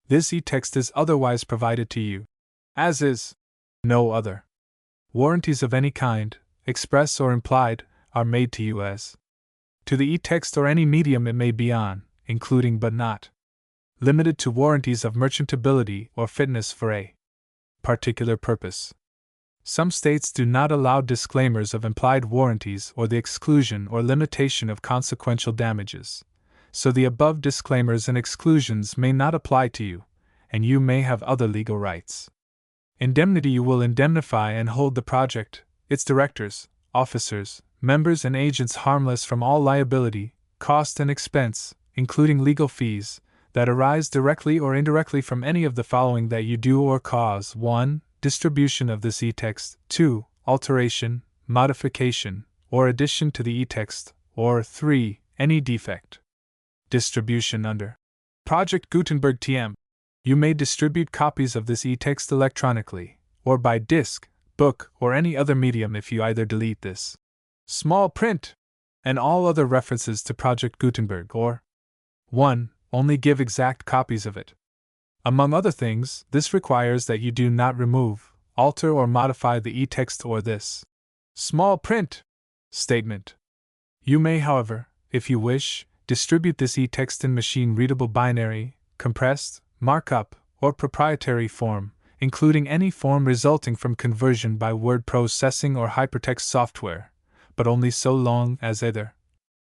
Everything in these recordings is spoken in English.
This e-text is otherwise provided to you, as is no other. Warranties of any kind, express or implied, are made to you as to the e-text or any medium it may be on, including but not limited to warranties of merchantability or fitness for a particular purpose. Some states do not allow disclaimers of implied warranties or the exclusion or limitation of consequential damages, so the above disclaimers and exclusions may not apply to you, and you may have other legal rights. Indemnity: you will indemnify and hold the project, its directors, officers, members, and agents harmless from all liability, cost, and expense, including legal fees, that arise directly or indirectly from any of the following that you do or cause: 1. Distribution of this e-text, 2. Alteration, modification, or addition to the e-text, or 3. Any defect. Distribution under Project Gutenberg TM. You may distribute copies of this e-text electronically, or by disc, book, or any other medium if you either delete this small print and all other references to Project Gutenberg, or 1. Only give exact copies of it. Among other things, this requires that you do not remove, alter, or modify the e-text or this small print statement. You may, however, if you wish, distribute this e-text in machine-readable binary, compressed, markup, or proprietary form, including any form resulting from conversion by word processing or hypertext software, but only so long as either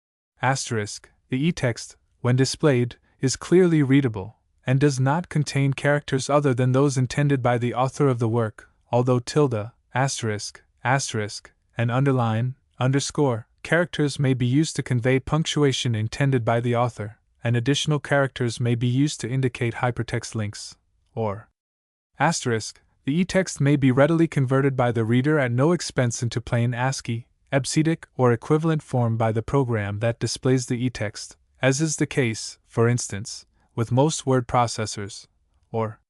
*, the e-text, when displayed, is clearly readable, and does not contain characters other than those intended by the author of the work, although tilde, asterisk, and underline, underscore, characters may be used to convey punctuation intended by the author, and additional characters may be used to indicate hypertext links, or asterisk. The e-text may be readily converted by the reader at no expense into plain ASCII, EBCDIC, or equivalent form by the program that displays the e-text, as is the case, for instance, with most word processors, or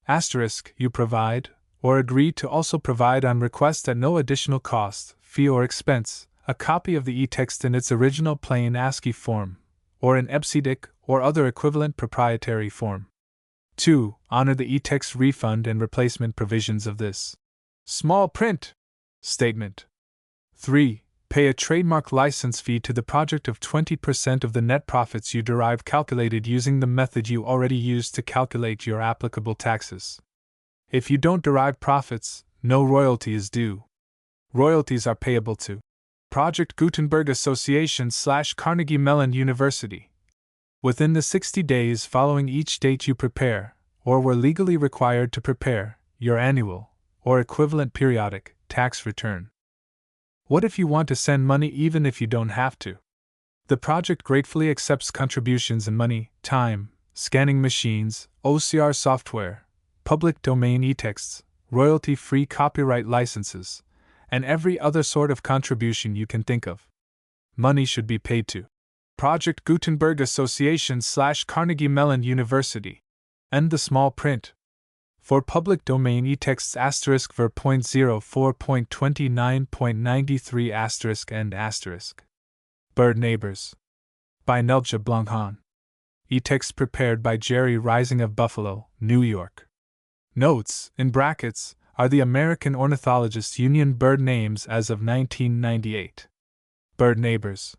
asterisk. You provide, or agree to also provide on request at no additional cost, fee, or expense, a copy of the e-text in its original plain ASCII form, or in EBCDIC or other equivalent proprietary form. 2. Honor the e-text refund and replacement provisions of this small print statement. 3. Pay a trademark license fee to the project of 20% of the net profits you derive, calculated using the method you already used to calculate your applicable taxes. If you don't derive profits, no royalty is due. Royalties are payable to Project Gutenberg Association / Carnegie Mellon University within the 60 days following each date you prepare, or were legally required to prepare, your annual, or equivalent periodic, tax return. What if you want to send money even if you don't have to? The project gratefully accepts contributions in money, time, scanning machines, OCR software, public domain e-texts, royalty-free copyright licenses, and every other sort of contribution you can think of. Money should be paid to Project Gutenberg Association / Carnegie Mellon University. And the small print. For public domain e-texts *ver. 0.04.29.93 and *. Bird Neighbors. By Nelja Blanchan. E-text prepared by Jerry Rising of Buffalo, New York. Notes, in brackets, are the American Ornithologist Union bird names as of 1998. Bird Neighbors.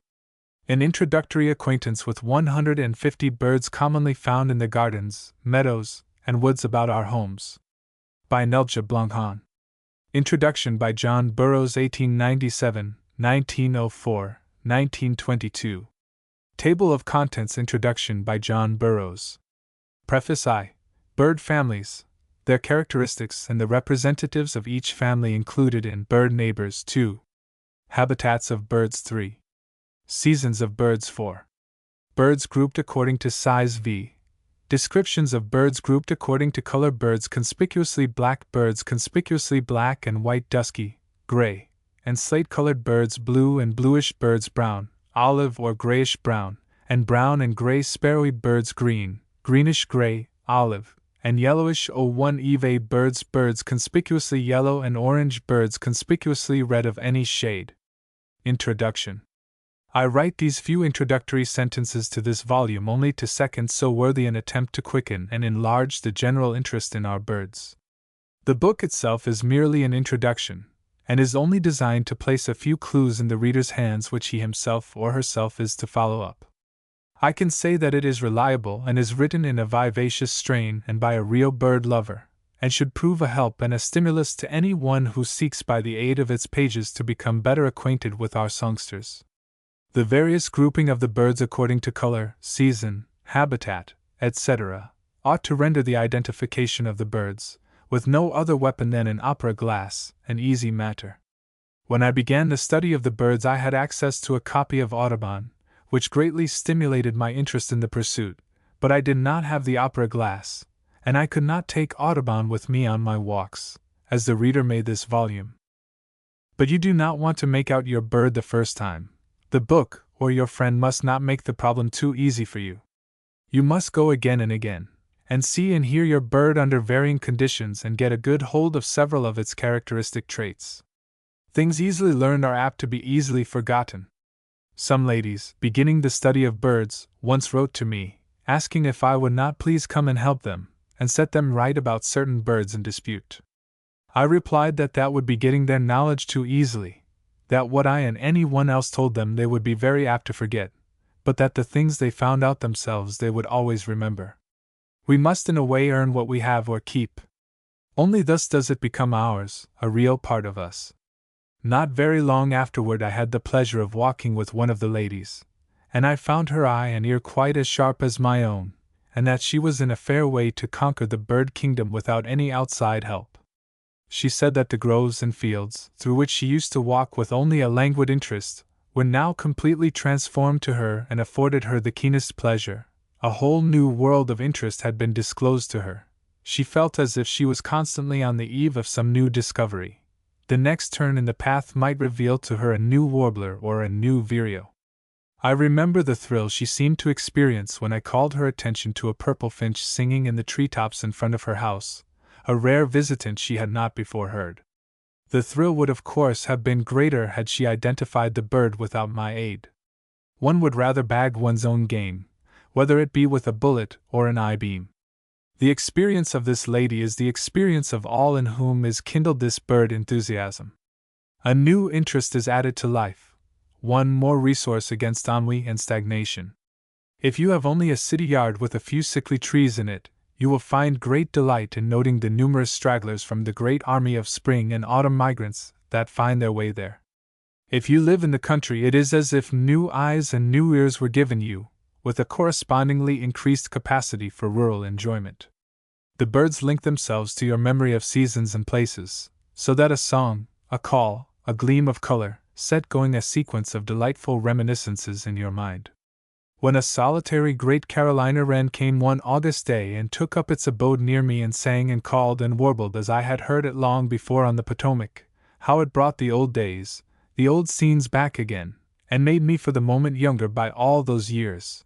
An introductory acquaintance with 150 birds commonly found in the gardens, meadows, and woods about our homes. By Nelja Blanchan. Introduction by John Burroughs, 1897, 1904, 1922. Table of Contents. Introduction by John Burroughs. Preface. Bird families, their characteristics, and the representatives of each family included in Bird Neighbors. 2. Habitats of birds. 3. Seasons of birds. 4. Birds grouped according to size. V. Descriptions of birds grouped according to color. Birds conspicuously black, birds conspicuously black and white, dusky, gray, and slate-colored birds, blue and bluish birds, brown, olive or grayish-brown, and brown and gray sparrowy birds, green, greenish-gray, olive, and yellowish O1 Eve birds, birds conspicuously yellow and orange, birds conspicuously red of any shade. Introduction. I write these few introductory sentences to this volume only to second so worthy an attempt to quicken and enlarge the general interest in our birds. The book itself is merely an introduction, and is only designed to place a few clues in the reader's hands which he himself or herself is to follow up. I can say that it is reliable and is written in a vivacious strain and by a real bird lover, and should prove a help and a stimulus to any one who seeks by the aid of its pages to become better acquainted with our songsters. The various grouping of the birds according to color, season, habitat, etc., ought to render the identification of the birds, with no other weapon than an opera glass, an easy matter. When I began the study of the birds, I had access to a copy of Audiobook, which greatly stimulated my interest in the pursuit, but I did not have the opera glass, and I could not take Audiobook with me on my walks, as the reader may this volume. But you do not want to make out your bird the first time. The book, or your friend, must not make the problem too easy for you. You must go again and again, and see and hear your bird under varying conditions and get a good hold of several of its characteristic traits. Things easily learned are apt to be easily forgotten. Some ladies, beginning the study of birds, once wrote to me, asking if I would not please come and help them, and set them right about certain birds in dispute. I replied that would be getting their knowledge too easily, that what I and any one else told them they would be very apt to forget, but that the things they found out themselves they would always remember. We must in a way earn what we have or keep. Only thus does it become ours, a real part of us. Not very long afterward I had the pleasure of walking with one of the ladies, and I found her eye and ear quite as sharp as my own, and that she was in a fair way to conquer the bird kingdom without any outside help. She said that the groves and fields, through which she used to walk with only a languid interest, were now completely transformed to her and afforded her the keenest pleasure. A whole new world of interest had been disclosed to her. She felt as if she was constantly on the eve of some new discovery. The next turn in the path might reveal to her a new warbler or a new vireo. I remember the thrill she seemed to experience when I called her attention to a purple finch singing in the treetops in front of her house, a rare visitant she had not before heard. The thrill would of course have been greater had she identified the bird without my aid. One would rather bag one's own game, whether it be with a bullet or an eye-beam. The experience of this lady is the experience of all in whom is kindled this bird enthusiasm. A new interest is added to life, one more resource against ennui and stagnation. If you have only a city yard with a few sickly trees in it, you will find great delight in noting the numerous stragglers from the great army of spring and autumn migrants that find their way there. If you live in the country, it is as if new eyes and new ears were given you, with a correspondingly increased capacity for rural enjoyment. The birds link themselves to your memory of seasons and places, so that a song, a call, a gleam of color, set going a sequence of delightful reminiscences in your mind. When a solitary great Carolina wren came one August day and took up its abode near me and sang and called and warbled as I had heard it long before on the Potomac, how it brought the old days, the old scenes back again, and made me for the moment younger by all those years.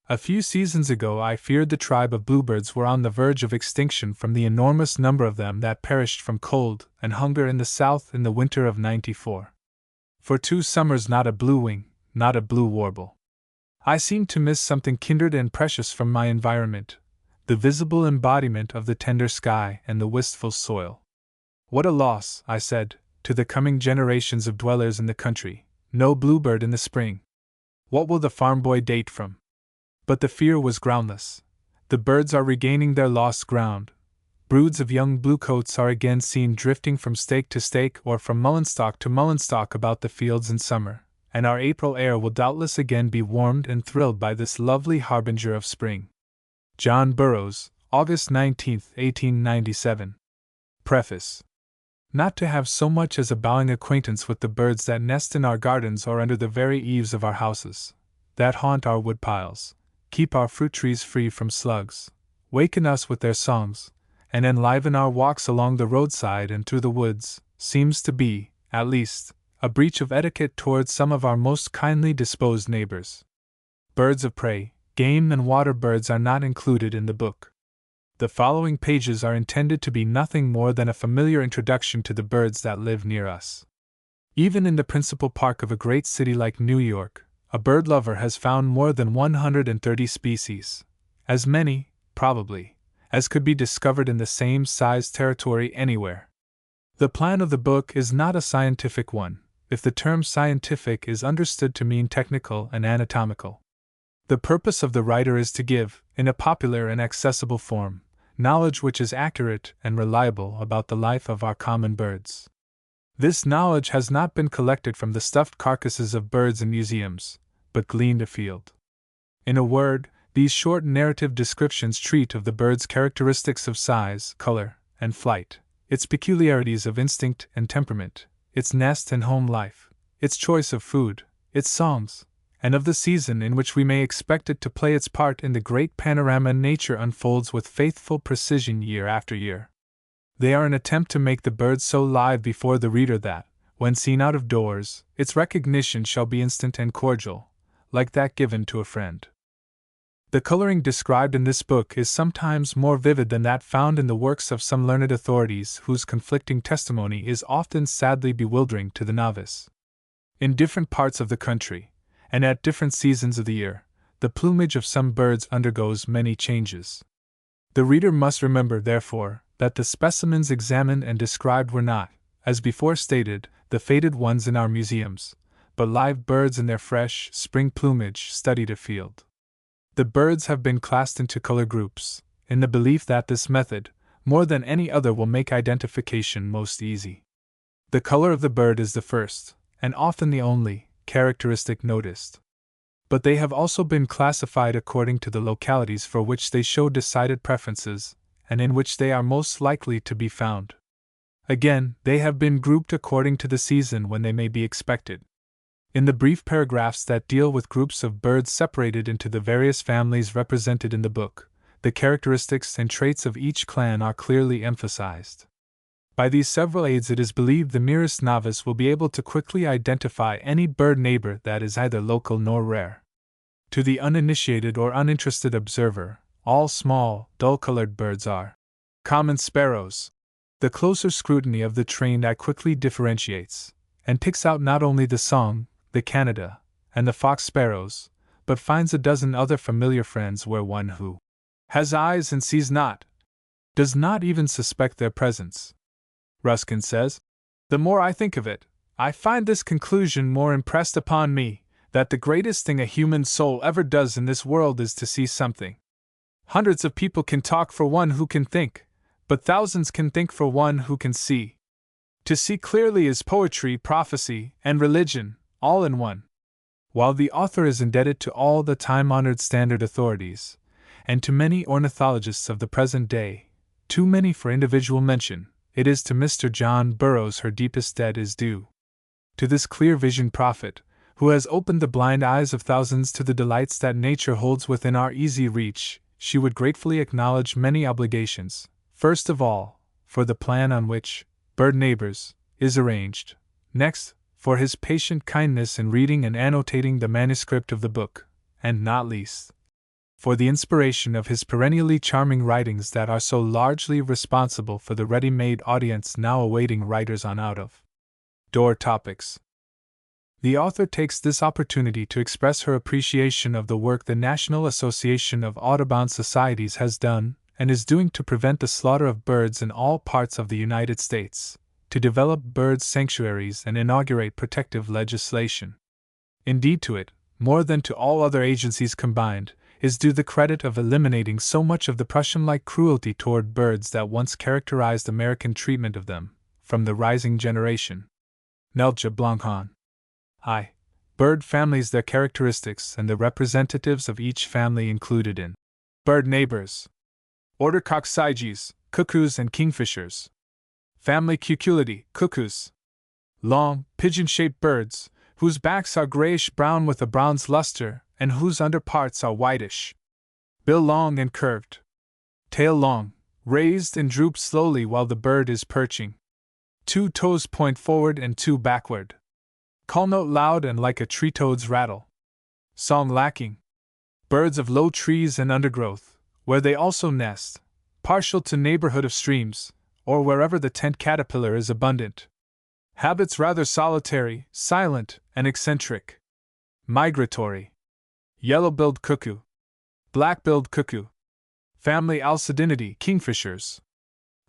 A few seasons ago I feared the tribe of bluebirds were on the verge of extinction from the enormous number of them that perished from cold and hunger in the South in the winter of '94. For 2 summers not a blue wing, not a blue warble. I seemed to miss something kindred and precious from my environment, the visible embodiment of the tender sky and the wistful soil. What a loss, I said, to the coming generations of dwellers in the country, no bluebird in the spring. What will the farm boy date from? But the fear was groundless. The birds are regaining their lost ground. Broods of young bluecoats are again seen drifting from stake to stake or from mullein-stalk to mullein-stalk about the fields in summer, and our April air will doubtless again be warmed and thrilled by this lovely harbinger of spring. John Burroughs, August 19, 1897. Preface. Not to have so much as a bowing acquaintance with the birds that nest in our gardens or under the very eaves of our houses, that haunt our woodpiles, keep our fruit trees free from slugs, waken us with their songs, and enliven our walks along the roadside and through the woods, seems to be, at least, a breach of etiquette towards some of our most kindly disposed neighbors. Birds of prey, game and water birds are not included in the book. The following pages are intended to be nothing more than a familiar introduction to the birds that live near us. Even in the principal park of a great city like New York, a bird lover has found more than 130 species, as many, probably, as could be discovered in the same size territory anywhere. The plan of the book is not a scientific one, if the term scientific is understood to mean technical and anatomical. The purpose of the writer is to give, in a popular and accessible form, knowledge which is accurate and reliable about the life of our common birds. This knowledge has not been collected from the stuffed carcasses of birds in museums, but gleaned afield. In a word, these short narrative descriptions treat of the bird's characteristics of size, color, and flight, its peculiarities of instinct and temperament, its nest and home life, its choice of food, its songs, and of the season in which we may expect it to play its part in the great panorama nature unfolds with faithful precision year after year. They are an attempt to make the bird so live before the reader that, when seen out of doors, its recognition shall be instant and cordial, like that given to a friend. The coloring described in this book is sometimes more vivid than that found in the works of some learned authorities whose conflicting testimony is often sadly bewildering to the novice. In different parts of the country, and at different seasons of the year, the plumage of some birds undergoes many changes. The reader must remember, therefore, that the specimens examined and described were not, as before stated, the faded ones in our museums, but live birds in their fresh, spring plumage studied afield. The birds have been classed into color groups, in the belief that this method, more than any other, will make identification most easy. The color of the bird is the first, and often the only, characteristic noticed. But they have also been classified according to the localities for which they show decided preferences, and in which they are most likely to be found. Again, they have been grouped according to the season when they may be expected. In the brief paragraphs that deal with groups of birds separated into the various families represented in the book, the characteristics and traits of each clan are clearly emphasized. By these several aids, it is believed the merest novice will be able to quickly identify any bird neighbor that is either local nor rare. To the uninitiated or uninterested observer, all small, dull-colored birds are common sparrows. The closer scrutiny of the trained eye quickly differentiates, and picks out not only the song, the Canada, and the fox sparrows, but finds a dozen other familiar friends where one who has eyes and sees not, does not even suspect their presence. Ruskin says, "The more I think of it, I find this conclusion more impressed upon me, that the greatest thing a human soul ever does in this world is to see something. Hundreds of people can talk for one who can think, but thousands can think for one who can see. To see clearly is poetry, prophecy, and religion, all in one." While the author is indebted to all the time-honored standard authorities, and to many ornithologists of the present day, too many for individual mention, it is to Mr. John Burroughs her deepest debt is due. To this clear-visioned prophet, who has opened the blind eyes of thousands to the delights that nature holds within our easy reach, she would gratefully acknowledge many obligations, first of all, for the plan on which Bird Neighbors is arranged, next, for his patient kindness in reading and annotating the manuscript of the book, and not least, for the inspiration of his perennially charming writings that are so largely responsible for the ready-made audience now awaiting writers on out-of-door topics. The author takes this opportunity to express her appreciation of the work the National Association of Audubon Societies has done and is doing to prevent the slaughter of birds in all parts of the United States, to develop bird sanctuaries and inaugurate protective legislation. Indeed, to it, more than to all other agencies combined, is due the credit of eliminating so much of the Prussian-like cruelty toward birds that once characterized American treatment of them, from the rising generation. Nelja Blanchon. Bird families, their characteristics, and the representatives of each family included in Bird Neighbors. Order Coccyges, cuckoos and kingfishers. Family Cuculidi, cuckoos. Long, pigeon-shaped birds, whose backs are grayish-brown with a bronze luster, and whose underparts are whitish. Bill long and curved. Tail long, raised and drooped slowly while the bird is perching. 2 toes point forward and 2 backward. Call note loud and like a tree toad's rattle. Song lacking. Birds of low trees and undergrowth, where they also nest, partial to neighborhood of streams, or wherever the tent caterpillar is abundant. Habits rather solitary, silent, and eccentric. Migratory. Yellow-billed cuckoo. Black-billed cuckoo. Family Alcidinidae, kingfishers.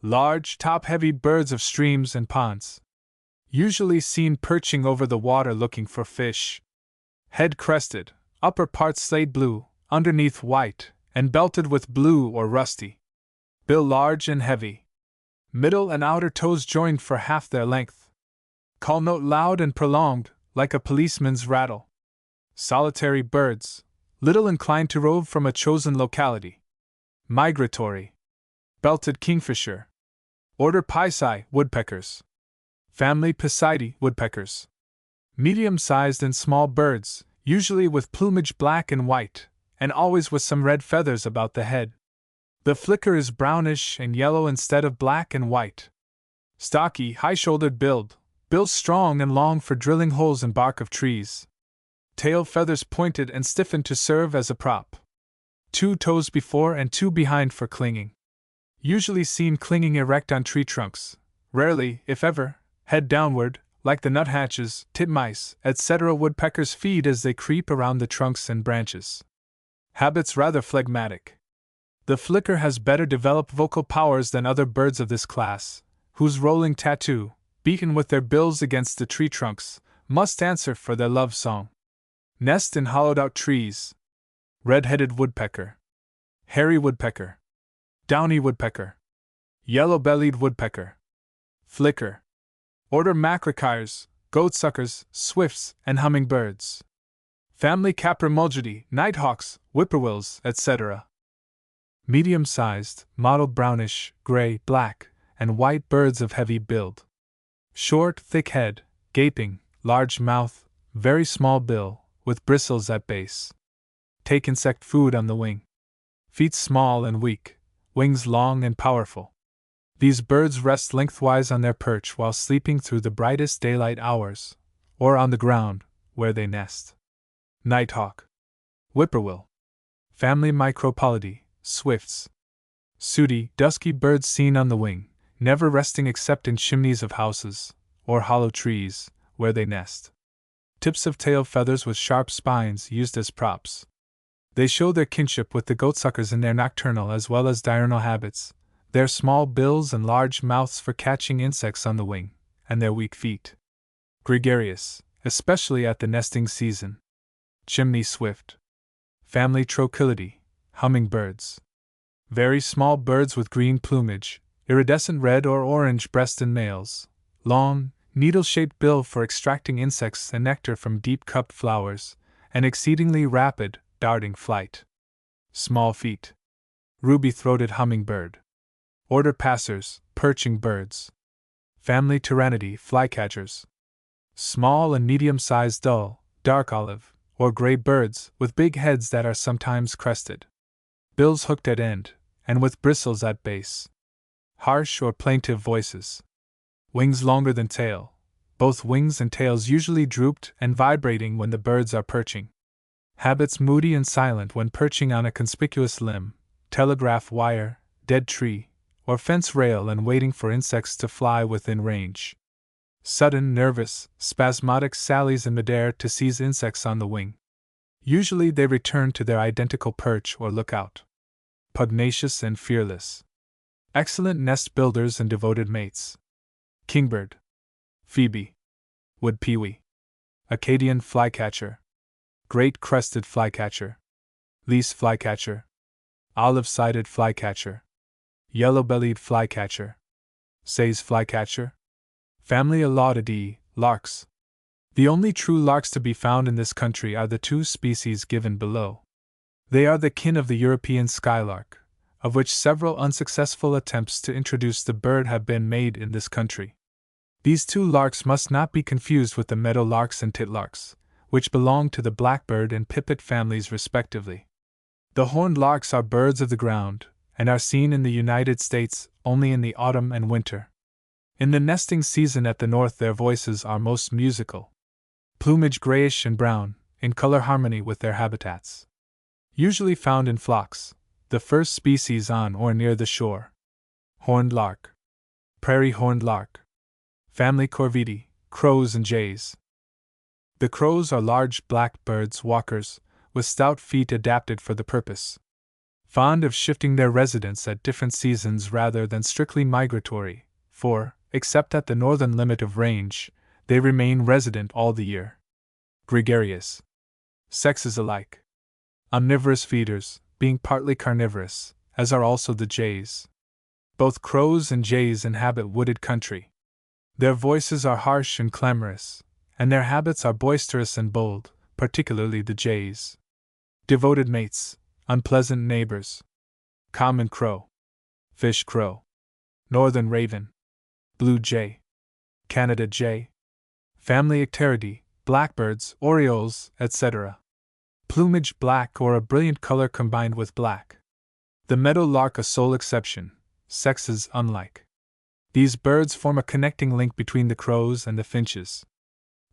Large, top-heavy birds of streams and ponds. Usually seen perching over the water looking for fish. Head crested, upper part slate blue, underneath white, and belted with blue or rusty. Bill large and heavy. Middle and outer toes joined for half their length. Call note loud and prolonged, like a policeman's rattle. Solitary birds, little inclined to rove from a chosen locality. Migratory. Belted kingfisher. Order Pisci, woodpeckers. Family Piscidae, woodpeckers. Medium-sized and small birds, usually with plumage black and white, and always with some red feathers about the head. The flicker is brownish and yellow instead of black and white. Stocky, high-shouldered build, bills strong and long for drilling holes in bark of trees. Tail feathers pointed and stiffened to serve as a prop. 2 toes before and 2 behind for clinging. Usually seen clinging erect on tree trunks, rarely, if ever, head downward, like the nuthatches, titmice, etc. Woodpeckers feed as they creep around the trunks and branches. Habits rather phlegmatic. The flicker has better developed vocal powers than other birds of this class, whose rolling tattoo, beaten with their bills against the tree trunks, must answer for their love song. Nest in hollowed-out trees. Red-headed woodpecker. Hairy woodpecker. Downy woodpecker. Yellow-bellied woodpecker. Flicker. Order Macrocyres, goatsuckers, swifts, and hummingbirds. Family Caprimulgidae, nighthawks, whippoorwills, etc. Medium-sized, mottled brownish, gray, black, and white birds of heavy build. Short, thick head, gaping, large mouth, very small bill, with bristles at base. Take insect food on the wing. Feet small and weak, wings long and powerful. These birds rest lengthwise on their perch while sleeping through the brightest daylight hours, or on the ground, where they nest. Nighthawk. Whippoorwill. Family Micropolidae, swifts. Sooty, dusky birds seen on the wing, never resting except in chimneys of houses, or hollow trees, where they nest. Tips of tail feathers with sharp spines used as props. They show their kinship with the goatsuckers in their nocturnal as well as diurnal habits, their small bills and large mouths for catching insects on the wing, and their weak feet. Gregarious, especially at the nesting season. Chimney swift. Family Trochilidae, hummingbirds. Very small birds with green plumage, iridescent red or orange breast in males, long, needle-shaped bill for extracting insects and nectar from deep-cupped flowers, and exceedingly rapid, darting flight. Small feet. Ruby-throated hummingbird. Order Passers, perching birds. Family Tyrannidae, flycatchers. Small and medium-sized dull, dark olive, or gray birds with big heads that are sometimes crested. Bills hooked at end, and with bristles at base. Harsh or plaintive voices. Wings longer than tail, both wings and tails usually drooped and vibrating when the birds are perching. Habits moody and silent when perching on a conspicuous limb, telegraph wire, dead tree, or fence rail and waiting for insects to fly within range. Sudden, nervous, spasmodic sallies in midair to seize insects on the wing. Usually they return to their identical perch or lookout. Pugnacious and fearless. Excellent nest builders and devoted mates. Kingbird. Phoebe. Wood pewee. Acadian flycatcher. Great crested flycatcher. Least flycatcher. Olive-sided flycatcher. Yellow-bellied flycatcher. Say's flycatcher. Family Alaudidae, larks. The only true larks to be found in this country are the 2 species given below. They are the kin of the European skylark, of which several unsuccessful attempts to introduce the bird have been made in this country. These 2 larks must not be confused with the meadowlarks and titlarks, which belong to the blackbird and pipit families respectively. The horned larks are birds of the ground, and are seen in the United States only in the autumn and winter. In the nesting season at the north their voices are most musical. Plumage grayish and brown, in color harmony with their habitats. Usually found in flocks, the first species on or near the shore. Horned lark. Prairie horned lark. Family Corvidae, Crows and jays. The crows are large black birds, walkers, with stout feet adapted for the purpose. Fond of shifting their residence at different seasons rather than strictly migratory, for, except at the northern limit of range, they remain resident all the year. Gregarious. Sexes alike. Omnivorous feeders, being partly carnivorous, as are also the jays. Both crows and jays inhabit wooded country. Their voices are harsh and clamorous, and their habits are boisterous and bold, particularly the jays. Devoted mates, unpleasant neighbors. Common crow. Fish crow. Northern raven. Blue jay. Canada jay. Family Icteridae, blackbirds, orioles, etc. Plumage black or a brilliant color combined with black. The meadow lark a sole exception, sexes unlike. These birds form a connecting link between the crows and the finches.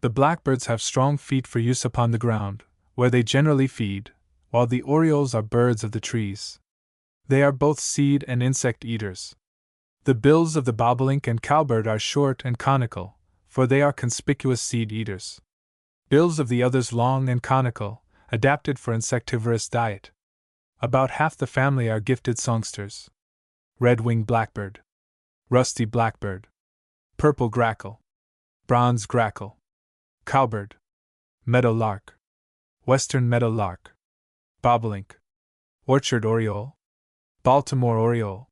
The blackbirds have strong feet for use upon the ground, where they generally feed, while the orioles are birds of the trees. They are both seed and insect eaters. The bills of the bobolink and cowbird are short and conical, for they are conspicuous seed eaters. Bills of the others long and conical, adapted for insectivorous diet. About half the family are gifted songsters. Red-winged blackbird. Rusty blackbird. Purple grackle. Bronze grackle. Cowbird. Meadow lark. Western meadow lark. Bobolink. Orchard oriole. Baltimore oriole.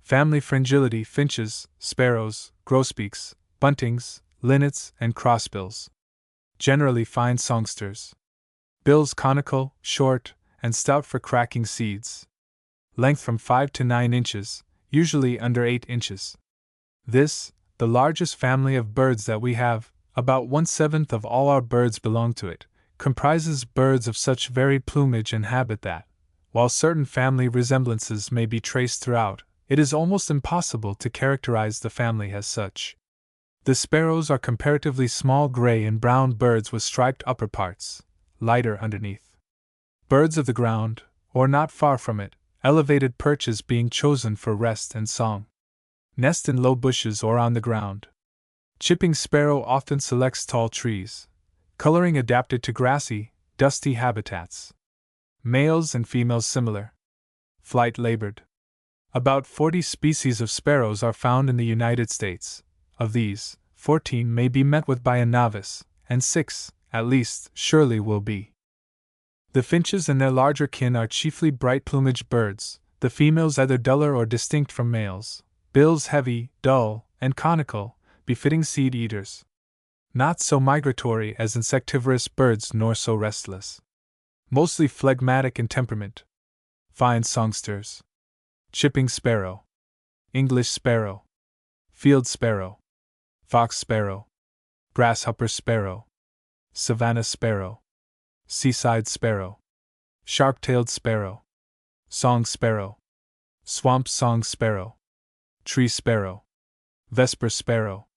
Family Fringillidae finches, sparrows, grosbeaks, buntings, linnets, and crossbills. Generally fine songsters. Bills conical, short, and stout for cracking seeds. Length from 5 to 9 inches, usually under 8 inches. This, the largest family of birds that we have, about 1/7 of all our birds belong to it, comprises birds of such varied plumage and habit that, while certain family resemblances may be traced throughout, it is almost impossible to characterize the family as such. The sparrows are comparatively small gray and brown birds with striped upper parts, lighter underneath. Birds of the ground, or not far from it, elevated perches being chosen for rest and song. Nest in low bushes or on the ground. Chipping sparrow often selects tall trees. Coloring adapted to grassy, dusty habitats. Males and females similar. Flight labored. About 40 species of sparrows are found in the United States. Of these, 14 may be met with by a novice, and 6, at least, surely will be. The finches and their larger kin are chiefly bright-plumaged birds, the females either duller or distinct from males, bills heavy, dull, and conical, befitting seed eaters. Not so migratory as insectivorous birds nor so restless. Mostly phlegmatic in temperament. Fine songsters. Chipping sparrow. English sparrow. Field sparrow. Fox sparrow. Grasshopper sparrow. Savannah sparrow. Seaside sparrow. Sharp-tailed sparrow. Song sparrow. Swamp song sparrow. Tree sparrow. Vesper sparrow.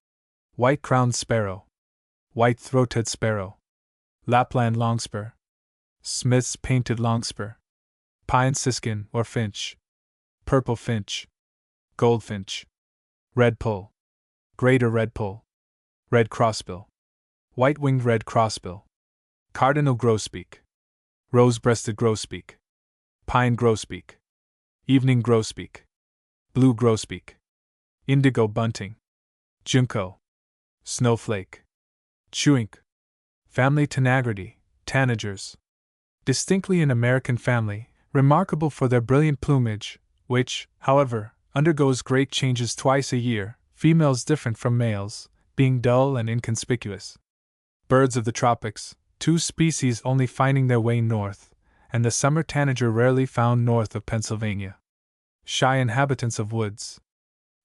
White-crowned sparrow. White-throated sparrow. Lapland longspur. Smith's painted longspur. Pine siskin or finch. Purple finch. Goldfinch. Redpoll. Greater redpoll. Red crossbill. White-winged red crossbill. Cardinal grosbeak. Rose-breasted grosbeak. Pine grosbeak. Evening grosbeak. Blue grosbeak. Indigo bunting. Junco. Snowflake. Chewink. Family Tanagridae, tanagers. Distinctly an American family, remarkable for their brilliant plumage, which, however, undergoes great changes twice a year, females different from males, being dull and inconspicuous. Birds of the tropics, 2 species only finding their way north, and the summer tanager rarely found north of Pennsylvania. Shy inhabitants of woods.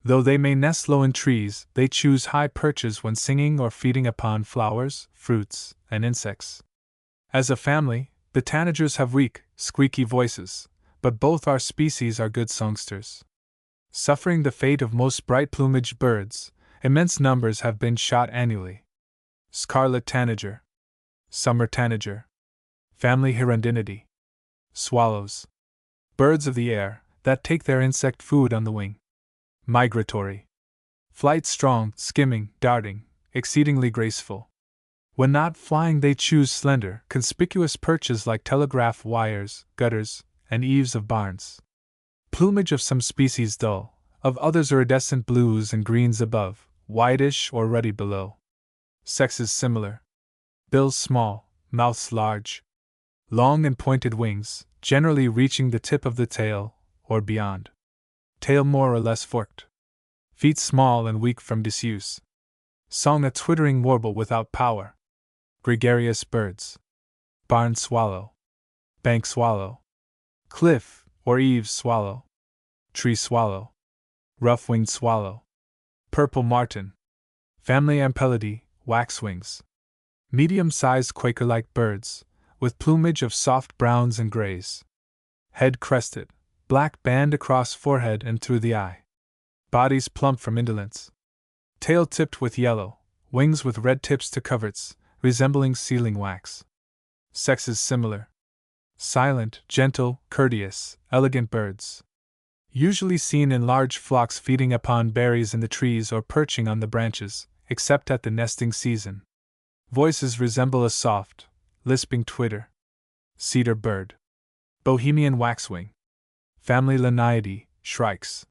Though they may nest low in trees, they choose high perches when singing or feeding upon flowers, fruits, and insects. As a family, the tanagers have weak, squeaky voices, but both our species are good songsters. Suffering the fate of most bright-plumaged birds, immense numbers have been shot annually. Scarlet tanager. Summer tanager. Family Hirundinidae. Swallows. Birds of the air, that take their insect food on the wing. Migratory. Flight strong, skimming, darting, exceedingly graceful. When not flying, they choose slender, conspicuous perches like telegraph wires, gutters, and eaves of barns. Plumage of some species dull, of others iridescent blues and greens above, whitish or ruddy below. Sexes similar. Bills small, mouths large. Long and pointed wings, generally reaching the tip of the tail, or beyond. Tail more or less forked. Feet small and weak from disuse. Song a twittering warble without power. Gregarious birds. Barn swallow. Bank swallow. Cliff or eaves swallow. Tree swallow. Rough-winged swallow. Purple martin. Family Ampelidae, waxwings. Medium-sized Quaker-like birds, with plumage of soft browns and grays. Head crested, black band across forehead and through the eye. Bodies plump from indolence. Tail tipped with yellow, wings with red tips to coverts, resembling sealing wax. Sexes similar. Silent, gentle, courteous, elegant birds. Usually seen in large flocks feeding upon berries in the trees or perching on the branches, except at the nesting season. Voices resemble a soft, lisping twitter. Cedar bird. Bohemian waxwing. Family Lanaidae, shrikes.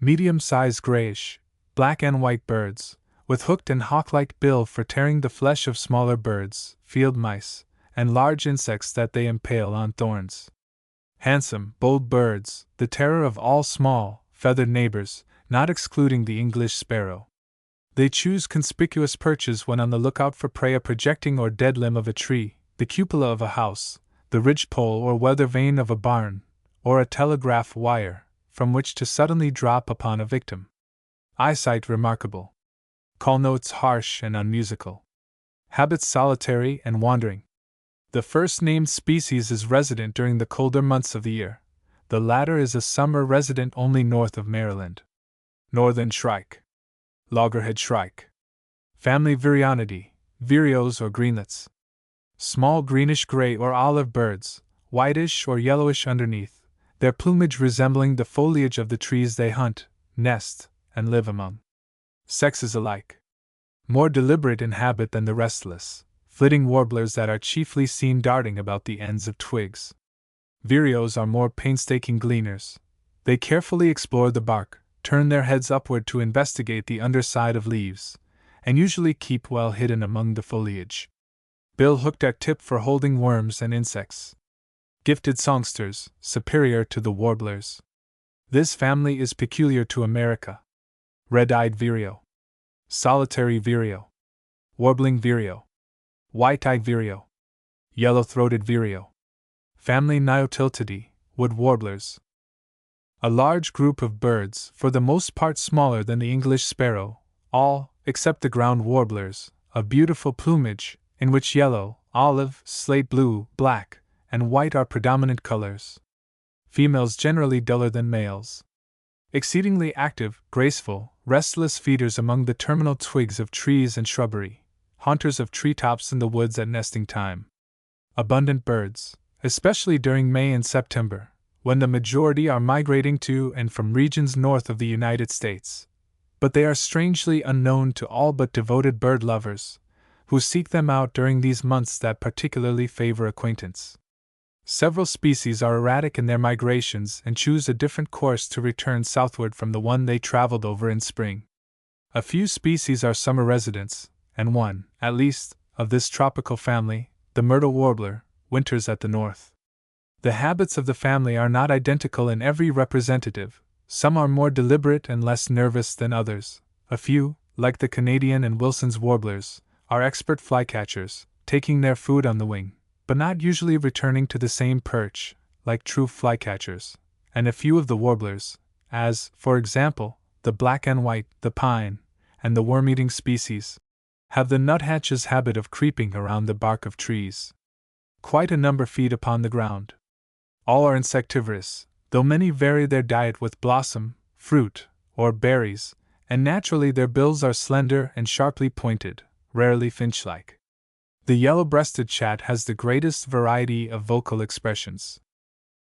Medium-sized grayish, black and white birds, with hooked and hawk-like bill for tearing the flesh of smaller birds, field mice, and large insects that they impale on thorns. Handsome, bold birds, the terror of all small, feathered neighbors, not excluding the English sparrow. They choose conspicuous perches when on the lookout for prey, a projecting or dead limb of a tree, the cupola of a house, the ridgepole or weather vane of a barn, or a telegraph wire, from which to suddenly drop upon a victim. Eyesight remarkable. Call notes harsh and unmusical. Habits solitary and wandering. The first named species is resident during the colder months of the year. The latter is a summer resident only north of Maryland. Northern shrike. Loggerhead shrike. Family Virionidae, vireos or greenlets. Small greenish-gray or olive birds, whitish or yellowish underneath, their plumage resembling the foliage of the trees they hunt, nest, and live among. Sexes alike. More deliberate in habit than the restless, flitting warblers that are chiefly seen darting about the ends of twigs. Vireos are more painstaking gleaners. They carefully explore the bark, turn their heads upward to investigate the underside of leaves, and usually keep well hidden among the foliage. Bill hooked at tip for holding worms and insects. Gifted songsters, superior to the warblers. This family is peculiar to America. Red-eyed vireo. Solitary vireo. Warbling vireo. White-eyed vireo. Yellow-throated vireo. Family Niotiltidae, wood warblers. A large group of birds, for the most part smaller than the English sparrow, all, except the ground warblers, of beautiful plumage, in which yellow, olive, slate blue, black, and white are predominant colors. Females generally duller than males. Exceedingly active, graceful, restless feeders among the terminal twigs of trees and shrubbery, haunters of treetops in the woods at nesting time. Abundant birds, especially during May and September, when the majority are migrating to and from regions north of the United States. But they are strangely unknown to all but devoted bird lovers, who seek them out during these months that particularly favor acquaintance. Several species are erratic in their migrations and choose a different course to return southward from the one they traveled over in spring. A few species are summer residents, and one, at least, of this tropical family, the myrtle warbler, winters at the north. The habits of the family are not identical in every representative. Some are more deliberate and less nervous than others. A few, like the Canadian and Wilson's warblers, are expert flycatchers, taking their food on the wing, but not usually returning to the same perch, like true flycatchers. And a few of the warblers, as, for example, the black and white, the pine, and the worm-eating species, have the nuthatch's habit of creeping around the bark of trees. Quite a number feed upon the ground. All are insectivorous, though many vary their diet with blossom, fruit, or berries, and naturally their bills are slender and sharply pointed, rarely finch-like. The yellow-breasted chat has the greatest variety of vocal expressions.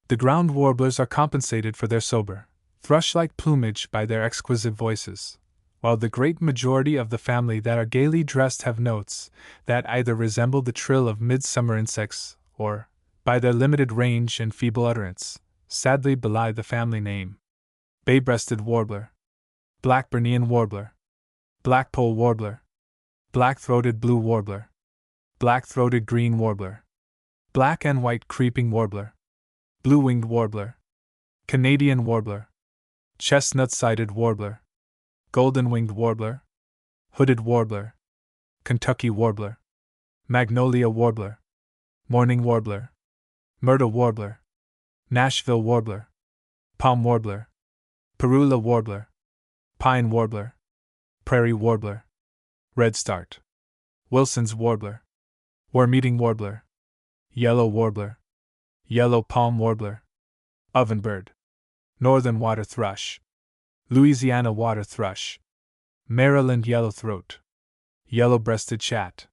The ground warblers are compensated for their sober, thrush-like plumage by their exquisite voices, while the great majority of the family that are gaily dressed have notes that either resemble the trill of midsummer insects or, by their limited range and feeble utterance, sadly belie the family name. Bay-breasted warbler, Blackburnian warbler, Blackpoll warbler, black-throated blue warbler, black-throated green warbler, black and white creeping warbler, blue-winged warbler, Canadian warbler, chestnut-sided warbler, golden-winged warbler, hooded warbler, Kentucky warbler, magnolia warbler, morning warbler, myrtle warbler, Nashville warbler, palm warbler, parula warbler, pine warbler, prairie warbler, redstart, Wilson's warbler, worm-eating warbler, yellow warbler, yellow palm warbler, ovenbird, northern water thrush, Louisiana water thrush, Maryland yellowthroat, yellow-breasted chat.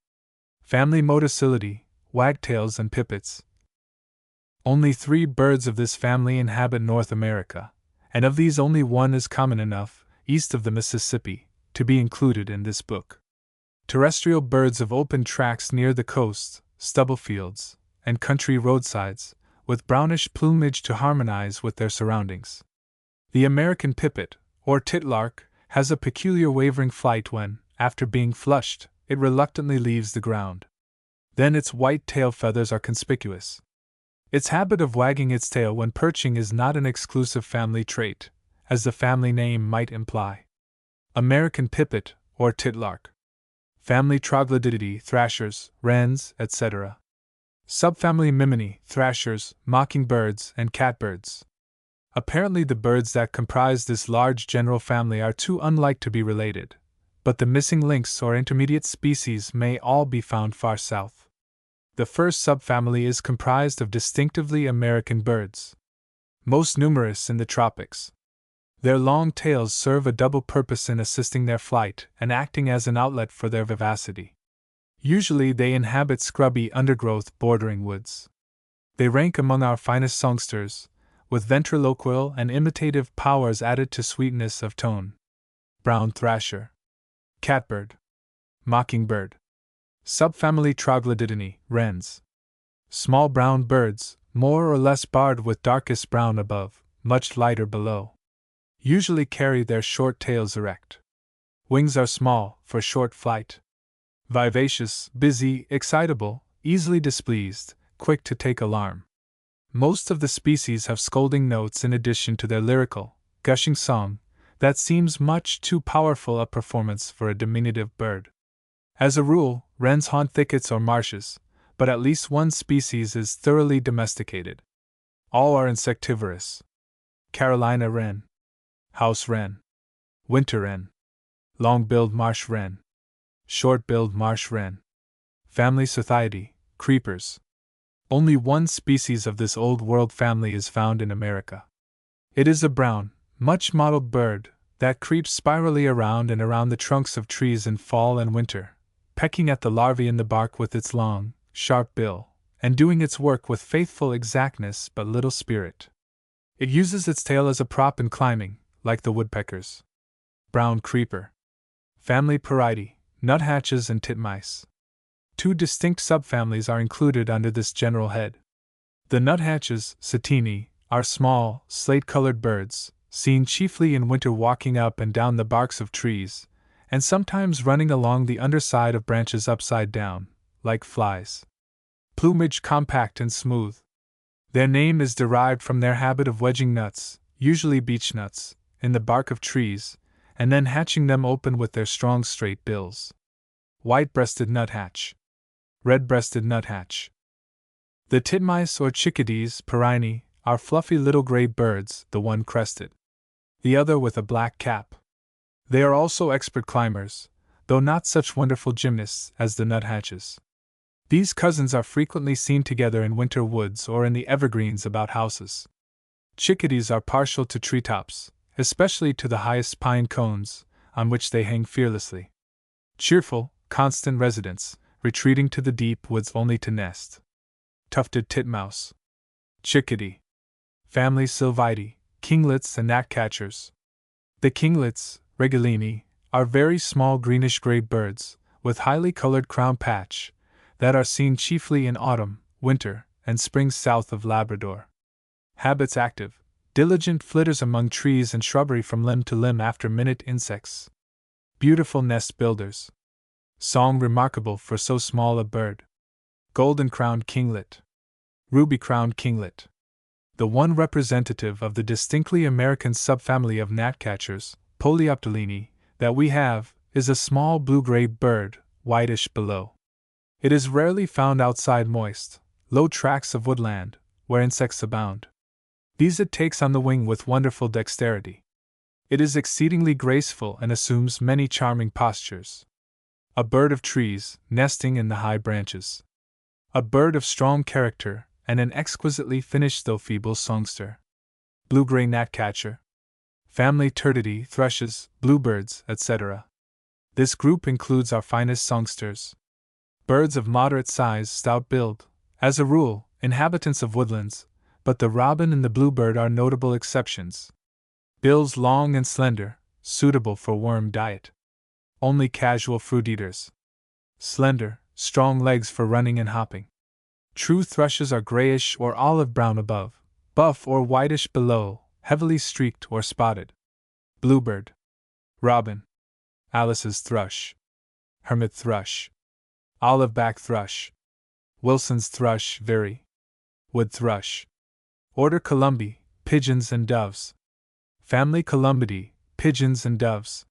Family Motacillidae, wagtails and pipits. Only 3 birds of this family inhabit North America, and of these only one is common enough, east of the Mississippi, to be included in this book. Terrestrial birds of open tracts near the coast, stubble fields, and country roadsides, with brownish plumage to harmonize with their surroundings. The American pipit, or titlark, has a peculiar wavering flight when, after being flushed, it reluctantly leaves the ground. Then its white tail feathers are conspicuous. Its habit of wagging its tail when perching is not an exclusive family trait, as the family name might imply. American pipit, or titlark. Family Troglodytidae, thrashers, wrens, etc. Subfamily Mimini, thrashers, mockingbirds, and catbirds. Apparently the birds that comprise this large general family are too unlike to be related, but the missing links or intermediate species may all be found far south. The first subfamily is comprised of distinctively American birds, most numerous in the tropics. Their long tails serve a double purpose in assisting their flight and acting as an outlet for their vivacity. Usually they inhabit scrubby undergrowth bordering woods. They rank among our finest songsters, with ventriloquial and imitative powers added to sweetness of tone. Brown thrasher, catbird, mockingbird. Subfamily Troglodytidae, wrens. Small brown birds, more or less barred with darkest brown above, much lighter below. Usually carry their short tails erect. Wings are small, for short flight. Vivacious, busy, excitable, easily displeased, quick to take alarm. Most of the species have scolding notes in addition to their lyrical, gushing song, that seems much too powerful a performance for a diminutive bird. As a rule, wrens haunt thickets or marshes, but at least one species is thoroughly domesticated. All are insectivorous. Carolina wren, house wren, winter wren, long-billed marsh wren, short-billed marsh wren. Family Sothiidae, creepers. Only one species of this Old World family is found in America. It is a brown, much mottled bird that creeps spirally around and around the trunks of trees in fall and winter, pecking at the larvae in the bark with its long, sharp bill, and doing its work with faithful exactness but little spirit. It uses its tail as a prop in climbing, like the woodpeckers. Brown creeper. Family Paridae, nuthatches and titmice. 2 distinct subfamilies are included under this general head. The nuthatches, Satini, are small, slate-colored birds, seen chiefly in winter walking up and down the barks of trees, and sometimes running along the underside of branches upside down, like flies. Plumage compact and smooth. Their name is derived from their habit of wedging nuts, usually beech nuts, in the bark of trees, and then hatching them open with their strong straight bills. White-breasted nuthatch. Red-breasted nuthatch. The titmice or chickadees, Perini, are fluffy little gray birds, the one crested, the other with a black cap. They are also expert climbers, though not such wonderful gymnasts as the nuthatches. These cousins are frequently seen together in winter woods or in the evergreens about houses. Chickadees are partial to treetops, especially to the highest pine cones, on which they hang fearlessly. Cheerful, constant residents, retreating to the deep woods only to nest. Tufted titmouse. Chickadee. Family Sylvidae, kinglets and gnatcatchers. The kinglets, Regulini, are very small greenish-gray birds, with highly colored crown patch, that are seen chiefly in autumn, winter, and spring south of Labrador. Habits active, diligent flitters among trees and shrubbery from limb to limb after minute insects. Beautiful nest builders. Song remarkable for so small a bird. Golden-crowned kinglet. Ruby-crowned kinglet. The one representative of the distinctly American subfamily of gnatcatchers, Polyoptilini, that we have, is a small blue-gray bird, whitish below. It is rarely found outside moist, low tracts of woodland, where insects abound. These it takes on the wing with wonderful dexterity. It is exceedingly graceful and assumes many charming postures. A bird of trees, nesting in the high branches. A bird of strong character, and an exquisitely finished though feeble songster. Blue-gray gnatcatcher. Family Turdidae, thrushes, bluebirds, etc. This group includes our finest songsters. Birds of moderate size, stout build, as a rule, inhabitants of woodlands, but the robin and the bluebird are notable exceptions. Bills long and slender, suitable for worm diet. Only casual fruit eaters. Slender, strong legs for running and hopping. True thrushes are grayish or olive brown above, buff or whitish below, heavily streaked or spotted. Bluebird. Robin. Alice's thrush. Hermit thrush. Olive-back thrush. Wilson's thrush, Very. Wood thrush. Order Columbi, pigeons and doves. Family Columbidae, pigeons and doves.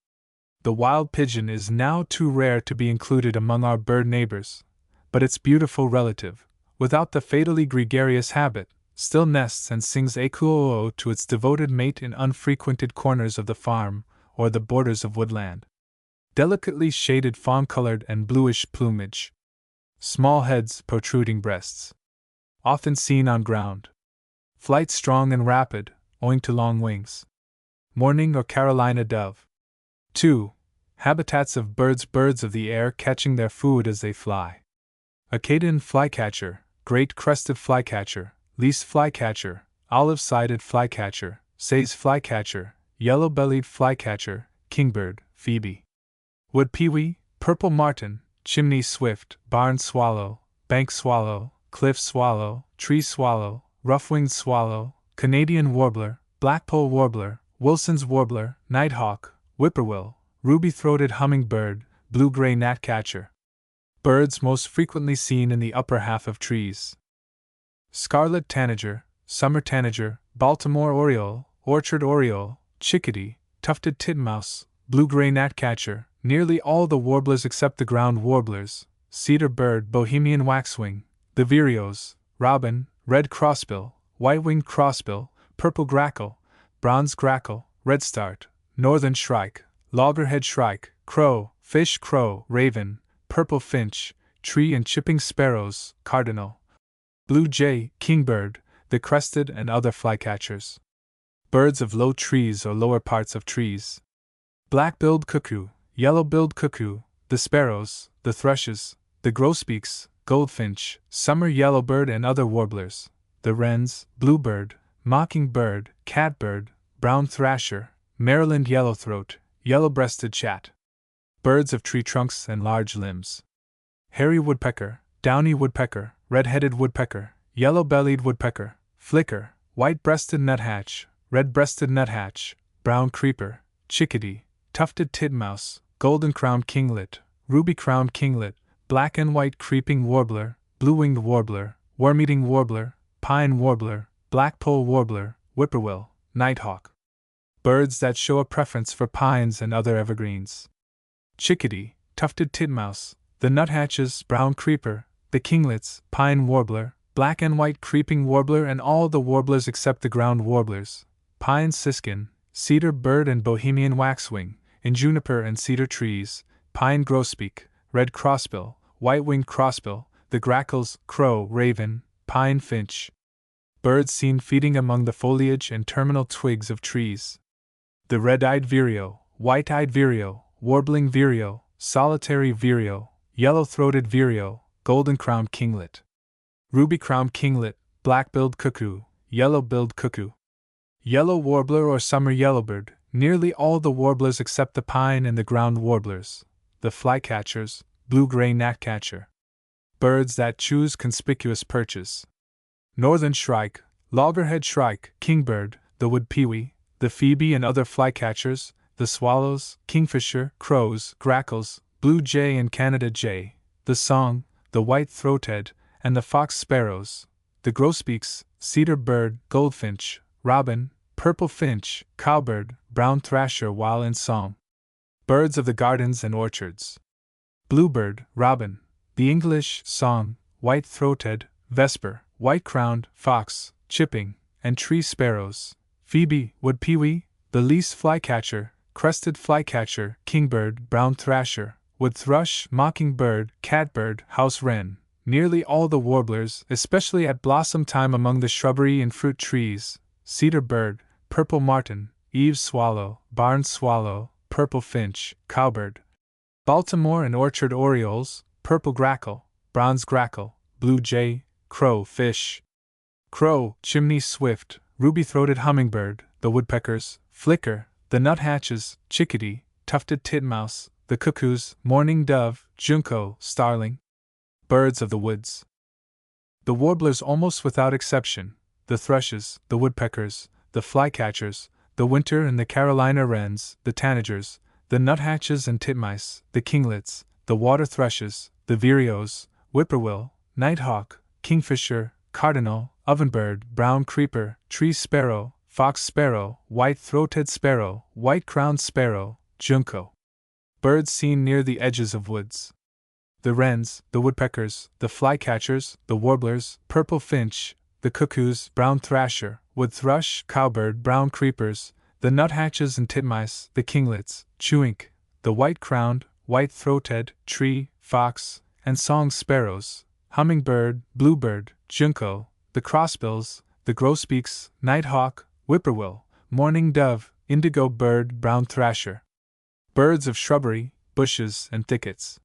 The wild pigeon is now too rare to be included among our bird neighbors, but its beautiful relative, without the fatally gregarious habit, still nests and sings ekuo to its devoted mate in unfrequented corners of the farm or the borders of woodland. Delicately shaded fawn-colored and bluish plumage. Small heads, protruding breasts. Often seen on ground. Flight strong and rapid, owing to long wings. Mourning or Carolina dove. 2. Habitats of birds. Birds of the air catching their food as they fly. Acadian flycatcher, great crested flycatcher, least flycatcher, olive-sided flycatcher, Say's flycatcher, yellow-bellied flycatcher, kingbird, phoebe. Wood pewee, purple martin, chimney swift, barn swallow, bank swallow, cliff swallow, tree swallow, rough-winged swallow, Canadian warbler, blackpoll warbler, Wilson's warbler, nighthawk, whippoorwill, ruby-throated hummingbird, blue-gray gnatcatcher. Birds most frequently seen in the upper half of trees. Scarlet tanager, summer tanager, Baltimore oriole, orchard oriole, chickadee, tufted titmouse, blue-gray gnatcatcher, nearly all the warblers except the ground warblers, cedar bird, Bohemian waxwing, the vireos, robin, red crossbill, white-winged crossbill, purple grackle, bronze grackle, redstart, northern shrike, loggerhead shrike, crow, fish crow, raven, purple finch, tree and chipping sparrows, cardinal, blue jay, kingbird, the crested and other flycatchers. Birds of low trees or lower parts of trees. Black-billed cuckoo, yellow-billed cuckoo, the sparrows, the thrushes, the grosbeaks, goldfinch, summer yellowbird and other warblers, the wrens, bluebird, mockingbird, catbird, brown thrasher, Maryland yellowthroat, yellow-breasted chat. Birds of tree trunks and large limbs. Hairy woodpecker, downy woodpecker, red-headed woodpecker, yellow-bellied woodpecker, flicker, white-breasted nuthatch, red-breasted nuthatch, brown creeper, chickadee, tufted titmouse, golden-crowned kinglet, ruby-crowned kinglet, black and white creeping warbler, blue-winged warbler, worm-eating warbler, pine warbler, blackpoll warbler, whippoorwill, nighthawk. Birds that show a preference for pines and other evergreens. Chickadee, tufted titmouse, the nuthatches, brown creeper, the kinglets, pine warbler, black and white creeping warbler and all the warblers except the ground warblers, pine siskin, cedar bird and Bohemian waxwing, in juniper and cedar trees, pine grosbeak, red crossbill, white-winged crossbill, the grackles, crow, raven, pine finch. Birds seen feeding among the foliage and terminal twigs of trees. The red-eyed vireo, white-eyed vireo, warbling vireo, solitary vireo, yellow-throated vireo, golden-crowned kinglet. Ruby-crowned kinglet, black-billed cuckoo, yellow-billed cuckoo. Yellow warbler or summer yellowbird, nearly all the warblers except the pine and the ground warblers, the flycatchers, blue-gray gnatcatcher. Birds that choose conspicuous perches. Northern shrike, loggerhead shrike, kingbird, the wood pewee, the phoebe and other flycatchers, the swallows, kingfisher, crows, grackles, blue jay and Canada jay, the song, the white-throated, and the fox sparrows, the grosbeaks, cedar bird, goldfinch, robin, purple finch, cowbird, brown thrasher while in song. Birds of the gardens and orchards. Bluebird, robin, the English song, white-throated, vesper, white-crowned, fox, chipping, and tree sparrows, phoebe, wood pewee, the least flycatcher, crested flycatcher, kingbird, brown thrasher, wood thrush, mockingbird, catbird, house wren, nearly all the warblers, especially at blossom time among the shrubbery and fruit trees, cedar bird, purple martin, eaves swallow, barn swallow, purple finch, cowbird. Baltimore and orchard orioles, purple grackle, bronze grackle, blue jay, crow, fish. Crow, chimney swift, ruby-throated hummingbird, the woodpeckers, flicker, the nuthatches, chickadee, tufted titmouse, the cuckoos, mourning dove, junco, starling. Birds of the woods. The warblers almost without exception, the thrushes, the woodpeckers, the flycatchers, the winter and the Carolina wrens, the tanagers, the nuthatches and titmice, the kinglets, the water thrushes, the vireos, whippoorwill, nighthawk, kingfisher, cardinal, ovenbird, brown creeper, tree sparrow, fox sparrow, white-throated sparrow, white-crowned sparrow, junco. Birds seen near the edges of woods. The wrens, the woodpeckers, the flycatchers, the warblers, purple finch, the cuckoos, brown thrasher, wood thrush, cowbird, brown creepers, the nuthatches and titmice, the kinglets, chewink, the white-crowned, white-throated, tree, fox, and song sparrows, hummingbird, bluebird, junco, the crossbills, the grosbeaks, nighthawk, whippoorwill, mourning dove, indigo bird, brown thrasher. Birds of shrubbery, bushes, and thickets.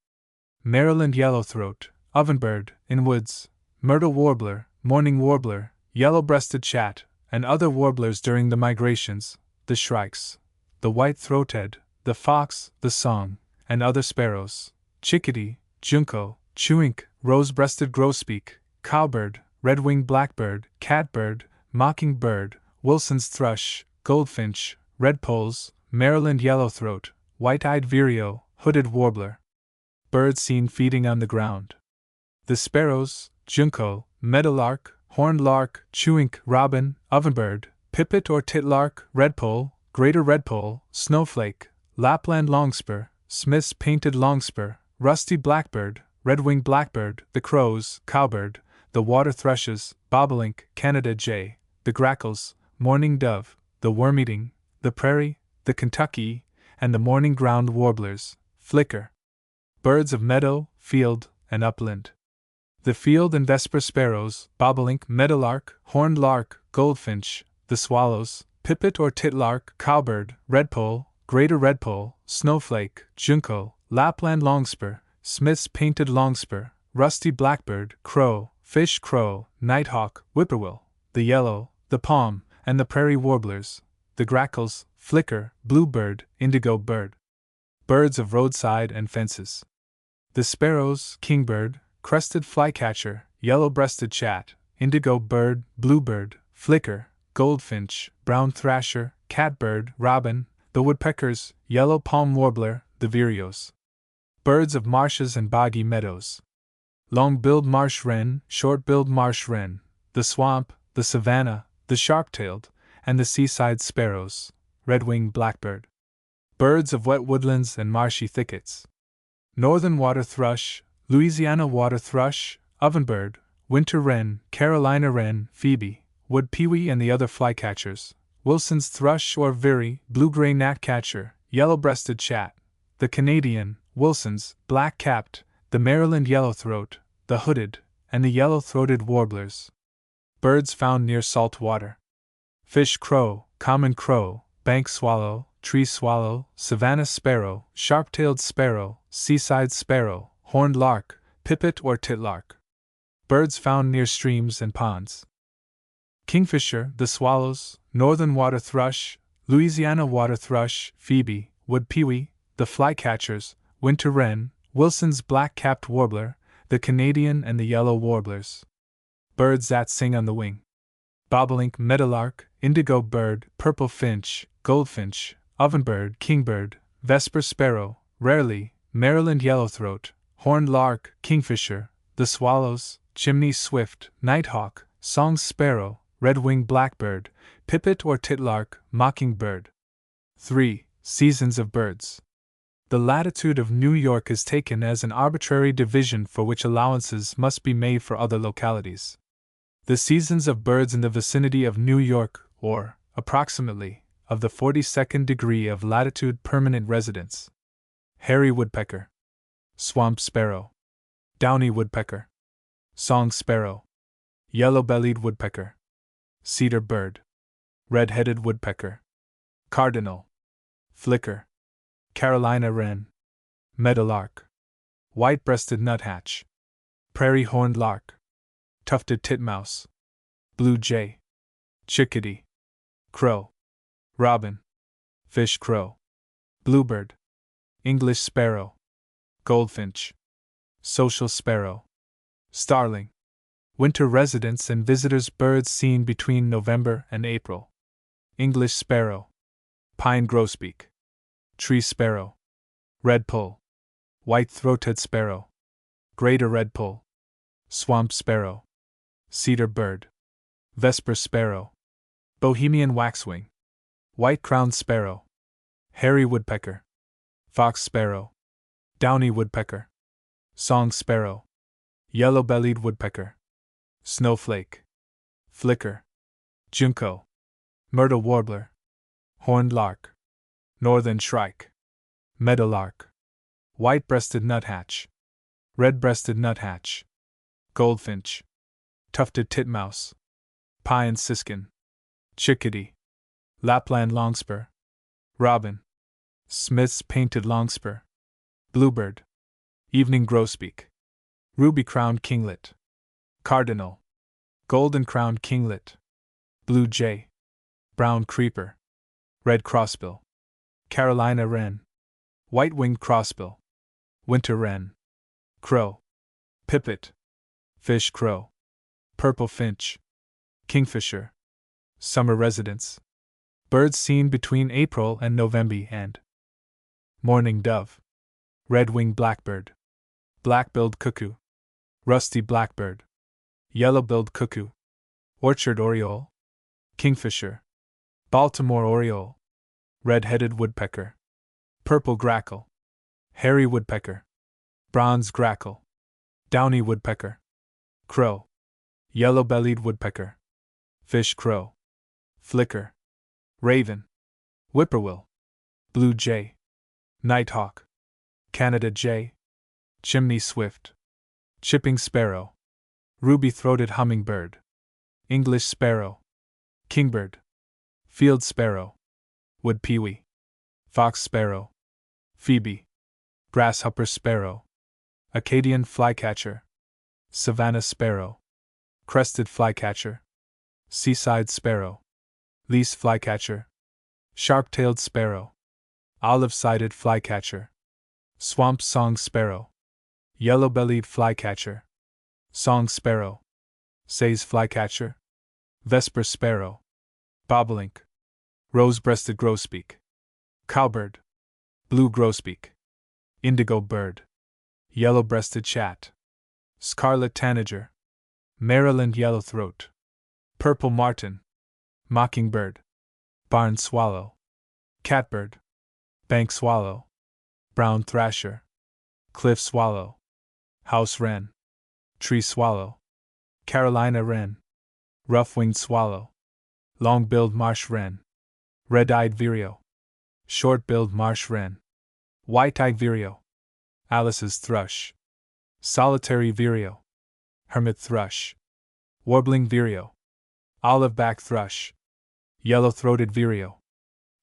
Maryland yellowthroat, ovenbird, in woods, myrtle warbler, mourning warbler, yellow-breasted chat, and other warblers during the migrations, the shrikes, the white-throated, the fox, the song, and other sparrows, chickadee, junco, chewink, rose-breasted grosbeak, cowbird, red-winged blackbird, catbird, mockingbird, Wilson's thrush, goldfinch, redpolls, Maryland yellowthroat, white-eyed vireo, hooded warbler. Birds seen feeding on the ground. The sparrows, junco, meadowlark, horned lark, chewink, robin, ovenbird, pipit or titlark, redpoll, greater redpoll, snowflake, Lapland longspur, Smith's painted longspur, rusty blackbird, red-winged blackbird, the crows, cowbird, the water thrushes, bobolink, Canada jay, the grackles, mourning dove, the worm-eating, the prairie, the Kentucky, and the morning ground warblers, flicker. Birds of meadow, field, and upland. The field and vesper sparrows, bobolink, meadowlark, horned lark, goldfinch, the swallows, pipit or titlark, cowbird, redpoll, greater redpoll, snowflake, junco, Lapland longspur, Smith's painted longspur, rusty blackbird, crow, fish crow, nighthawk, whippoorwill, the yellow, the palm, and the prairie warblers, the grackles, flicker, bluebird, indigo bird. Birds of roadside and fences. The sparrows, kingbird, crested flycatcher, yellow-breasted chat, indigo bird, bluebird, flicker, goldfinch, brown thrasher, catbird, robin, the woodpeckers, yellow palm warbler, the vireos. Birds of marshes and boggy meadows. Long-billed marsh wren, short-billed marsh wren, the swamp, the savanna, the sharp-tailed, and the seaside sparrows, red-winged blackbird. Birds of wet woodlands and marshy thickets. Northern water thrush, Louisiana water thrush, ovenbird, winter wren, Carolina wren, phoebe, wood pewee and the other flycatchers, Wilson's thrush or veery, blue-gray gnatcatcher, yellow-breasted chat, the Canadian, Wilson's, black-capped, the Maryland yellowthroat, the hooded, and the yellow-throated warblers. Birds found near salt water. Fish crow, common crow, bank swallow, tree swallow, savannah sparrow, sharp-tailed sparrow, seaside sparrow, horned lark, pipit or titlark. Birds found near streams and ponds. Kingfisher, the swallows, northern water thrush, Louisiana water thrush, phoebe, wood pewee, the flycatchers, winter wren, Wilson's black-capped warbler, the Canadian and the yellow warblers. Birds that sing on the wing. Bobolink, meadowlark, indigo bird, purple finch, goldfinch, ovenbird, kingbird, vesper sparrow, rarely, Maryland yellowthroat, horned lark, kingfisher, the swallows, chimney swift, nighthawk, song sparrow, red-winged blackbird, pipit or titlark, mockingbird. 3. Seasons of birds. The latitude of New York is taken as an arbitrary division for which allowances must be made for other localities. The seasons of birds in the vicinity of New York, or, approximately, of the 42nd degree of latitude permanent residence. Hairy woodpecker. Swamp sparrow. Downy woodpecker. Song sparrow. Yellow-bellied woodpecker. Cedar bird. Red-headed woodpecker. Cardinal. Flicker. Carolina wren. Meadowlark. White-breasted nuthatch. Prairie horned lark. Tufted titmouse. Blue jay. Chickadee. Crow. Robin. Fish crow. Bluebird. English sparrow. Goldfinch. Social sparrow. Starling. Winter residents and visitors birds seen between November and April. English sparrow. Pine grosbeak. Tree sparrow. Redpoll. White-throated sparrow. Greater redpoll. Swamp sparrow. Cedar bird. Vesper sparrow. Bohemian waxwing. White-crowned sparrow. Hairy woodpecker. Fox sparrow. Downy woodpecker. Song sparrow. Yellow-bellied woodpecker. Snowflake. Flicker. Junco. Myrtle warbler. Horned lark. Northern shrike. Meadowlark. White-breasted nuthatch. Red-breasted nuthatch. Goldfinch. Tufted titmouse. Pine siskin. Chickadee. Lapland longspur. Robin. Smith's painted longspur. Bluebird. Evening grosbeak. Ruby-crowned kinglet. Cardinal. Golden-crowned kinglet. Blue jay. Brown creeper. Red crossbill. Carolina wren. White-winged crossbill. Winter wren. Crow. Pipit. Fish crow. Purple finch. Kingfisher. Summer residents. Birds seen between April and November and mourning dove. Red-winged blackbird. Black-billed cuckoo. Rusty blackbird. Yellow-billed cuckoo. Orchard oriole. Kingfisher. Baltimore oriole. Red-headed woodpecker. Purple grackle. Hairy woodpecker. Bronze grackle. Downy woodpecker. Crow. Yellow-bellied woodpecker. Fish crow. Flicker. Raven. Whippoorwill. Blue jay. Nighthawk. Canada jay. Chimney swift. Chipping sparrow. Ruby-throated hummingbird. English sparrow. Kingbird. Field sparrow. Wood pewee. Fox sparrow. Phoebe. Grasshopper sparrow. Acadian flycatcher. Savannah sparrow. Crested flycatcher. Seaside sparrow. Least flycatcher. Sharp-tailed sparrow. Olive-sided flycatcher. Swamp song sparrow. Yellow-bellied flycatcher. Song sparrow. Say's flycatcher. Vesper sparrow. Bobolink. Rose-breasted grosbeak. Cowbird. Blue grosbeak. Indigo bird. Yellow-breasted chat. Scarlet tanager. Maryland yellowthroat. Purple martin. Mockingbird. Barn swallow. Catbird. Bank swallow. Brown thrasher. Cliff swallow. House wren. Tree swallow. Carolina wren. Rough-winged swallow. Long-billed marsh wren. Red-eyed vireo. Short-billed marsh wren. White-eyed vireo. Alice's thrush. Solitary vireo. Hermit thrush. Warbling vireo. Olive-back thrush. Yellow-throated vireo.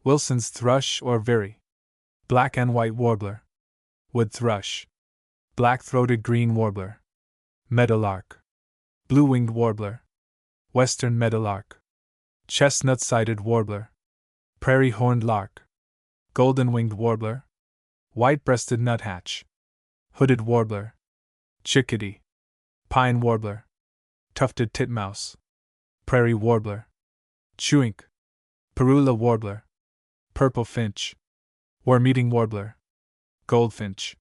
Wilson's thrush or veery. Black and white warbler. Wood thrush. Black-throated green warbler. Meadowlark. Blue-winged warbler. Western meadowlark. Chestnut-sided warbler. prairie-horned lark, golden-winged warbler, white-breasted nuthatch, hooded warbler, chickadee, pine warbler, tufted titmouse, prairie warbler, chewink, parula warbler, purple finch, worm-eating warbler, goldfinch,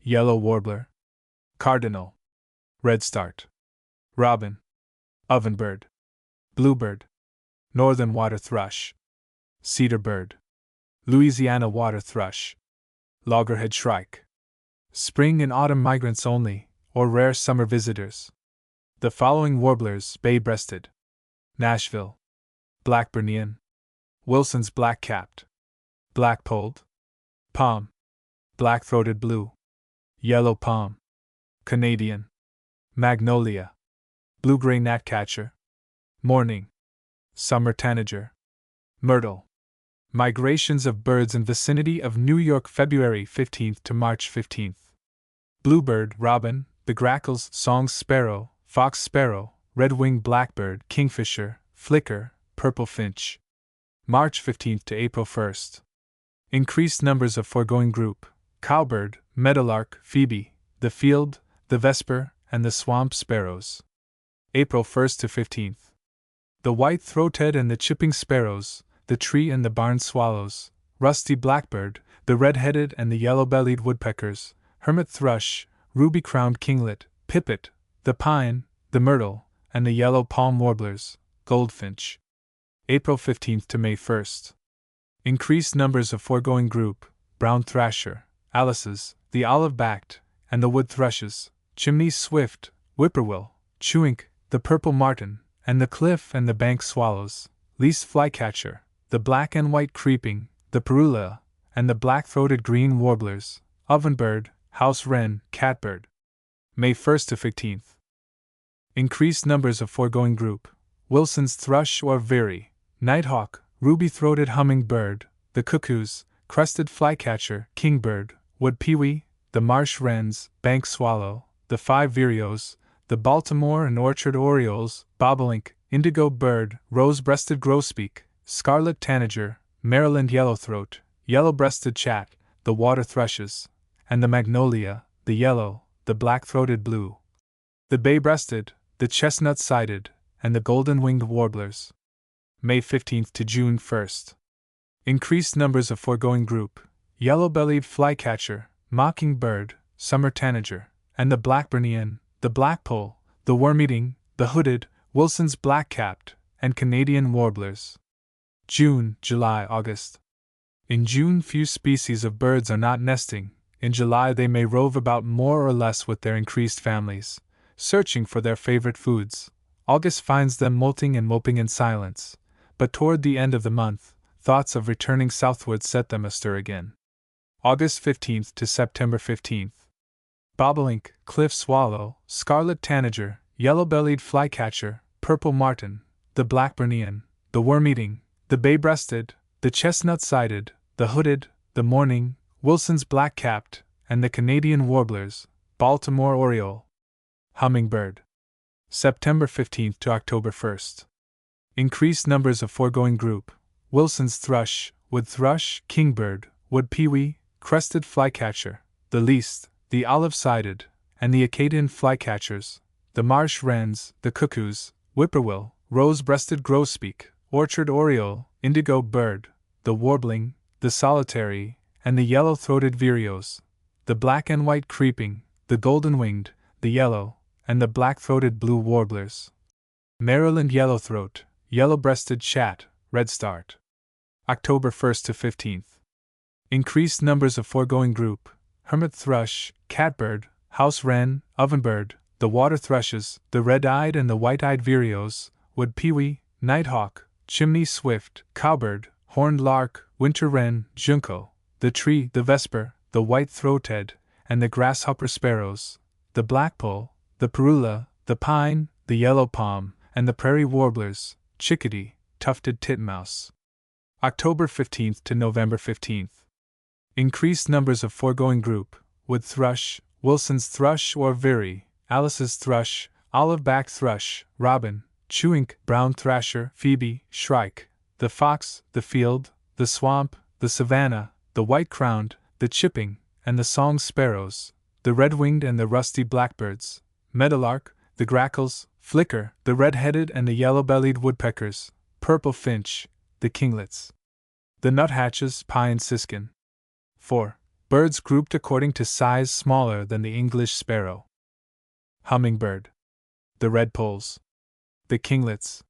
yellow warbler, cardinal, redstart, robin, ovenbird, bluebird, northern water thrush, cedar bird, Louisiana water thrush, loggerhead shrike. Spring and autumn migrants only, or rare summer visitors. The following warblers: bay-breasted, Nashville, Blackburnian, Wilson's black-capped, black-polled, palm, black-throated blue, yellow palm, Canadian, magnolia, blue-gray gnatcatcher, mourning, summer tanager, myrtle. Migrations of birds in vicinity of New York February 15th to March 15th. Bluebird, robin, the grackles, song sparrow, fox sparrow, red-winged blackbird, kingfisher, flicker, purple finch. March 15th to April 1st. Increased numbers of foregoing group: cowbird, meadowlark, phoebe, the field, the vesper, and the swamp sparrows. April 1st to 15th. The white-throated and the chipping sparrows, the tree and the barn swallows, rusty blackbird, the red-headed and the yellow-bellied woodpeckers, hermit thrush, ruby-crowned kinglet, pipit, the pine, the myrtle, and the yellow palm warblers, goldfinch. April 15th to May 1st. Increased numbers of foregoing group: brown thrasher, Alice's, the olive-backed, and the wood thrushes, chimney swift, whippoorwill, chewink, the purple martin, and the cliff and the bank swallows, least flycatcher, the black and white creeping, the parula, and the black-throated green warblers, ovenbird, house wren, catbird. May 1st to 15th. Increased numbers of foregoing group: Wilson's thrush or veery, nighthawk, ruby-throated hummingbird, the cuckoos, crested flycatcher, kingbird, wood pewee, the marsh wrens, bank swallow, the five vireos, the Baltimore and orchard orioles, bobolink, indigo bird, rose-breasted grosbeak, scarlet tanager, Maryland yellowthroat, yellow-breasted chat, the water thrushes, and the magnolia, the yellow, the black-throated blue, the bay-breasted, the chestnut-sided, and the golden-winged warblers. May 15th to June 1st. Increased numbers of foregoing group: yellow-bellied flycatcher, mockingbird, summer tanager, and the Blackburnian, the blackpoll, the worm-eating, the hooded, Wilson's black-capped, and Canadian warblers. June, July, August. In June few species of birds are not nesting. In July they may rove about more or less with their increased families, searching for their favorite foods. August finds them molting and moping in silence, but toward the end of the month, thoughts of returning southward set them astir again. August 15th to September 15th. Bobolink, cliff swallow, scarlet tanager, yellow-bellied flycatcher, purple martin, the Blackburnian, the worm-eating, the bay-breasted, the chestnut-sided, the hooded, the mourning, Wilson's black-capped, and the Canadian warblers, Baltimore oriole. Hummingbird. September 15th to October 1st. Increased numbers of foregoing group: Wilson's thrush, wood thrush, kingbird, wood pewee, crested flycatcher, the least, the olive-sided, and the Acadian flycatchers, the marsh wrens, the cuckoos, whippoorwill, rose-breasted grosbeak, orchard oriole, indigo bird, the warbling, the solitary, and the yellow-throated vireos, the black and white creeping, the golden-winged, the yellow, and the black-throated blue warblers. Maryland yellowthroat, yellow-breasted chat, redstart. October 1st to 15th. Increased numbers of foregoing group: hermit thrush, catbird, house wren, ovenbird, the water thrushes, the red-eyed and the white-eyed vireos, wood pewee, nighthawk, chimney swift, cowbird, horned lark, winter wren, junco, the tree, the vesper, the white-throated, and the grasshopper sparrows, the blackpoll, the parula, the pine, the yellow palm, and the prairie warblers, chickadee, tufted titmouse. October 15th to November 15th. Increased numbers of foregoing group: wood thrush, Wilson's thrush or veery, Alice's thrush, olive-backed thrush, robin, chewink, brown thrasher, phoebe, shrike, the fox, the field, the swamp, the savanna, the white-crowned, the chipping, and the song sparrows, the red-winged and the rusty blackbirds, meadowlark, the grackles, flicker, the red-headed and the yellow-bellied woodpeckers, purple finch, the kinglets, the nuthatches, pine siskin. 4. Birds grouped according to size smaller than the English sparrow. Hummingbird, the redpolls, the kinglets,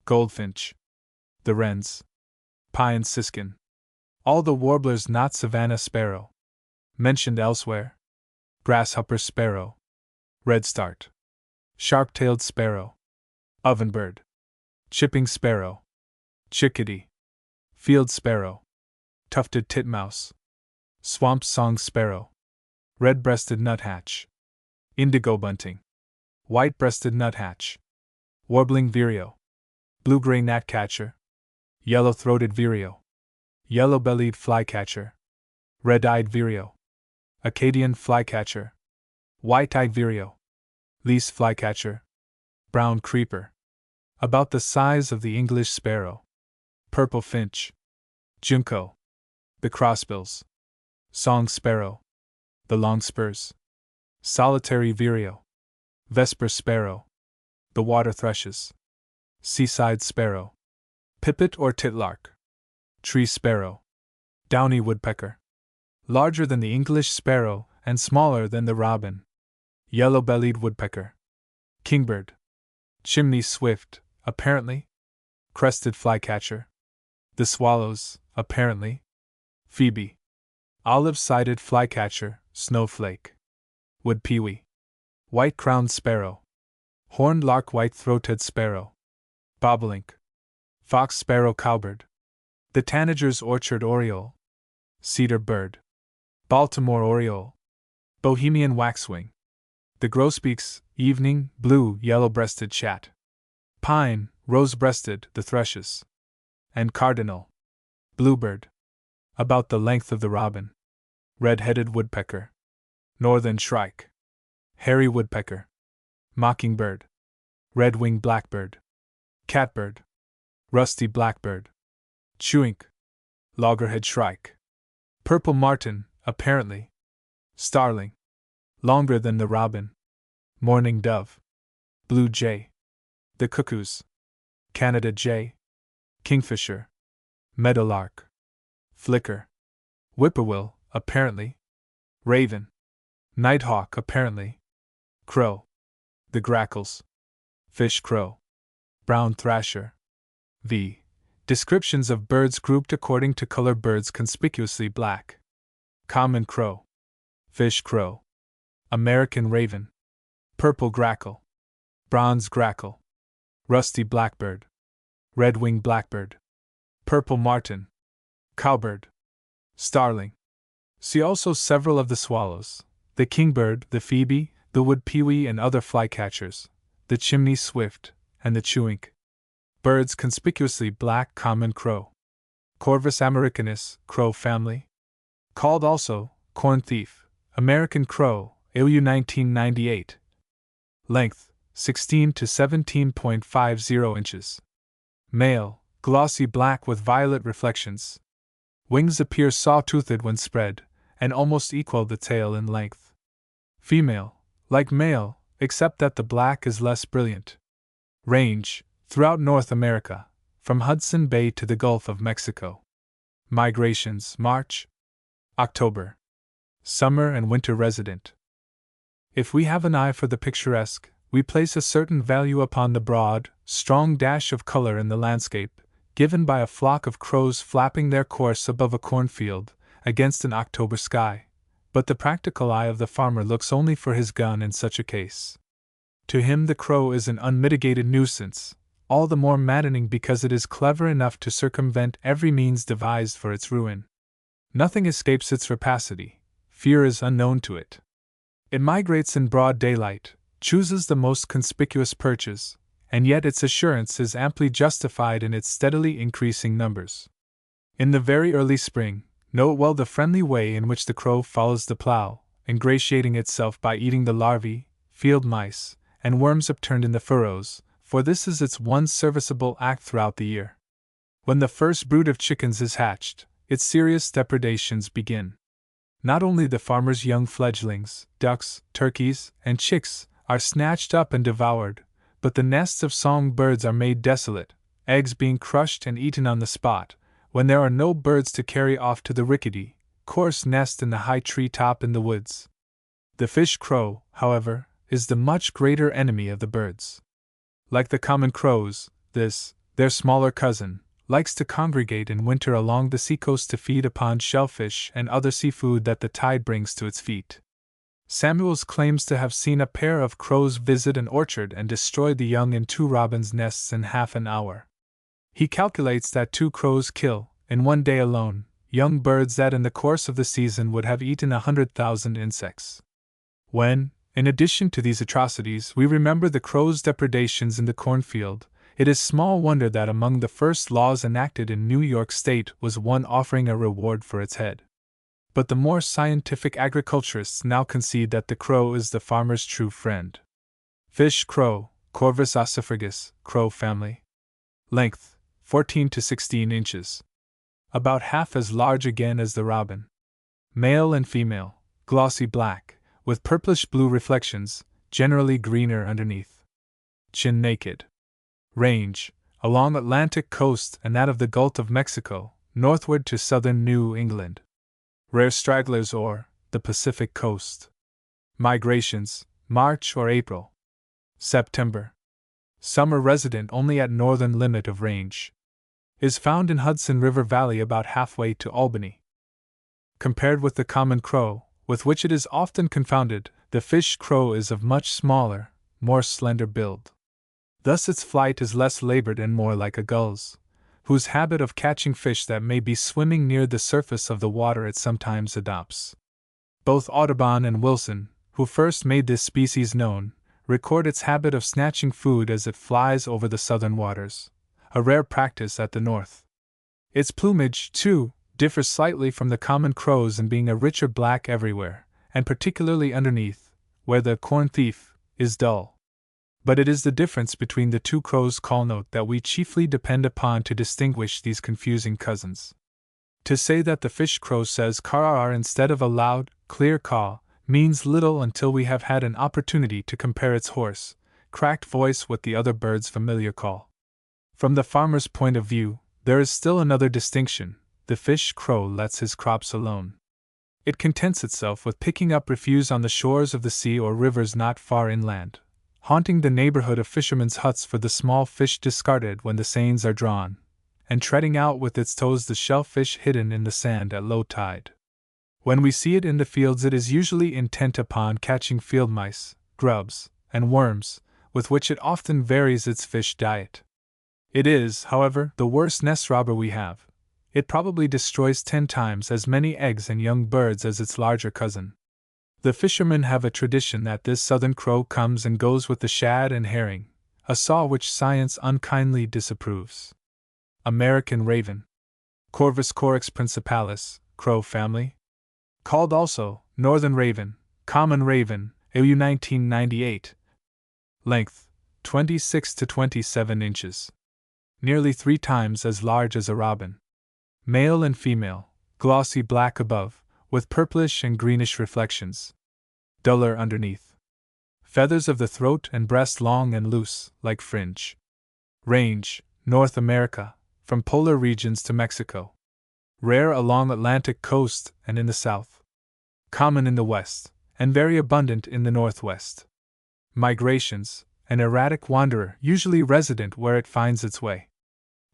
goldfinch, the wrens, pine siskin, all the warblers not savanna sparrow, mentioned elsewhere, grasshopper sparrow, redstart, sharp-tailed sparrow, ovenbird, chipping sparrow, chickadee, field sparrow, tufted titmouse, swamp song sparrow, red-breasted nuthatch, indigo bunting, white-breasted nuthatch, warbling vireo, blue-gray gnatcatcher, yellow-throated vireo, yellow-bellied flycatcher, red-eyed vireo, Acadian flycatcher, white-eyed vireo, least flycatcher, brown creeper, about the size of the English sparrow, purple finch, junco, the crossbills, song sparrow, the longspurs, solitary vireo, vesper sparrow, the water thrushes, seaside sparrow, pipit or titlark, tree sparrow, downy woodpecker, larger than the English sparrow and smaller than the robin, yellow-bellied woodpecker, kingbird, chimney swift, apparently, crested flycatcher, the swallows, apparently, phoebe, olive-sided flycatcher, snowflake, wood pewee, white-crowned sparrow, horned lark, white-throated sparrow, bobolink, fox sparrow, cowbird, the tanager's orchard oriole, cedar bird, Baltimore oriole, Bohemian waxwing, the grosbeak's evening blue yellow-breasted chat, pine, rose-breasted, the thrushes, and cardinal, bluebird, about the length of the robin, red-headed woodpecker, northern shrike, hairy woodpecker, mockingbird, red-winged blackbird, catbird, rusty blackbird, chewink, loggerhead shrike, purple martin, apparently, starling, longer than the robin, mourning dove, blue jay, the cuckoos, Canada jay, kingfisher, meadowlark, flicker, whippoorwill, apparently, raven, nighthawk, apparently, crow, the grackles, fish crow, brown thrasher. V. Descriptions of birds grouped according to color: birds conspicuously black, common crow, fish crow, American raven, purple grackle, bronze grackle, rusty blackbird, red-winged blackbird, purple martin, cowbird, starling. See also several of the swallows, the kingbird, the phoebe, the wood pewee and other flycatchers, the chimney swift, and the chewink. Birds conspicuously black: common crow, Corvus americanus, crow family. Called also corn thief, American crow, AU 1998. Length 16 to 17.50 inches. Male, glossy black with violet reflections. Wings appear saw-toothed when spread, and almost equal the tail in length. Female, like male, except that the black is less brilliant. Range, throughout North America, from Hudson Bay to the Gulf of Mexico. Migrations: March, October. Summer and winter resident. If we have an eye for the picturesque, we place a certain value upon the broad, strong dash of color in the landscape, given by a flock of crows flapping their course above a cornfield, against an October sky, but the practical eye of the farmer looks only for his gun in such a case. To him the crow is an unmitigated nuisance, all the more maddening because it is clever enough to circumvent every means devised for its ruin. Nothing escapes its rapacity, fear is unknown to it. It migrates in broad daylight, chooses the most conspicuous perches, and yet its assurance is amply justified in its steadily increasing numbers. In the very early spring, note well the friendly way in which the crow follows the plow, ingratiating itself by eating the larvae, field mice, and worms upturned in the furrows, for this is its one serviceable act throughout the year. When the first brood of chickens is hatched, its serious depredations begin. Not only the farmer's young fledglings, ducks, turkeys, and chicks, are snatched up and devoured, but the nests of songbirds are made desolate, eggs being crushed and eaten on the spot, when there are no birds to carry off to the rickety, coarse nest in the high tree top in the woods. The fish crow, however, is the much greater enemy of the birds. Like the common crows, this, their smaller cousin, likes to congregate in winter along the seacoast to feed upon shellfish and other seafood that the tide brings to its feet. Samuels claims to have seen a pair of crows visit an orchard and destroy the young in 2 robins' nests in half an hour. He calculates that 2 crows kill, in one day alone, young birds that in the course of the season would have eaten 100,000 insects. When, in addition to these atrocities, we remember the crow's depredations in the cornfield, it is small wonder that among the first laws enacted in New York State was one offering a reward for its head. But the more scientific agriculturists now concede that the crow is the farmer's true friend. Fish crow, Corvus ossifragus, crow family. Length, 14 to 16 inches. About half as large again as the robin. Male and female, glossy black, with purplish-blue reflections, generally greener underneath. Chin naked. Range, along Atlantic coast and that of the Gulf of Mexico, northward to southern New England. Rare stragglers or the Pacific coast. Migrations, March or April. September. Summer resident only at northern limit of range. Is found in Hudson River Valley about halfway to Albany. Compared with the common crow, with which it is often confounded, the fish crow is of much smaller, more slender build. Thus its flight is less labored and more like a gull's, whose habit of catching fish that may be swimming near the surface of the water it sometimes adopts. Both Audubon and Wilson, who first made this species known, record its habit of snatching food as it flies over the southern waters, a rare practice at the north. Its plumage, too, differs slightly from the common crows in being a richer black everywhere, and particularly underneath, where the corn thief is dull. But it is the difference between the 2 crows' call note that we chiefly depend upon to distinguish these confusing cousins. To say that the fish crow says caw instead of a loud, clear caw means little until we have had an opportunity to compare its hoarse, cracked voice with the other bird's familiar call. From the farmer's point of view, there is still another distinction: the fish crow lets his crops alone. It contents itself with picking up refuse on the shores of the sea or rivers not far inland, haunting the neighborhood of fishermen's huts for the small fish discarded when the seines are drawn, and treading out with its toes the shellfish hidden in the sand at low tide. When we see it in the fields, it is usually intent upon catching field mice, grubs, and worms, with which it often varies its fish diet. It is, however, the worst nest robber we have. It probably destroys 10 times as many eggs and young birds as its larger cousin. The fishermen have a tradition that this southern crow comes and goes with the shad and herring, a saw which science unkindly disapproves. American raven. Corvus corax principalis, crow family. Called also northern raven, common raven, AU 1998. Length, 26 to 27 inches. Nearly 3 times as large as a robin. Male and female, glossy black above, with purplish and greenish reflections. Duller underneath. Feathers of the throat and breast long and loose, like fringe. Range, North America, from polar regions to Mexico. Rare along Atlantic coast and in the south. Common in the west, and very abundant in the northwest. Migrations, an erratic wanderer usually resident where it finds its way.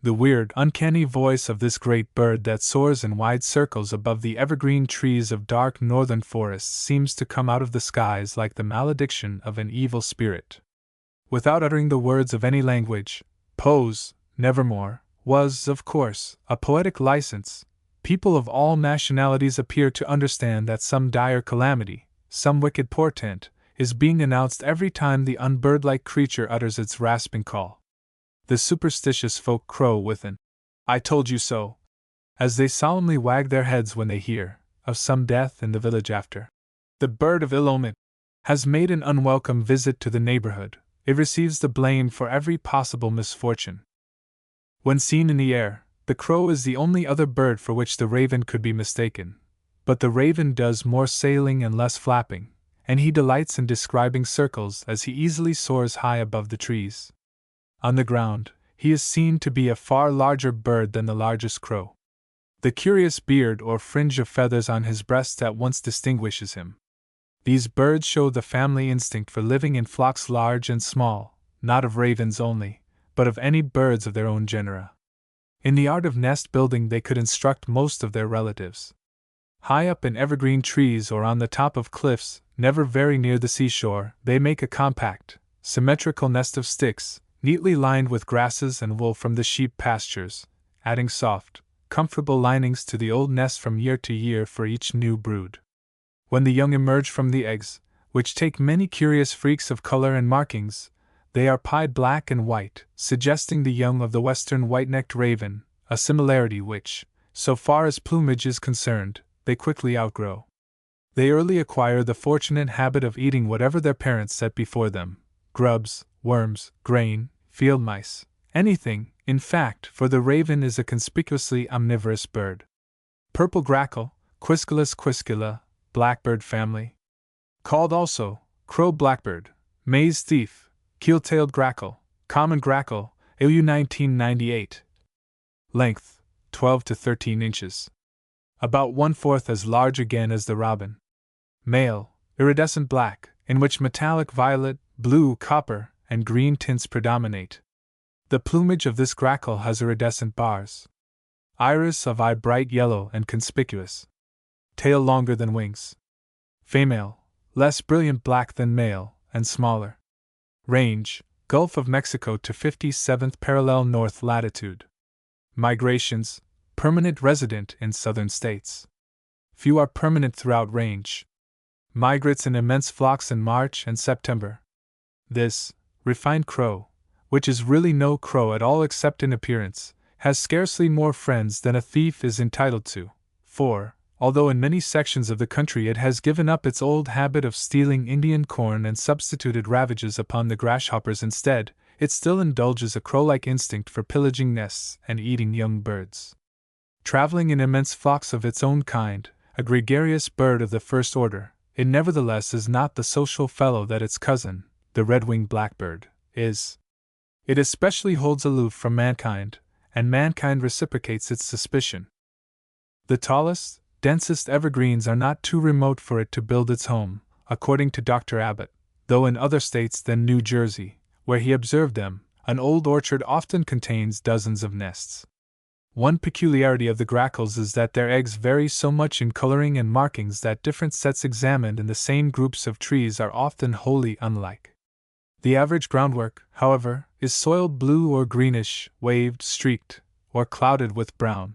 The weird, uncanny voice of this great bird that soars in wide circles above the evergreen trees of dark northern forests seems to come out of the skies like the malediction of an evil spirit. Without uttering the words of any language, Poe's Nevermore was, of course, a poetic license. People of all nationalities appear to understand that some dire calamity, some wicked portent, is being announced every time the unbirdlike creature utters its rasping call. The superstitious folk crow with an "I told you so," as they solemnly wag their heads when they hear of some death in the village after the bird of ill omen has made an unwelcome visit to the neighborhood. It receives the blame for every possible misfortune. When seen in the air, The crow is the only other bird for which the raven could be mistaken, but the raven does more sailing and less flapping, and he delights in describing circles as he easily soars high above the trees. On the ground, he is seen to be a far larger bird than the largest crow. The curious beard or fringe of feathers on his breast at once distinguishes him. These birds show the family instinct for living in flocks large and small, not of ravens only, but of any birds of their own genera. In the art of nest building they could instruct most of their relatives. High up in evergreen trees or on the top of cliffs, never very near the seashore, they make a compact, symmetrical nest of sticks, neatly lined with grasses and wool from the sheep pastures, adding soft, comfortable linings to the old nest from year to year for each new brood. When the young emerge from the eggs, which take many curious freaks of color and markings, they are pied black and white, suggesting the young of the western white-necked raven, a similarity which, so far as plumage is concerned, they quickly outgrow. They early acquire the fortunate habit of eating whatever their parents set before them: grubs, worms, grain, field mice, anything, in fact, for the raven is a conspicuously omnivorous bird. Purple grackle, Quisculus quiscula, blackbird family. Called also crow blackbird, maize thief, keel-tailed grackle, common grackle, AU 1998. Length, 12 to 13 inches. About 1/4 as large again as the robin. Male, iridescent black, in which metallic violet, blue, copper, and green tints predominate. The plumage of this grackle has iridescent bars. Iris of eye bright yellow and conspicuous. Tail longer than wings. Female, less brilliant black than male, and smaller. Range, Gulf of Mexico to 57th parallel north latitude. Migrations, permanent resident in southern states. Few are permanent throughout range. Migrates in immense flocks in March and September. This refined crow, which is really no crow at all except in appearance, has scarcely more friends than a thief is entitled to, for, although in many sections of the country it has given up its old habit of stealing Indian corn and substituted ravages upon the grasshoppers instead, it still indulges a crow-like instinct for pillaging nests and eating young birds. Traveling in immense flocks of its own kind, a gregarious bird of the first order, it nevertheless is not the social fellow that its cousin, the red-winged blackbird, is. It especially holds aloof from mankind, and mankind reciprocates its suspicion. The tallest, densest evergreens are not too remote for it to build its home, according to Dr. Abbott, though in other states than New Jersey, where he observed them, an old orchard often contains dozens of nests. One peculiarity of the grackles is that their eggs vary so much in coloring and markings that different sets examined in the same groups of trees are often wholly unlike. The average groundwork, however, is soiled blue or greenish, waved, streaked, or clouded with brown.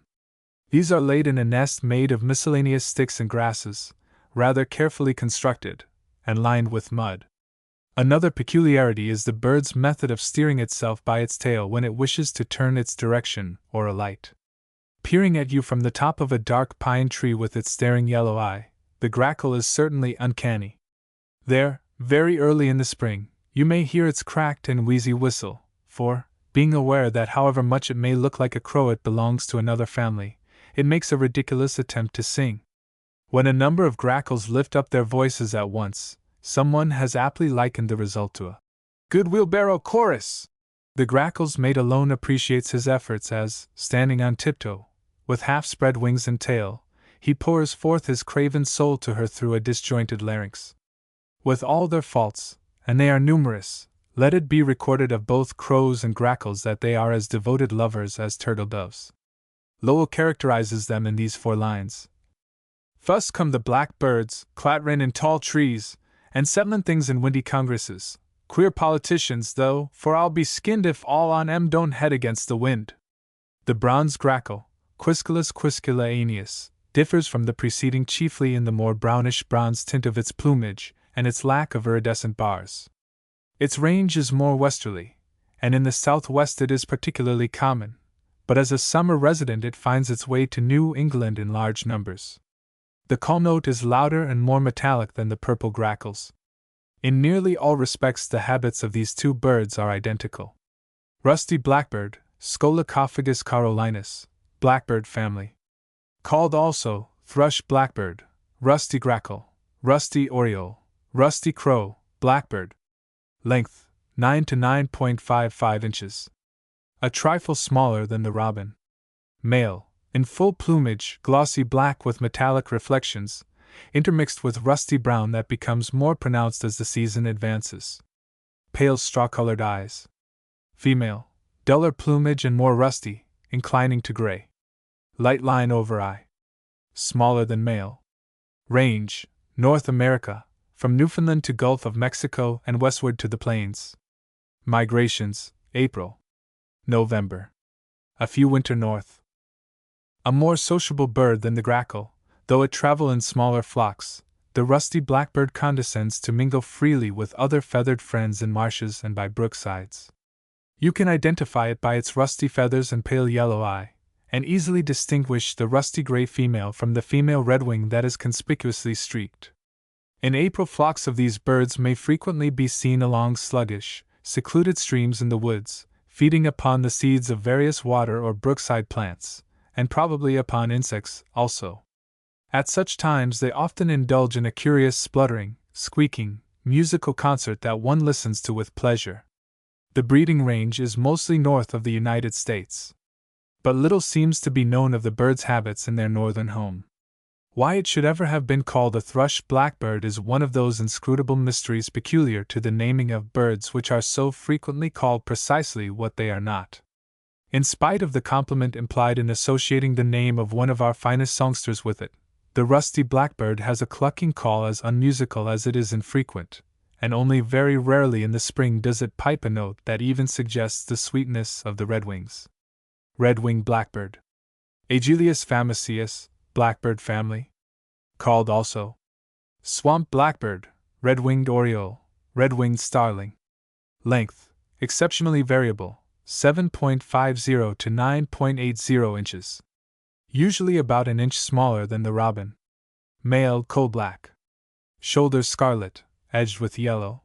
These are laid in a nest made of miscellaneous sticks and grasses, rather carefully constructed, and lined with mud. Another peculiarity is the bird's method of steering itself by its tail when it wishes to turn its direction or alight. Peering at you from the top of a dark pine tree with its staring yellow eye, the grackle is certainly uncanny. There, very early in the spring, you may hear its cracked and wheezy whistle, for, being aware that however much it may look like a crow it belongs to another family, it makes a ridiculous attempt to sing. When a number of grackles lift up their voices at once, someone has aptly likened the result to a good wheelbarrow chorus. The grackle's mate alone appreciates his efforts as, standing on tiptoe, with half-spread wings and tail, he pours forth his craven soul to her through a disjointed larynx. With all their faults, and they are numerous, let it be recorded of both crows and grackles that they are as devoted lovers as turtle-doves. Lowell characterizes them in these 4 lines. First come the black birds, clatt'ring in tall trees, and settling things in windy congresses. Queer politicians, though, for I'll be skinned if all on 'em don't head against the wind. The bronze grackle, Quisculus quiscula aeneas, differs from the preceding chiefly in the more brownish-bronze tint of its plumage and its lack of iridescent bars. Its range is more westerly, and in the southwest it is particularly common, but as a summer resident it finds its way to New England in large numbers. The call note is louder and more metallic than the purple grackles. In nearly all respects the habits of these 2 birds are identical. Rusty blackbird, Scolophagus carolinus, blackbird family. Called also thrush blackbird, rusty grackle, rusty oriole, rusty crow, blackbird. Length 9 to 9.55 inches. A trifle smaller than the robin. Male, in full plumage, glossy black with metallic reflections, intermixed with rusty brown that becomes more pronounced as the season advances. Pale straw-colored eyes. Female, duller plumage and more rusty, inclining to gray. Light line over eye. Smaller than male. Range, North America, from Newfoundland to Gulf of Mexico and westward to the plains. Migrations, April. November. A few winter north. A more sociable bird than the grackle, though it travel in smaller flocks, the rusty blackbird condescends to mingle freely with other feathered friends in marshes and by brooksides. You can identify it by its rusty feathers and pale yellow eye, and easily distinguish the rusty gray female from the female redwing that is conspicuously streaked. In April, flocks of these birds may frequently be seen along sluggish, secluded streams in the woods, feeding upon the seeds of various water or brookside plants, and probably upon insects also. At such times they often indulge in a curious spluttering, squeaking, musical concert that one listens to with pleasure. The breeding range is mostly north of the United States. But little seems to be known of the bird's habits in their northern home. Why it should ever have been called a thrush blackbird is one of those inscrutable mysteries peculiar to the naming of birds which are so frequently called precisely what they are not. In spite of the compliment implied in associating the name of one of our finest songsters with it, the rusty blackbird has a clucking call as unmusical as it is infrequent, and only very rarely in the spring does it pipe a note that even suggests the sweetness of the redwings. Red-winged blackbird. Agellius famaceus, blackbird family. Called also swamp blackbird, red-winged oriole, red-winged starling. Length, exceptionally variable, 7.50 to 9.80 inches. Usually about an inch smaller than the robin. Male coal-black. Shoulders scarlet, edged with yellow.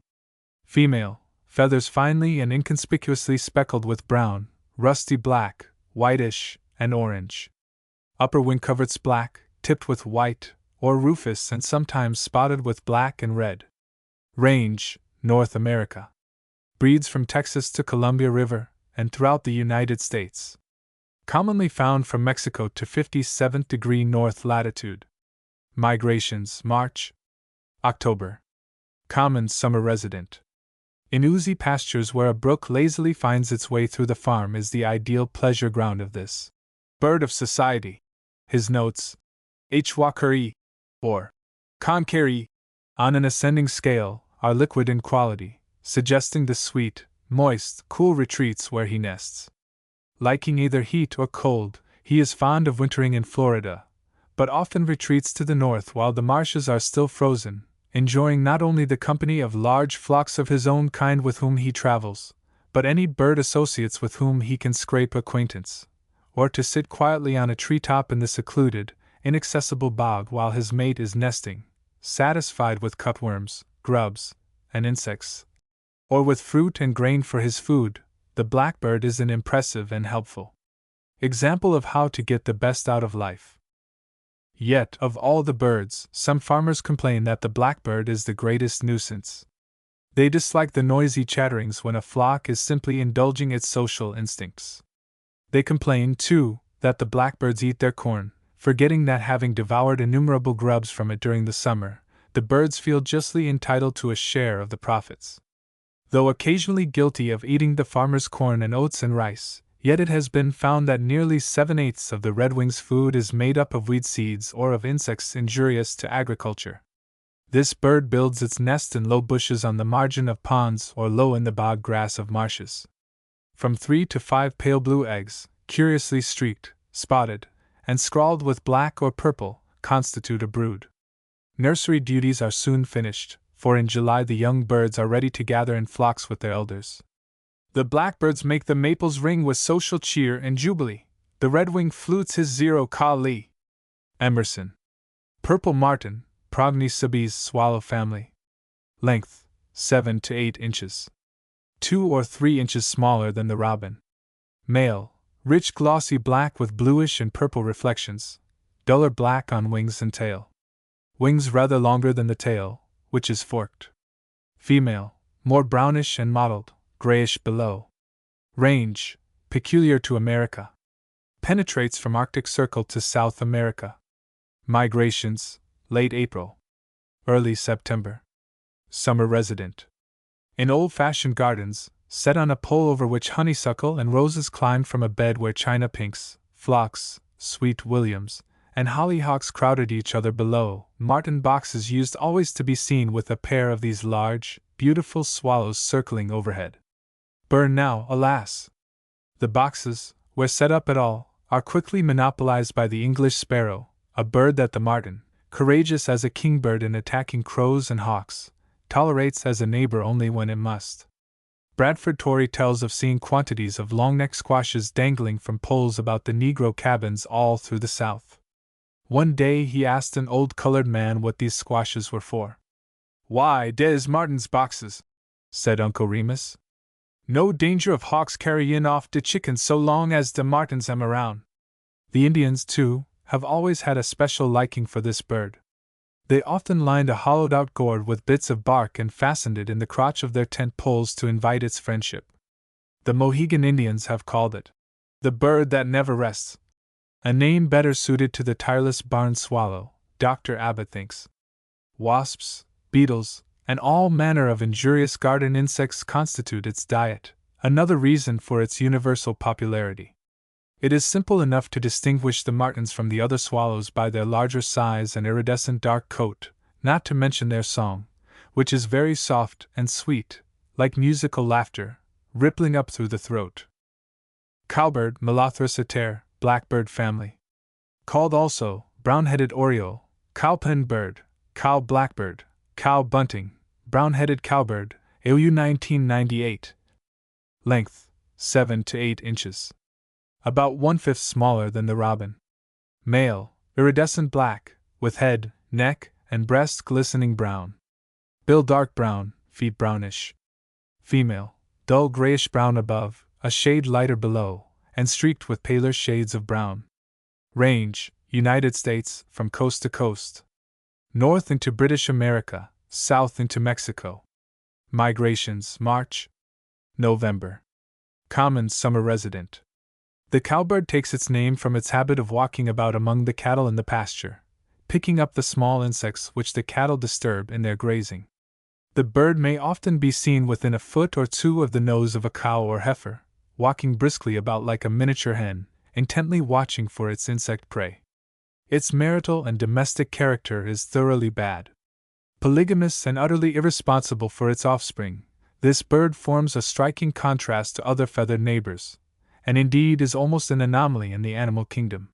Female, feathers finely and inconspicuously speckled with brown, rusty black, whitish, and orange. Upper wing coverts black, tipped with white, or rufous and sometimes spotted with black and red. Range, North America. Breeds from Texas to Columbia River, and throughout the United States. Commonly found from Mexico to 57th degree north latitude. Migrations, March, October. Common summer resident. In oozy pastures where a brook lazily finds its way through the farm is the ideal pleasure ground of this bird of society. His notes, hwakari, or konkari, on an ascending scale, are liquid in quality, suggesting the sweet, moist, cool retreats where he nests. Liking either heat or cold, he is fond of wintering in Florida, but often retreats to the north while the marshes are still frozen, enjoying not only the company of large flocks of his own kind with whom he travels, but any bird associates with whom he can scrape acquaintance, or to sit quietly on a treetop in the secluded, inaccessible bog while his mate is nesting, satisfied with cutworms, grubs, and insects, or with fruit and grain for his food. The blackbird is an impressive and helpful example of how to get the best out of life. Yet, of all the birds, some farmers complain that the blackbird is the greatest nuisance. They dislike the noisy chatterings when a flock is simply indulging its social instincts. They complain, too, that the blackbirds eat their corn, forgetting that having devoured innumerable grubs from it during the summer, the birds feel justly entitled to a share of the profits. Though occasionally guilty of eating the farmer's corn and oats and rice, yet it has been found that nearly 7/8 of the redwing's food is made up of weed seeds or of insects injurious to agriculture. This bird builds its nest in low bushes on the margin of ponds or low in the bog grass of marshes. From 3 to 5 pale blue eggs, curiously streaked, spotted, and scrawled with black or purple, constitute a brood. Nursery duties are soon finished, for in July the young birds are ready to gather in flocks with their elders. The blackbirds make the maples ring with social cheer and jubilee. The redwing flutes his zero-ka-li. Emerson. Purple martin, Prognosebes swallow family. Length, 7 to 8 inches. 2 or 3 inches smaller than the robin. Male, Rich glossy black with bluish and purple reflections, duller black on wings and tail. Wings rather longer than the tail, which is forked. Female, more brownish and mottled, grayish below. Range, peculiar to America. Penetrates from Arctic Circle to South America. Migrations, late April. Early September. Summer resident. In old-fashioned gardens, set on a pole over which honeysuckle and roses climbed from a bed where china pinks, phlox, sweet williams, and hollyhocks crowded each other below, martin boxes used always to be seen with a pair of these large, beautiful swallows circling overhead. Burn now, alas! The boxes, where set up at all, are quickly monopolized by the English sparrow, a bird that the martin, courageous as a kingbird in attacking crows and hawks, tolerates as a neighbor only when it must. Bradford Torrey tells of seeing quantities of long-necked squashes dangling from poles about the Negro cabins all through the South. One day he asked an old colored man what these squashes were for. "Why, des martins boxes," said Uncle Remus. "No danger of hawks carryin' off de chickens so long as de martins am around." The Indians, too, have always had a special liking for this bird. They often lined a hollowed-out gourd with bits of bark and fastened it in the crotch of their tent poles to invite its friendship. The Mohegan Indians have called it the bird that never rests, a name better suited to the tireless barn swallow, Dr. Abbott thinks. Wasps, beetles, and all manner of injurious garden insects constitute its diet, another reason for its universal popularity. It is simple enough to distinguish the martins from the other swallows by their larger size and iridescent dark coat, not to mention their song, which is very soft and sweet, like musical laughter, rippling up through the throat. Cowbird, Molothrus ater, blackbird family. Called also brown-headed oriole, cowpen bird, cow blackbird, cow bunting, brown-headed cowbird, AU 1998. Length, 7 to 8 inches. About 1/5 smaller than the robin. Male, iridescent black, with head, neck, and breast glistening brown. Bill dark brown, feet brownish. Female, dull grayish-brown above, a shade lighter below, and streaked with paler shades of brown. Range, United States, from coast to coast. North into British America, south into Mexico. Migrations, March, November. Common summer resident. The cowbird takes its name from its habit of walking about among the cattle in the pasture, picking up the small insects which the cattle disturb in their grazing. The bird may often be seen within a foot or two of the nose of a cow or heifer, walking briskly about like a miniature hen, intently watching for its insect prey. Its marital and domestic character is thoroughly bad. Polygamous and utterly irresponsible for its offspring, this bird forms a striking contrast to other feathered neighbors, and indeed is almost an anomaly in the animal kingdom.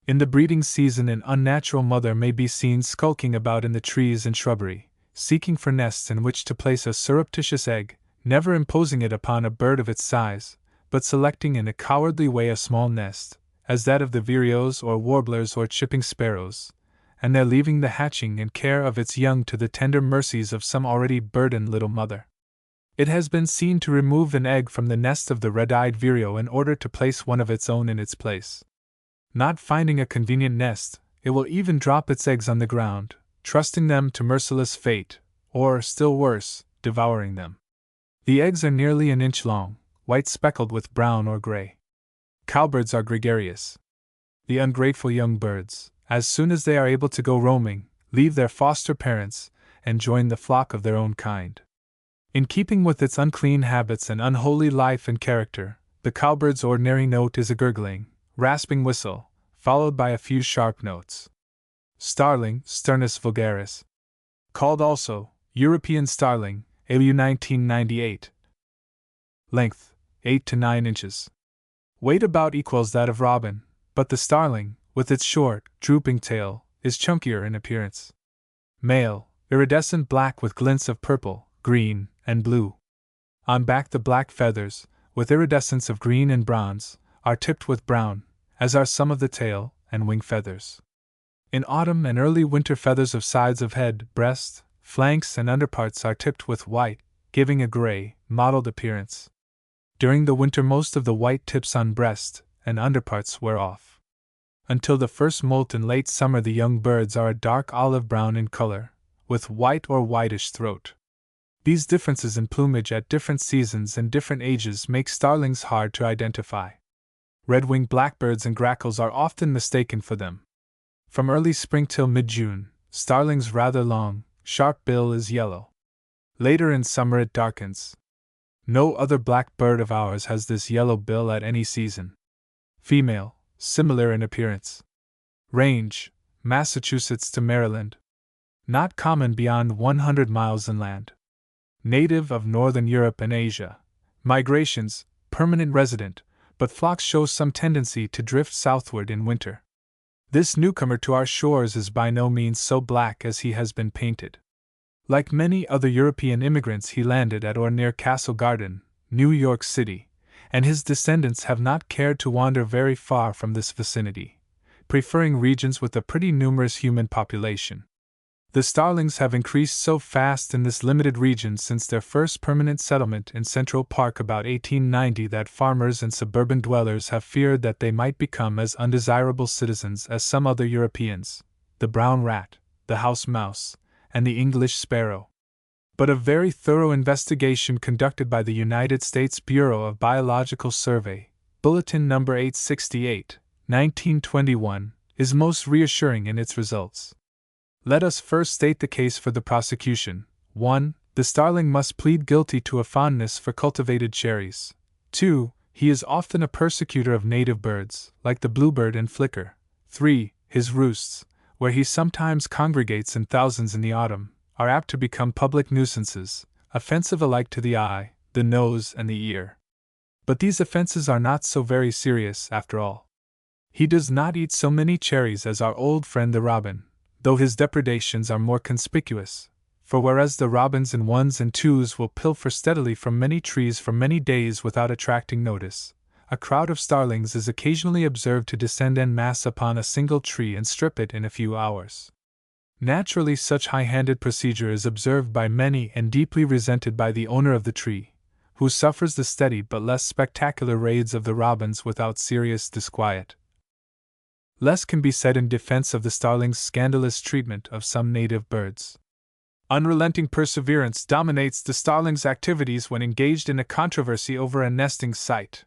In the breeding season an unnatural mother may be seen skulking about in the trees and shrubbery, seeking for nests in which to place a surreptitious egg, never imposing it upon a bird of its size, but selecting in a cowardly way a small nest, as that of the vireos or warblers or chipping sparrows, and there leaving the hatching and care of its young to the tender mercies of some already burdened little mother. It has been seen to remove an egg from the nest of the red-eyed vireo in order to place one of its own in its place. Not finding a convenient nest, it will even drop its eggs on the ground, trusting them to merciless fate, or, still worse, devouring them. The eggs are nearly an inch long, white speckled with brown or gray. Cowbirds are gregarious. The ungrateful young birds, as soon as they are able to go roaming, leave their foster parents, and join the flock of their own kind. In keeping with its unclean habits and unholy life and character, the cowbird's ordinary note is a gurgling, rasping whistle, followed by a few sharp notes. Starling, Sturnus vulgaris. Called also European starling, AU 1998. Length, 8 to 9 inches. Weight about equals that of robin, but the starling, with its short, drooping tail, is chunkier in appearance. Male, iridescent black with glints of purple, green, and blue. On back the black feathers, with iridescence of green and bronze, are tipped with brown, as are some of the tail and wing feathers. In autumn and early winter feathers of sides of head, breast, flanks, and underparts are tipped with white, giving a gray, mottled appearance. During the winter most of the white tips on breast and underparts wear off. Until the first molt in late summer, the young birds are a dark olive brown in color, with white or whitish throat. These differences in plumage at different seasons and different ages make starlings hard to identify. Red-winged blackbirds and grackles are often mistaken for them. From early spring till mid-June, starling's rather long, sharp bill is yellow. Later in summer it darkens. No other black bird of ours has this yellow bill at any season. Female, similar in appearance. Range, Massachusetts to Maryland. Not common beyond 100 miles inland. Native of northern Europe and Asia. Migrations, permanent resident, but flocks show some tendency to drift southward in winter. This newcomer to our shores is by no means so black as he has been painted. Like many other European immigrants, he landed at or near Castle Garden, New York City, and his descendants have not cared to wander very far from this vicinity, preferring regions with a pretty numerous human population. The starlings have increased so fast in this limited region since their first permanent settlement in Central Park about 1890 that farmers and suburban dwellers have feared that they might become as undesirable citizens as some other Europeans, the brown rat, the house mouse, and the English sparrow. But a very thorough investigation conducted by the United States Bureau of Biological Survey, Bulletin No. 868, 1921, is most reassuring in its results. Let us first state the case for the prosecution. 1. The starling must plead guilty to a fondness for cultivated cherries. 2. He is often a persecutor of native birds, like the bluebird and flicker. 3. His roosts, where he sometimes congregates in thousands in the autumn, are apt to become public nuisances, offensive alike to the eye, the nose, and the ear. But these offenses are not so very serious, after all. He does not eat so many cherries as our old friend the robin, though his depredations are more conspicuous, for whereas the robins in ones and twos will pilfer steadily from many trees for many days without attracting notice, a crowd of starlings is occasionally observed to descend en masse upon a single tree and strip it in a few hours. Naturally, such high-handed procedure is observed by many and deeply resented by the owner of the tree, who suffers the steady but less spectacular raids of the robins without serious disquiet. Less can be said in defense of the starling's scandalous treatment of some native birds. Unrelenting perseverance dominates the starling's activities when engaged in a controversy over a nesting site.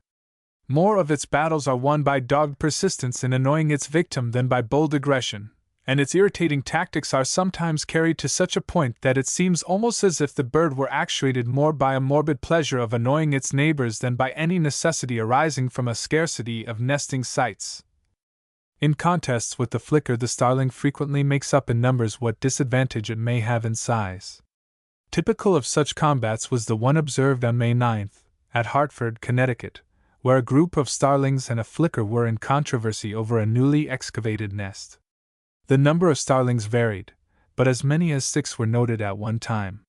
More of its battles are won by dogged persistence in annoying its victim than by bold aggression, and its irritating tactics are sometimes carried to such a point that it seems almost as if the bird were actuated more by a morbid pleasure of annoying its neighbors than by any necessity arising from a scarcity of nesting sites. In contests with the flicker, the starling frequently makes up in numbers what disadvantage it may have in size. Typical of such combats was the one observed on May 9th, at Hartford, Connecticut, where a group of starlings and a flicker were in controversy over a newly excavated nest. The number of starlings varied, but as many as 6 were noted at one time.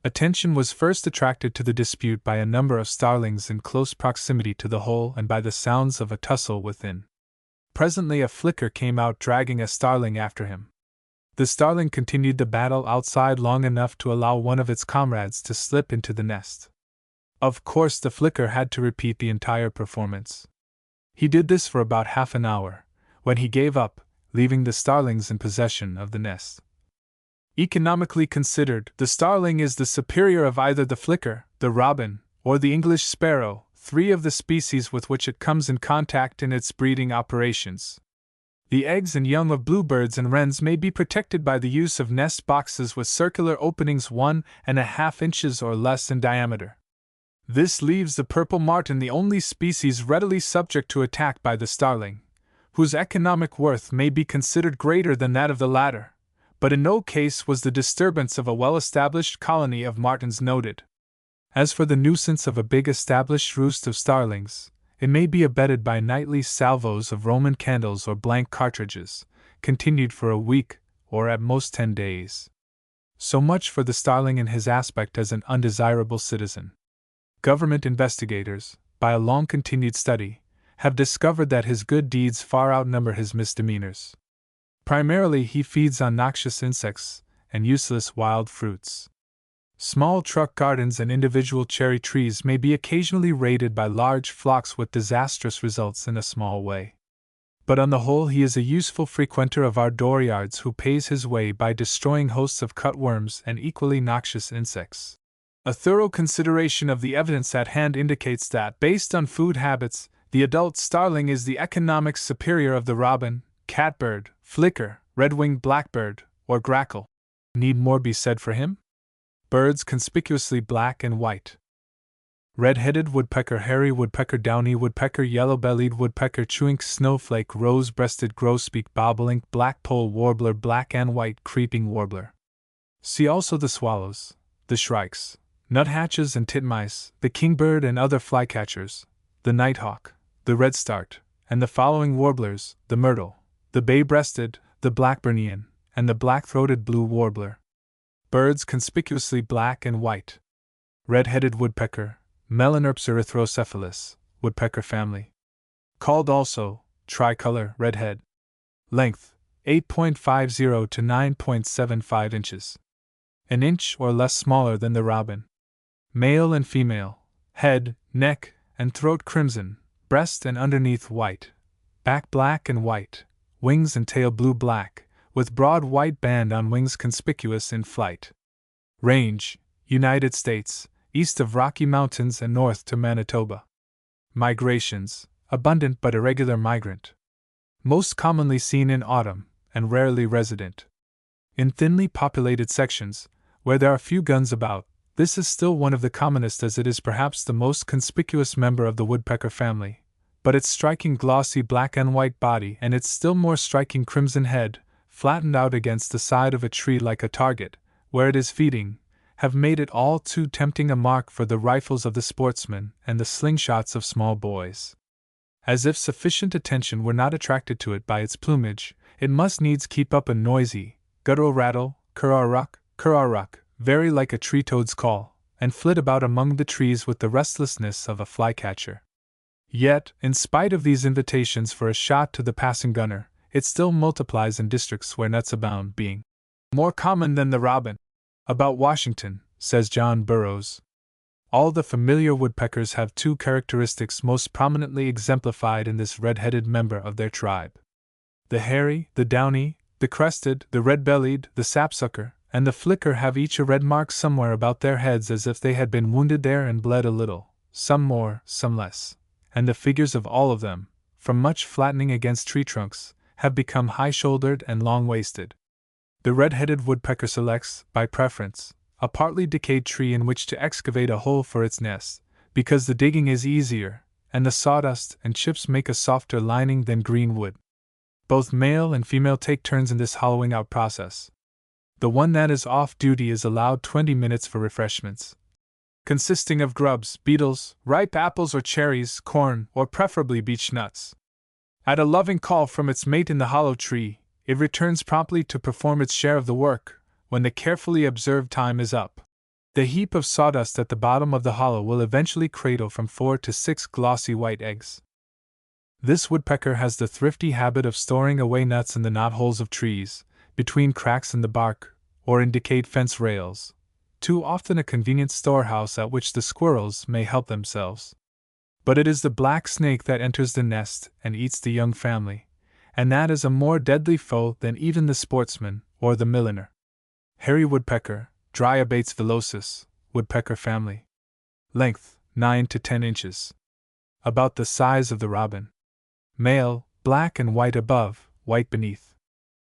Attention was first attracted to the dispute by a number of starlings in close proximity to the hole and by the sounds of a tussle within. Presently a flicker came out dragging a starling after him. The starling continued the battle outside long enough to allow one of its comrades to slip into the nest. Of course, the flicker had to repeat the entire performance. He did this for about half an hour, when he gave up, leaving the starlings in possession of the nest. Economically considered, the starling is the superior of either the flicker, the robin, or the English sparrow, 3 of the species with which it comes in contact in its breeding operations. The eggs and young of bluebirds and wrens may be protected by the use of nest boxes with circular openings 1½ inches or less in diameter. This leaves the purple martin the only species readily subject to attack by the starling, whose economic worth may be considered greater than that of the latter, but in no case was the disturbance of a well-established colony of martins noted. As for the nuisance of a big established roost of starlings, it may be abetted by nightly salvos of Roman candles or blank cartridges, continued for a week, or at most 10 days. So much for the starling in his aspect as an undesirable citizen. Government investigators, by a long-continued study, have discovered that his good deeds far outnumber his misdemeanors. Primarily he feeds on noxious insects and useless wild fruits. Small truck gardens and individual cherry trees may be occasionally raided by large flocks with disastrous results in a small way. But on the whole, he is a useful frequenter of our dooryards who pays his way by destroying hosts of cutworms and equally noxious insects. A thorough consideration of the evidence at hand indicates that, based on food habits, the adult starling is the economic superior of the robin, catbird, flicker, red-winged blackbird, or grackle. Need more be said for him? Birds conspicuously black and white. Red-headed woodpecker, hairy woodpecker, downy woodpecker, yellow-bellied woodpecker, chewink, snowflake, rose-breasted grosbeak, bobolink, black-poll warbler, black and white creeping warbler. See also the swallows, the shrikes, nuthatches and titmice, the kingbird and other flycatchers, the nighthawk, the redstart, and the following warblers: the myrtle, the bay-breasted, the blackburnian, and the black-throated blue warbler. Birds conspicuously black and white. Red-headed woodpecker, Melanerps erythrocephalus, woodpecker family. Called also tricolor redhead. Length 8.50 to 9.75 inches. An inch or less smaller than the robin. Male and female. Head, neck, and throat crimson, breast and underneath white. Back black and white. Wings and tail blue-black, with broad white band on wings conspicuous in flight. Range: United States, east of Rocky Mountains and north to Manitoba. Migrations: abundant but irregular migrant. Most commonly seen in autumn, and rarely resident. In thinly populated sections, where there are few guns about, this is still one of the commonest, as it is perhaps the most conspicuous member of the woodpecker family, but its striking glossy black and white body and its still more striking crimson head, flattened out against the side of a tree like a target, where it is feeding, have made it all too tempting a mark for the rifles of the sportsman and the slingshots of small boys. As if sufficient attention were not attracted to it by its plumage, it must needs keep up a noisy, guttural rattle, kurr-ruck, very like a tree toad's call, and flit about among the trees with the restlessness of a flycatcher. Yet, in spite of these invitations for a shot to the passing gunner, it still multiplies in districts where nuts abound, being more common than the robin. About Washington, says John Burroughs, all the familiar woodpeckers have two characteristics most prominently exemplified in this red-headed member of their tribe. The hairy, the downy, the crested, the red-bellied, the sapsucker, and the flicker have each a red mark somewhere about their heads, as if they had been wounded there and bled a little, some more, some less, and the figures of all of them, from much flattening against tree trunks, have become high-shouldered and long-waisted. The red-headed woodpecker selects, by preference, a partly decayed tree in which to excavate a hole for its nest, because the digging is easier, and the sawdust and chips make a softer lining than green wood. Both male and female take turns in this hollowing out process. The one that is off duty is allowed 20 minutes for refreshments, consisting of grubs, beetles, ripe apples or cherries, corn, or preferably beech nuts. At a loving call from its mate in the hollow tree, it returns promptly to perform its share of the work. When the carefully observed time is up, the heap of sawdust at the bottom of the hollow will eventually cradle from 4 to 6 glossy white eggs. This woodpecker has the thrifty habit of storing away nuts in the knotholes of trees, between cracks in the bark, or in decayed fence rails, too often a convenient storehouse at which the squirrels may help themselves. But it is the black snake that enters the nest and eats the young family, and that is a more deadly foe than even the sportsman or the milliner. Hairy woodpecker, Dryobates villosus, woodpecker family. Length 9 to 10 inches. About the size of the robin. Male, black and white above, white beneath.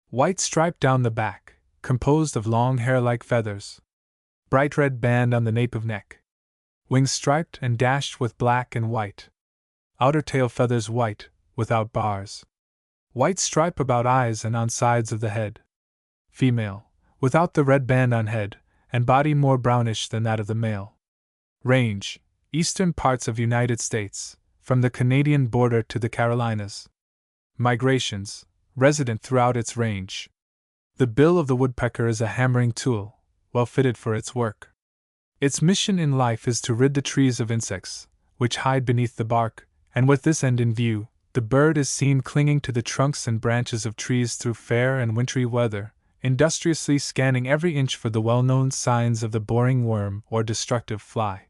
White stripe down the back, composed of long hair-like feathers. Bright red band on the nape of neck. Wings striped and dashed with black and white. Outer tail feathers white, without bars. White stripe about eyes and on sides of the head. Female, without the red band on head, and body more brownish than that of the male. Range: eastern parts of United States, from the Canadian border to the Carolinas. Migrations: resident throughout its range. The bill of the woodpecker is a hammering tool, well fitted for its work. Its mission in life is to rid the trees of insects, which hide beneath the bark, and with this end in view, the bird is seen clinging to the trunks and branches of trees through fair and wintry weather, industriously scanning every inch for the well-known signs of the boring worm or destructive fly.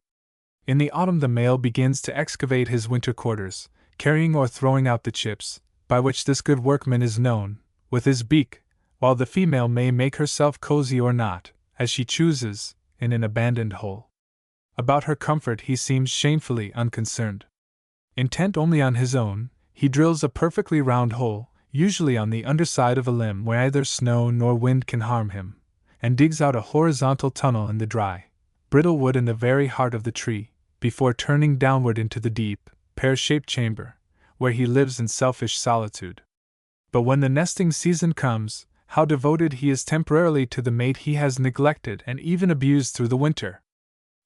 In the autumn the male begins to excavate his winter quarters, carrying or throwing out the chips, by which this good workman is known, with his beak, while the female may make herself cozy or not, as she chooses, in an abandoned hole. About her comfort he seems shamefully unconcerned. Intent only on his own, he drills a perfectly round hole, usually on the underside of a limb where neither snow nor wind can harm him, and digs out a horizontal tunnel in the dry, brittle wood in the very heart of the tree, before turning downward into the deep, pear-shaped chamber, where he lives in selfish solitude. But when the nesting season comes, how devoted he is temporarily to the mate he has neglected and even abused through the winter!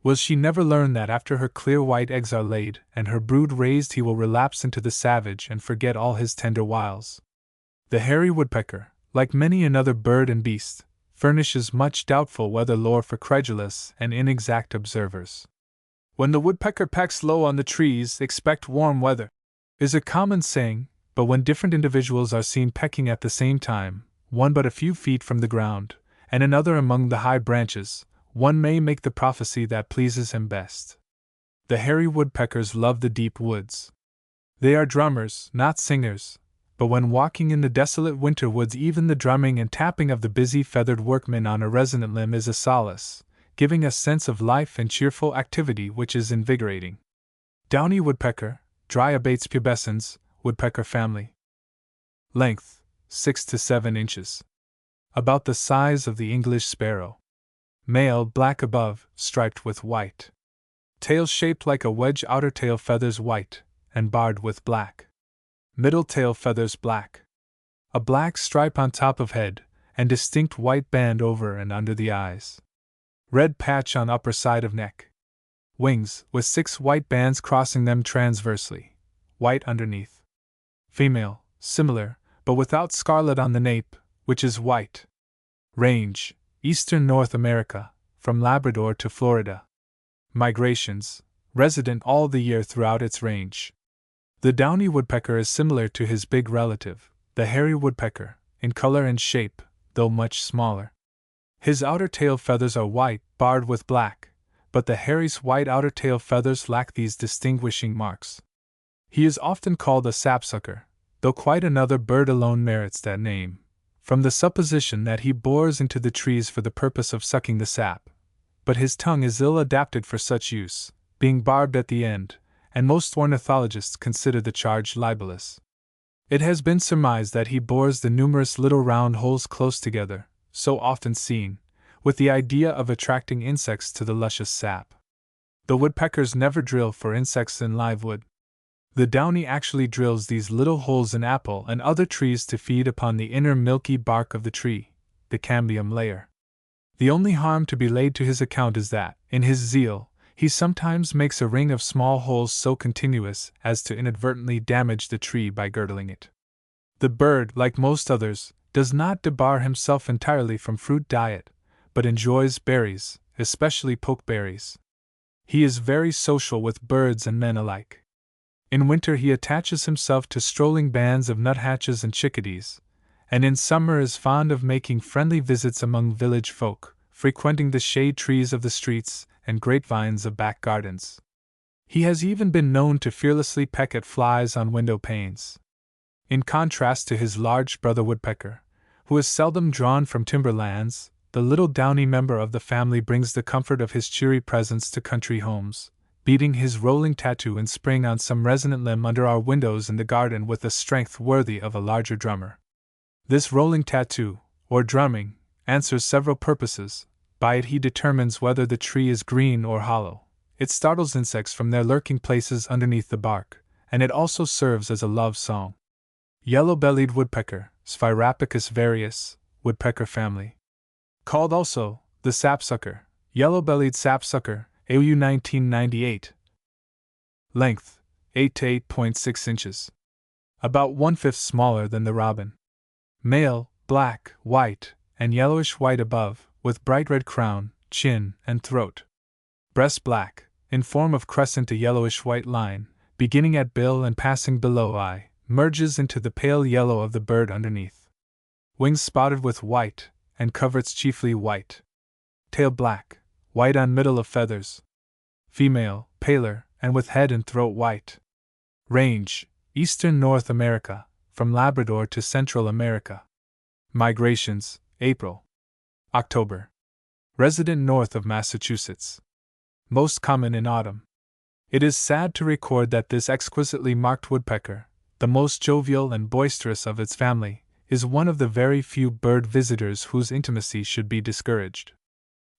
Will she never learn that after her clear white eggs are laid and her brood raised he will relapse into the savage and forget all his tender wiles? The hairy woodpecker, like many another bird and beast, furnishes much doubtful weather lore for credulous and inexact observers. When the woodpecker pecks low on the trees, expect warm weather, is a common saying, but when different individuals are seen pecking at the same time, one but a few feet from the ground, and another among the high branches, one may make the prophecy that pleases him best. The hairy woodpeckers love the deep woods. They are drummers, not singers, but when walking in the desolate winter woods even the drumming and tapping of the busy feathered workman on a resonant limb is a solace, giving a sense of life and cheerful activity which is invigorating. Downy woodpecker, Dryobates pubescens, woodpecker family. Length, 6 to 7 inches. About the size of the English sparrow. Male black above, striped with white. Tail shaped like a wedge, outer tail feathers white, and barred with black. Middle tail feathers black. A black stripe on top of head, and distinct white band over and under the eyes. Red patch on upper side of neck. Wings, with 6 white bands crossing them transversely, white underneath. Female, similar, but without scarlet on the nape, which is white. Range, Eastern North America, from Labrador to Florida. Migrations, resident all the year throughout its range. The downy woodpecker is similar to his big relative, the hairy woodpecker, in color and shape, though much smaller. His outer tail feathers are white, barred with black, but the hairy's white outer tail feathers lack these distinguishing marks. He is often called a sapsucker, though quite another bird alone merits that name, from the supposition that he bores into the trees for the purpose of sucking the sap. But his tongue is ill adapted for such use, being barbed at the end, and most ornithologists consider the charge libelous. It has been surmised that he bores the numerous little round holes close together, so often seen, with the idea of attracting insects to the luscious sap. The woodpeckers never drill for insects in live wood. The downy actually drills these little holes in apple and other trees to feed upon the inner milky bark of the tree, the cambium layer. The only harm to be laid to his account is that, in his zeal, he sometimes makes a ring of small holes so continuous as to inadvertently damage the tree by girdling it. The bird, like most others, does not debar himself entirely from fruit diet, but enjoys berries, especially pokeberries. He is very social with birds and men alike. In winter he attaches himself to strolling bands of nuthatches and chickadees, and in summer is fond of making friendly visits among village folk, frequenting the shade trees of the streets and grapevines of back gardens. He has even been known to fearlessly peck at flies on window panes. In contrast to his large brother woodpecker, who is seldom drawn from timberlands, the little downy member of the family brings the comfort of his cheery presence to country homes, beating his rolling tattoo in spring on some resonant limb under our windows in the garden with a strength worthy of a larger drummer. This rolling tattoo, or drumming, answers several purposes. By it he determines whether the tree is green or hollow. It startles insects from their lurking places underneath the bark, and it also serves as a love song. Yellow-bellied woodpecker, Sphaerapicus varius, woodpecker family. Called also the sapsucker, yellow-bellied sapsucker, AU 1998. Length, 8 to 8.6 inches. About 1/5 smaller than the robin. Male, black, white, and yellowish-white above, with bright red crown, chin, and throat. Breast black, in form of crescent a yellowish-white line, beginning at bill and passing below eye, merges into the pale yellow of the bird underneath. Wings spotted with white, and coverts chiefly white. Tail black, white on middle of feathers. Female, paler, and with head and throat white. Range, Eastern North America, from Labrador to Central America. Migrations, April. October. Resident north of Massachusetts. Most common in autumn. It is sad to record that this exquisitely marked woodpecker, the most jovial and boisterous of its family, is one of the very few bird visitors whose intimacy should be discouraged.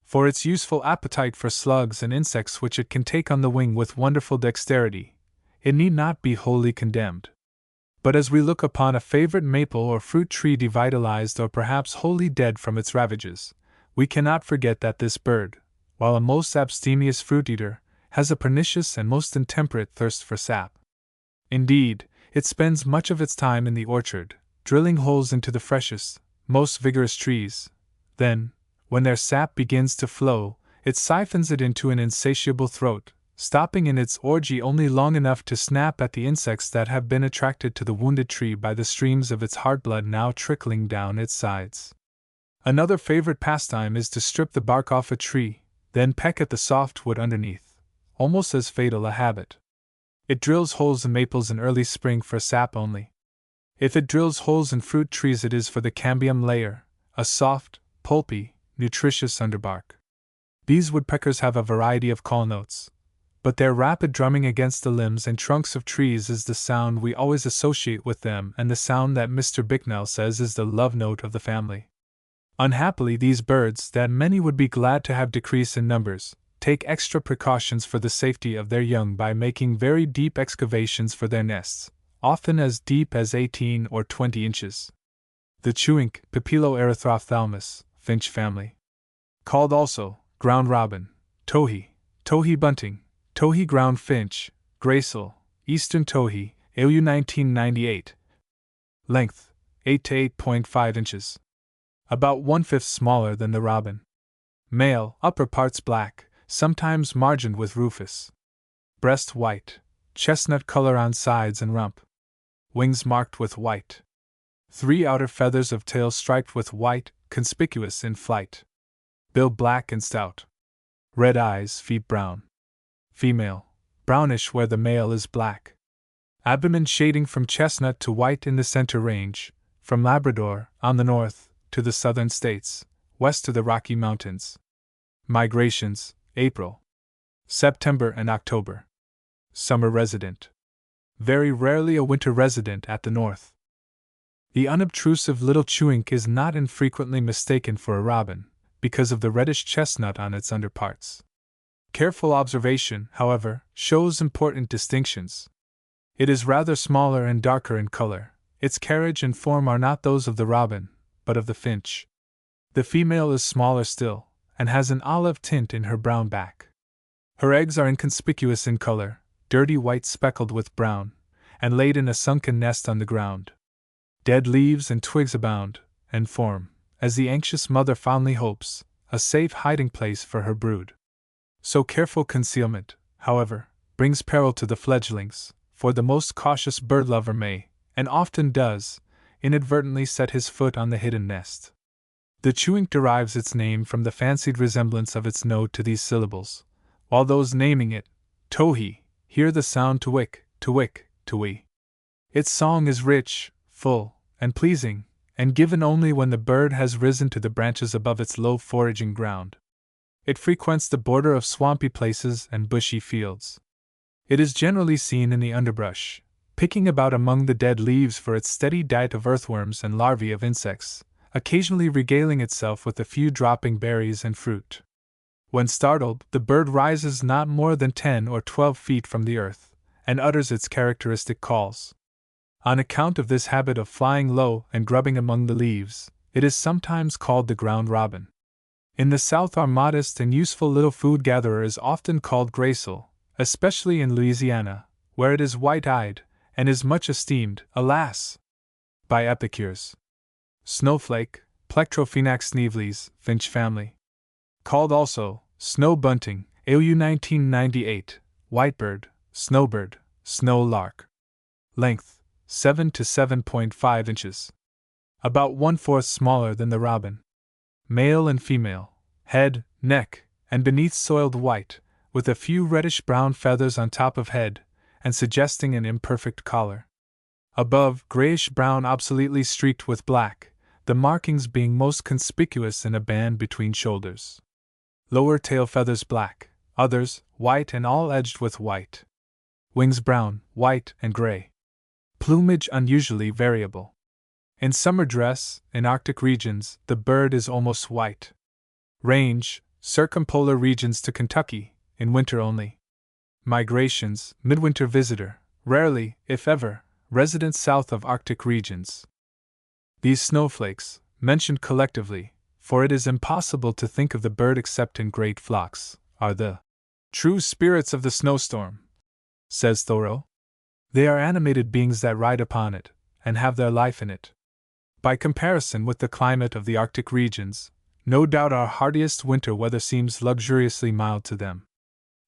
For its useful appetite for slugs and insects which it can take on the wing with wonderful dexterity, it need not be wholly condemned. But as we look upon a favorite maple or fruit tree devitalized or perhaps wholly dead from its ravages, we cannot forget that this bird, while a most abstemious fruit-eater, has a pernicious and most intemperate thirst for sap. Indeed, it spends much of its time in the orchard, drilling holes into the freshest, most vigorous trees. Then, when their sap begins to flow, it siphons it into an insatiable throat, stopping in its orgy only long enough to snap at the insects that have been attracted to the wounded tree by the streams of its heart blood now trickling down its sides. Another favorite pastime is to strip the bark off a tree, then peck at the soft wood underneath, almost as fatal a habit. It drills holes in maples in early spring for sap only. If it drills holes in fruit trees, it is for the cambium layer, a soft, pulpy, nutritious underbark. These woodpeckers have a variety of call notes, but their rapid drumming against the limbs and trunks of trees is the sound we always associate with them, and the sound that Mr. Bicknell says is the love note of the family. Unhappily, these birds, that many would be glad to have decrease in numbers, take extra precautions for the safety of their young by making very deep excavations for their nests, often as deep as 18 or 20 inches. The chewink, Papilio erythrophthalmus, finch family. Called also ground robin, towhee, towhee bunting, towhee ground finch, gracile, eastern towhee, AU 1998. Length, 8 to 8.5 inches. About 1/5 smaller than the robin. Male, upper parts black, sometimes margined with rufous. Breast white, chestnut color on sides and rump. Wings marked with white. 3 outer feathers of tail striped with white, conspicuous in flight. Bill black and stout. Red eyes, feet brown. Female, brownish where the male is black. Abdomen shading from chestnut to white in the center range, from Labrador, on the north, to the southern states, west to the Rocky Mountains. Migrations, April. September and October. Summer resident. Very rarely a winter resident at the north. The unobtrusive little chewink is not infrequently mistaken for a robin, because of the reddish chestnut on its underparts. Careful observation, however, shows important distinctions. It is rather smaller and darker in color. Its carriage and form are not those of the robin, but of the finch. The female is smaller still, and has an olive tint in her brown back. Her eggs are inconspicuous in color, dirty white speckled with brown, and laid in a sunken nest on the ground. Dead leaves and twigs abound, and form, as the anxious mother fondly hopes, a safe hiding place for her brood. So careful concealment, however, brings peril to the fledglings, for the most cautious bird lover may, and often does, inadvertently set his foot on the hidden nest. The chewink derives its name from the fancied resemblance of its note to these syllables, while those naming it, towhee, hear the sound twick, twick, towee. Its song is rich, full, and pleasing, and given only when the bird has risen to the branches above its low foraging ground. It frequents the border of swampy places and bushy fields. It is generally seen in the underbrush, picking about among the dead leaves for its steady diet of earthworms and larvae of insects, occasionally regaling itself with a few dropping berries and fruit. When startled, the bird rises not more than 10 or 12 feet from the earth, and utters its characteristic calls. On account of this habit of flying low and grubbing among the leaves, it is sometimes called the ground robin. In the South, our modest and useful little food gatherer is often called gracile, especially in Louisiana, where it is white-eyed, and is much esteemed, alas! By epicures. Snowflake, Plectrophenax sneevles, finch family. Called also snow bunting, AU 1998, whitebird, snowbird, snow lark. Length, 7 to 7.5 inches. About 1/4 smaller than the robin. male and female, head, neck, and beneath soiled white, with a few reddish-brown feathers on top of head, and suggesting an imperfect collar. Above, grayish-brown obsoletely streaked with black, the markings being most conspicuous in a band between shoulders. Lower tail feathers black, others white and all edged with white. Wings brown, white, and gray. Plumage unusually variable. In summer dress, in Arctic regions, the bird is almost white. Range, circumpolar regions to Kentucky, in winter only. Migrations, midwinter visitor, rarely, if ever, resident south of Arctic regions. These snowflakes, mentioned collectively, for it is impossible to think of the bird except in great flocks, are the true spirits of the snowstorm, says Thoreau. They are animated beings that ride upon it, and have their life in it. By comparison with the climate of the Arctic regions, no doubt our hardiest winter weather seems luxuriously mild to them.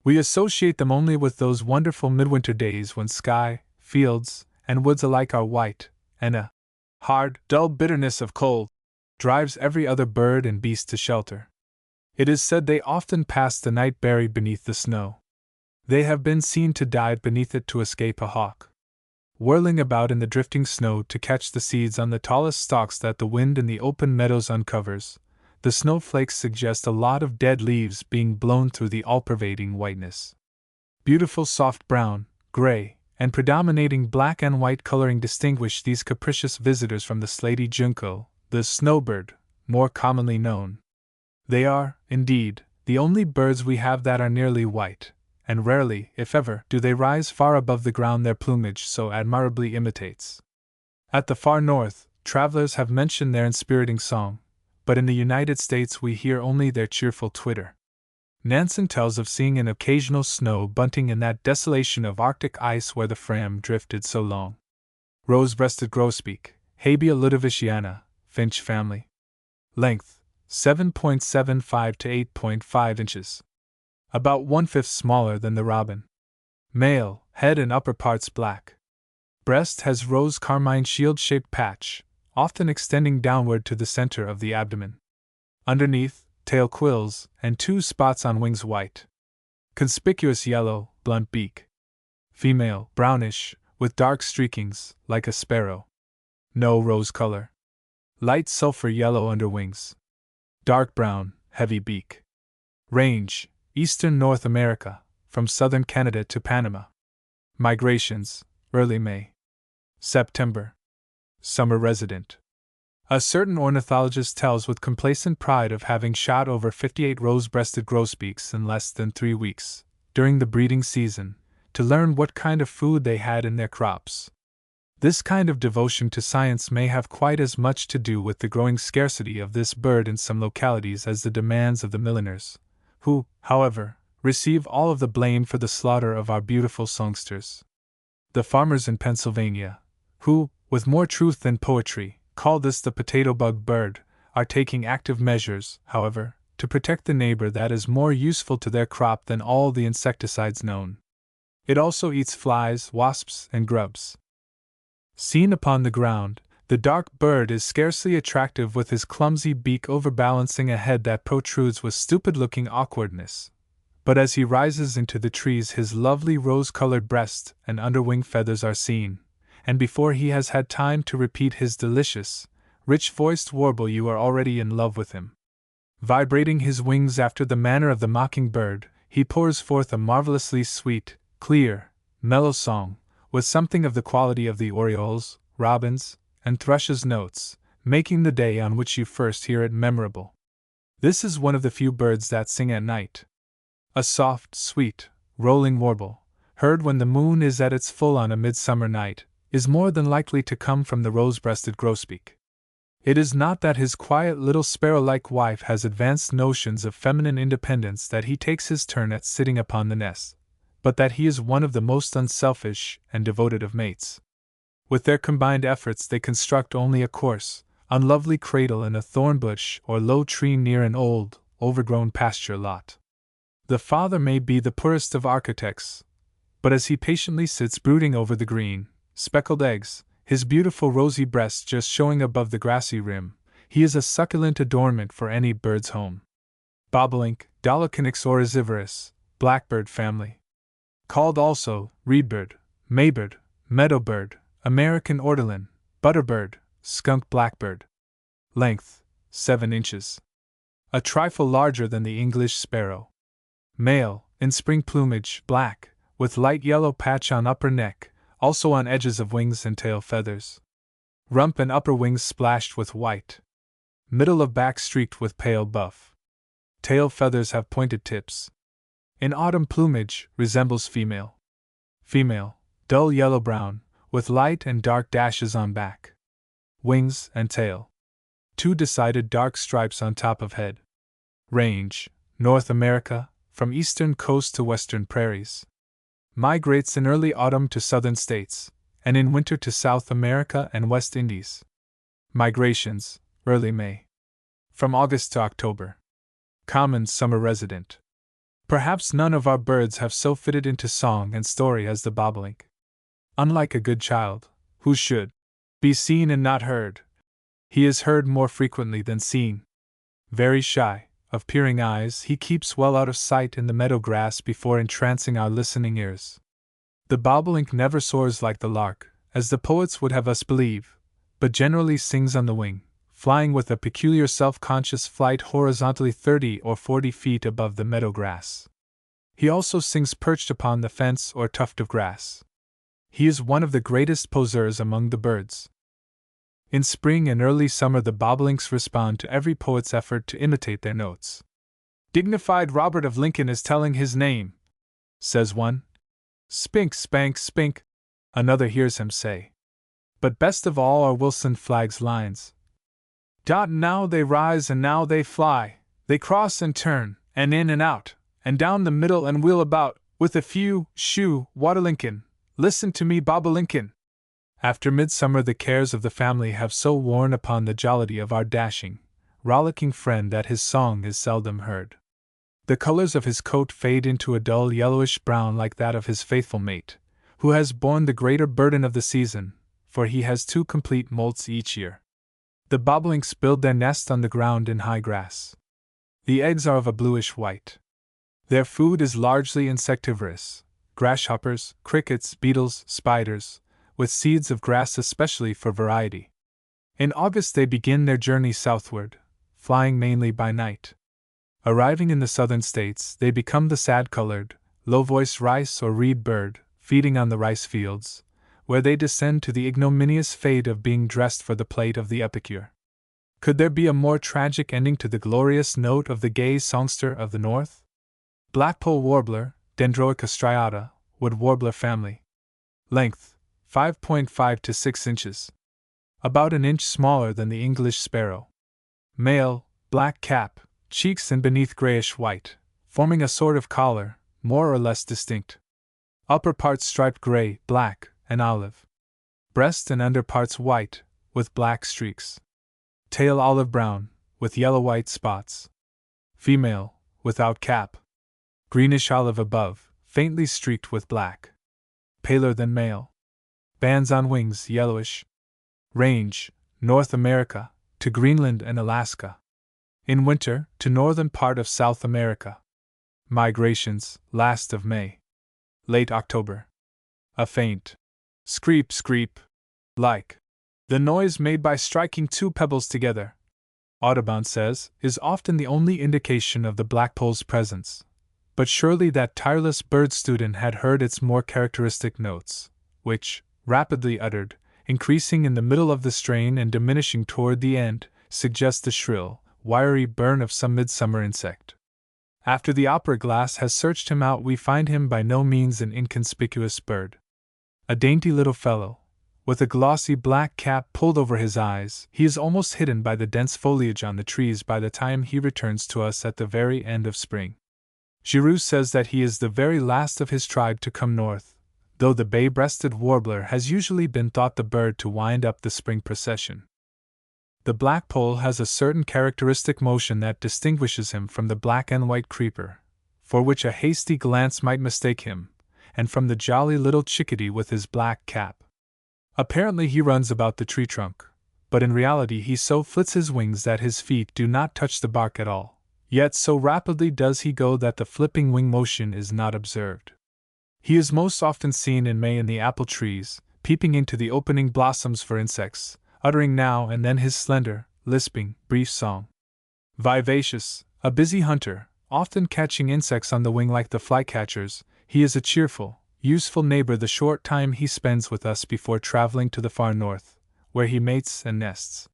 We associate them only with those wonderful midwinter days when sky, fields, and woods alike are white, and a hard, dull bitterness of cold drives every other bird and beast to shelter. It is said they often pass the night buried beneath the snow. They have been seen to dive beneath it to escape a hawk, whirling about in the drifting snow to catch the seeds on the tallest stalks that the wind in the open meadows uncovers. The snowflakes suggest a lot of dead leaves being blown through the all-pervading whiteness. Beautiful soft brown, gray, and predominating black and white coloring distinguish these capricious visitors from the slaty junco, the snowbird, more commonly known. They are, indeed, the only birds we have that are nearly white, and rarely, if ever, do they rise far above the ground their plumage so admirably imitates. At the far north, travelers have mentioned their inspiriting song, but in the United States we hear only their cheerful twitter. Nansen tells of seeing an occasional snow bunting in that desolation of Arctic ice where the Fram drifted so long. Rose-breasted grosbeak, Habea ludoviciana, finch family. Length, 7.75 to 8.5 inches. About 1/5 smaller than the robin. Male, head and upper parts black. Breast has rose carmine shield-shaped patch, often extending downward to the center of the abdomen. Underneath, tail quills, and 2 spots on wings white. Conspicuous yellow, blunt beak. Female, brownish, with dark streakings, like a sparrow. No rose color. Light sulfur yellow underwings. Dark brown, heavy beak. Range, Eastern North America, from southern Canada to Panama. Migrations, early May. September. Summer resident. A certain ornithologist tells with complacent pride of having shot over 58 rose-breasted grosbeaks in less than 3 weeks, during the breeding season, to learn what kind of food they had in their crops. This kind of devotion to science may have quite as much to do with the growing scarcity of this bird in some localities as the demands of the milliners, who, however, receive all of the blame for the slaughter of our beautiful songsters. The farmers in Pennsylvania, who, with more truth than poetry, call this the potato-bug bird, are taking active measures, however, to protect the neighbor that is more useful to their crop than all the insecticides known. It also eats flies, wasps, and grubs. Seen upon the ground, the dark bird is scarcely attractive with his clumsy beak overbalancing a head that protrudes with stupid-looking awkwardness. But as he rises into the trees his lovely rose-colored breast and underwing feathers are seen, and before he has had time to repeat his delicious, rich-voiced warble you are already in love with him. Vibrating his wings after the manner of the mockingbird, he pours forth a marvelously sweet, clear, mellow song, with something of the quality of the oriole's, robin's, and thrush's notes, making the day on which you first hear it memorable. This is one of the few birds that sing at night. A soft, sweet, rolling warble, heard when the moon is at its full on a midsummer night, is more than likely to come from the rose-breasted grosbeak. It is not that his quiet little sparrow-like wife has advanced notions of feminine independence that he takes his turn at sitting upon the nest, but that he is one of the most unselfish and devoted of mates. With their combined efforts they construct only a coarse, unlovely cradle in a thorn bush or low tree near an old, overgrown pasture lot. The father may be the poorest of architects, but as he patiently sits brooding over the green, speckled eggs, his beautiful rosy breast just showing above the grassy rim, He is a succulent adornment for any bird's home. Bobolink, Dolichonyx orisivorus, blackbird family. Called also reedbird, maybird, meadowbird, American ortolan, butterbird, skunk blackbird. Length, 7 inches. A trifle larger than the English sparrow. Male, in spring plumage, black, with light yellow patch on upper neck, also on edges of wings and tail feathers. Rump and upper wings splashed with white. Middle of back streaked with pale buff. Tail feathers have pointed tips. In autumn plumage, resembles female. Female, dull yellow-brown, with light and dark dashes on back. Wings and tail. 2 decided dark stripes on top of head. Range, North America, from eastern coast to western prairies. Migrates in early autumn to southern states, and in winter to South America and West Indies. Migrations, early May. From August to October. Common summer resident. Perhaps none of our birds have so fitted into song and story as the bobolink. Unlike a good child, who should be seen and not heard, he is heard more frequently than seen. Very shy, of peering eyes, he keeps well out of sight in the meadow grass before entrancing our listening ears. The bobolink never soars like the lark, as the poets would have us believe, but generally sings on the wing, flying with a peculiar self-conscious flight horizontally 30 or 40 feet above the meadow grass. He also sings perched upon the fence or tuft of grass. He is one of the greatest poseurs among the birds. In spring and early summer the bobolinks respond to every poet's effort to imitate their notes. Dignified Robert of Lincoln is telling his name, says one. Spink, spank, spink, another hears him say. But best of all are Wilson Flagg's lines. Now they rise and now they fly, they cross and turn, and in and out, and down the middle and wheel about, with a few, shoo, Waterlincoln, listen to me bobolinkin. After midsummer the cares of the family have so worn upon the jollity of our dashing, rollicking friend that his song is seldom heard. The colors of his coat fade into a dull yellowish brown like that of his faithful mate, who has borne the greater burden of the season, for he has 2 complete molts each year. The bobolinks build their nest on the ground in high grass. The eggs are of a bluish white. Their food is largely insectivorous, grasshoppers, crickets, beetles, spiders, with seeds of grass especially for variety. In August they begin their journey southward, flying mainly by night. Arriving in the southern states, they become the sad-colored, low-voiced rice or reed bird, feeding on the rice fields, where they descend to the ignominious fate of being dressed for the plate of the epicure. Could there be a more tragic ending to the glorious note of the gay songster of the north? Blackpoll warbler, Dendroica striata, wood warbler family. Length, 5.5 to 6 inches. About an inch smaller than the English sparrow. Male, black cap, cheeks and beneath grayish-white, forming a sort of collar, more or less distinct. Upper parts striped gray, black, and olive. Breast and under parts white, with black streaks. Tail olive-brown, with yellow-white spots. Female, without cap. Greenish-olive above, faintly streaked with black. Paler than male. Bands on wings, yellowish. Range, North America, to Greenland and Alaska. In winter, to northern part of South America. Migrations, last of May. Late October. A faint screep, screep, like the noise made by striking 2 pebbles together, Audubon says, is often the only indication of the blackpoll's presence. But surely that tireless bird student had heard its more characteristic notes, which, rapidly uttered, increasing in the middle of the strain and diminishing toward the end, suggest the shrill, wiry burn of some midsummer insect. After the opera glass has searched him out, we find him by no means an inconspicuous bird. A dainty little fellow, with a glossy black cap pulled over his eyes, he is almost hidden by the dense foliage on the trees by the time he returns to us at the very end of spring. Giroux says that he is the very last of his tribe to come north, though the bay-breasted warbler has usually been thought the bird to wind up the spring procession. The blackpoll has a certain characteristic motion that distinguishes him from the black and white creeper, for which a hasty glance might mistake him, and from the jolly little chickadee with his black cap. Apparently he runs about the tree trunk, but in reality he so flits his wings that his feet do not touch the bark at all, yet so rapidly does he go that the flipping wing motion is not observed. He is most often seen in May in the apple trees, peeping into the opening blossoms for insects, uttering now and then his slender, lisping, brief song. Vivacious, a busy hunter, often catching insects on the wing like the flycatchers, he is a cheerful, useful neighbor the short time he spends with us before traveling to the far north, where he mates and nests.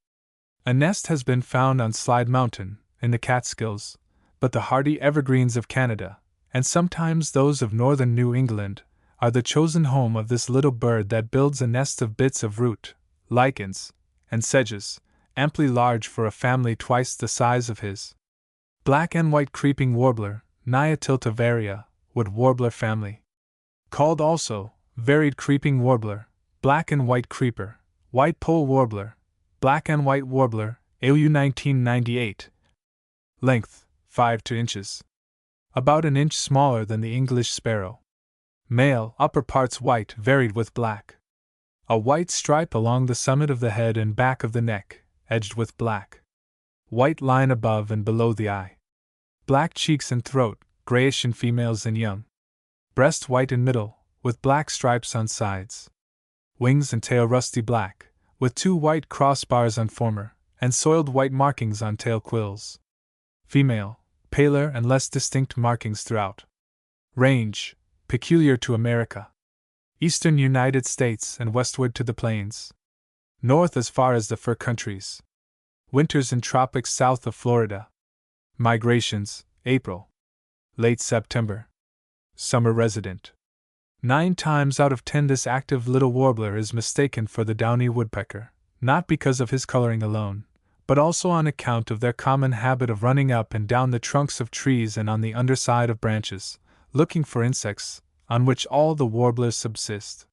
A nest has been found on Slide Mountain, in the Catskills, but the hardy evergreens of Canada, and sometimes those of northern New England, are the chosen home of this little bird that builds a nest of bits of root, lichens, and sedges, amply large for a family twice the size of his. Black and white creeping warbler, Nyatillta varia, wood warbler family. Called also, varied creeping warbler, black and white creeper, white pole warbler, black and white warbler, AU 1998. Length, 5 to inches. About an inch smaller than the English sparrow. Male, upper parts white varied with black. A white stripe along the summit of the head and back of the neck, edged with black. White line above and below the eye. Black cheeks and throat, grayish in females and young. Breast white in middle, with black stripes on sides. Wings and tail rusty black, with 2 white crossbars on former, and soiled white markings on tail quills. Female, paler and less distinct markings throughout. Range, peculiar to America. Eastern United States and westward to the plains. North as far as the fur countries. Winters in tropics south of Florida. Migrations, April. Late September. Summer resident. 9 times out of 10 this active little warbler is mistaken for the downy woodpecker, not because of his coloring alone, but also on account of their common habit of running up and down the trunks of trees and on the underside of branches, looking for insects, on which all the warblers subsist.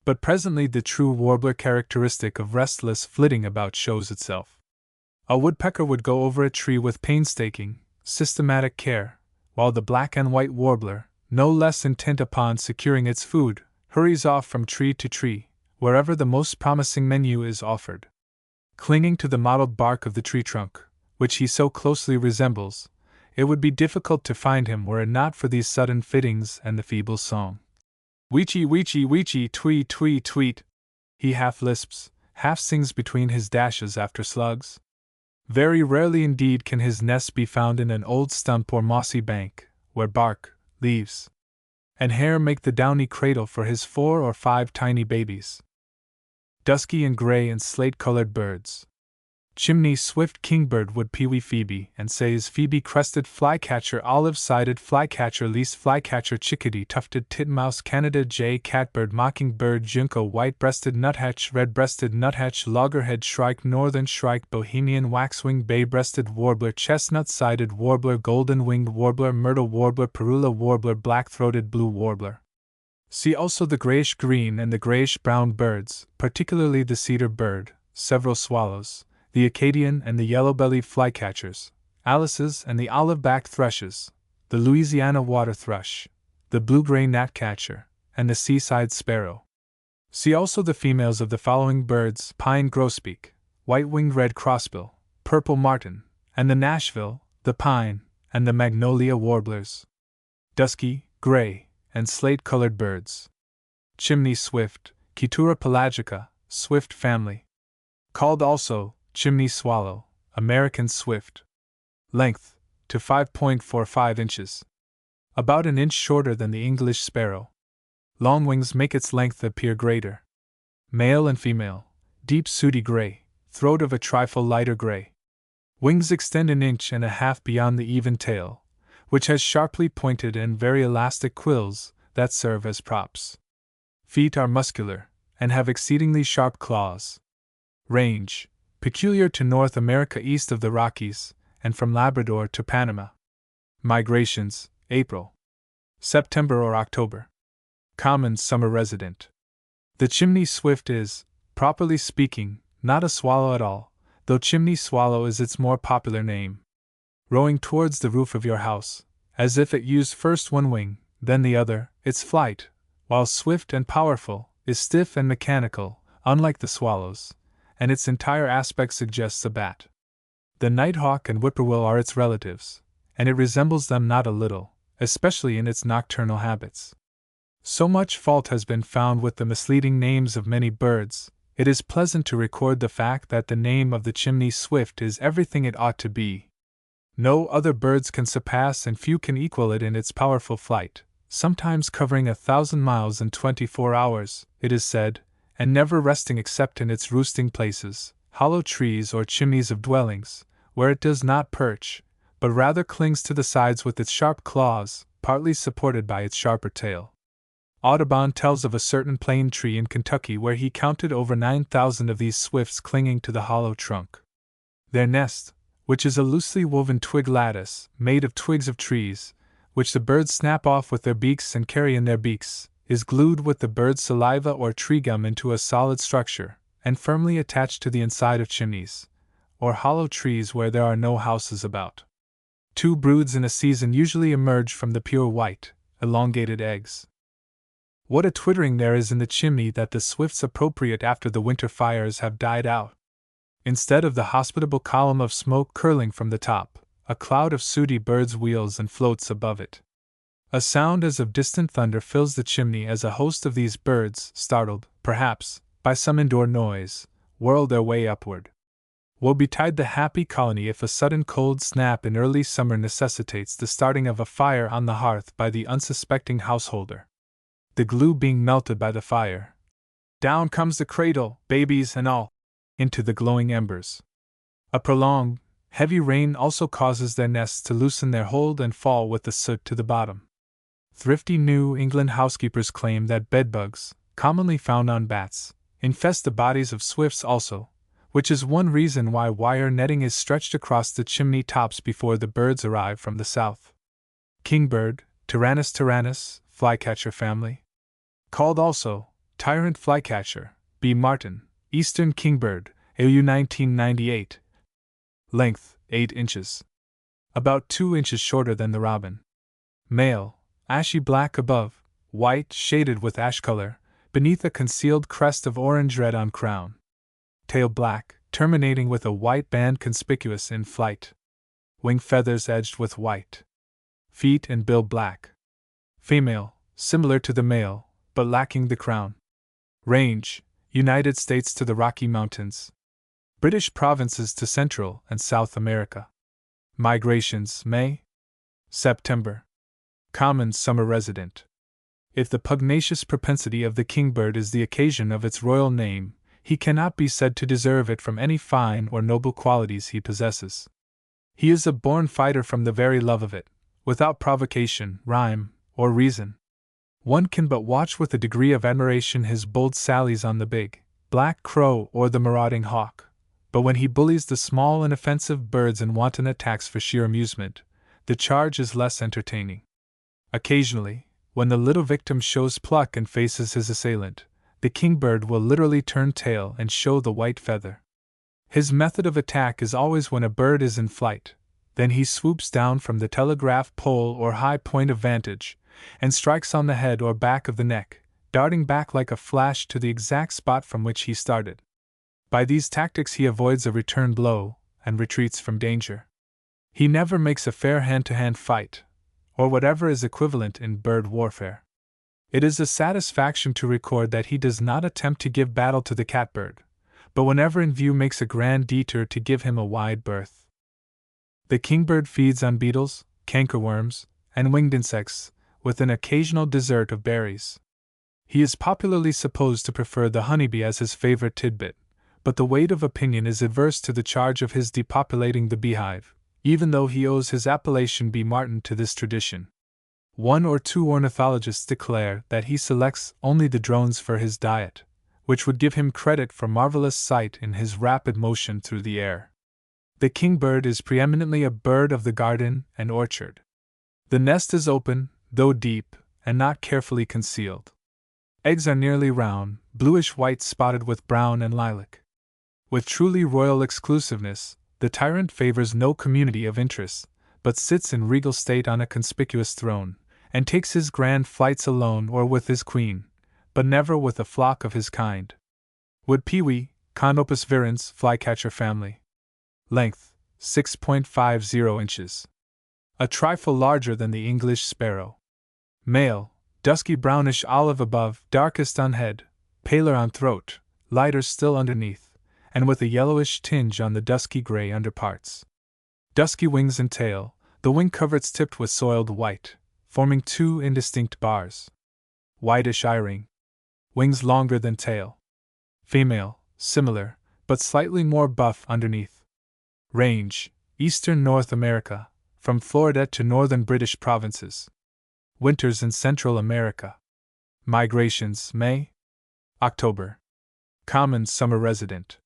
But presently the true warbler characteristic of restless flitting about shows itself. A woodpecker would go over a tree with painstaking, systematic care, while the black and white warbler, no less intent upon securing its food, hurries off from tree to tree, wherever the most promising menu is offered. Clinging to the mottled bark of the tree trunk, which he so closely resembles, it would be difficult to find him were it not for these sudden fittings and the feeble song. Weechee, weechee, weechee, tweet, tweet, tweet. He half lisps, half sings between his dashes after slugs. Very rarely indeed can his nest be found in an old stump or mossy bank, where bark, leaves, and hair make the downy cradle for his 4 or 5 tiny babies. Dusky and gray and slate-colored birds. Chimney swift kingbird wood pewee phoebe and Say's phoebe crested flycatcher olive-sided flycatcher least flycatcher chickadee tufted titmouse Canada jay catbird mockingbird junco white-breasted nuthatch red-breasted nuthatch loggerhead shrike northern shrike bohemian waxwing bay-breasted warbler chestnut-sided warbler golden-winged warbler myrtle warbler parula warbler black-throated blue warbler. See also the grayish-green and the grayish-brown birds, particularly the cedar bird, several swallows, the Acadian and the yellow-bellied flycatchers, Alice's and the olive-backed thrushes, the Louisiana water thrush, the blue-gray gnatcatcher, and the seaside sparrow. See also the females of the following birds: pine grosbeak, white-winged red crossbill, purple martin, and the Nashville, the pine, and the magnolia warblers. Dusky, gray, and slate-colored birds. Chimney swift, Ketura pelagica, swift family. Called also chimney swallow, American swift. Length, to 5.45 inches. About an inch shorter than the English sparrow. Long wings make its length appear greater. Male and female, deep sooty gray, throat of a trifle lighter gray. Wings extend an inch and a half beyond the even tail, which has sharply pointed and very elastic quills that serve as props. Feet are muscular, and have exceedingly sharp claws. Range, peculiar to North America east of the Rockies, and from Labrador to Panama. Migrations, April, September or October. Common summer resident. The chimney swift is, properly speaking, not a swallow at all, though chimney swallow is its more popular name. Rowing towards the roof of your house, as if it used first one wing, then the other, its flight, while swift and powerful, is stiff and mechanical, unlike the swallows, and its entire aspect suggests a bat. The nighthawk and whippoorwill are its relatives, and it resembles them not a little, especially in its nocturnal habits. So much fault has been found with the misleading names of many birds, it is pleasant to record the fact that the name of the chimney swift is everything it ought to be. No other birds can surpass and few can equal it in its powerful flight, sometimes covering 1,000 miles in 24 hours, it is said, and never resting except in its roosting places, hollow trees or chimneys of dwellings, where it does not perch, but rather clings to the sides with its sharp claws, partly supported by its sharper tail. Audubon tells of a certain plane tree in Kentucky where he counted over 9,000 of these swifts clinging to the hollow trunk. Their nest, which is a loosely woven twig lattice, made of twigs of trees, which the birds snap off with their beaks and carry in their beaks, is glued with the bird's saliva or tree gum into a solid structure, and firmly attached to the inside of chimneys, or hollow trees where there are no houses about. 2 broods in a season usually emerge from the pure white, elongated eggs. What a twittering there is in the chimney that the swifts appropriate after the winter fires have died out. Instead of the hospitable column of smoke curling from the top, a cloud of sooty birds wheels and floats above it. A sound as of distant thunder fills the chimney as a host of these birds, startled, perhaps, by some indoor noise, whirl their way upward. Woe betide the happy colony if a sudden cold snap in early summer necessitates the starting of a fire on the hearth by the unsuspecting householder. The glue being melted by the fire, down comes the cradle, babies and all, into the glowing embers. A prolonged, heavy rain also causes their nests to loosen their hold and fall with the soot to the bottom. Thrifty New England housekeepers claim that bedbugs, commonly found on bats, infest the bodies of swifts also, which is one reason why wire netting is stretched across the chimney tops before the birds arrive from the south. Kingbird, Tyrannus, flycatcher family. Called also tyrant flycatcher, B. Martin, eastern kingbird, AU 1998. Length, 8 inches. About 2 inches shorter than the robin. Male, ashy black above, white shaded with ash color, beneath a concealed crest of orange-red on crown. Tail black, terminating with a white band conspicuous in flight. Wing feathers edged with white. Feet and bill black. Female, similar to the male, but lacking the crown. Range, United States to the Rocky Mountains. British provinces to Central and South America. Migrations May, September. Common summer resident. If the pugnacious propensity of the kingbird is the occasion of its royal name, he cannot be said to deserve it from any fine or noble qualities he possesses. He is a born fighter from the very love of it, without provocation, rhyme, or reason. One can but watch with a degree of admiration his bold sallies on the big, black crow or the marauding hawk, but when he bullies the small and offensive birds in wanton attacks for sheer amusement, the charge is less entertaining. Occasionally, when the little victim shows pluck and faces his assailant, the kingbird will literally turn tail and show the white feather. His method of attack is always when a bird is in flight. Then he swoops down from the telegraph pole or high point of vantage, and strikes on the head or back of the neck, darting back like a flash to the exact spot from which he started. By these tactics he avoids a return blow, and retreats from danger. He never makes a fair hand-to-hand fight, or whatever is equivalent in bird warfare. It is a satisfaction to record that he does not attempt to give battle to the catbird, but whenever in view makes a grand detour to give him a wide berth. The kingbird feeds on beetles, cankerworms, and winged insects, with an occasional dessert of berries. He is popularly supposed to prefer the honeybee as his favorite tidbit, but the weight of opinion is adverse to the charge of his depopulating the beehive, even though he owes his appellation B. Martin to this tradition. 1 or 2 ornithologists declare that he selects only the drones for his diet, which would give him credit for marvelous sight in his rapid motion through the air. The kingbird is preeminently a bird of the garden and orchard. The nest is open, though deep, and not carefully concealed. Eggs are nearly round, bluish-white spotted with brown and lilac. With truly royal exclusiveness, the tyrant favors no community of interests, but sits in regal state on a conspicuous throne, and takes his grand flights alone or with his queen, but never with a flock of his kind. Would Pewee, Conopus virens flycatcher family. Length 6.50 inches. A trifle larger than the English sparrow. Male, dusky brownish olive above, darkest on head, paler on throat, lighter still underneath, and with a yellowish tinge on the dusky gray underparts. Dusky wings and tail, the wing coverts tipped with soiled white, forming two indistinct bars. Whitish eye-ring. Wings longer than tail. Female, similar, but slightly more buff underneath. Range, Eastern North America, from Florida to northern British provinces. Winters in Central America. Migrations May, October. Common summer resident.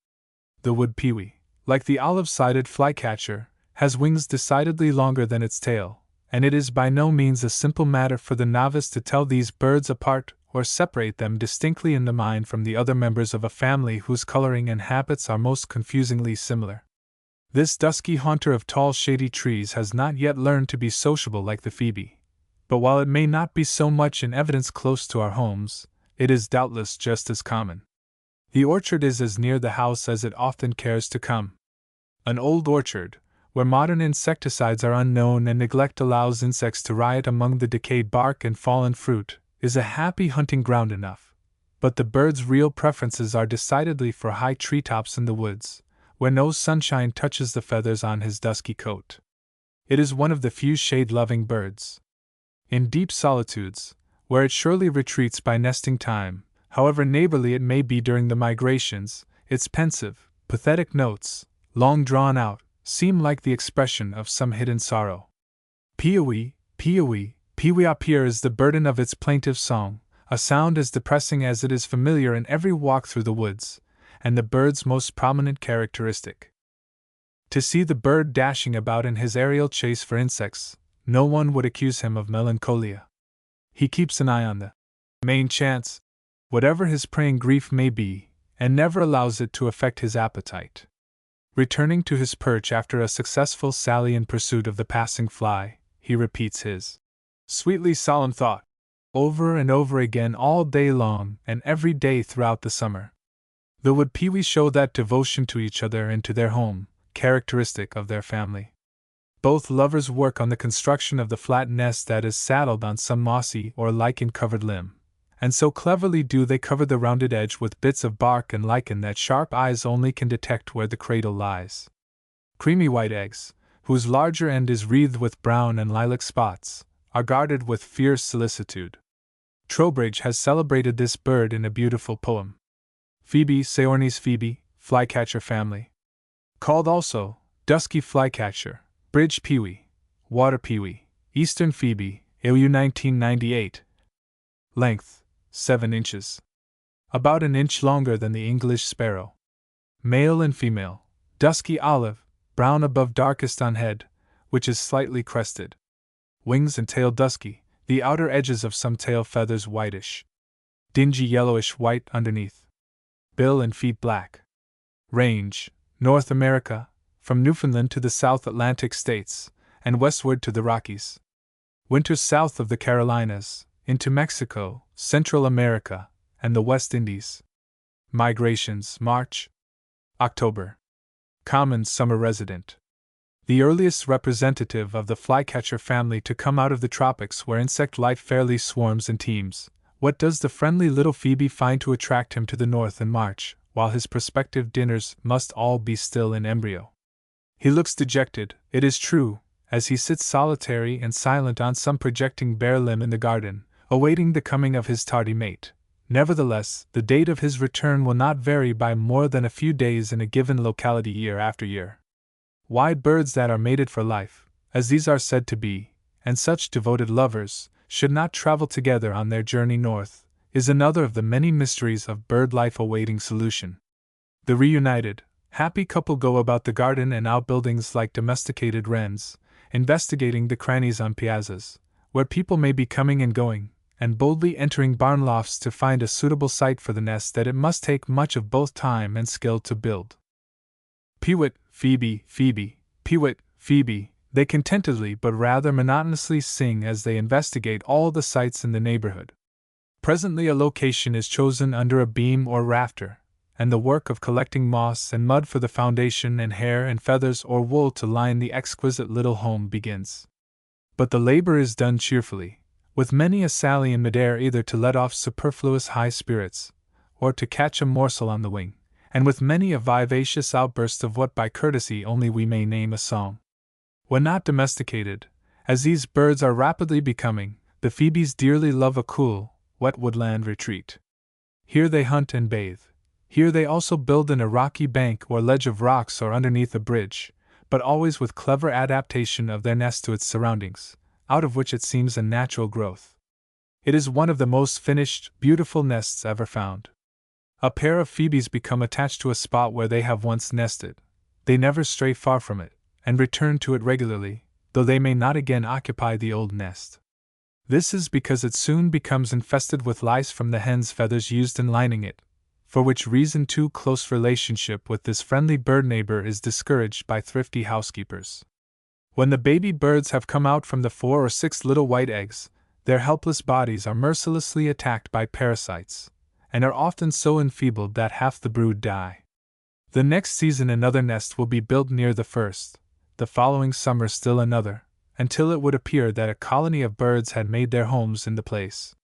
The wood pewee, like the olive-sided flycatcher, has wings decidedly longer than its tail, and it is by no means a simple matter for the novice to tell these birds apart or separate them distinctly in the mind from the other members of a family whose coloring and habits are most confusingly similar. This dusky haunter of tall shady trees has not yet learned to be sociable like the phoebe, but while it may not be so much in evidence close to our homes, it is doubtless just as common. The orchard is as near the house as it often cares to come. An old orchard, where modern insecticides are unknown and neglect allows insects to riot among the decayed bark and fallen fruit, is a happy hunting ground enough, but the bird's real preferences are decidedly for high treetops in the woods, where no sunshine touches the feathers on his dusky coat. It is one of the few shade-loving birds. In deep solitudes, where it surely retreats by nesting time, however neighborly it may be during the migrations, its pensive, pathetic notes, long drawn out, seem like the expression of some hidden sorrow. Pewee, pewee, pewee up here is the burden of its plaintive song, a sound as depressing as it is familiar in every walk through the woods, and the bird's most prominent characteristic. To see the bird dashing about in his aerial chase for insects, no one would accuse him of melancholia. He keeps an eye on the main chance, whatever his preying grief may be, and never allows it to affect his appetite. Returning to his perch after a successful sally in pursuit of the passing fly, he repeats his sweetly solemn thought, over and over again all day long and every day throughout the summer. The wood pewees show that devotion to each other and to their home, characteristic of their family. Both lovers work on the construction of the flat nest that is saddled on some mossy or lichen-covered limb, and so cleverly do they cover the rounded edge with bits of bark and lichen that sharp eyes only can detect where the cradle lies. Creamy white eggs, whose larger end is wreathed with brown and lilac spots, are guarded with fierce solicitude. Trowbridge has celebrated this bird in a beautiful poem. Phoebe Saornis phoebe, flycatcher family. Called also dusky flycatcher, bridge pewee, water pewee, eastern phoebe, AU 1998. Length 7 inches. About an inch longer than the English sparrow. Male and female, dusky olive, brown above darkest on head, which is slightly crested. Wings and tail dusky, the outer edges of some tail feathers whitish. Dingy yellowish white underneath. Bill and feet black. Range, North America, from Newfoundland to the South Atlantic states, and westward to the Rockies. Winters south of the Carolinas, into Mexico, Central America, and the West Indies. Migrations March, October. Common summer resident. The earliest representative of the flycatcher family to come out of the tropics where insect life fairly swarms and teems, what does the friendly little phoebe find to attract him to the north in March, while his prospective dinners must all be still in embryo? He looks dejected, it is true, as he sits solitary and silent on some projecting bare limb in the garden, awaiting the coming of his tardy mate. Nevertheless, the date of his return will not vary by more than a few days in a given locality year after year. Why birds that are mated for life, as these are said to be, and such devoted lovers, should not travel together on their journey north, is another of the many mysteries of bird life awaiting solution. The reunited, happy couple go about the garden and outbuildings like domesticated wrens, investigating the crannies on piazzas, where people may be coming and going, and boldly entering barn lofts to find a suitable site for the nest that it must take much of both time and skill to build. Peewit, Phoebe, Phoebe, Peewit, Phoebe, they contentedly but rather monotonously sing as they investigate all the sites in the neighborhood. Presently a location is chosen under a beam or rafter, and the work of collecting moss and mud for the foundation and hair and feathers or wool to line the exquisite little home begins. But the labor is done cheerfully, with many a sally in midair either to let off superfluous high spirits, or to catch a morsel on the wing, and with many a vivacious outburst of what by courtesy only we may name a song. When not domesticated, as these birds are rapidly becoming, the phoebes dearly love a cool, wet woodland retreat. Here they hunt and bathe. Here they also build in a rocky bank or ledge of rocks or underneath a bridge, but always with clever adaptation of their nest to its surroundings, out of which it seems a natural growth. It is one of the most finished, beautiful nests ever found. A pair of phoebes become attached to a spot where they have once nested. They never stray far from it, and return to it regularly, though they may not again occupy the old nest. This is because it soon becomes infested with lice from the hen's feathers used in lining it, for which reason too close relationship with this friendly bird neighbor is discouraged by thrifty housekeepers. When the baby birds have come out from the 4 or 6 little white eggs, their helpless bodies are mercilessly attacked by parasites, and are often so enfeebled that half the brood die. The next season another nest will be built near the first, the following summer still another, until it would appear that a colony of birds had made their homes in the place.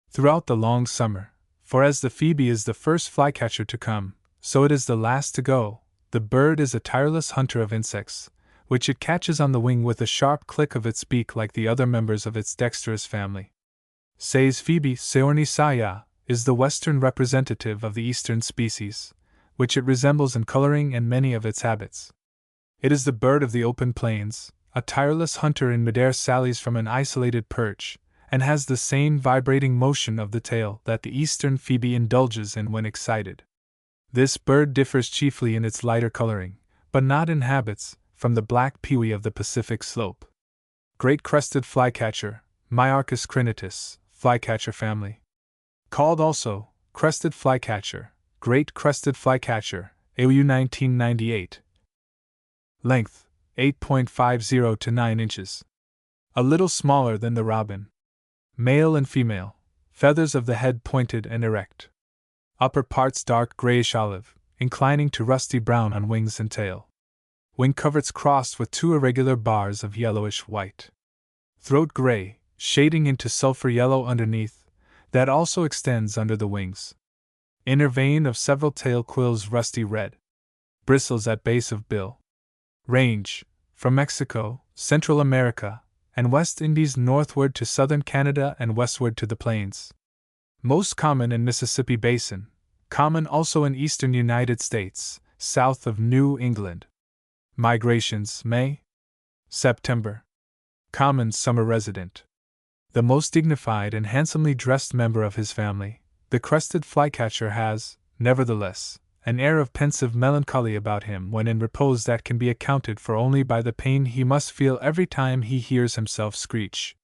Throughout the long summer, for as the phoebe is the first flycatcher to come, so it is the last to go, the bird is a tireless hunter of insects, which it catches on the wing with a sharp click of its beak like the other members of its dexterous family. Say's phoebe, Seornisaya, is the western representative of the eastern species, which it resembles in coloring and many of its habits. It is the bird of the open plains, a tireless hunter in midair sallies from an isolated perch, and has the same vibrating motion of the tail that the eastern phoebe indulges in when excited. This bird differs chiefly in its lighter coloring, but not in habits, from the black pewee of the Pacific slope. Great crested flycatcher, Myarchus crinitus, flycatcher family. Called also crested flycatcher, great crested flycatcher, AU 1998. Length 8.50 to 9 inches. A little smaller than the robin. Male and female. Feathers of the head pointed and erect. Upper parts dark grayish olive, inclining to rusty brown on wings and tail. Wing coverts crossed with 2 irregular bars of yellowish white. Throat gray, shading into sulphur yellow underneath, that also extends under the wings. Inner vein of several tail quills rusty red. Bristles at base of bill. Range, from Mexico, Central America, and West Indies northward to southern Canada and westward to the plains. Most common in Mississippi Basin, common also in eastern United States, south of New England. Migrations May, September. Common summer resident. The most dignified and handsomely dressed member of his family, the crested flycatcher has, nevertheless, an air of pensive melancholy about him when in repose that can be accounted for only by the pain he must feel every time he hears himself screech.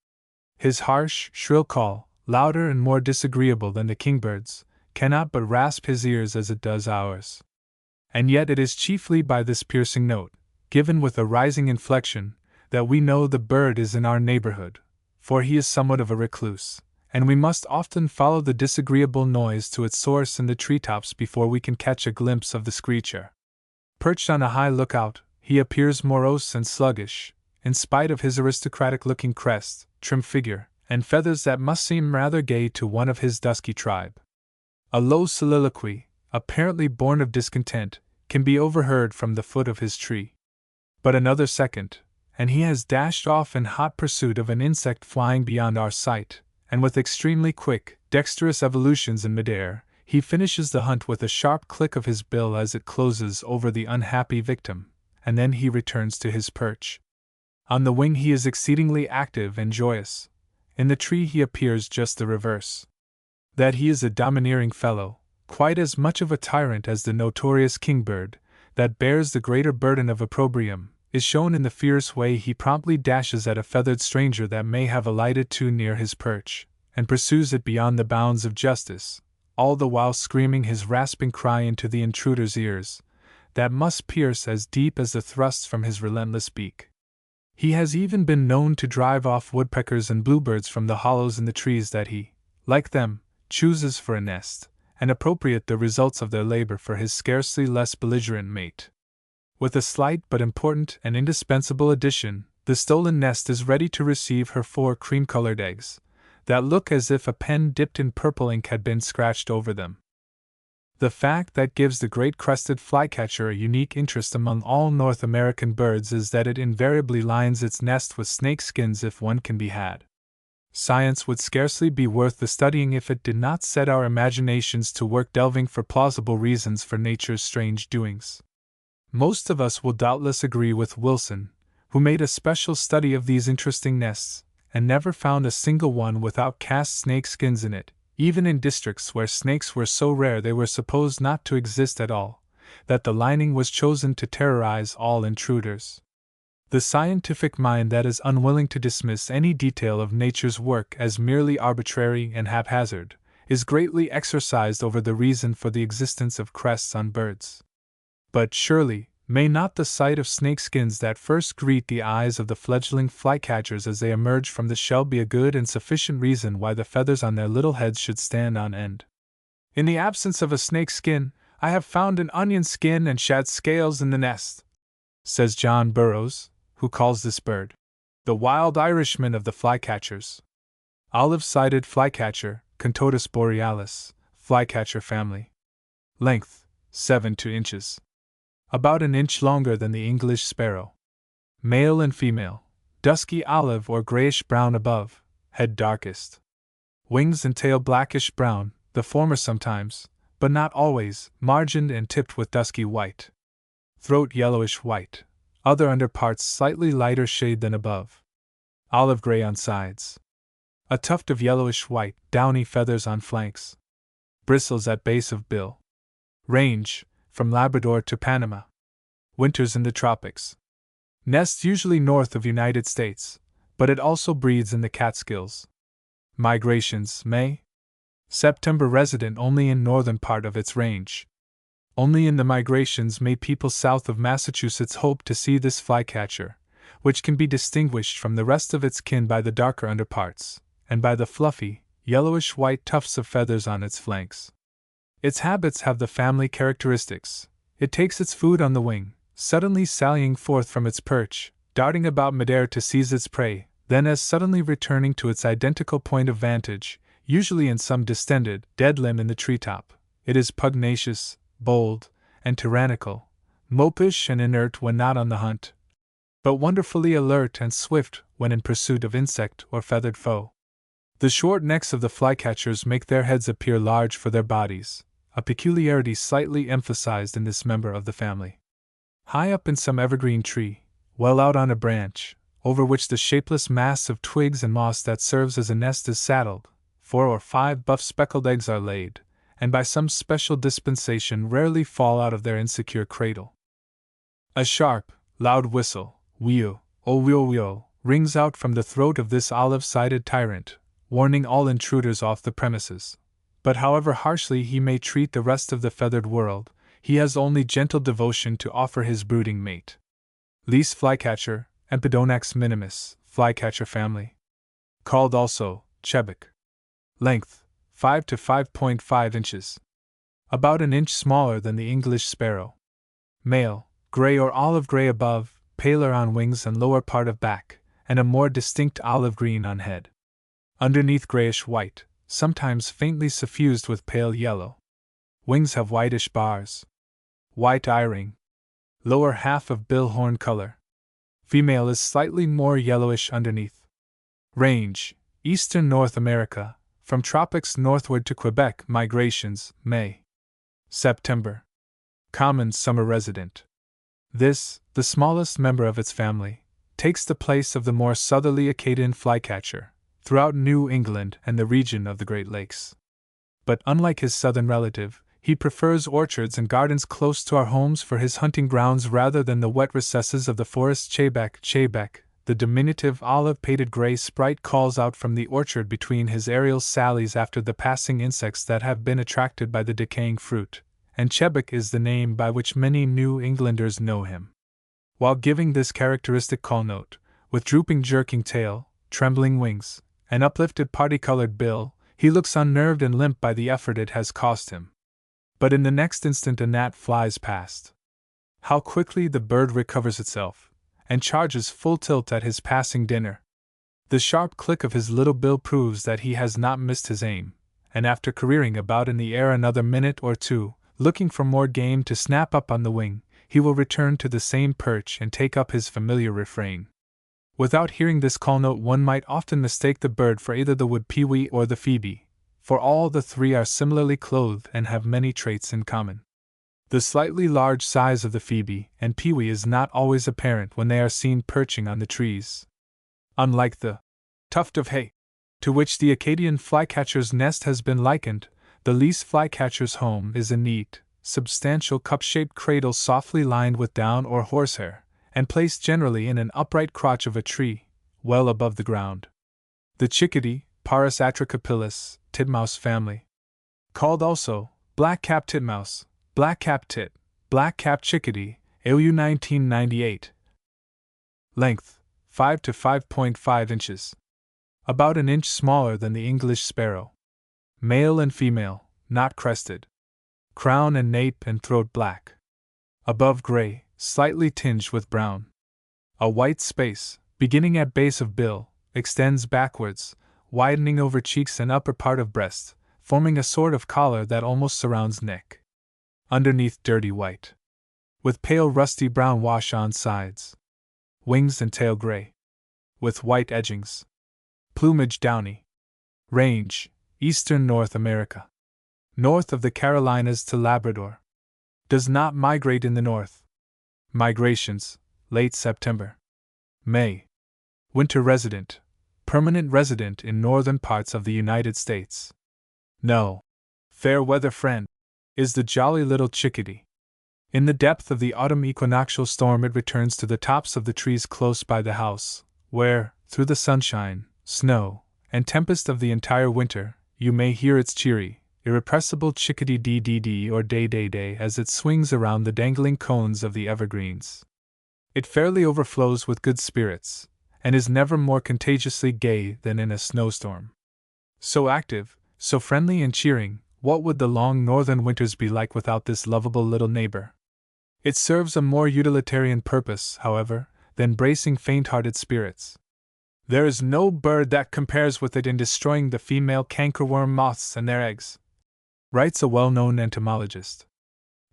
His harsh, shrill call, louder and more disagreeable than the kingbird's, cannot but rasp his ears as it does ours. And yet it is chiefly by this piercing note, given with a rising inflection, that we know the bird is in our neighborhood, for he is somewhat of a recluse, and we must often follow the disagreeable noise to its source in the treetops before we can catch a glimpse of the screecher. Perched on a high lookout, he appears morose and sluggish, in spite of his aristocratic-looking crest, trim figure, and feathers that must seem rather gay to one of his dusky tribe. A low soliloquy, apparently born of discontent, can be overheard from the foot of his tree. But another second, and he has dashed off in hot pursuit of an insect flying beyond our sight, and with extremely quick, dexterous evolutions in midair, he finishes the hunt with a sharp click of his bill as it closes over the unhappy victim, and then he returns to his perch. On the wing he is exceedingly active and joyous. In the tree he appears just the reverse. That he is a domineering fellow, quite as much of a tyrant as the notorious kingbird, that bears the greater burden of opprobrium, is shown in the fierce way he promptly dashes at a feathered stranger that may have alighted too near his perch, and pursues it beyond the bounds of justice, all the while screaming his rasping cry into the intruder's ears, that must pierce as deep as the thrusts from his relentless beak. He has even been known to drive off woodpeckers and bluebirds from the hollows in the trees that he, like them, chooses for a nest, and appropriate the results of their labor for his scarcely less belligerent mate. With a slight but important and indispensable addition, the stolen nest is ready to receive her 4 cream-colored eggs, that look as if a pen dipped in purple ink had been scratched over them. The fact that gives the great crested flycatcher a unique interest among all North American birds is that it invariably lines its nest with snake skins if one can be had. Science would scarcely be worth the studying if it did not set our imaginations to work delving for plausible reasons for nature's strange doings. Most of us will doubtless agree with Wilson, who made a special study of these interesting nests, and never found a single one without cast snake skins in it, even in districts where snakes were so rare they were supposed not to exist at all, that the lining was chosen to terrorize all intruders. The scientific mind that is unwilling to dismiss any detail of nature's work as merely arbitrary and haphazard, is greatly exercised over the reason for the existence of crests on birds. But surely, may not the sight of snakeskins that first greet the eyes of the fledgling flycatchers as they emerge from the shell be a good and sufficient reason why the feathers on their little heads should stand on end? In the absence of a snake skin, I have found an onion skin and shad scales in the nest, says John Burroughs, who calls this bird the wild Irishman of the flycatchers. Olive-sided flycatcher, Contotus borealis, flycatcher family. Length, 7 to inches. About an inch longer than the English sparrow. Male and female, dusky olive or grayish-brown above, head darkest. Wings and tail blackish-brown, the former sometimes, but not always, margined and tipped with dusky white. Throat yellowish-white, other underparts slightly lighter shade than above. Olive-gray on sides. A tuft of yellowish-white, downy feathers on flanks. Bristles at base of bill. Range, from Labrador to Panama. Winters in the tropics. Nests usually north of United States, but it also breeds in the Catskills. Migrations May. September, resident only in northern part of its range. Only in the migrations may people south of Massachusetts hope to see this flycatcher, which can be distinguished from the rest of its kin by the darker underparts, and by the fluffy, yellowish-white tufts of feathers on its flanks. Its habits have the family characteristics. It takes its food on the wing, suddenly sallying forth from its perch, darting about midair to seize its prey, then as suddenly returning to its identical point of vantage, usually in some distended, dead limb in the treetop. It is pugnacious, bold, and tyrannical, mopish and inert when not on the hunt, but wonderfully alert and swift when in pursuit of insect or feathered foe. The short necks of the flycatchers make their heads appear large for their bodies, a peculiarity slightly emphasized in this member of the family. High up in some evergreen tree, well out on a branch, over which the shapeless mass of twigs and moss that serves as a nest is saddled, 4 or 5 buff speckled eggs are laid, and by some special dispensation rarely fall out of their insecure cradle. A sharp, loud whistle, wheel, oh wheel wheel, rings out from the throat of this olive-sided tyrant, warning all intruders off the premises. But however harshly he may treat the rest of the feathered world, he has only gentle devotion to offer his brooding mate. Least flycatcher, Empidonax minimus, flycatcher family. Called also chebec. Length, 5 to 5.5 inches. About an inch smaller than the English sparrow. Male, gray or olive-gray above, paler on wings and lower part of back, and a more distinct olive-green on head. Underneath grayish-white, sometimes faintly suffused with pale yellow. Wings have whitish bars. White eye-ring. Lower half of bill horn color. Female is slightly more yellowish underneath. Range, Eastern North America, from tropics northward to Quebec. Migrations, May. September. Common summer resident. This, the smallest member of its family, takes the place of the more southerly Acadian flycatcher, throughout New England and the region of the Great Lakes. But unlike his southern relative, he prefers orchards and gardens close to our homes for his hunting grounds rather than the wet recesses of the forest. Chebec, the diminutive olive-pated gray sprite, calls out from the orchard between his aerial sallies after the passing insects that have been attracted by the decaying fruit, and Chebec is the name by which many New Englanders know him. While giving this characteristic call note, with drooping jerking tail, trembling wings, and uplifted party-colored bill, He looks unnerved and limp by the effort it has cost him. But in the next instant a gnat flies past. How quickly the bird recovers itself, and charges full tilt at his passing dinner. The sharp click of his little bill proves that he has not missed his aim, and after careering about in the air another minute or two, looking for more game to snap up on the wing, he will return to the same perch and take up his familiar refrain. Without hearing this call note, one might often mistake the bird for either the wood pewee or the phoebe, for all the three are similarly clothed and have many traits in common. The slightly large size of the phoebe and pewee is not always apparent when they are seen perching on the trees. Unlike the tuft of hay, to which the Acadian flycatcher's nest has been likened, the least flycatcher's home is a neat, substantial cup-shaped cradle softly lined with down or horsehair, and placed generally in an upright crotch of a tree, well above the ground. The chickadee, Parus atricapillus, titmouse family. Called also black-capped titmouse, black-capped tit, black-capped chickadee, AU 1998. Length, 5 to 5.5 inches. About an inch smaller than the English sparrow. Male and female, not crested. Crown and nape and throat black. Above gray, slightly tinged with brown. A white space, beginning at base of bill, extends backwards, widening over cheeks and upper part of breast, forming a sort of collar that almost surrounds neck. Underneath dirty white. With pale rusty brown wash on sides. Wings and tail gray. With white edgings. Plumage downy. Range, Eastern North America. North of the Carolinas to Labrador. Does not migrate in the north. Migrations, late September. May. Winter resident, permanent resident in northern parts of the United States. No. Fair weather friend, is the jolly little chickadee. In the depth of the autumn equinoctial storm it returns to the tops of the trees close by the house, where, through the sunshine, snow, and tempest of the entire winter, you may hear its cheery, irrepressible chickadee dee or day as it swings around the dangling cones of the evergreens. It fairly overflows with good spirits, and is never more contagiously gay than in a snowstorm. So active, so friendly and cheering, what would the long northern winters be like without this lovable little neighbor? It serves a more utilitarian purpose, however, than bracing faint-hearted spirits. There is no bird that compares with it in destroying the female cankerworm moths and their eggs, writes a well-known entomologist.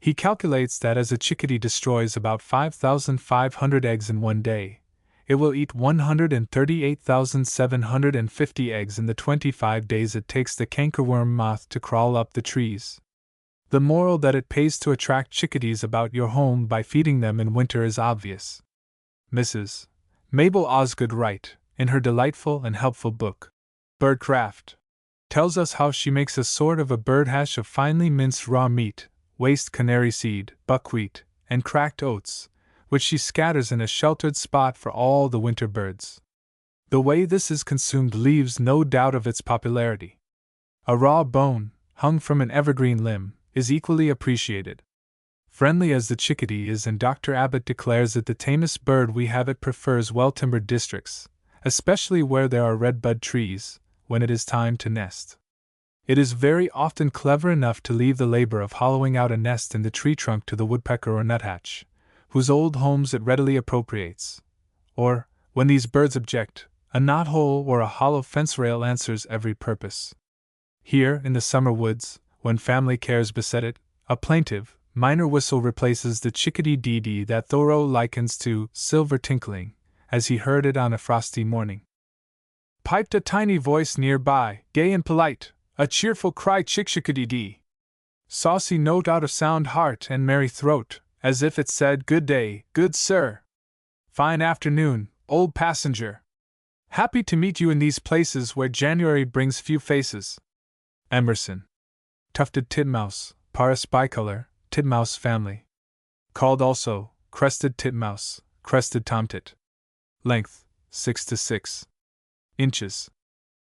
He calculates that as a chickadee destroys about 5,500 eggs in one day, it will eat 138,750 eggs in the 25 days it takes the cankerworm moth to crawl up the trees. The moral that it pays to attract chickadees about your home by feeding them in winter is obvious. Mrs. Mabel Osgood Wright, in her delightful and helpful book, Birdcraft, tells us how she makes a sort of a bird hash of finely minced raw meat, waste canary seed, buckwheat, and cracked oats, which she scatters in a sheltered spot for all the winter birds. The way this is consumed leaves no doubt of its popularity. A raw bone, hung from an evergreen limb, is equally appreciated. Friendly as the chickadee is, and Dr. Abbott declares it the tamest bird we have, it prefers well-timbered districts, especially where there are redbud trees, when it is time to nest. It is very often clever enough to leave the labor of hollowing out a nest in the tree trunk to the woodpecker or nuthatch, whose old homes it readily appropriates. Or, when these birds object, a knothole or a hollow fence rail answers every purpose. Here, in the summer woods, when family cares beset it, a plaintive, minor whistle replaces the chickadee dee that Thoreau likens to silver tinkling, as he heard it on a frosty morning. Piped a tiny voice near by, gay and polite, a cheerful cry chick-chickadee-dee. Saucy note out of sound heart and merry throat, as if it said, "Good day, good sir. Fine afternoon, old passenger. Happy to meet you in these places where January brings few faces." Emerson. Tufted titmouse, Parus bicolor, titmouse family. Called also crested titmouse, crested tomtit. Length, 6 to 6 inches.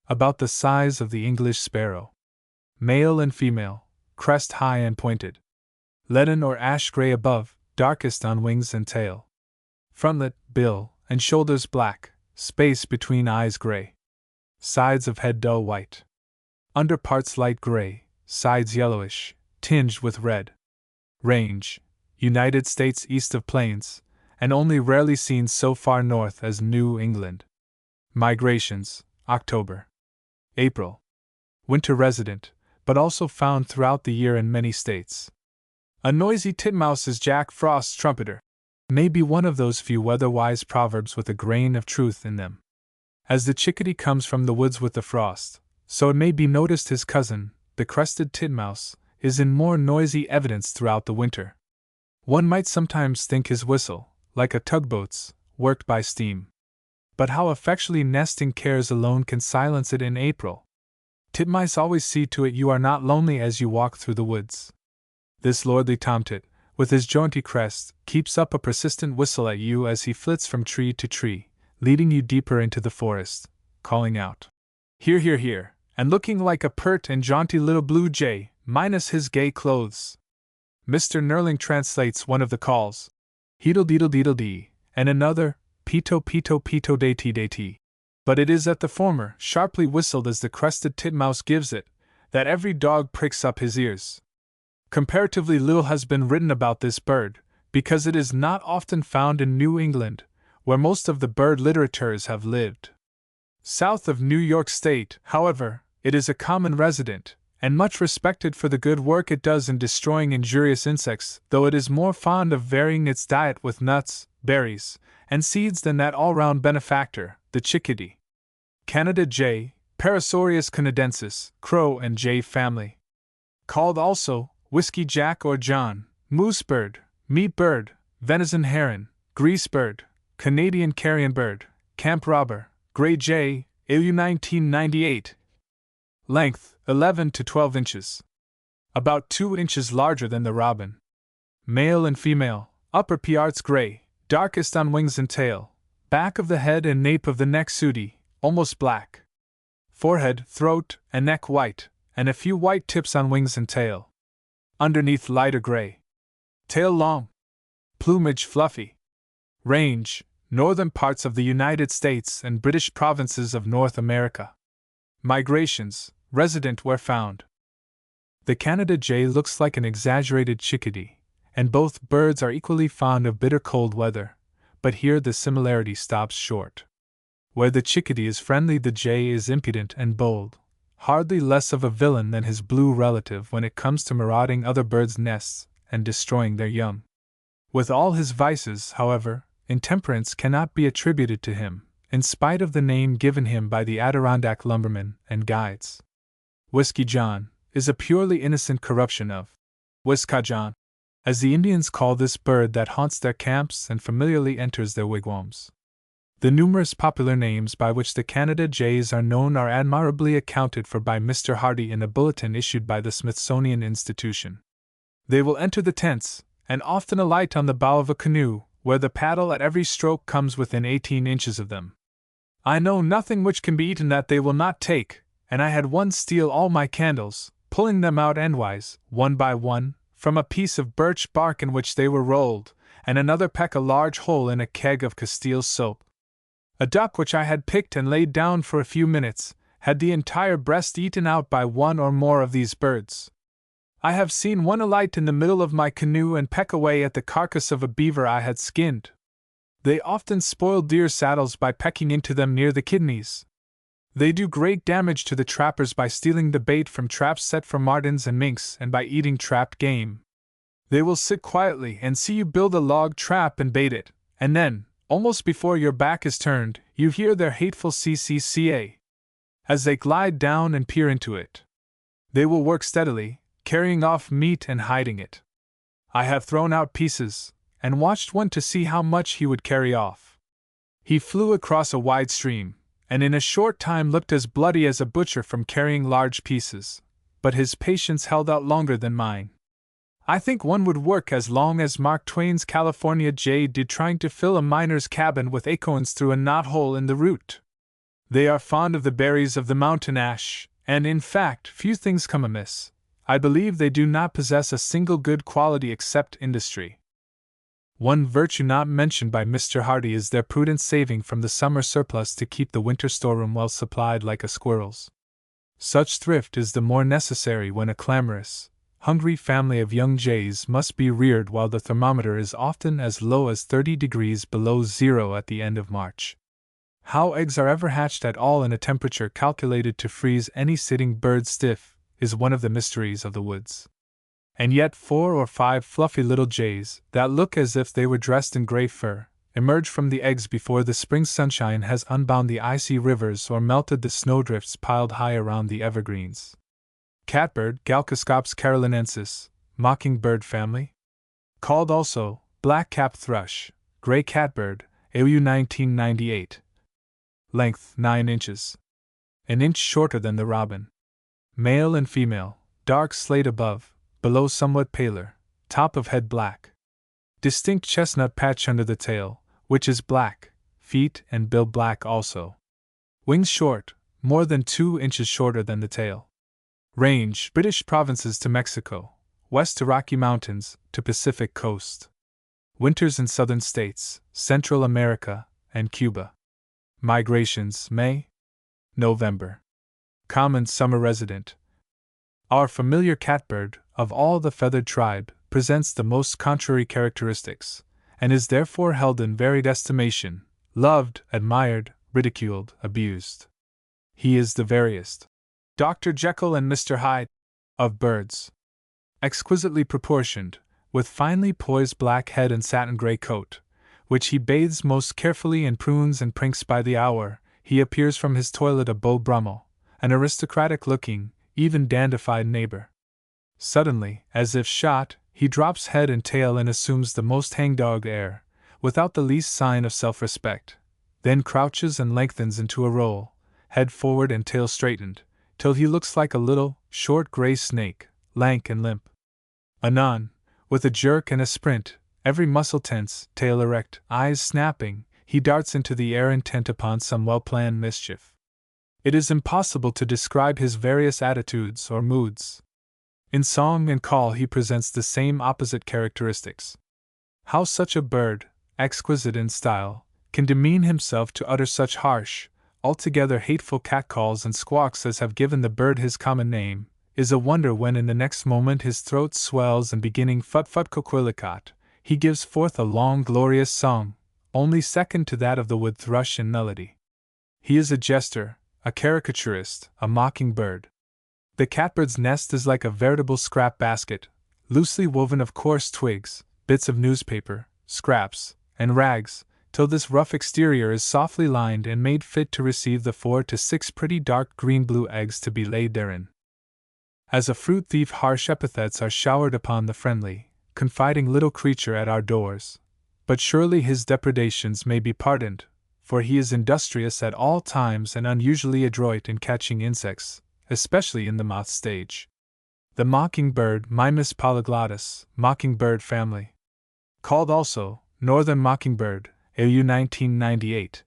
About the size of the English sparrow. Male and female, crest high and pointed. Leaden or ash gray above, darkest on wings and tail. Frontlet, bill, and shoulders black, space between eyes gray. Sides of head dull white. underparts light gray, sides yellowish, tinged with red. Range: United States east of Plains, and only rarely seen so far north as New England. Migrations: October, April. Winter resident, but also found throughout the year in many states. A noisy titmouse is Jack Frost's trumpeter. May be one of those few weather-wise proverbs with a grain of truth in them. As the chickadee comes from the woods with the frost, so it may be noticed his cousin, the crested titmouse, is in more noisy evidence throughout the winter. One might sometimes think his whistle, like a tugboat's, worked by steam. But how effectually nesting cares alone can silence it in April. Titmice always see to it you are not lonely as you walk through the woods. This lordly tomtit, with his jaunty crest, keeps up a persistent whistle at you as he flits from tree to tree, leading you deeper into the forest, calling out, "Here, here, here," and looking like a pert and jaunty little blue jay, minus his gay clothes. Mr. Nerling translates one of the calls, "Heedle deedle deedle dee," and another, "Pito pito pito day tea." But it is at the former, sharply whistled as the crested titmouse gives it, that every dog pricks up his ears. Comparatively little has been written about this bird, because it is not often found in New England, where most of the bird literateurs have lived. South of New York State, however, it is a common resident, and much respected for the good work it does in destroying injurious insects, though it is more fond of varying its diet with nuts, berries, and seeds than that all-round benefactor, the chickadee. Canada jay, Parasaurus canadensis, crow and jay family. Called also whiskey jack or John, moose bird, meat bird, venison heron, grease bird, Canadian carrion bird, camp robber, gray jay, AU 1998. Length 11 to 12 inches. About 2 inches larger than the robin. Male and female, upper parts gray, darkest on wings and tail, back of the head and nape of the neck sooty, almost black. Forehead, throat, and neck white, and a few white tips on wings and tail. Underneath lighter gray. Tail long. Plumage fluffy. Range: northern parts of the United States and British provinces of North America. Migrations: resident where found. The Canada jay looks like an exaggerated chickadee, and both birds are equally fond of bitter cold weather, but here the similarity stops short. Where the chickadee is friendly, the jay is impudent and bold, hardly less of a villain than his blue relative when it comes to marauding other birds' nests and destroying their young. With all his vices, however, intemperance cannot be attributed to him, in spite of the name given him by the Adirondack lumbermen and guides. Whiskey John is a purely innocent corruption of Whiskajon, as the Indians call this bird that haunts their camps and familiarly enters their wigwams. The numerous popular names by which the Canada jays are known are admirably accounted for by Mr. Hardy in a bulletin issued by the Smithsonian Institution. They will enter the tents, and often alight on the bow of a canoe, where the paddle at every stroke comes within 18 inches of them. I know nothing which can be eaten that they will not take, and I had one steal all my candles, pulling them out endwise, one by one, from a piece of birch bark in which they were rolled, and another peck a large hole in a keg of Castile soap. A duck which I had picked and laid down for a few minutes, had the entire breast eaten out by one or more of these birds. I have seen one alight in the middle of my canoe and peck away at the carcass of a beaver I had skinned. They often spoil deer saddles by pecking into them near the kidneys. They do great damage to the trappers by stealing the bait from traps set for martens and minks and by eating trapped game. They will sit quietly and see you build a log trap and bait it, and then, almost before your back is turned, you hear their hateful CCCA. As they glide down and peer into it, they will work steadily, carrying off meat and hiding it. I have thrown out pieces, and watched one to see how much he would carry off. He flew across a wide stream, and in a short time looked as bloody as a butcher from carrying large pieces, but his patience held out longer than mine. I think one would work as long as Mark Twain's California jay did trying to fill a miner's cabin with acorns through a knothole in the root. They are fond of the berries of the mountain ash, and in fact few things come amiss. I believe they do not possess a single good quality except industry. One virtue not mentioned by Mr. Hardy is their prudent saving from the summer surplus to keep the winter storeroom well supplied like a squirrel's. Such thrift is the more necessary when a clamorous, hungry family of young jays must be reared while the thermometer is often as low as 30 degrees below zero at the end of March. How eggs are ever hatched at all in a temperature calculated to freeze any sitting bird stiff is one of the mysteries of the woods. And yet 4 or 5 fluffy little jays, that look as if they were dressed in gray fur, emerge from the eggs before the spring sunshine has unbound the icy rivers or melted the snowdrifts piled high around the evergreens. Catbird, Galcoscops carolinensis, mockingbird family. Called also black-capped thrush, gray catbird, AU 1998. Length 9 inches. An inch shorter than the robin. Male and female, dark slate above, below somewhat paler, top of head black. Distinct chestnut patch under the tail, which is black, feet and bill black also. Wings short, more than 2 inches shorter than the tail. Range: British provinces to Mexico, west to Rocky Mountains, to Pacific coast. Winters in southern states, Central America, and Cuba. Migrations: May, November. Common summer resident. Our familiar catbird, of all the feathered tribe, presents the most contrary characteristics, and is therefore held in varied estimation, loved, admired, ridiculed, abused. He is the veriest Dr. Jekyll and Mr. Hyde of birds. Exquisitely proportioned, with finely poised black head and satin gray coat, which he bathes most carefully and prunes and prinks by the hour, he appears from his toilet a Beau Brummel, an aristocratic-looking, even dandified neighbor. Suddenly, as if shot, he drops head and tail and assumes the most hangdog air, without the least sign of self-respect, then crouches and lengthens into a roll, head forward and tail straightened, till he looks like a little, short gray snake, lank and limp. Anon, with a jerk and a sprint, every muscle tense, tail erect, eyes snapping, he darts into the air intent upon some well-planned mischief. It is impossible to describe his various attitudes or moods. In song and call he presents the same opposite characteristics. How such a bird, exquisite in style, can demean himself to utter such harsh, altogether hateful catcalls and squawks as have given the bird his common name, is a wonder when in the next moment his throat swells and beginning fut-fut coquelicot, he gives forth a long glorious song, only second to that of the wood thrush in melody. He is a jester, a caricaturist, a mocking bird. The catbird's nest is like a veritable scrap basket, loosely woven of coarse twigs, bits of newspaper, scraps, and rags, till this rough exterior is softly lined and made fit to receive the 4 to 6 pretty dark green-blue eggs to be laid therein. As a fruit thief, harsh epithets are showered upon the friendly, confiding little creature at our doors, but surely his depredations may be pardoned, for he is industrious at all times and unusually adroit in catching insects, especially in the moth stage. The mockingbird, Mimus polyglottis, mockingbird family. Called also northern mockingbird, AU 1998.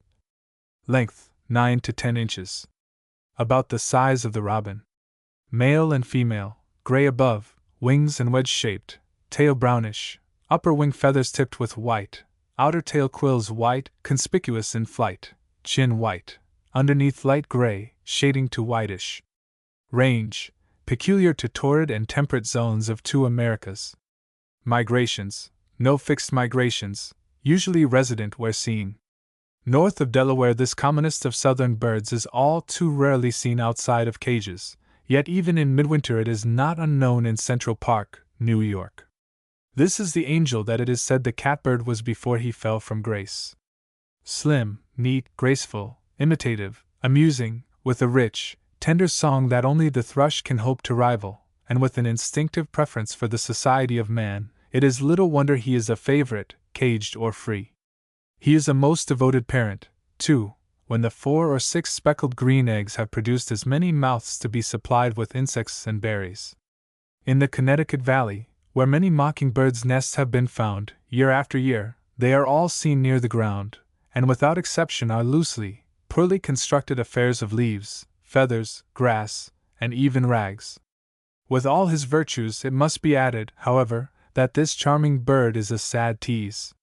Length 9 to 10 inches. About the size of the robin. Male and female, gray above, wings and wedge-shaped, tail brownish, upper wing feathers tipped with white, outer tail quills white, conspicuous in flight, chin white, underneath light gray, shading to whitish. Range, peculiar to torrid and temperate zones of 2 Americas. Migrations, no fixed migrations, usually resident where seen. North of Delaware, this commonest of southern birds is all too rarely seen outside of cages, yet even in midwinter it is not unknown in Central Park, New York. This is the angel that it is said the catbird was before he fell from grace. Slim, neat, graceful, imitative, amusing, with a rich, tender song that only the thrush can hope to rival, and with an instinctive preference for the society of man, it is little wonder he is a favorite, caged or free. He is a most devoted parent, too, when the 4 or 6 speckled green eggs have produced as many mouths to be supplied with insects and berries. In the Connecticut Valley, where many mockingbirds' nests have been found, year after year, they are all seen near the ground, and without exception are loosely, poorly constructed affairs of leaves, feathers, grass, and even rags. With all his virtues, it must be added, however, that this charming bird is a sad tease.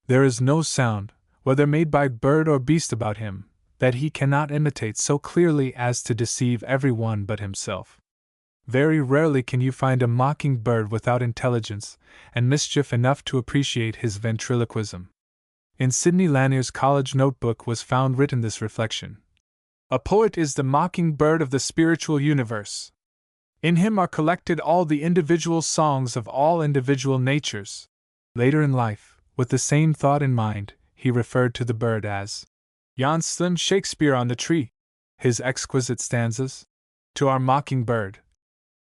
There is no sound, whether made by bird or beast about him, that he cannot imitate so clearly as to deceive everyone but himself. Very rarely can you find a mocking-bird without intelligence and mischief enough to appreciate his ventriloquism. In Sidney Lanier's college notebook was found written this reflection: "A poet is the mocking-bird of the spiritual universe. In him are collected all the individual songs of all individual natures." Later in life, with the same thought in mind, he referred to the bird as yon slim Shakespeare on the tree. His exquisite stanzas, to our mocking-bird,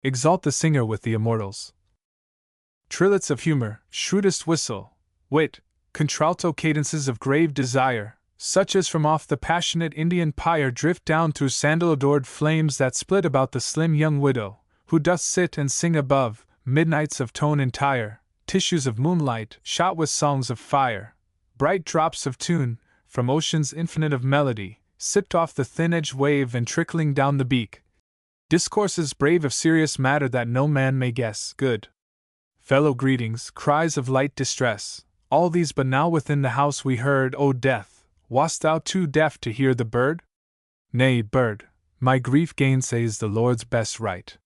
exalt the singer with the immortals. Trillets of humor, shrewdest whistle, wit, contralto cadences of grave desire, such as from off the passionate Indian pyre drift down through sandal-adored flames that split about the slim young widow, who doth sit and sing above, midnights of tone entire, tissues of moonlight shot with songs of fire, bright drops of tune, from oceans infinite of melody, sipped off the thin-edged wave and trickling down the beak. Discourses brave of serious matter that no man may guess, good fellow greetings, cries of light distress, all these but now within the house we heard. O death, wast thou too deaf to hear the bird? Nay, bird, my grief gainsays the Lord's best right.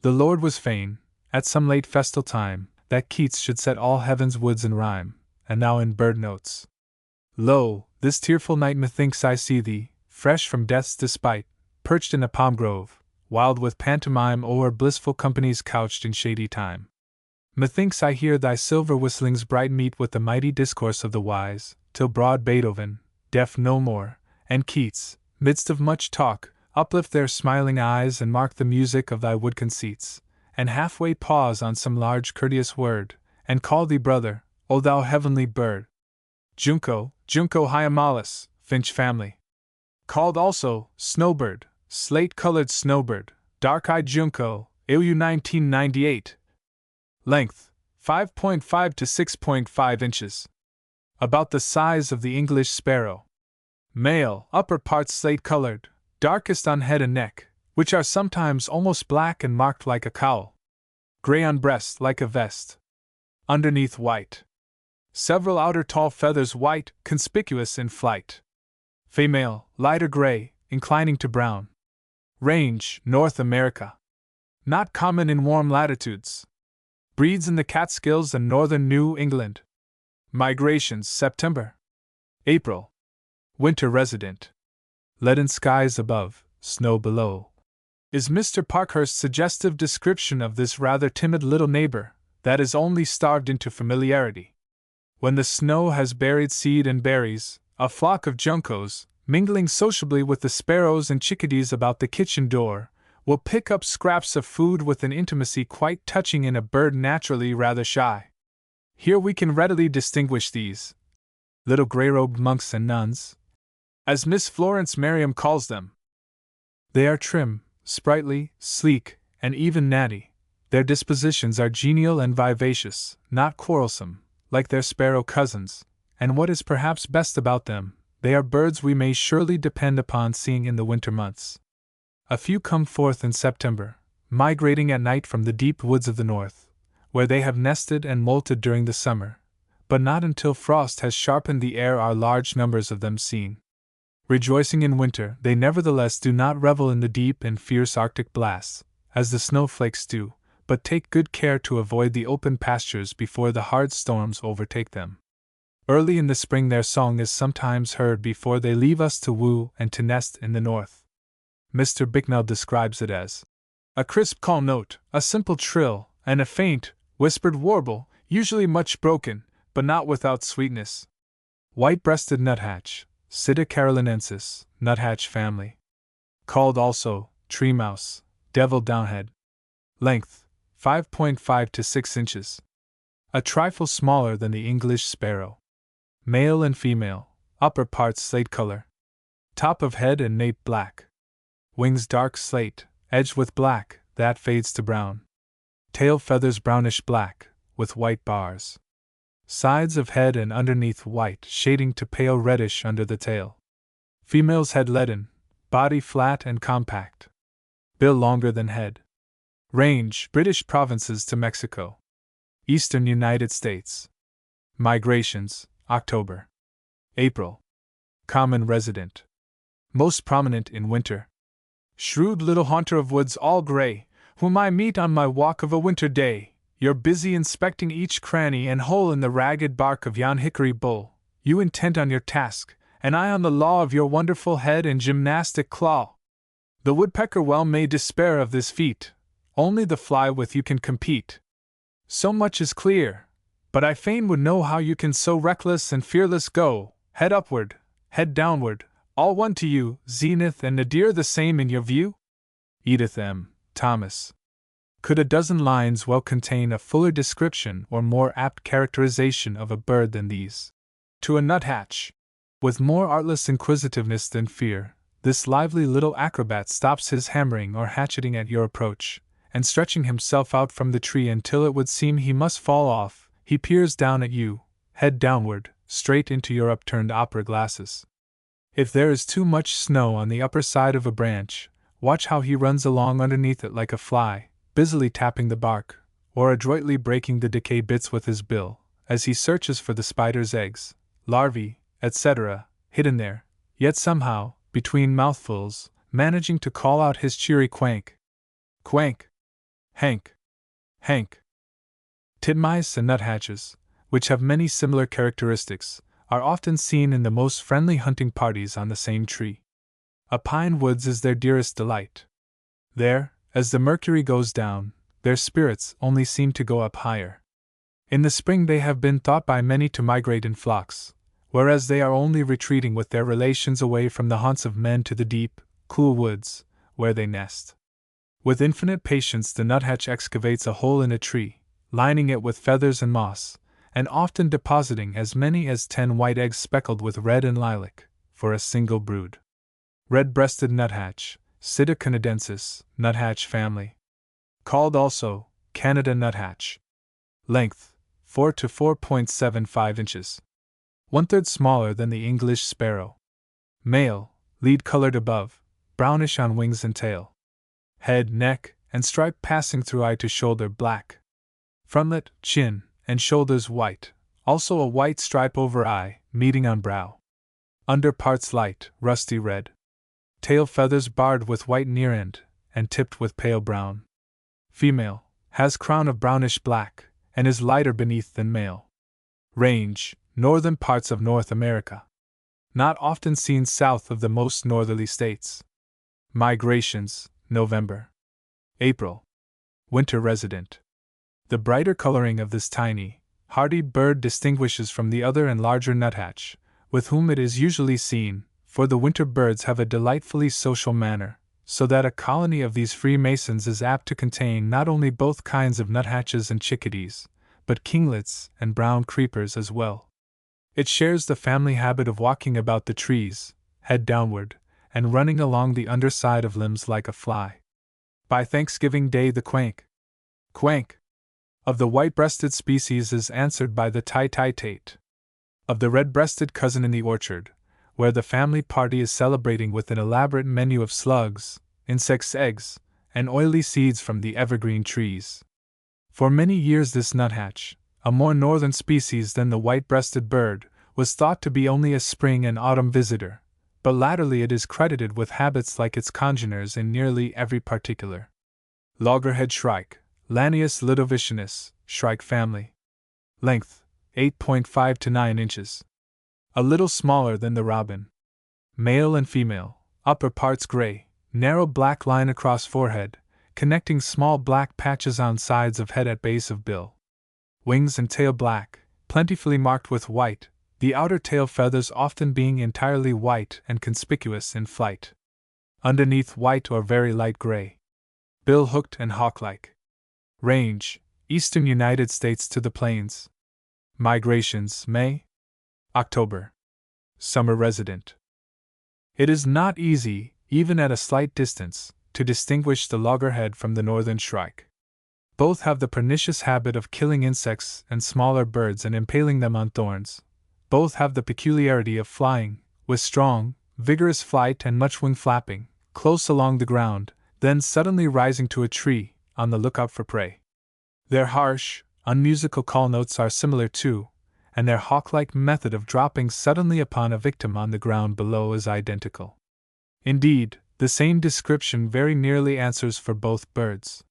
The Lord was fain, at some late festal time, that Keats should set all heaven's woods in rhyme, and now in bird notes. Lo, this tearful night methinks I see thee, fresh from death's despite, perched in a palm grove, wild with pantomime o'er blissful companies couched in shady time. Methinks I hear thy silver whistlings bright meet with the mighty discourse of the wise, till broad Beethoven, deaf no more, and Keats, midst of much talk, uplift their smiling eyes and mark the music of thy wood conceits, and halfway pause on some large courteous word, and call thee brother, O thou heavenly bird. Junco, Junco hyemalis, finch family. Called also snowbird, slate-colored snowbird, dark-eyed junco, AU 1998. Length, 5.5 to 6.5 inches. About the size of the English sparrow. Male, upper parts slate-colored, darkest on head and neck, which are sometimes almost black and marked like a cowl. Gray on breast like a vest. Underneath white. Several outer tall feathers white, conspicuous in flight. Female, lighter gray, inclining to brown. Range, North America. Not common in warm latitudes. Breeds in the Catskills and northern New England. Migrations September. April. Winter resident. Leaden skies above, snow below. Is Mr. Parkhurst's suggestive description of this rather timid little neighbor, that is only starved into familiarity. When the snow has buried seed and berries, a flock of juncos, mingling sociably with the sparrows and chickadees about the kitchen door, will pick up scraps of food with an intimacy quite touching in a bird naturally rather shy. Here we can readily distinguish these little gray-robed monks and nuns, as Miss Florence Merriam calls them. They are trim, sprightly, sleek, and even natty. Their dispositions are genial and vivacious, not quarrelsome, like their sparrow cousins, and what is perhaps best about them, they are birds we may surely depend upon seeing in the winter months. A few come forth in September, migrating at night from the deep woods of the north, where they have nested and molted during the summer, but not until frost has sharpened the air are large numbers of them seen. Rejoicing in winter, they nevertheless do not revel in the deep and fierce Arctic blasts, as the snowflakes do, but take good care to avoid the open pastures before the hard storms overtake them. Early in the spring their song is sometimes heard before they leave us to woo and to nest in the north. Mr. Bicknell describes it as a crisp call note, a simple trill, and a faint, whispered warble, usually much broken, but not without sweetness. White-breasted nuthatch, Sitta carolinensis, nuthatch family. Called also tree mouse, devil downhead. Length, 5.5 to 6 inches. A trifle smaller than the English sparrow. Male and female, upper parts slate color. Top of head and nape black. Wings dark slate, edged with black, that fades to brown. Tail feathers brownish black, with white bars. Sides of head and underneath white, shading to pale reddish under the tail. Female's head leaden, body flat and compact. Bill longer than head. Range, British provinces to Mexico. Eastern United States. Migrations, October. April. Common resident. most prominent in winter. Shrewd little haunter of woods all gray, whom I meet on my walk of a winter day, you're busy inspecting each cranny and hole in the ragged bark of yon hickory bull, you intent on your task, and I on the law of your wonderful head and gymnastic claw. The woodpecker well may despair of this feat, only the fly with you can compete. So much is clear, but I fain would know how you can so reckless and fearless go, head upward, head downward, all one to you, zenith and nadir the same in your view? Edith M. Thomas. Could a dozen lines well contain a fuller description or more apt characterization of a bird than these? To a nuthatch, with more artless inquisitiveness than fear, this lively little acrobat stops his hammering or hatcheting at your approach, and stretching himself out from the tree until it would seem he must fall off, he peers down at you, head downward, straight into your upturned opera glasses. If there is too much snow on the upper side of a branch, watch how he runs along underneath it like a fly, busily tapping the bark, or adroitly breaking the decayed bits with his bill, as he searches for the spider's eggs, larvae, etc., hidden there, yet somehow, between mouthfuls, managing to call out his cheery quank. Quank! Hank! Hank! Titmice and nuthatches, which have many similar characteristics, are often seen in the most friendly hunting parties on the same tree. A pine woods is their dearest delight. There, as the mercury goes down, their spirits only seem to go up higher. In the spring they have been thought by many to migrate in flocks, whereas they are only retreating with their relations away from the haunts of men to the deep, cool woods, where they nest. With infinite patience the nuthatch excavates a hole in a tree, lining it with feathers and moss, and often depositing as many as 10 white eggs speckled with red and lilac, for a single brood. Red-breasted nuthatch, Sitta canadensis, nuthatch family. Called also Canada nuthatch. Length 4 to 4.75 inches. 1/3 smaller than the English sparrow. Male, lead-colored above, brownish on wings and tail. Head, neck, and stripe passing through eye to shoulder black. Frontlet, chin, and shoulders white, also a white stripe over eye, meeting on brow. Under parts light, rusty red. Tail feathers barred with white near end, and tipped with pale brown. Female, has crown of brownish black, and is lighter beneath than male. Range, northern parts of North America. Not often seen south of the most northerly states. Migrations, November. April. Winter resident. The brighter coloring of this tiny, hardy bird distinguishes from the other and larger nuthatch, with whom it is usually seen, for the winter birds have a delightfully social manner, so that a colony of these Freemasons is apt to contain not only both kinds of nuthatches and chickadees, but kinglets and brown creepers as well. It shares the family habit of walking about the trees, head downward, and running along the underside of limbs like a fly. By Thanksgiving Day the quank of the white-breasted species is answered by the tie-tie-tate of the red-breasted cousin in the orchard, where the family party is celebrating with an elaborate menu of slugs, insects' eggs, and oily seeds from the evergreen trees. For many years this nuthatch, a more northern species than the white-breasted bird, was thought to be only a spring and autumn visitor, but latterly it is credited with habits like its congeners in nearly every particular. Loggerhead shrike, Lanius lidovicinus, shrike family. Length 8.5 to 9 inches. A little smaller than the robin. Male and female, upper parts gray, narrow black line across forehead, connecting small black patches on sides of head at base of bill. Wings and tail black, plentifully marked with white, the outer tail feathers often being entirely white and conspicuous in flight. Underneath white or very light gray. Bill hooked and hawk-like. Range, eastern United States to the plains. Migrations, May, October. Summer resident. It is not easy, even at a slight distance, to distinguish the loggerhead from the northern shrike. Both have the pernicious habit of killing insects and smaller birds and impaling them on thorns. Both have the peculiarity of flying, with strong, vigorous flight and much wing flapping, close along the ground, then suddenly rising to a tree, on the lookout for prey. Their harsh, unmusical call notes are similar too, and their hawk-like method of dropping suddenly upon a victim on the ground below is identical. Indeed, the same description very nearly answers for both birds.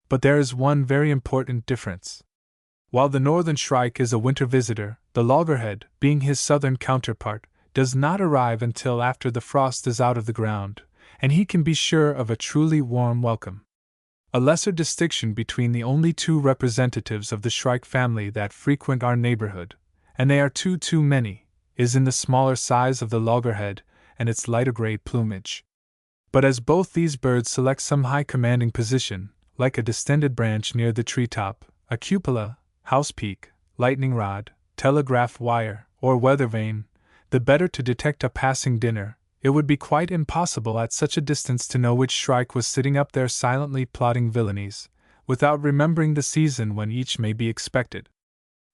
But there is one very important difference. While the northern shrike is a winter visitor, the loggerhead, being his southern counterpart, does not arrive until after the frost is out of the ground, and he can be sure of a truly warm welcome. A lesser distinction between the only two representatives of the shrike family that frequent our neighborhood, and they are too many, is in the smaller size of the loggerhead and its lighter gray plumage. But as both these birds select some high commanding position, like a distended branch near the treetop, a cupola, house peak, lightning rod, telegraph wire, or weather vane, the better to detect a passing dinner, it would be quite impossible at such a distance to know which shrike was sitting up there silently plotting villainies, without remembering the season when each may be expected.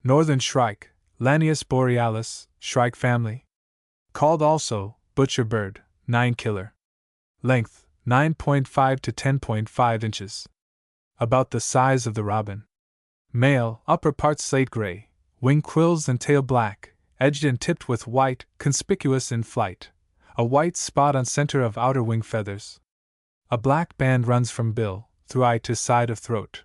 Northern shrike, Lanius borealis, shrike family. Called also butcher bird, 9 killer. Length, 9.5 to 10.5 inches. About the size of the robin. Male, upper part slate gray, wing quills and tail black, edged and tipped with white, conspicuous in flight. A white spot on center of outer wing feathers. A black band runs from bill, through eye to side of throat.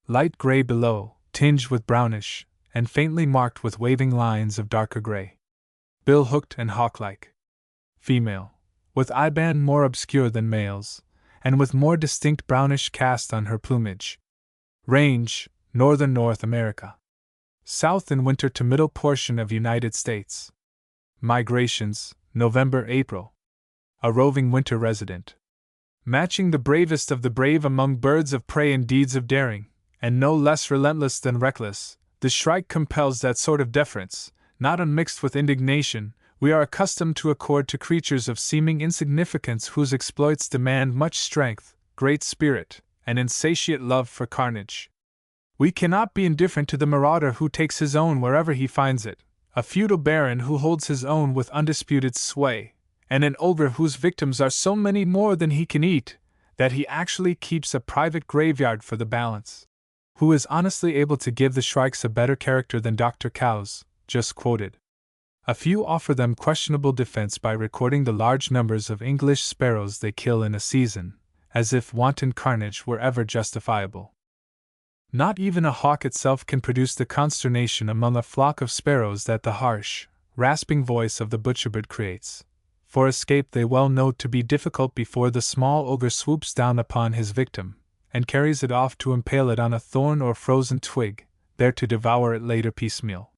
Light gray below, tinged with brownish, and faintly marked with waving lines of darker gray. Bill hooked and hawk-like. Female, with eyeband more obscure than males, and with more distinct brownish cast on her plumage. Range, northern North America. South in winter to middle portion of United States. Migrations, November-April. A roving winter resident. Matching the bravest of the brave among birds of prey in deeds of daring, and no less relentless than reckless, the shrike compels that sort of deference, not unmixed with indignation, we are accustomed to accord to creatures of seeming insignificance whose exploits demand much strength, great spirit, and insatiate love for carnage. We cannot be indifferent to the marauder who takes his own wherever he finds it, a feudal baron who holds his own with undisputed sway, and an ogre whose victims are so many more than he can eat, that he actually keeps a private graveyard for the balance, who is honestly able to give the shrikes a better character than Dr. Cowes, just quoted. A few offer them questionable defense by recording the large numbers of English sparrows they kill in a season, as if wanton carnage were ever justifiable. Not even a hawk itself can produce the consternation among a flock of sparrows that the harsh, rasping voice of the butcherbird creates. For escape they well know to be difficult before the small ogre swoops down upon his victim, and carries it off to impale it on a thorn or frozen twig, there to devour it later piecemeal.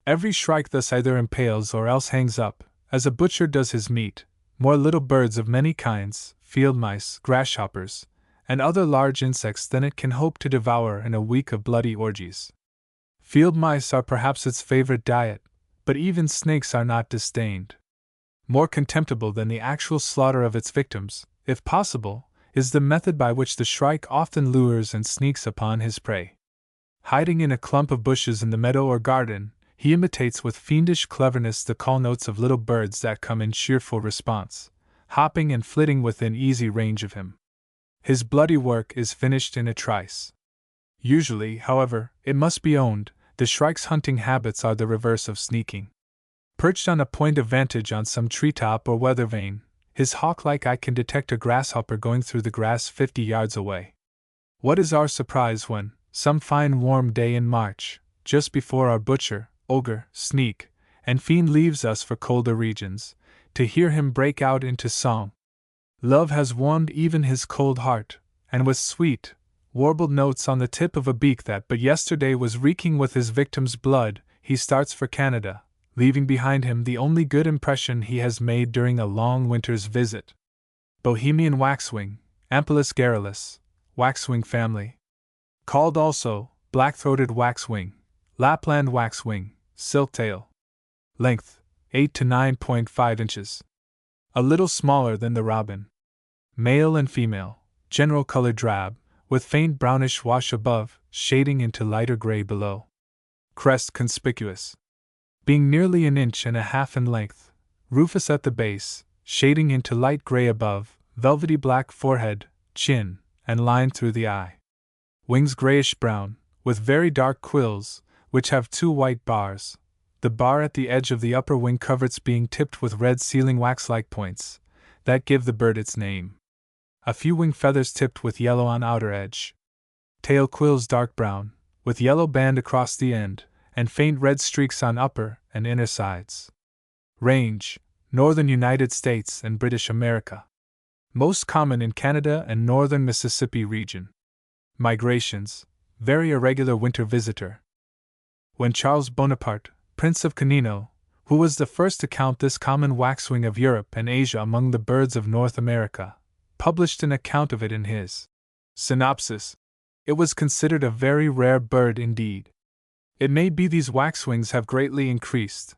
Every shrike thus either impales or else hangs up, as a butcher does his meat, more little birds of many kinds, field mice, grasshoppers, and other large insects than it can hope to devour in a week of bloody orgies. Field mice are perhaps its favorite diet, but even snakes are not disdained. More contemptible than the actual slaughter of its victims, if possible, is the method by which the shrike often lures and sneaks upon his prey. Hiding in a clump of bushes in the meadow or garden, he imitates with fiendish cleverness the call notes of little birds that come in cheerful response, hopping and flitting within easy range of him. His bloody work is finished in a trice. Usually, however, it must be owned, the shrike's hunting habits are the reverse of sneaking. Perched on a point of vantage on some treetop or weather vane, his hawk-like eye can detect a grasshopper going through the grass 50 yards away. What is our surprise when, some fine warm day in March, just before our butcher, ogre, sneak, and fiend leaves us for colder regions, to hear him break out into song. Love has warmed even his cold heart, and with sweet, warbled notes on the tip of a beak that but yesterday was reeking with his victim's blood, he starts for Canada, leaving behind him the only good impression he has made during a long winter's visit. Bohemian waxwing, Ampelus garrulus, waxwing family. Called also black-throated waxwing, Lapland waxwing, silk-tail. Length, 8 to 9.5 inches. A little smaller than the robin. Male and female, general color drab, with faint brownish wash above, shading into lighter gray below. Crest conspicuous. Being nearly an inch and a half in length, rufous at the base, shading into light gray above, velvety black forehead, chin, and line through the eye. Wings grayish-brown, with very dark quills, which have 2 white bars, the bar at the edge of the upper wing coverts being tipped with red sealing wax-like points, that give the bird its name. A few wing feathers tipped with yellow on outer edge. Tail quills dark brown, with yellow band across the end, and faint red streaks on upper and inner sides. Range: Northern United States and British America. Most common in Canada and northern Mississippi region. Migrations: very irregular winter visitor. When Charles Bonaparte, Prince of Canino, who was the first to count this common waxwing of Europe and Asia among the birds of North America, published an account of it in his Synopsis, it was considered a very rare bird indeed. It may be these waxwings have greatly increased,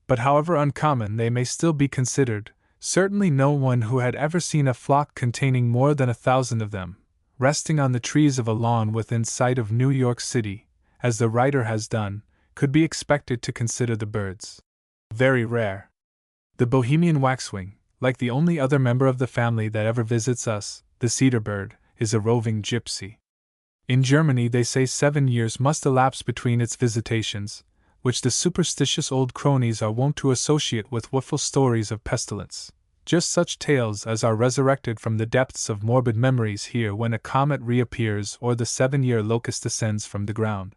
but however uncommon they may still be considered, certainly no one who had ever seen a flock containing more than 1,000 of them, resting on the trees of a lawn within sight of New York City, as the writer has done, could be expected to consider the birds very rare. The Bohemian waxwing, like the only other member of the family that ever visits us, the cedar bird, is a roving gypsy. In Germany they say 7 years must elapse between its visitations, which the superstitious old cronies are wont to associate with woeful stories of pestilence, just such tales as are resurrected from the depths of morbid memories here when a comet reappears or the 7-year locust descends from the ground.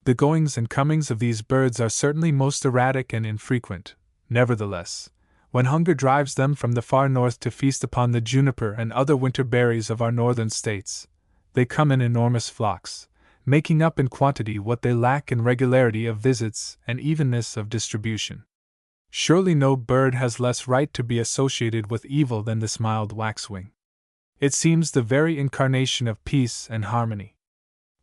The goings and comings of these birds are certainly most erratic and infrequent. Nevertheless, when hunger drives them from the far north to feast upon the juniper and other winter berries of our northern states, they come in enormous flocks, making up in quantity what they lack in regularity of visits and evenness of distribution. Surely no bird has less right to be associated with evil than this mild waxwing. It seems the very incarnation of peace and harmony.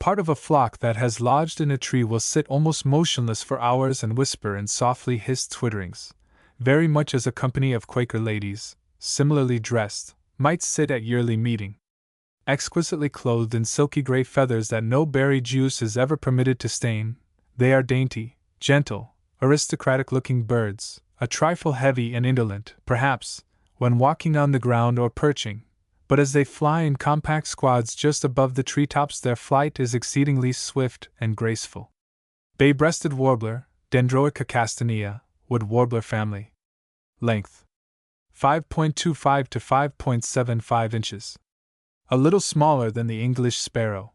Part of a flock that has lodged in a tree will sit almost motionless for hours and whisper in softly hissed twitterings, very much as a company of Quaker ladies, similarly dressed, might sit at yearly meeting. Exquisitely clothed in silky gray feathers that no berry juice is ever permitted to stain, they are dainty, gentle, aristocratic-looking birds, a trifle heavy and indolent, perhaps, when walking on the ground or perching, but as they fly in compact squads just above the treetops their flight is exceedingly swift and graceful. Bay-breasted warbler, Dendroica castanea, wood warbler family. Length: 5.25 to 5.75 inches. A little smaller than the English sparrow.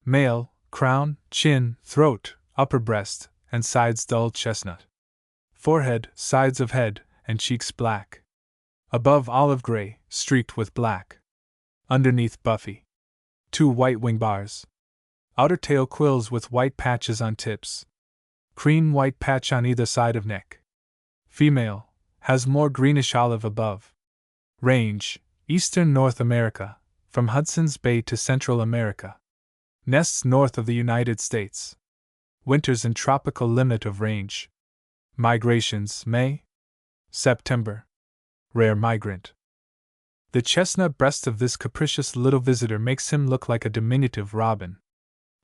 Male: crown, chin, throat, upper breast, and sides dull chestnut. Forehead, sides of head, and cheeks black. Above olive gray, streaked with black. Underneath buffy. 2 white wing bars. Outer tail quills with white patches on tips. Cream white patch on either side of neck. Female, has more greenish olive above. Range: Eastern North America, from Hudson's Bay to Central America. Nests north of the United States. Winters in tropical limit of range. Migrations: May, September. Rare migrant. The chestnut breast of this capricious little visitor makes him look like a diminutive robin.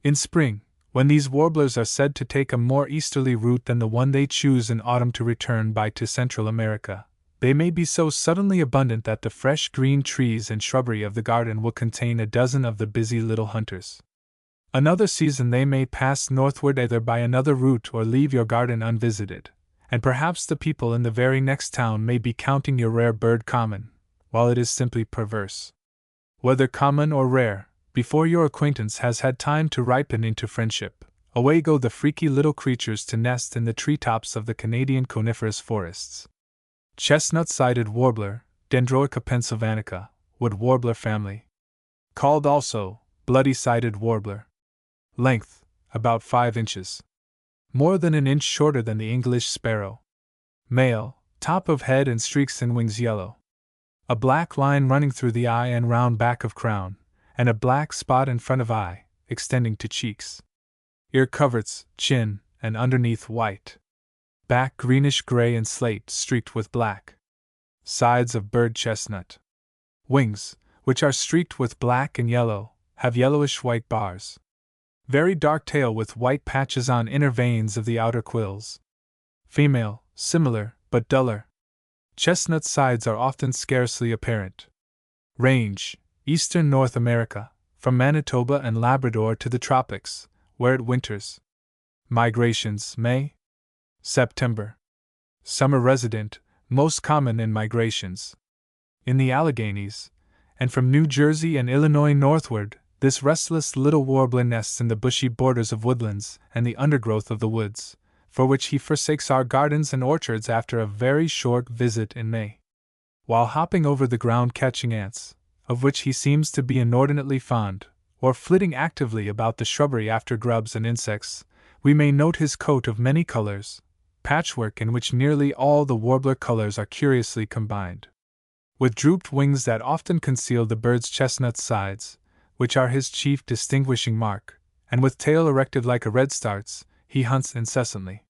In spring, when these warblers are said to take a more easterly route than the one they choose in autumn to return by to Central America, they may be so suddenly abundant that the fresh green trees and shrubbery of the garden will contain a dozen of the busy little hunters. Another season they may pass northward either by another route or leave your garden unvisited, and perhaps the people in the very next town may be counting your rare bird common, while it is simply perverse. Whether common or rare, before your acquaintance has had time to ripen into friendship, away go the freaky little creatures to nest in the treetops of the Canadian coniferous forests. Chestnut-sided warbler, Dendroica pennsylvanica, wood warbler family. Called also, bloody-sided warbler. Length, about 5 inches. More than an inch shorter than the English sparrow. Male, top of head and streaks in wings yellow. A black line running through the eye and round back of crown, and a black spot in front of eye, extending to cheeks. Ear coverts, chin, and underneath white. Back greenish-gray and slate streaked with black. Sides of bird chestnut. Wings, which are streaked with black and yellow, have yellowish-white bars. Very dark tail with white patches on inner veins of the outer quills. Female, similar, but duller. Chestnut sides are often scarcely apparent. Range: Eastern North America, from Manitoba and Labrador to the tropics, where it winters. Migrations: May, September. Summer resident, most common in migrations. in the Alleghanies, and from New Jersey and Illinois northward, this restless little warbler nests in the bushy borders of woodlands and the undergrowth of the woods, for which he forsakes our gardens and orchards after a very short visit in May. While hopping over the ground catching ants, of which he seems to be inordinately fond, or flitting actively about the shrubbery after grubs and insects, we may note his coat of many colors, patchwork in which nearly all the warbler colors are curiously combined. With drooped wings that often conceal the bird's chestnut sides, which are his chief distinguishing mark, and with tail erected like a redstart's, he hunts incessantly.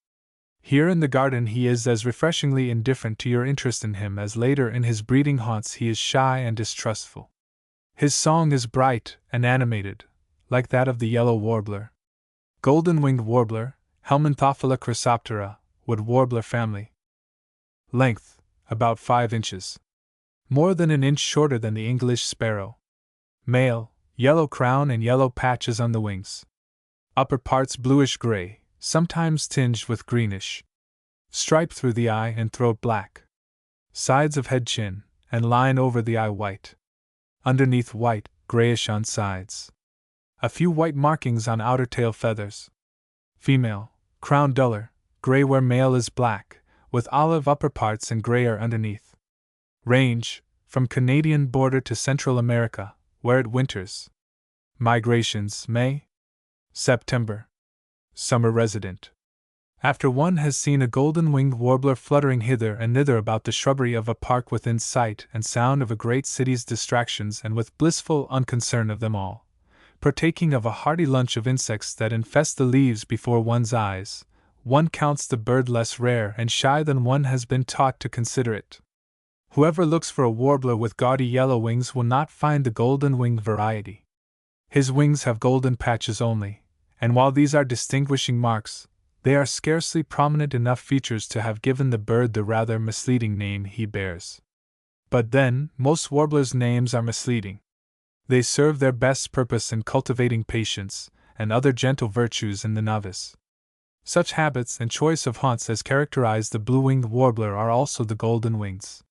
Here in the garden he is as refreshingly indifferent to your interest in him as later in his breeding haunts he is shy and distrustful. His song is bright and animated, like that of the yellow warbler. Golden-winged warbler, Helminthophila chrysoptera, wood warbler family. Length, about 5 inches. More than an inch shorter than the English sparrow. Male, yellow crown and yellow patches on the wings. Upper parts bluish-gray, sometimes tinged with greenish. Stripe through the eye and throat black. Sides of head chin, and line over the eye white. Underneath white, grayish on sides. A few white markings on outer tail feathers. Female, crown duller, gray where male is black, with olive upper parts and grayer underneath. Range, from Canadian border to Central America, where it winters. Migrations, May, September. Summer resident. After one has seen a golden-winged warbler fluttering hither and thither about the shrubbery of a park within sight and sound of a great city's distractions and with blissful unconcern of them all, partaking of a hearty lunch of insects that infest the leaves before one's eyes, one counts the bird less rare and shy than one has been taught to consider it. Whoever looks for a warbler with gaudy yellow wings will not find the golden-winged variety. His wings have golden patches only, and while these are distinguishing marks, they are scarcely prominent enough features to have given the bird the rather misleading name he bears. But then, most warblers' names are misleading. They serve their best purpose in cultivating patience and other gentle virtues in the novice. Such habits and choice of haunts as characterize the blue-winged warbler are also the golden wings.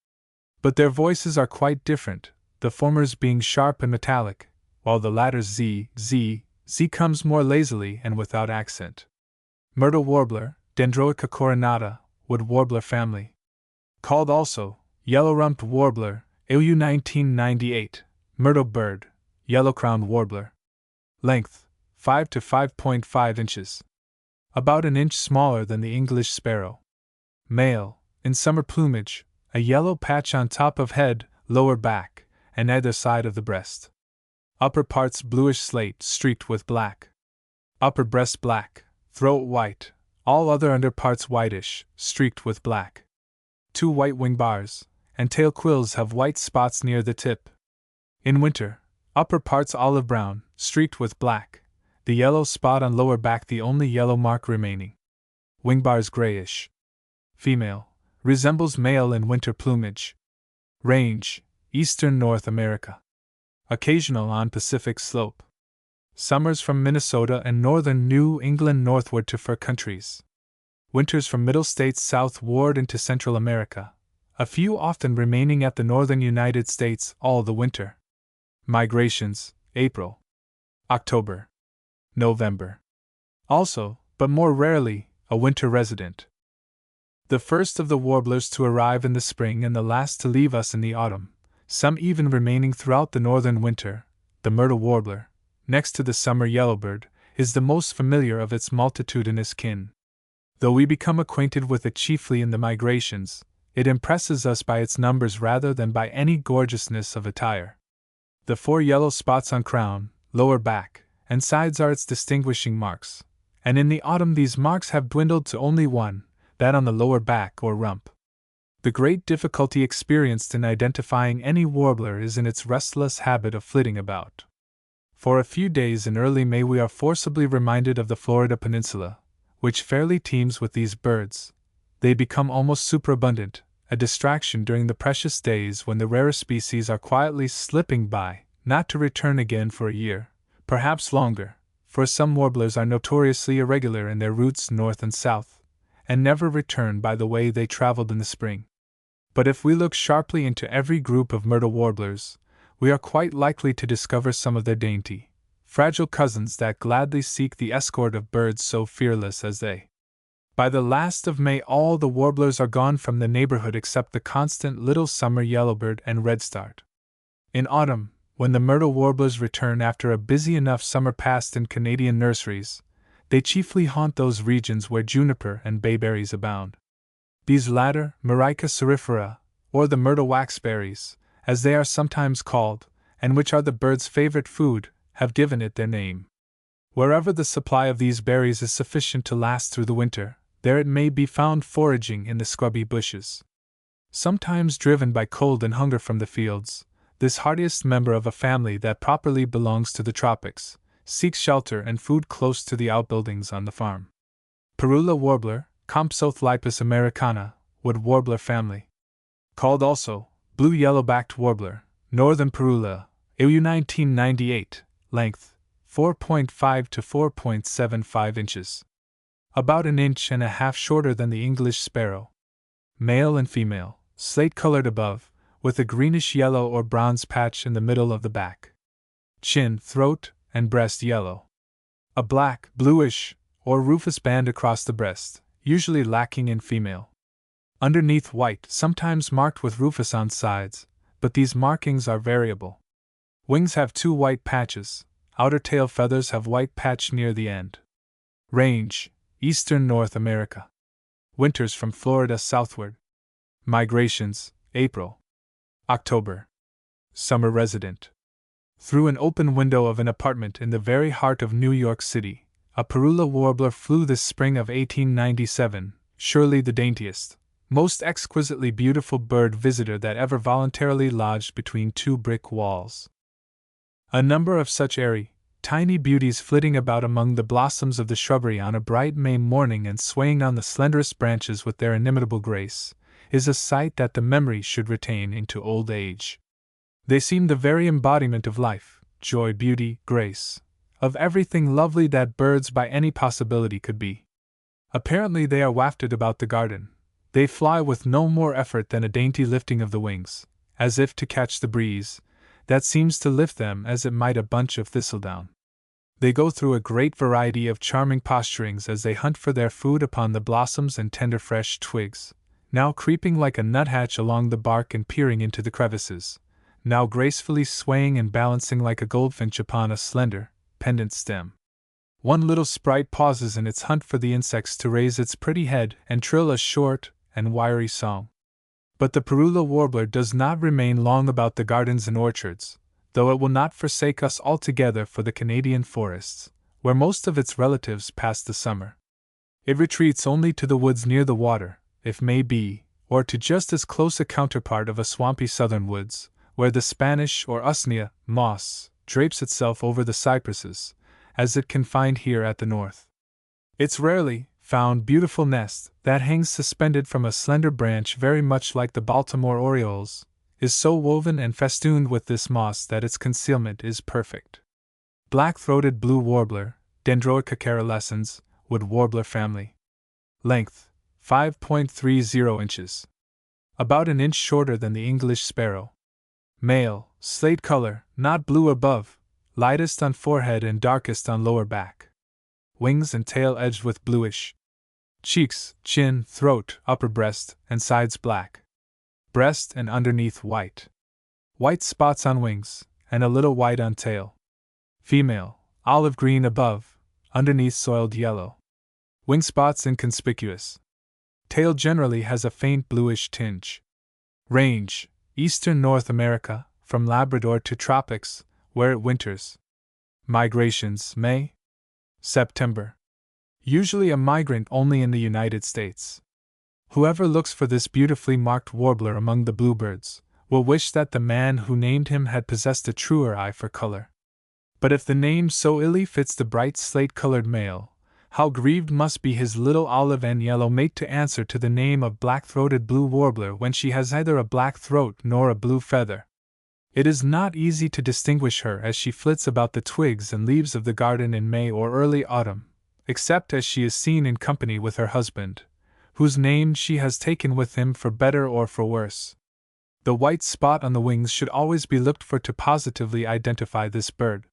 But their voices are quite different, the former's being sharp and metallic, while the latter's z comes more lazily and without accent. Myrtle warbler, Dendroica coronata, wood warbler family. Called also yellow-rumped warbler, AU 1998, myrtle bird, yellow-crowned warbler. Length, 5 to 5.5 inches. About an inch smaller than the English sparrow. Male, in summer plumage, a yellow patch on top of head, lower back, and either side of the breast. Upper parts bluish slate streaked with black. Upper breast black, throat white, all other under parts whitish, streaked with black. 2 white wing bars, and tail quills have white spots near the tip. In winter, upper parts olive brown, streaked with black, the yellow spot on lower back the only yellow mark remaining. Wing bars grayish. Female, resembles male in winter plumage. Range, eastern North America. Occasional on Pacific slope. Summers from Minnesota and northern New England northward to fur countries. Winters from middle states southward into Central America, a few often remaining at the northern United States all the winter. Migrations, April, October, November. Also, but more rarely, a winter resident. The first of the warblers to arrive in the spring and the last to leave us in the autumn, some even remaining throughout the northern winter, the myrtle warbler, next to the summer yellowbird, is the most familiar of its multitudinous kin. Though we become acquainted with it chiefly in the migrations, it impresses us by its numbers rather than by any gorgeousness of attire. The 4 yellow spots on crown, lower back, and sides are its distinguishing marks, and in the autumn these marks have dwindled to only one, that on the lower back or rump. The great difficulty experienced in identifying any warbler is in its restless habit of flitting about. For a few days in early May we are forcibly reminded of the Florida peninsula, which fairly teems with these birds. They become almost superabundant, a distraction during the precious days when the rarer species are quietly slipping by, not to return again for a year, perhaps longer, for some warblers are notoriously irregular in their routes north and south, and never return by the way they traveled in the spring. But if we look sharply into every group of myrtle warblers, we are quite likely to discover some of their dainty, fragile cousins that gladly seek the escort of birds so fearless as they. By the last of May all the warblers are gone from the neighborhood except the constant little summer yellowbird and redstart. In autumn, when the myrtle warblers return after a busy enough summer passed in Canadian nurseries, they chiefly haunt those regions where juniper and bayberries abound. These latter, Myrica cerifera, or the myrtle waxberries, as they are sometimes called, and which are the bird's favorite food, have given it their name. Wherever the supply of these berries is sufficient to last through the winter, there it may be found foraging in the scrubby bushes. Sometimes driven by cold and hunger from the fields, this hardiest member of a family that properly belongs to the tropics seeks shelter and food close to the outbuildings on the farm. Parula warbler, Compsognathus americana, wood warbler family. Called also blue yellow-backed warbler, northern parula, AU 1998, length 4.5 to 4.75 inches. About an inch and a half shorter than the English sparrow. Male and female, slate-colored above, with a greenish-yellow or bronze patch in the middle of the back. Chin, throat, and breast yellow. A black, bluish, or rufous band across the breast, usually lacking in female. Underneath white, sometimes marked with rufous on sides, but these markings are variable. Wings have 2 white patches, outer tail feathers have white patch near the end. Range, Eastern North America. Winters from Florida southward. Migrations, April. October. Summer resident. Through an open window of an apartment in the very heart of New York City, a parula warbler flew this spring of 1897, surely the daintiest, most exquisitely beautiful bird visitor that ever voluntarily lodged between 2 brick walls. A number of such airy, tiny beauties flitting about among the blossoms of the shrubbery on a bright May morning and swaying on the slenderest branches with their inimitable grace, is a sight that the memory should retain into old age. They seem the very embodiment of life, joy, beauty, grace, of everything lovely that birds by any possibility could be. Apparently they are wafted about the garden. They fly with no more effort than a dainty lifting of the wings, as if to catch the breeze, that seems to lift them as it might a bunch of thistledown. They go through a great variety of charming posturings as they hunt for their food upon the blossoms and tender fresh twigs, now creeping like a nuthatch along the bark and peering into the crevices, now gracefully swaying and balancing like a goldfinch upon a slender, pendant stem. One little sprite pauses in its hunt for the insects to raise its pretty head and trill a short and wiry song. But the parula warbler does not remain long about the gardens and orchards, though it will not forsake us altogether for the Canadian forests, where most of its relatives pass the summer. It retreats only to the woods near the water, if may be, or to just as close a counterpart of a swampy southern woods, where the Spanish or usnea moss drapes itself over the cypresses, as it can find here at the north. Its rarely found beautiful nest, that hangs suspended from a slender branch very much like the Baltimore orioles, is so woven and festooned with this moss that its concealment is perfect. Black-throated blue warbler, Dendroica caronescens, wood warbler family. Length 5.30 inches. About an inch shorter than the English sparrow. Male, slate color, not blue above, lightest on forehead and darkest on lower back. Wings and tail edged with bluish. Cheeks, chin, throat, upper breast, and sides black. Breast and underneath white. White spots on wings, and a little white on tail. Female, olive green above, underneath soiled yellow. Wing spots inconspicuous. Tail generally has a faint bluish tinge. Range, Eastern North America, from Labrador to tropics, where it winters. Migrations, May, September. Usually a migrant only in the United States. Whoever looks for this beautifully marked warbler among the bluebirds will wish that the man who named him had possessed a truer eye for color. But if the name so illy fits the bright slate-colored male, how grieved must be his little olive and yellow mate to answer to the name of black-throated blue warbler when she has neither a black throat nor a blue feather. It is not easy to distinguish her as she flits about the twigs and leaves of the garden in May or early autumn, except as she is seen in company with her husband, whose name she has taken with him for better or for worse. The white spot on the wings should always be looked for to positively identify this bird.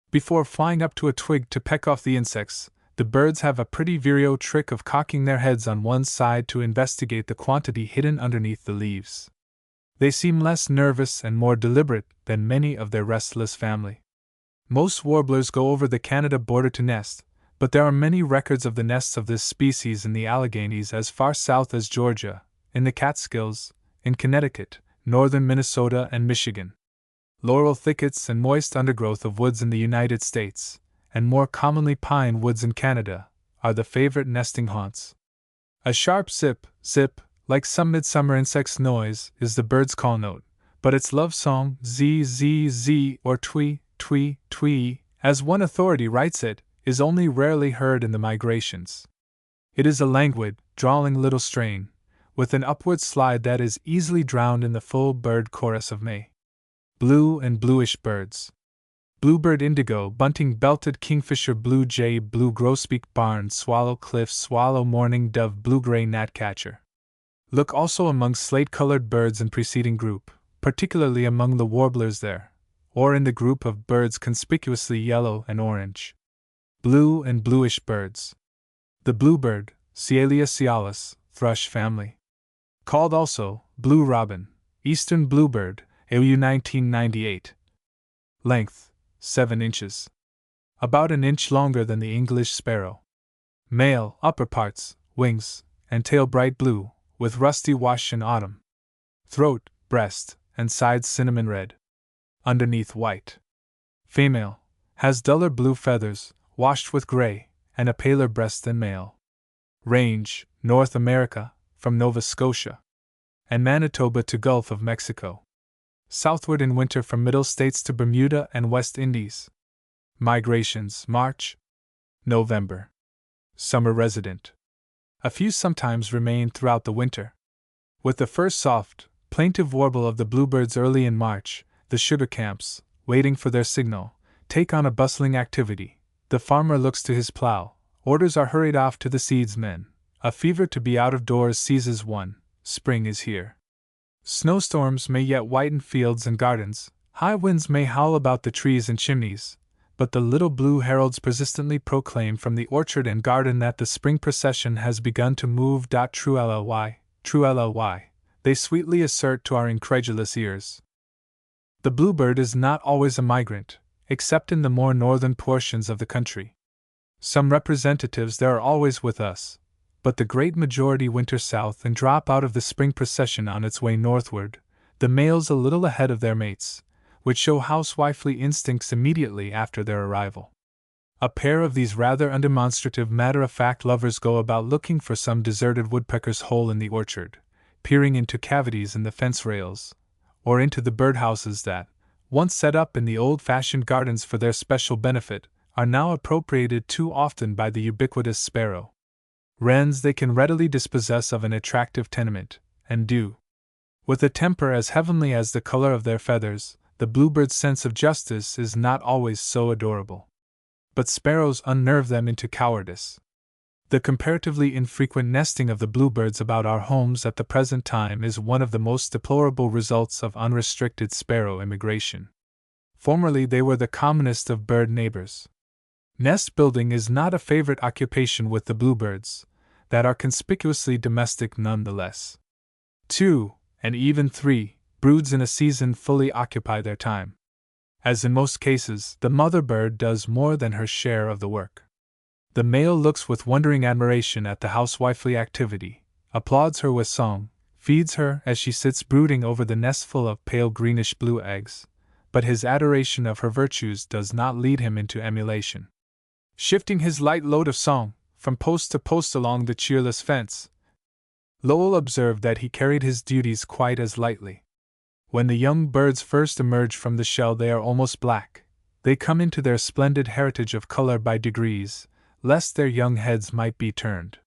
Before flying up to a twig to peck off the insects, the birds have a pretty vireo trick of cocking their heads on one side to investigate the quantity hidden underneath the leaves. They seem less nervous and more deliberate than many of their restless family. Most warblers go over the Canada border to nest, but there are many records of the nests of this species in the Alleghanies as far south as Georgia, in the Catskills, in Connecticut, northern Minnesota, and Michigan. Laurel thickets and moist undergrowth of woods in the United States, and more commonly pine woods in Canada, are the favorite nesting haunts. A sharp zip, zip, like some midsummer insect's noise, is the bird's call note, but its love song, z, z, z, or twee, twee, twee, as one authority writes it, is only rarely heard in the migrations. It is a languid, drawling little strain, with an upward slide that is easily drowned in the full bird chorus of May. Blue and bluish birds. Bluebird indigo, bunting belted kingfisher, blue jay, blue grosbeak, barn swallow, cliff swallow, mourning dove, blue-gray gnatcatcher. Look also among slate-colored birds in preceding group, particularly among the warblers there, or in the group of birds conspicuously yellow and orange. Blue and bluish birds. The bluebird, Cealia cealis, thrush family. Called also blue robin, eastern bluebird, AU 1998. Length, 7 inches. About an inch longer than the English sparrow. Male, upper parts, wings, and tail bright blue, with rusty wash in autumn. Throat, breast, and sides cinnamon red. Underneath white. Female, has duller blue feathers, washed with gray, and a paler breast than male. Range, North America, from Nova Scotia and Manitoba to Gulf of Mexico. Southward in winter from Middle States to Bermuda and West Indies. Migrations, March, November. Summer resident. A few sometimes remain throughout the winter. With the first soft, plaintive warble of the bluebirds early in March, the sugar camps, waiting for their signal, take on a bustling activity. The farmer looks to his plow, orders are hurried off to the seedsmen, a fever to be out of doors seizes one, spring is here. Snowstorms may yet whiten fields and gardens, high winds may howl about the trees and chimneys, but the little blue heralds persistently proclaim from the orchard and garden that the spring procession has begun to move. True LLY, they sweetly assert to our incredulous ears. The bluebird is not always a migrant, except in the more northern portions of the country. Some representatives there are always with us, but the great majority winter south and drop out of the spring procession on its way northward, the males a little ahead of their mates, which show housewifely instincts immediately after their arrival. A pair of these rather undemonstrative matter-of-fact lovers go about looking for some deserted woodpecker's hole in the orchard, peering into cavities in the fence rails, or into the birdhouses that, once set up in the old-fashioned gardens for their special benefit, are now appropriated too often by the ubiquitous sparrow. Wrens they can readily dispossess of an attractive tenement, and do. With a temper as heavenly as the color of their feathers, the bluebird's sense of justice is not always so adorable. But sparrows unnerve them into cowardice. The comparatively infrequent nesting of the bluebirds about our homes at the present time is one of the most deplorable results of unrestricted sparrow immigration. Formerly they were the commonest of bird neighbors. Nest building is not a favorite occupation with the bluebirds, that are conspicuously domestic nonetheless. 2, and even 3, broods in a season fully occupy their time. As in most cases, the mother bird does more than her share of the work. The male looks with wondering admiration at the housewifely activity, applauds her with song, feeds her as she sits brooding over the nestful of pale greenish-blue eggs, but his adoration of her virtues does not lead him into emulation. Shifting his light load of song from post to post along the cheerless fence, Lowell observed that he carried his duties quite as lightly. When the young birds first emerge from the shell they are almost black. They come into their splendid heritage of color by degrees, lest their young heads might be turned.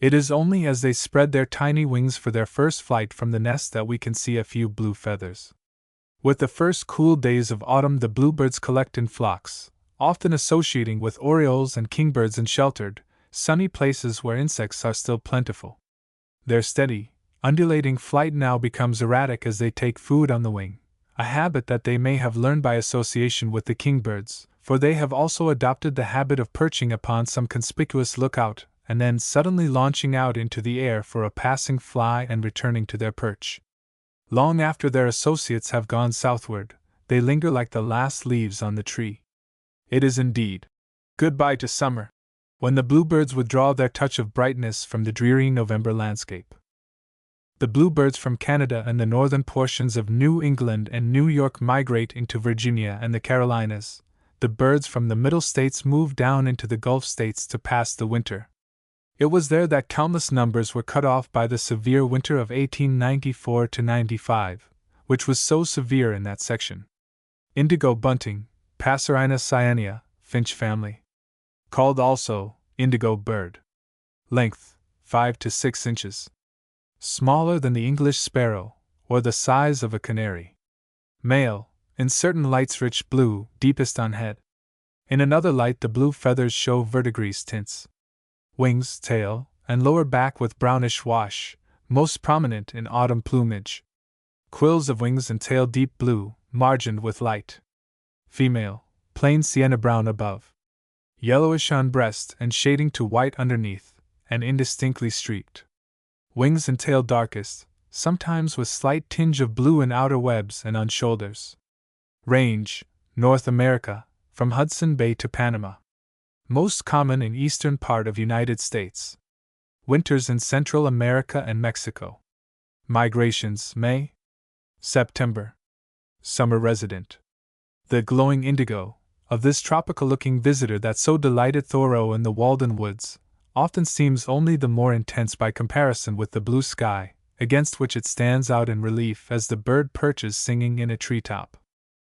It is only as they spread their tiny wings for their first flight from the nest that we can see a few blue feathers. With the first cool days of autumn the bluebirds collect in flocks, often associating with orioles and kingbirds in sheltered, sunny places where insects are still plentiful. Their steady, undulating flight now becomes erratic as they take food on the wing, a habit that they may have learned by association with the kingbirds, for they have also adopted the habit of perching upon some conspicuous lookout and then suddenly launching out into the air for a passing fly and returning to their perch. Long after their associates have gone southward, they linger like the last leaves on the tree. It is indeed goodbye to summer, when the bluebirds withdraw their touch of brightness from the dreary November landscape. The bluebirds from Canada and the northern portions of New England and New York migrate into Virginia and the Carolinas. The birds from the Middle States move down into the Gulf states to pass the winter. It was there that countless numbers were cut off by the severe winter of 1894–95, which was so severe in that section. Indigo bunting, Passerina cyanea, finch family. Called also indigo bird. Length 5 to 6 inches. Smaller than the English sparrow, or the size of a canary. Male, in certain lights rich blue, deepest on head. In another light the blue feathers show verdigris tints. Wings, tail, and lower back with brownish wash, most prominent in autumn plumage. Quills of wings and tail deep blue, margined with light. Female, plain sienna brown above. Yellowish on breast and shading to white underneath, and indistinctly streaked. Wings and tail darkest, sometimes with slight tinge of blue in outer webs and on shoulders. Range, North America, from Hudson Bay to Panama. Most common in eastern part of United States. Winters in Central America and Mexico. Migrations May, September. Summer resident. The glowing indigo of this tropical-looking visitor that so delighted Thoreau in the Walden Woods often seems only the more intense by comparison with the blue sky, against which it stands out in relief as the bird perches singing in a treetop.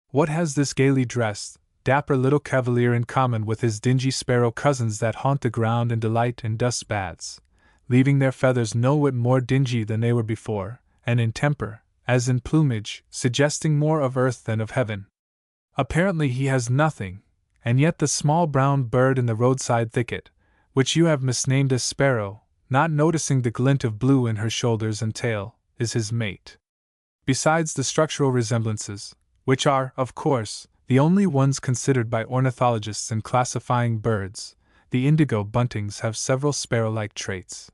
What has this gaily dressed, dapper little cavalier in common with his dingy sparrow cousins that haunt the ground and delight in dust baths, leaving their feathers no whit more dingy than they were before, and in temper, as in plumage, suggesting more of earth than of heaven? Apparently he has nothing, and yet the small brown bird in the roadside thicket, which you have misnamed as sparrow, not noticing the glint of blue in her shoulders and tail, is his mate. Besides the structural resemblances, which are, of course, the only ones considered by ornithologists in classifying birds, the indigo buntings have several sparrow-like traits.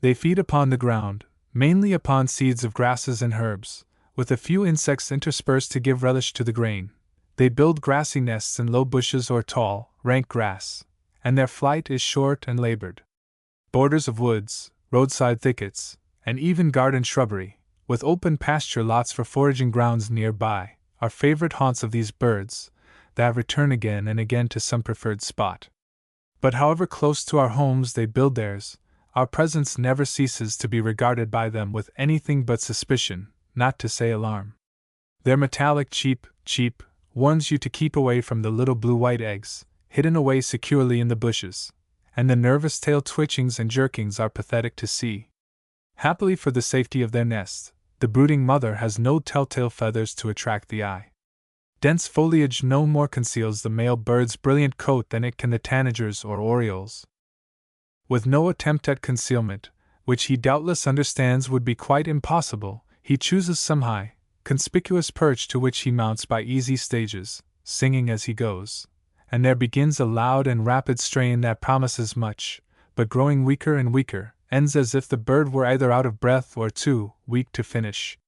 They feed upon the ground, mainly upon seeds of grasses and herbs, with a few insects interspersed to give relish to the grain. They build grassy nests in low bushes or tall, rank grass, and their flight is short and labored. Borders of woods, roadside thickets, and even garden shrubbery, with open pasture lots for foraging grounds nearby, are favorite haunts of these birds, that return again and again to some preferred spot. But however close to our homes they build theirs, our presence never ceases to be regarded by them with anything but suspicion, not to say alarm. Their metallic cheep warns you to keep away from the little blue-white eggs, hidden away securely in the bushes, and the nervous tail twitchings and jerkings are pathetic to see. Happily for the safety of their nest, the brooding mother has no telltale feathers to attract the eye. Dense foliage no more conceals the male bird's brilliant coat than it can the tanagers or orioles. With no attempt at concealment, which he doubtless understands would be quite impossible, he chooses some high, conspicuous perch to which he mounts by easy stages, singing as he goes, and there begins a loud and rapid strain that promises much, but growing weaker and weaker, ends as if the bird were either out of breath or too weak to finish.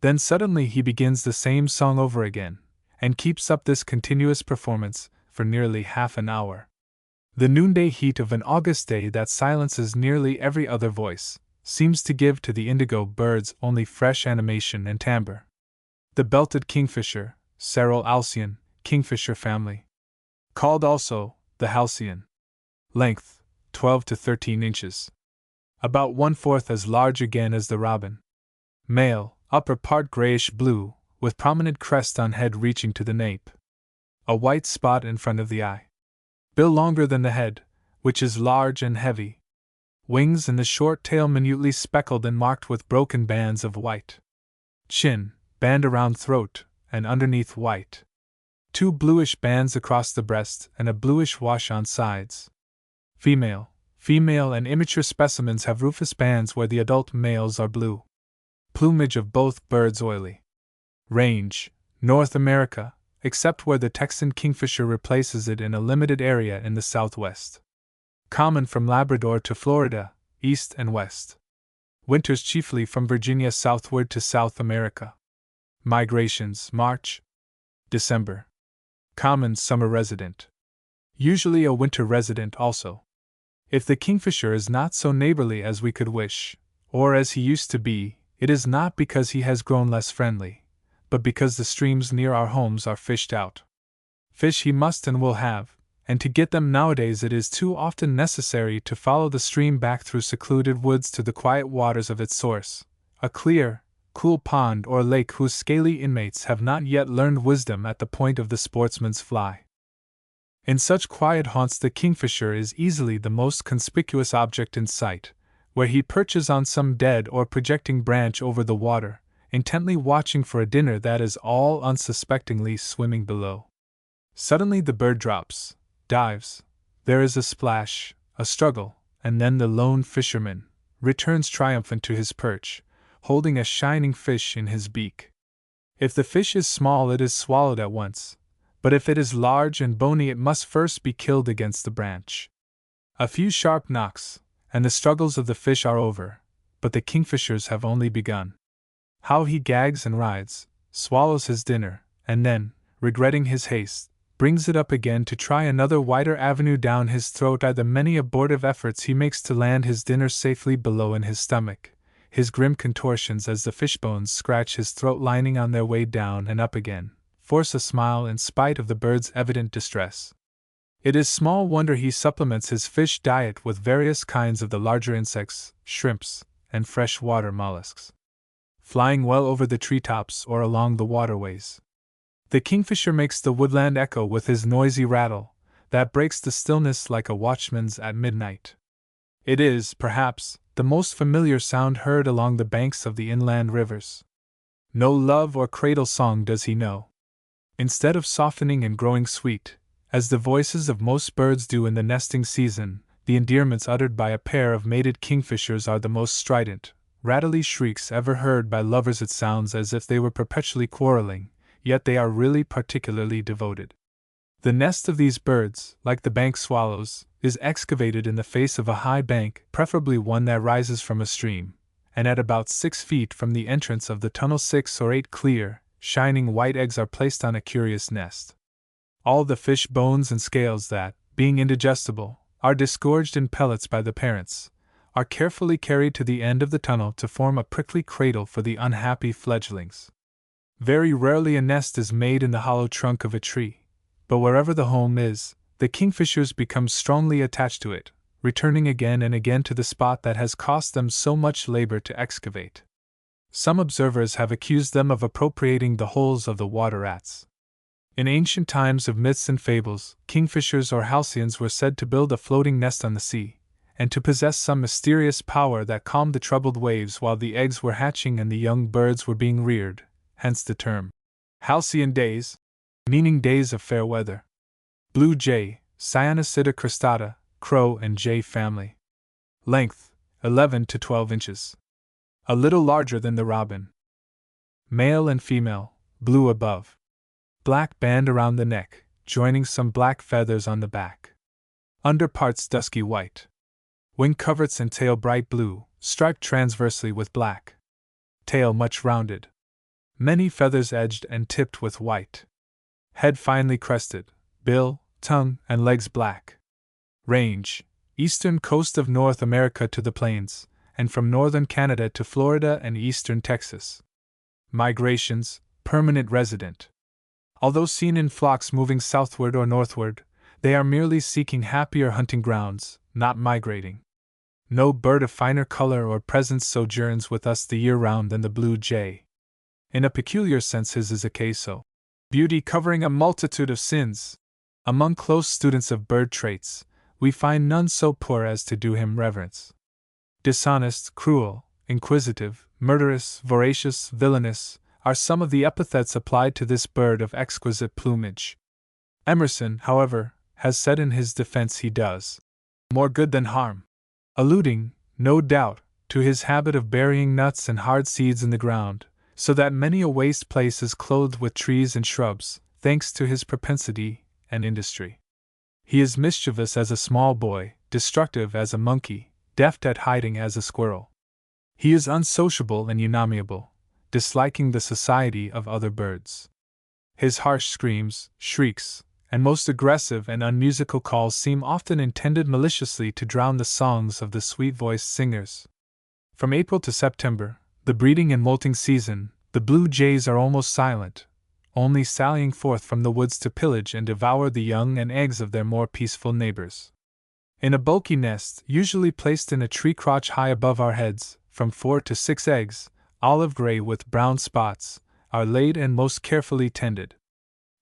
Then suddenly he begins the same song over again, and keeps up this continuous performance for nearly half an hour. The noonday heat of an August day that silences nearly every other voice seems to give to the indigo birds only fresh animation and timbre. The belted kingfisher, Cerule alcyon, kingfisher family. Called also the halcyon. Length 12 to 13 inches. About 1/4 as large again as the robin. Male, upper part grayish-blue, with prominent crest on head reaching to the nape. A white spot in front of the eye. Bill longer than the head, which is large and heavy. Wings and the short tail minutely speckled and marked with broken bands of white. Chin, band around throat, and underneath white. 2 bluish bands across the breast and a bluish wash on sides. Female, Female and immature specimens have rufous bands where the adult males are blue. Plumage of both birds oily. Range: North America, except where the Texan kingfisher replaces it in a limited area in the southwest. Common from Labrador to Florida, east and west. Winters chiefly from Virginia southward to South America. Migrations: March, December. Common summer resident. Usually a winter resident also. If the kingfisher is not so neighborly as we could wish, or as he used to be, it is not because he has grown less friendly, but because the streams near our homes are fished out. Fish he must and will have, and to get them nowadays it is too often necessary to follow the stream back through secluded woods to the quiet waters of its source, a clear, cool pond or lake whose scaly inmates have not yet learned wisdom at the point of the sportsman's fly. In such quiet haunts the kingfisher is easily the most conspicuous object in sight, where he perches on some dead or projecting branch over the water, intently watching for a dinner that is all unsuspectingly swimming below. Suddenly the bird drops, dives, there is a splash, a struggle, and then the lone fisherman returns triumphant to his perch, holding a shining fish in his beak. If the fish is small it is swallowed at once, but if it is large and bony it must first be killed against the branch. A few sharp knocks, and the struggles of the fish are over, but the kingfishers have only begun. How he gags and writhes, swallows his dinner, and then, regretting his haste, brings it up again to try another wider avenue down his throat are the many abortive efforts he makes to land his dinner safely below in his stomach, his grim contortions as the fishbones scratch his throat lining on their way down and up again, force a smile in spite of the bird's evident distress. It is small wonder he supplements his fish diet with various kinds of the larger insects, shrimps, and fresh-water mollusks, flying well over the treetops or along the waterways. The kingfisher makes the woodland echo with his noisy rattle, that breaks the stillness like a watchman's at midnight. It is, perhaps, the most familiar sound heard along the banks of the inland rivers. No love or cradle song does he know. Instead of softening and growing sweet, as the voices of most birds do in the nesting season, the endearments uttered by a pair of mated kingfishers are the most strident, rattly shrieks ever heard by lovers. It sounds as if they were perpetually quarreling, yet they are really particularly devoted. The nest of these birds, like the bank swallows, is excavated in the face of a high bank, preferably one that rises from a stream, and at about 6 feet from the entrance of the tunnel 6 or 8 clear, shining white eggs are placed on a curious nest. All the fish bones and scales that, being indigestible, are disgorged in pellets by the parents, are carefully carried to the end of the tunnel to form a prickly cradle for the unhappy fledglings. Very rarely a nest is made in the hollow trunk of a tree, but wherever the home is, the kingfishers become strongly attached to it, returning again and again to the spot that has cost them so much labor to excavate. Some observers have accused them of appropriating the holes of the water rats. In ancient times of myths and fables, kingfishers or halcyons were said to build a floating nest on the sea, and to possess some mysterious power that calmed the troubled waves while the eggs were hatching and the young birds were being reared, hence the term halcyon days, meaning days of fair weather. Blue jay, Cyanocida cristata, crow and jay family. Length, 11 to 12 inches. A little larger than the robin. Male and female, blue above. Black band around the neck, joining some black feathers on the back. Underparts dusky white. Wing coverts and tail bright blue, striped transversely with black. Tail much rounded. Many feathers edged and tipped with white. Head finely crested, bill, tongue, and legs black. Range: eastern coast of North America to the plains, and from northern Canada to Florida and eastern Texas. Migrations: permanent resident. Although seen in flocks moving southward or northward, they are merely seeking happier hunting grounds, not migrating. No bird of finer color or presence sojourns with us the year round than the blue jay. In a peculiar sense his is a case so. Beauty covering a multitude of sins. Among close students of bird traits, we find none so poor as to do him reverence. Dishonest, cruel, inquisitive, murderous, voracious, villainous, are some of the epithets applied to this bird of exquisite plumage. Emerson, however, has said in his defense he does more good than harm. alluding, no doubt, to his habit of burying nuts and hard seeds in the ground, so that many a waste place is clothed with trees and shrubs, thanks to his propensity and industry. He is mischievous as a small boy, destructive as a monkey, deft at hiding as a squirrel. He is unsociable and unamiable, disliking the society of other birds. His harsh screams, shrieks, and most aggressive and unmusical calls seem often intended maliciously to drown the songs of the sweet-voiced singers. From April to September, the breeding and molting season, the blue jays are almost silent, only sallying forth from the woods to pillage and devour the young and eggs of their more peaceful neighbors. In a bulky nest, usually placed in a tree crotch high above our heads, from 4 to 6 eggs, olive gray with brown spots, are laid and most carefully tended.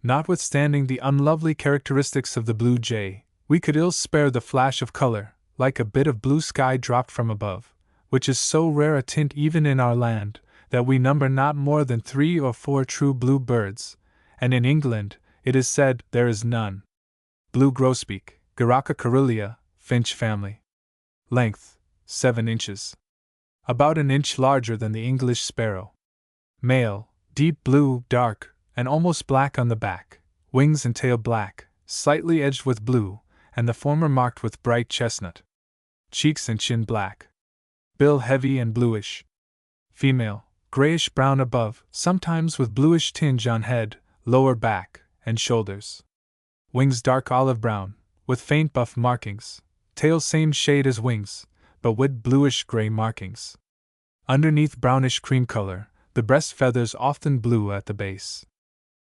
Notwithstanding the unlovely characteristics of the blue jay, we could ill spare the flash of color, like a bit of blue sky dropped from above, which is so rare a tint even in our land, that we number not more than 3 or 4 true blue birds, and in England, it is said, there is none. Blue grosbeak, Garaca caerulea, finch family. Length, 7 inches. About an inch larger than the English sparrow. Male, deep blue, dark, and almost black on the back, wings and tail black, slightly edged with blue, and the former marked with bright chestnut. Cheeks and chin black. Bill heavy and bluish. Female, grayish-brown above, sometimes with bluish tinge on head, lower back, and shoulders. Wings dark olive-brown, with faint buff markings, tail same shade as wings, but with bluish-gray markings. Underneath brownish cream color, the breast feathers often blue at the base.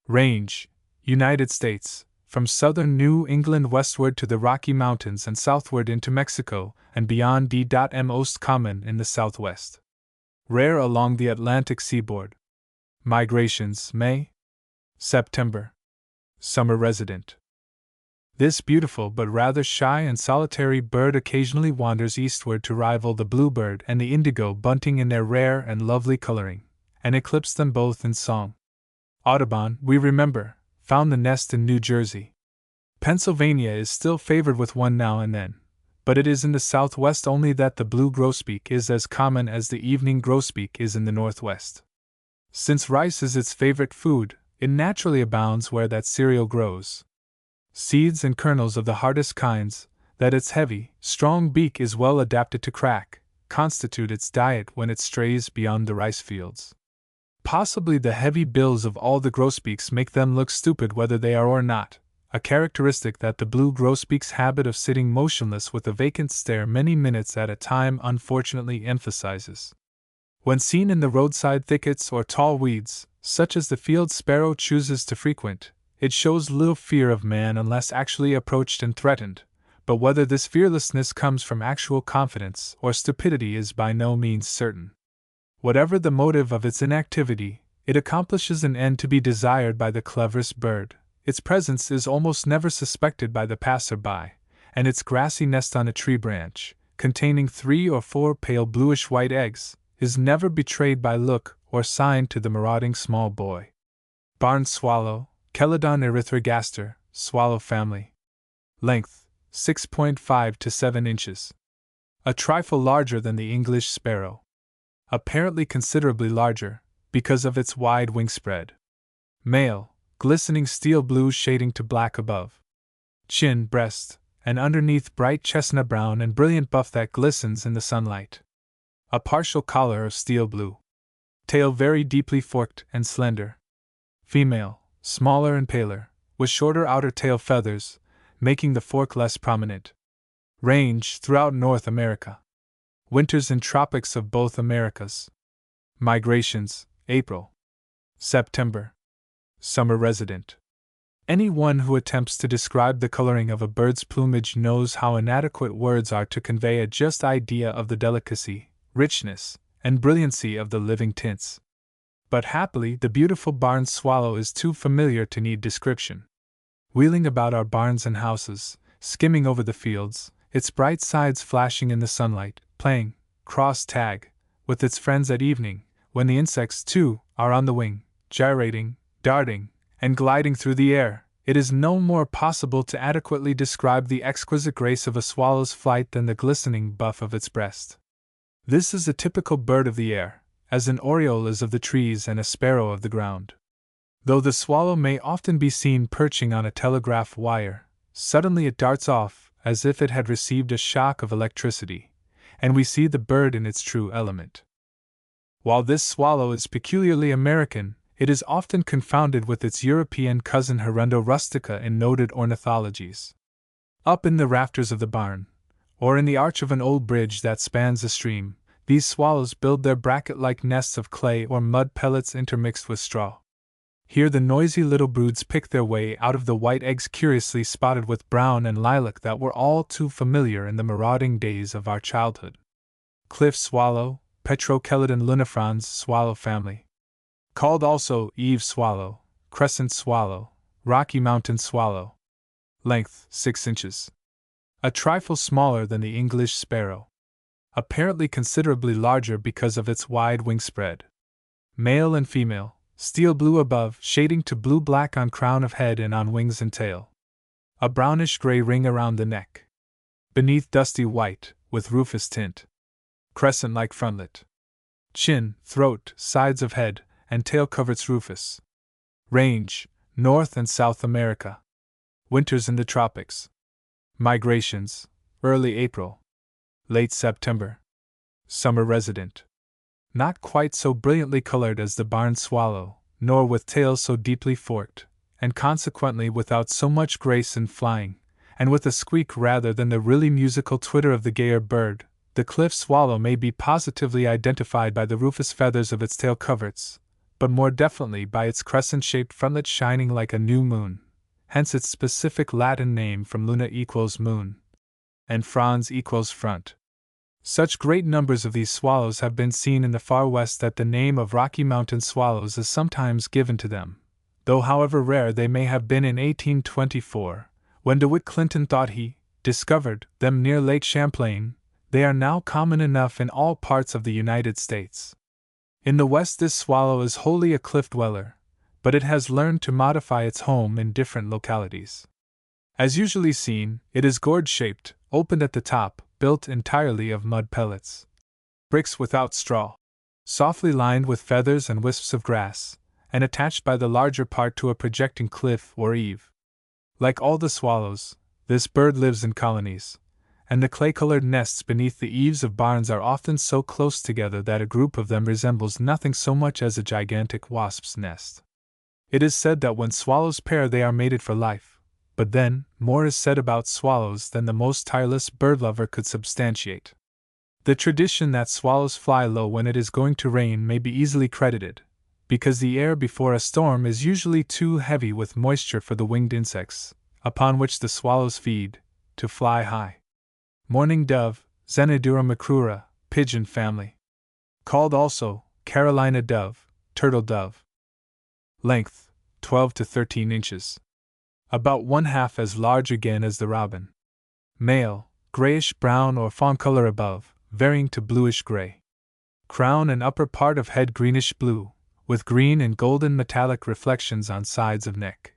Range, United States, from southern New England westward to the Rocky Mountains and southward into Mexico, and beyond most common in the southwest. Rare along the Atlantic seaboard. Migrations May, September. Summer resident. This beautiful but rather shy and solitary bird occasionally wanders eastward to rival the bluebird and the indigo bunting in their rare and lovely coloring, and eclipse them both in song. Audubon, we remember, found the nest in New Jersey. Pennsylvania is still favored with one now and then, but it is in the southwest only that the blue grosbeak is as common as the evening grosbeak is in the northwest. Since rice is its favorite food, it naturally abounds where that cereal grows. Seeds and kernels of the hardest kinds, that its heavy, strong beak is well adapted to crack, constitute its diet when it strays beyond the rice fields. Possibly the heavy bills of all the grosbeaks make them look stupid whether they are or not, a characteristic that the blue grosbeak's habit of sitting motionless with a vacant stare many minutes at a time unfortunately emphasizes. When seen in the roadside thickets or tall weeds, such as the field sparrow chooses to frequent, it shows little fear of man unless actually approached and threatened, but whether this fearlessness comes from actual confidence or stupidity is by no means certain. Whatever the motive of its inactivity, it accomplishes an end to be desired by the cleverest bird. Its presence is almost never suspected by the passer-by, and its grassy nest on a tree branch, containing 3 or 4 pale bluish-white eggs, is never betrayed by look or sign to the marauding small boy. Barn swallow, Chelidon erythrogaster, swallow family. Length, 6.5 to 7 inches. A trifle larger than the English sparrow. Apparently considerably larger, because of its wide wingspread. Male, glistening steel blue shading to black above. Chin, breast, and underneath bright chestnut brown and brilliant buff that glistens in the sunlight. A partial collar of steel blue. Tail very deeply forked and slender. Female, smaller and paler, with shorter outer tail feathers, making the fork less prominent. Range throughout North America. Winters in tropics of both Americas. Migrations, April. September. Summer resident. Any one who attempts to describe the coloring of a bird's plumage knows how inadequate words are to convey a just idea of the delicacy, richness, and brilliancy of the living tints. But happily the beautiful barn swallow is too familiar to need description. Wheeling about our barns and houses, skimming over the fields, its bright sides flashing in the sunlight, playing cross tag with its friends at evening, when the insects, too, are on the wing, gyrating, darting, and gliding through the air, it is no more possible to adequately describe the exquisite grace of a swallow's flight than the glistening buff of its breast. This is a typical bird of the air, as an oriole is of the trees and a sparrow of the ground. Though the swallow may often be seen perching on a telegraph wire, suddenly it darts off as if it had received a shock of electricity, and we see the bird in its true element. While this swallow is peculiarly American, it is often confounded with its European cousin Hirundo rustica in noted ornithologies. Up in the rafters of the barn, or in the arch of an old bridge that spans a stream, these swallows build their bracket-like nests of clay or mud pellets intermixed with straw. Here the noisy little broods pick their way out of the white eggs curiously spotted with brown and lilac that were all too familiar in the marauding days of our childhood. Cliff swallow, Petrochelidon lunifrons swallow family. Called also eave swallow, crescent swallow, Rocky Mountain swallow. Length 6 inches. A trifle smaller than the English sparrow. Apparently considerably larger because of its wide wingspread. Male and female, steel blue above, shading to blue-black on crown of head and on wings and tail. A brownish-gray ring around the neck. Beneath dusty white, with rufous tint. Crescent-like frontlet. Chin, throat, sides of head, and tail coverts rufous. Range, North and South America. Winters in the tropics. Migrations, early April. Late September. Summer resident. Not quite so brilliantly colored as the barn swallow, nor with tails so deeply forked, and consequently without so much grace in flying, and with a squeak rather than the really musical twitter of the gayer bird, the cliff swallow may be positively identified by the rufous feathers of its tail coverts, but more definitely by its crescent-shaped frontlet shining like a new moon, hence its specific Latin name from luna equals moon, and frons equals front. Such great numbers of these swallows have been seen in the far west that the name of Rocky Mountain swallows is sometimes given to them, though however rare they may have been in 1824, when DeWitt Clinton thought he discovered them near Lake Champlain, they are now common enough in all parts of the United States. In the west this swallow is wholly a cliff dweller, but it has learned to modify its home in different localities. As usually seen, it is gourd-shaped, opened at the top, built entirely of mud pellets. Bricks without straw. Softly lined with feathers and wisps of grass, and attached by the larger part to a projecting cliff or eave. Like all the swallows, this bird lives in colonies, and the clay-colored nests beneath the eaves of barns are often so close together that a group of them resembles nothing so much as a gigantic wasp's nest. It is said that when swallows pair they are mated for life, but then, more is said about swallows than the most tireless bird-lover could substantiate. The tradition that swallows fly low when it is going to rain may be easily credited, because the air before a storm is usually too heavy with moisture for the winged insects, upon which the swallows feed, to fly high. Mourning dove, Zenidura macrura, pigeon family. Called also Carolina dove, turtle dove. Length 12 to 13 inches. About 1/2 as large again as the robin. Male, grayish-brown or fawn color above, varying to bluish-gray. Crown and upper part of head greenish-blue, with green and golden metallic reflections on sides of neck.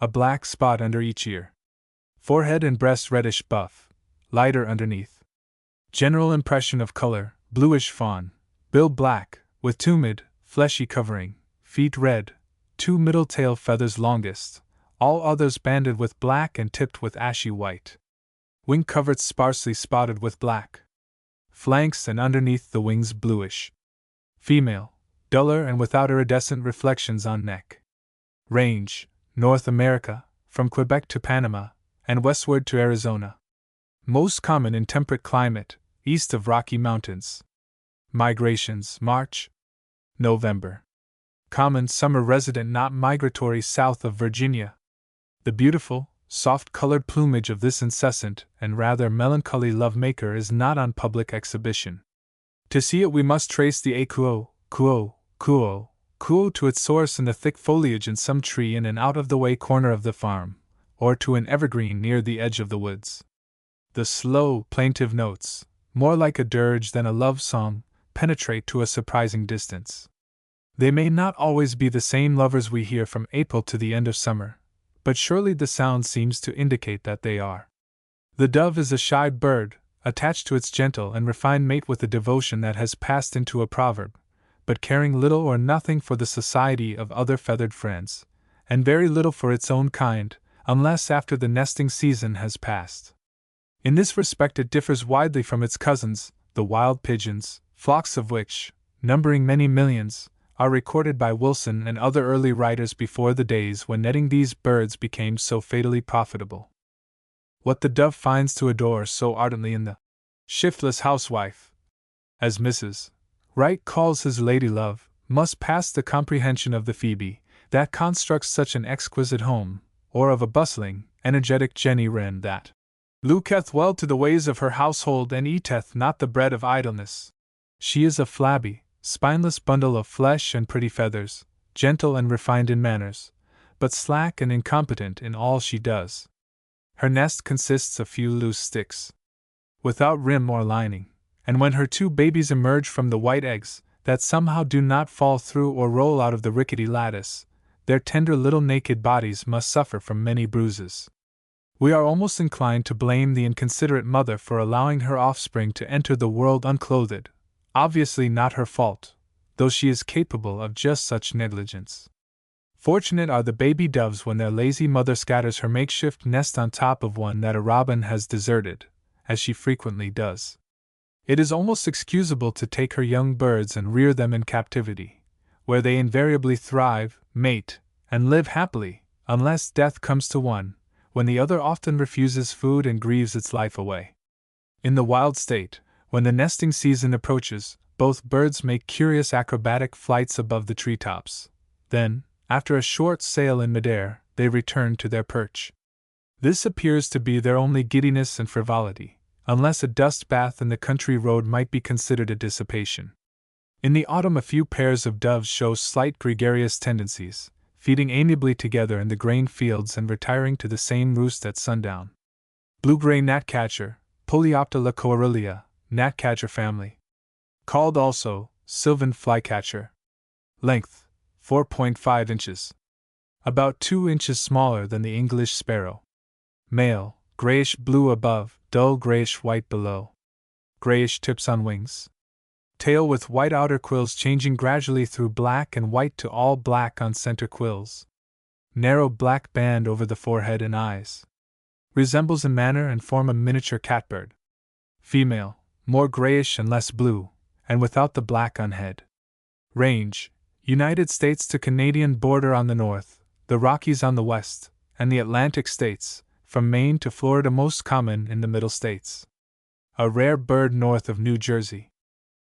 A black spot under each ear. Forehead and breast reddish-buff, lighter underneath. General impression of color, bluish-fawn, bill black, with tumid, fleshy covering, feet red, 2 middle tail feathers longest, all others banded with black and tipped with ashy white. Wing coverts sparsely spotted with black. Flanks and underneath the wings bluish. Female, duller and without iridescent reflections on neck. Range, North America, from Quebec to Panama, and westward to Arizona. Most common in temperate climate, east of Rocky Mountains. Migrations, March, November. Common summer resident not migratory south of Virginia. The beautiful, soft-colored plumage of this incessant and rather melancholy love-maker is not on public exhibition. To see it we must trace the kuo to its source in the thick foliage in some tree in an out-of-the-way corner of the farm, or to an evergreen near the edge of the woods. The slow, plaintive notes, more like a dirge than a love song, penetrate to a surprising distance. They may not always be the same lovers we hear from April to the end of summer, but surely the sound seems to indicate that they are. The dove is a shy bird, attached to its gentle and refined mate with a devotion that has passed into a proverb, but caring little or nothing for the society of other feathered friends, and very little for its own kind, unless after the nesting season has passed. In this respect it differs widely from its cousins, the wild pigeons, flocks of which, numbering many millions, are recorded by Wilson and other early writers before the days when netting these birds became so fatally profitable. What the dove finds to adore so ardently in the shiftless housewife, as Mrs. Wright calls his lady love, must pass the comprehension of the Phoebe, that constructs such an exquisite home, or of a bustling, energetic Jenny Wren that looketh well to the ways of her household and eateth not the bread of idleness. She is a flabby, spineless bundle of flesh and pretty feathers, gentle and refined in manners, but slack and incompetent in all she does. Her nest consists of few loose sticks, without rim or lining, and when her two babies emerge from the white eggs, that somehow do not fall through or roll out of the rickety lattice, their tender little naked bodies must suffer from many bruises. We are almost inclined to blame the inconsiderate mother for allowing her offspring to enter the world unclothed, obviously not her fault, though she is capable of just such negligence. Fortunate are the baby doves when their lazy mother scatters her makeshift nest on top of one that a robin has deserted, as she frequently does. It is almost excusable to take her young birds and rear them in captivity, where they invariably thrive, mate, and live happily, unless death comes to one, when the other often refuses food and grieves its life away. In the wild state, when the nesting season approaches, both birds make curious acrobatic flights above the treetops. Then, after a short sail in midair, they return to their perch. This appears to be their only giddiness and frivolity, unless a dust bath in the country road might be considered a dissipation. In the autumn a few pairs of doves show slight gregarious tendencies, feeding amiably together in the grain fields and retiring to the same roost at sundown. Blue-gray gnatcatcher, Polioptila coerulia, gnatcatcher family. Called also sylvan flycatcher. Length 4.5 inches. About 2 inches smaller than the English sparrow. Male, grayish-blue above, dull grayish-white below. Grayish tips on wings. Tail with white outer quills changing gradually through black and white to all black on center quills. Narrow black band over the forehead and eyes. Resembles in manner and form a miniature catbird. Female, more grayish and less blue, and without the black on head. Range, United States to Canadian border on the north, the Rockies on the west, and the Atlantic states, from Maine to Florida most common in the Middle States. A rare bird north of New Jersey.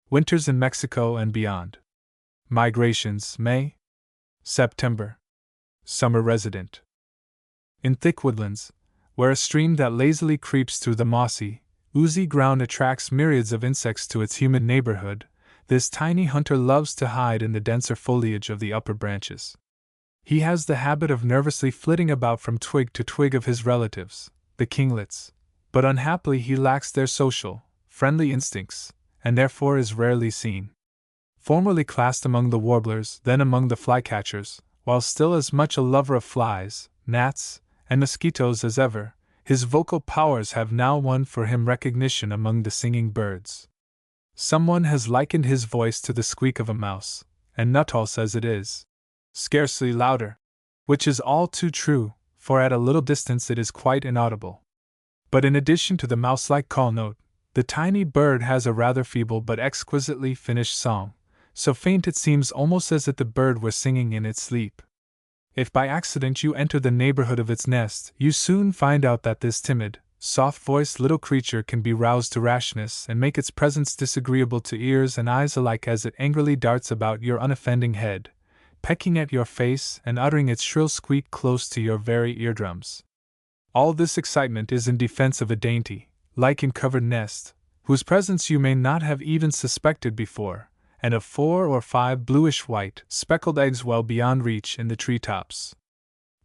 Winters in Mexico and beyond. Migrations May, September. Summer resident. In thick woodlands, where a stream that lazily creeps through the mossy, oozy ground attracts myriads of insects to its humid neighborhood, this tiny hunter loves to hide in the denser foliage of the upper branches. He has the habit of nervously flitting about from twig to twig of his relatives, the kinglets, but unhappily he lacks their social, friendly instincts, and therefore is rarely seen. Formerly classed among the warblers, then among the flycatchers, while still as much a lover of flies, gnats, and mosquitoes as ever, his vocal powers have now won for him recognition among the singing birds. Someone has likened his voice to the squeak of a mouse, and Nuttall says it is scarcely louder, which is all too true, for at a little distance it is quite inaudible. But in addition to the mouse-like call note, the tiny bird has a rather feeble but exquisitely finished song, so faint it seems almost as if the bird were singing in its sleep. If by accident you enter the neighborhood of its nest, you soon find out that this timid, soft-voiced little creature can be roused to rashness and make its presence disagreeable to ears and eyes alike as it angrily darts about your unoffending head, pecking at your face and uttering its shrill squeak close to your very eardrums. All this excitement is in defense of a dainty, lichen-covered nest, whose presence you may not have even suspected before, and of 4 or 5 bluish-white, speckled eggs well beyond reach in the treetops.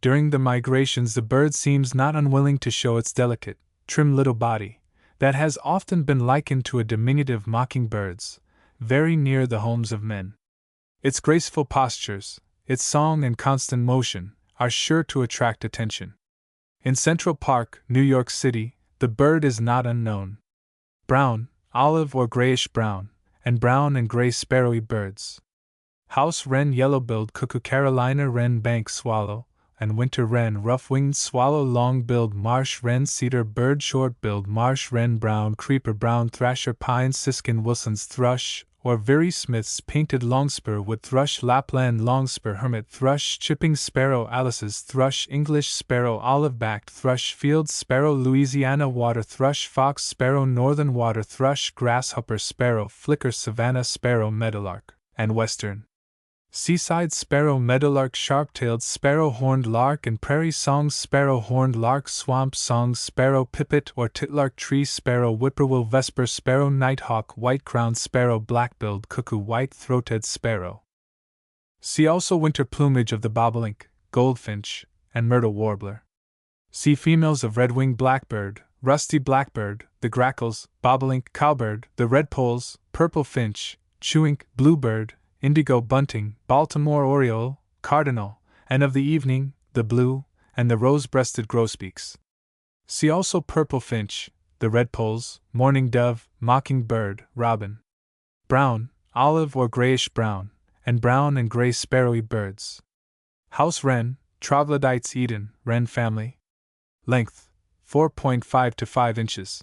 During the migrations the bird seems not unwilling to show its delicate, trim little body, that has often been likened to a diminutive mockingbird's, very near the homes of men. Its graceful postures, its song and constant motion, are sure to attract attention. In Central Park, New York City, the bird is not unknown. Brown, olive or grayish-brown, and brown and gray sparrowy birds. House wren, yellow-billed cuckoo, Carolina wren, bank swallow, and winter wren, rough-winged swallow, long-billed marsh wren, cedar bird, short-billed marsh wren, brown creeper, brown thrasher, pine siskin, Wilson's thrush, or Very Smith's painted longspur wood thrush, Lapland longspur, hermit thrush, chipping sparrow, Alice's thrush, English sparrow, olive-backed thrush, field sparrow, Louisiana water thrush, fox sparrow, northern water thrush, grasshopper sparrow, flicker, savannah sparrow, meadowlark, and western seaside sparrow, meadowlark, sharp-tailed sparrow, horned lark, and prairie song sparrow, horned lark, swamp song sparrow, pipit or titlark, tree sparrow, whippoorwill, vesper sparrow, nighthawk, white-crowned sparrow, black-billed cuckoo, white-throated sparrow. See also winter plumage of the bobolink, goldfinch, and myrtle warbler. See females of red-winged blackbird, rusty blackbird, the grackles, bobolink, cowbird, the redpolls, purple finch, chewink, bluebird, indigo bunting, Baltimore oriole, cardinal, and of the evening, the blue, and the rose-breasted grosbeaks. See also purple finch, the redpolls, mourning dove, mockingbird, robin. Brown, olive or grayish-brown, and brown and gray sparrowy birds. House wren, Troglodytes Eden, wren family. Length, 4.5 to 5 inches.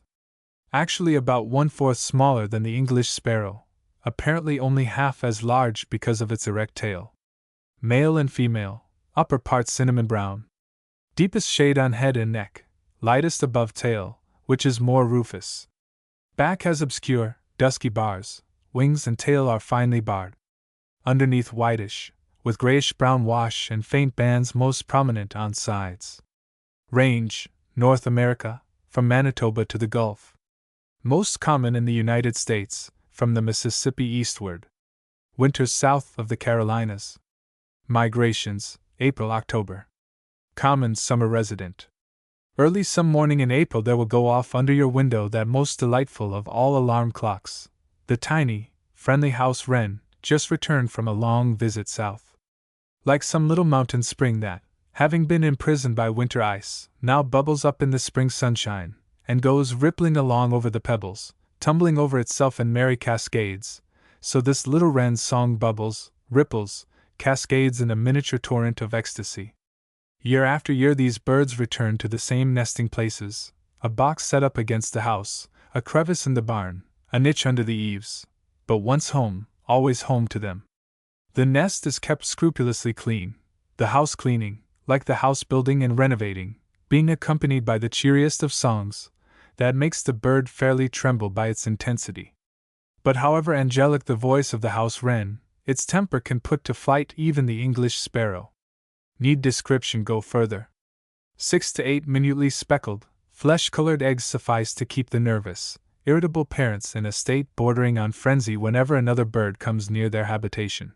Actually about 1/4 smaller than the English sparrow, apparently only half as large because of its erect tail. Male and female, upper part cinnamon brown. Deepest shade on head and neck, lightest above tail, which is more rufous. Back has obscure, dusky bars, wings and tail are finely barred. Underneath whitish, with grayish-brown wash and faint bands most prominent on sides. Range, North America, from Manitoba to the Gulf. Most common in the United States, from the Mississippi eastward. Winters south of the Carolinas. Migrations, April-October. Common summer resident. Early some morning in April there will go off under your window that most delightful of all alarm clocks, the tiny, friendly house wren, just returned from a long visit south. Like some little mountain spring that, having been imprisoned by winter ice, now bubbles up in the spring sunshine, and goes rippling along over the pebbles, tumbling over itself in merry cascades, so this little wren's song bubbles, ripples, cascades in a miniature torrent of ecstasy. Year after year these birds return to the same nesting places, a box set up against the house, a crevice in the barn, a niche under the eaves, but once home, always home to them. The nest is kept scrupulously clean, the house cleaning, like the house building and renovating, being accompanied by the cheeriest of songs, that makes the bird fairly tremble by its intensity. But however angelic the voice of the house wren, its temper can put to flight even the English sparrow. Need description go further? 6 to 8 minutely speckled, flesh-colored eggs suffice to keep the nervous, irritable parents in a state bordering on frenzy whenever another bird comes near their habitation.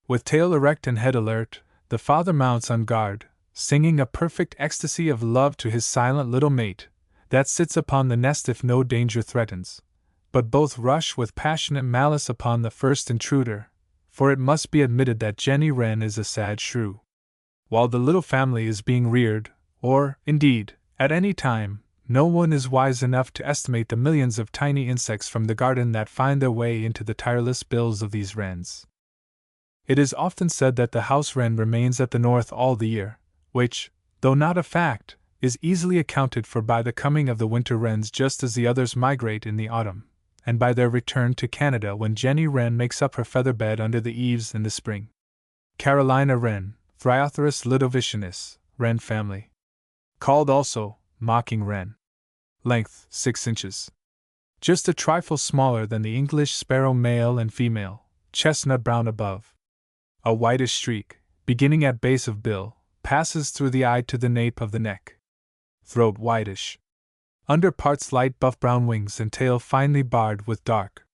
With tail erect and head alert, the father mounts on guard, singing a perfect ecstasy of love to his silent little mate, that sits upon the nest if no danger threatens, but both rush with passionate malice upon the first intruder, for it must be admitted that Jenny Wren is a sad shrew. While the little family is being reared, or, indeed, at any time, no one is wise enough to estimate the millions of tiny insects from the garden that find their way into the tireless bills of these wrens. It is often said that the house wren remains at the north all the year, which, though not a fact, is easily accounted for by the coming of the winter wrens just as the others migrate in the autumn, and by their return to Canada when Jenny Wren makes up her feather bed under the eaves in the spring. Carolina wren, Thryotherus ludovicinus, wren family. Called also, mocking wren. Length, 6 inches. Just a trifle smaller than the English sparrow male and female, chestnut brown above. A whitish streak, beginning at base of bill, passes through the eye to the nape of the neck. Throat whitish. Under parts light buff brown, wings and tail finely barred with dark.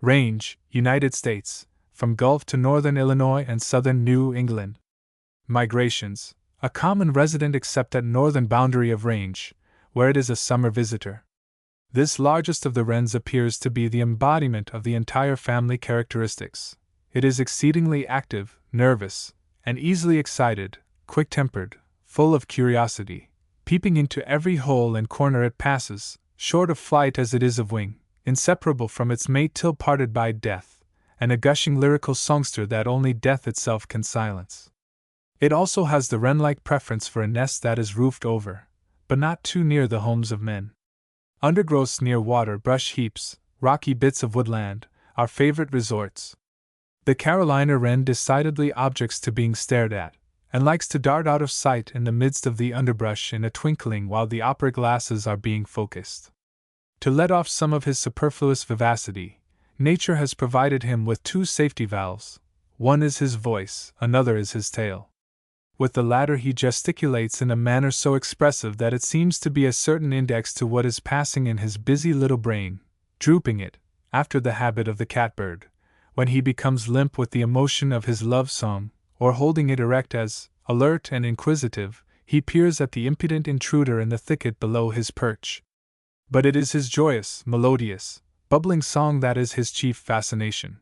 Range, United States, from Gulf to northern Illinois and southern New England. Migrations, a common resident except at northern boundary of range, where it is a summer visitor. This largest of the wrens appears to be the embodiment of the entire family characteristics. It is exceedingly active, nervous, and easily excited, quick-tempered, full of curiosity, peeping into every hole and corner it passes, short of flight as it is of wing, inseparable from its mate till parted by death, and a gushing lyrical songster that only death itself can silence. It also has the wren-like preference for a nest that is roofed over, but not too near the homes of men. Undergrowths near water, brush heaps, rocky bits of woodland, are favorite resorts. The Carolina wren decidedly objects to being stared at, and likes to dart out of sight in the midst of the underbrush in a twinkling while the opera glasses are being focused. To let off some of his superfluous vivacity, nature has provided him with two safety valves. One is his voice, another is his tail. With the latter he gesticulates in a manner so expressive that it seems to be a certain index to what is passing in his busy little brain, drooping it, after the habit of the catbird, when he becomes limp with the emotion of his love song, or holding it erect as, alert and inquisitive, he peers at the impudent intruder in the thicket below his perch. But it is his joyous, melodious, bubbling song that is his chief fascination.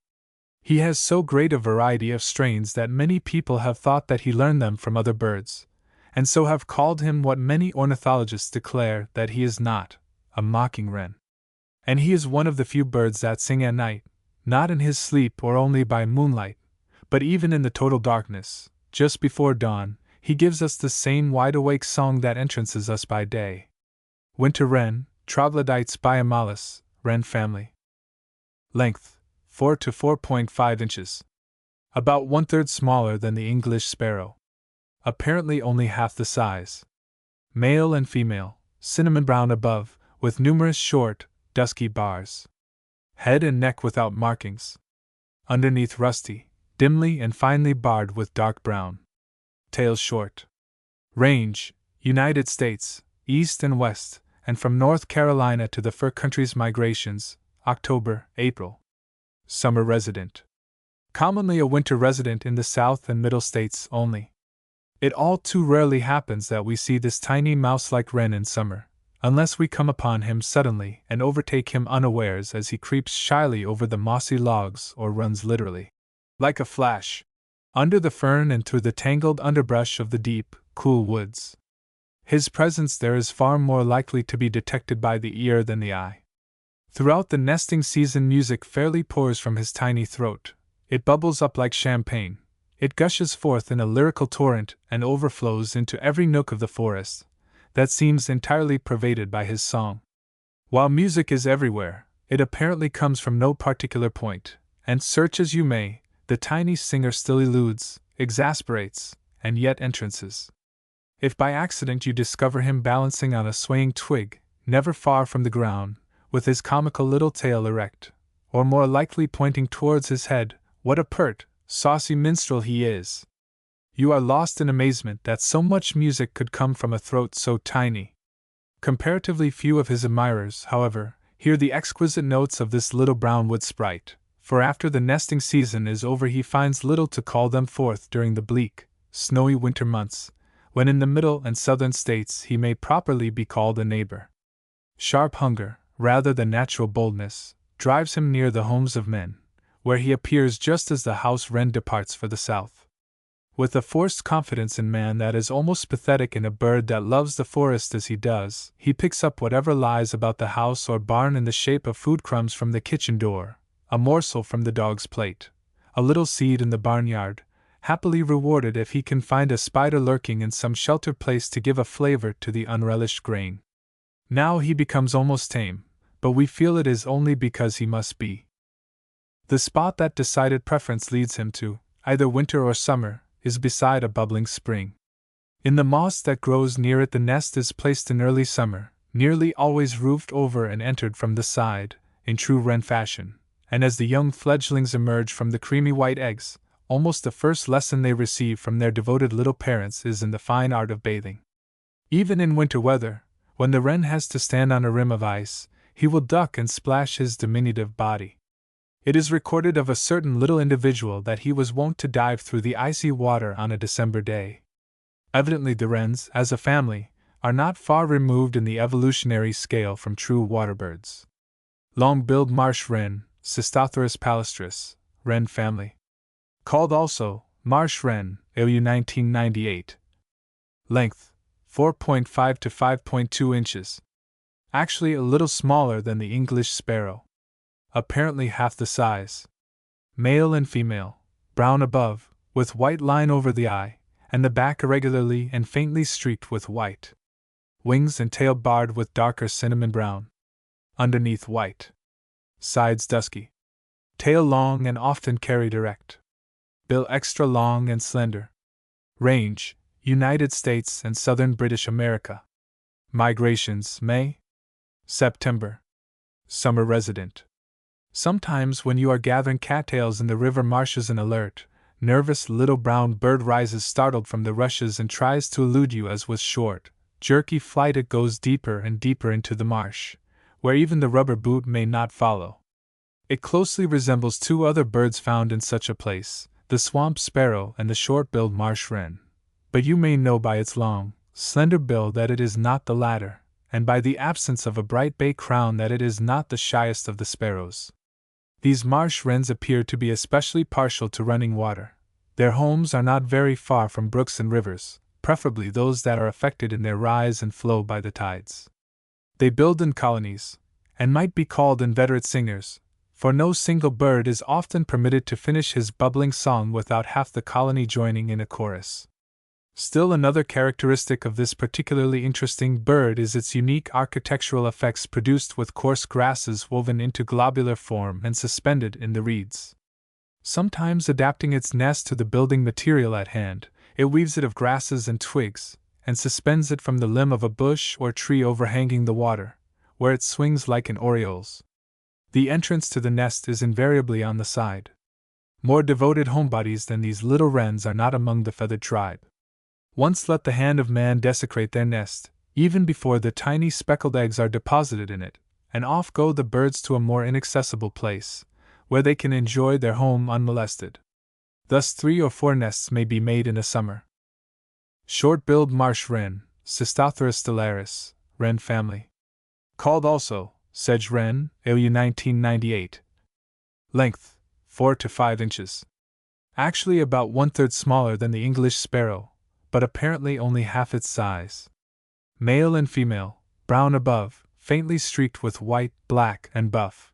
He has so great a variety of strains that many people have thought that he learned them from other birds, and so have called him what many ornithologists declare that he is not, a mocking wren. And he is one of the few birds that sing at night, not in his sleep or only by moonlight, but even in the total darkness, just before dawn, he gives us the same wide-awake song that entrances us by day. Winter wren, Troglodytes biamalis, wren family. Length 4 to 4.5 inches. About 1/3 smaller than the English sparrow. Apparently only half the size. Male and female, cinnamon brown above, with numerous short, dusky bars. Head and neck without markings. Underneath rusty, dimly and finely barred with dark brown. Tail short. Range, United States, east and west, and from North Carolina to the fur country's migrations, October, April. Summer resident. Commonly a winter resident in the South and Middle States only. It all too rarely happens that we see this tiny mouse-like wren in summer, unless we come upon him suddenly and overtake him unawares as he creeps shyly over the mossy logs or runs literally, like a flash, under the fern and through the tangled underbrush of the deep, cool woods. His presence there is far more likely to be detected by the ear than the eye. Throughout the nesting season music fairly pours from his tiny throat. It bubbles up like champagne. It gushes forth in a lyrical torrent and overflows into every nook of the forest that seems entirely pervaded by his song. While music is everywhere, it apparently comes from no particular point, and search as you may, the tiny singer still eludes, exasperates, and yet entrances. If by accident you discover him balancing on a swaying twig, never far from the ground, with his comical little tail erect, or more likely pointing towards his head, what a pert, saucy minstrel he is! You are lost in amazement that so much music could come from a throat so tiny. Comparatively few of his admirers, however, hear the exquisite notes of this little brown wood sprite, for after the nesting season is over he finds little to call them forth during the bleak, snowy winter months, when in the middle and southern states he may properly be called a neighbor. Sharp hunger, rather than natural boldness, drives him near the homes of men, where he appears just as the house wren departs for the south. With a forced confidence in man that is almost pathetic in a bird that loves the forest as he does, he picks up whatever lies about the house or barn in the shape of food crumbs from the kitchen door, a morsel from the dog's plate, a little seed in the barnyard, happily rewarded if he can find a spider lurking in some sheltered place to give a flavor to the unrelished grain. Now he becomes almost tame, but we feel it is only because he must be. The spot that decided preference leads him to, either winter or summer, is beside a bubbling spring. In the moss that grows near it the nest is placed in early summer, nearly always roofed over and entered from the side, in true wren fashion, and as the young fledglings emerge from the creamy white eggs, almost the first lesson they receive from their devoted little parents is in the fine art of bathing. Even in winter weather, when the wren has to stand on a rim of ice, he will duck and splash his diminutive body. It is recorded of a certain little individual that he was wont to dive through the icy water on a December day. Evidently the wrens, as a family, are not far removed in the evolutionary scale from true waterbirds. Long-billed marsh wren, Cystopterus palustris, wren family. Called also marsh wren, AU 1998, Length 4.5 to 5.2 inches. Actually a little smaller than the English sparrow. Apparently half the size. Male and female, brown above, with white line over the eye, and the back irregularly and faintly streaked with white. Wings and tail barred with darker cinnamon brown. Underneath white. Sides dusky. Tail long and often carried erect. Bill extra long and slender. Range, United States and Southern British America. Migrations, May, September. Summer resident. Sometimes when you are gathering cattails in the river marshes, an alert, nervous little brown bird rises startled from the rushes and tries to elude you as with short, jerky flight it goes deeper and deeper into the marsh, where even the rubber boot may not follow. It closely resembles two other birds found in such a place, the swamp sparrow and the short-billed marsh wren, but you may know by its long, slender bill that it is not the latter, and by the absence of a bright bay crown that it is not the shyest of the sparrows. These marsh wrens appear to be especially partial to running water. Their homes are not very far from brooks and rivers, preferably those that are affected in their rise and flow by the tides. They build in colonies, and might be called inveterate singers, for no single bird is often permitted to finish his bubbling song without half the colony joining in a chorus. Still another characteristic of this particularly interesting bird is its unique architectural effects produced with coarse grasses woven into globular form and suspended in the reeds. Sometimes adapting its nest to the building material at hand, it weaves it of grasses and twigs, and suspends it from the limb of a bush or tree overhanging the water, where it swings like an oriole's. The entrance to the nest is invariably on the side. More devoted homebodies than these little wrens are not among the feathered tribe. Once let the hand of man desecrate their nest, even before the tiny speckled eggs are deposited in it, and off go the birds to a more inaccessible place, where they can enjoy their home unmolested. Thus 3 or 4 nests may be made in a summer. Short-billed marsh wren, Cystopterus stellaris, wren family. Called also sedge wren, AU 1998. Length 4 to 5 inches. Actually about 1/3 smaller than the English sparrow, but apparently only half its size. Male and female, brown above, faintly streaked with white, black, and buff.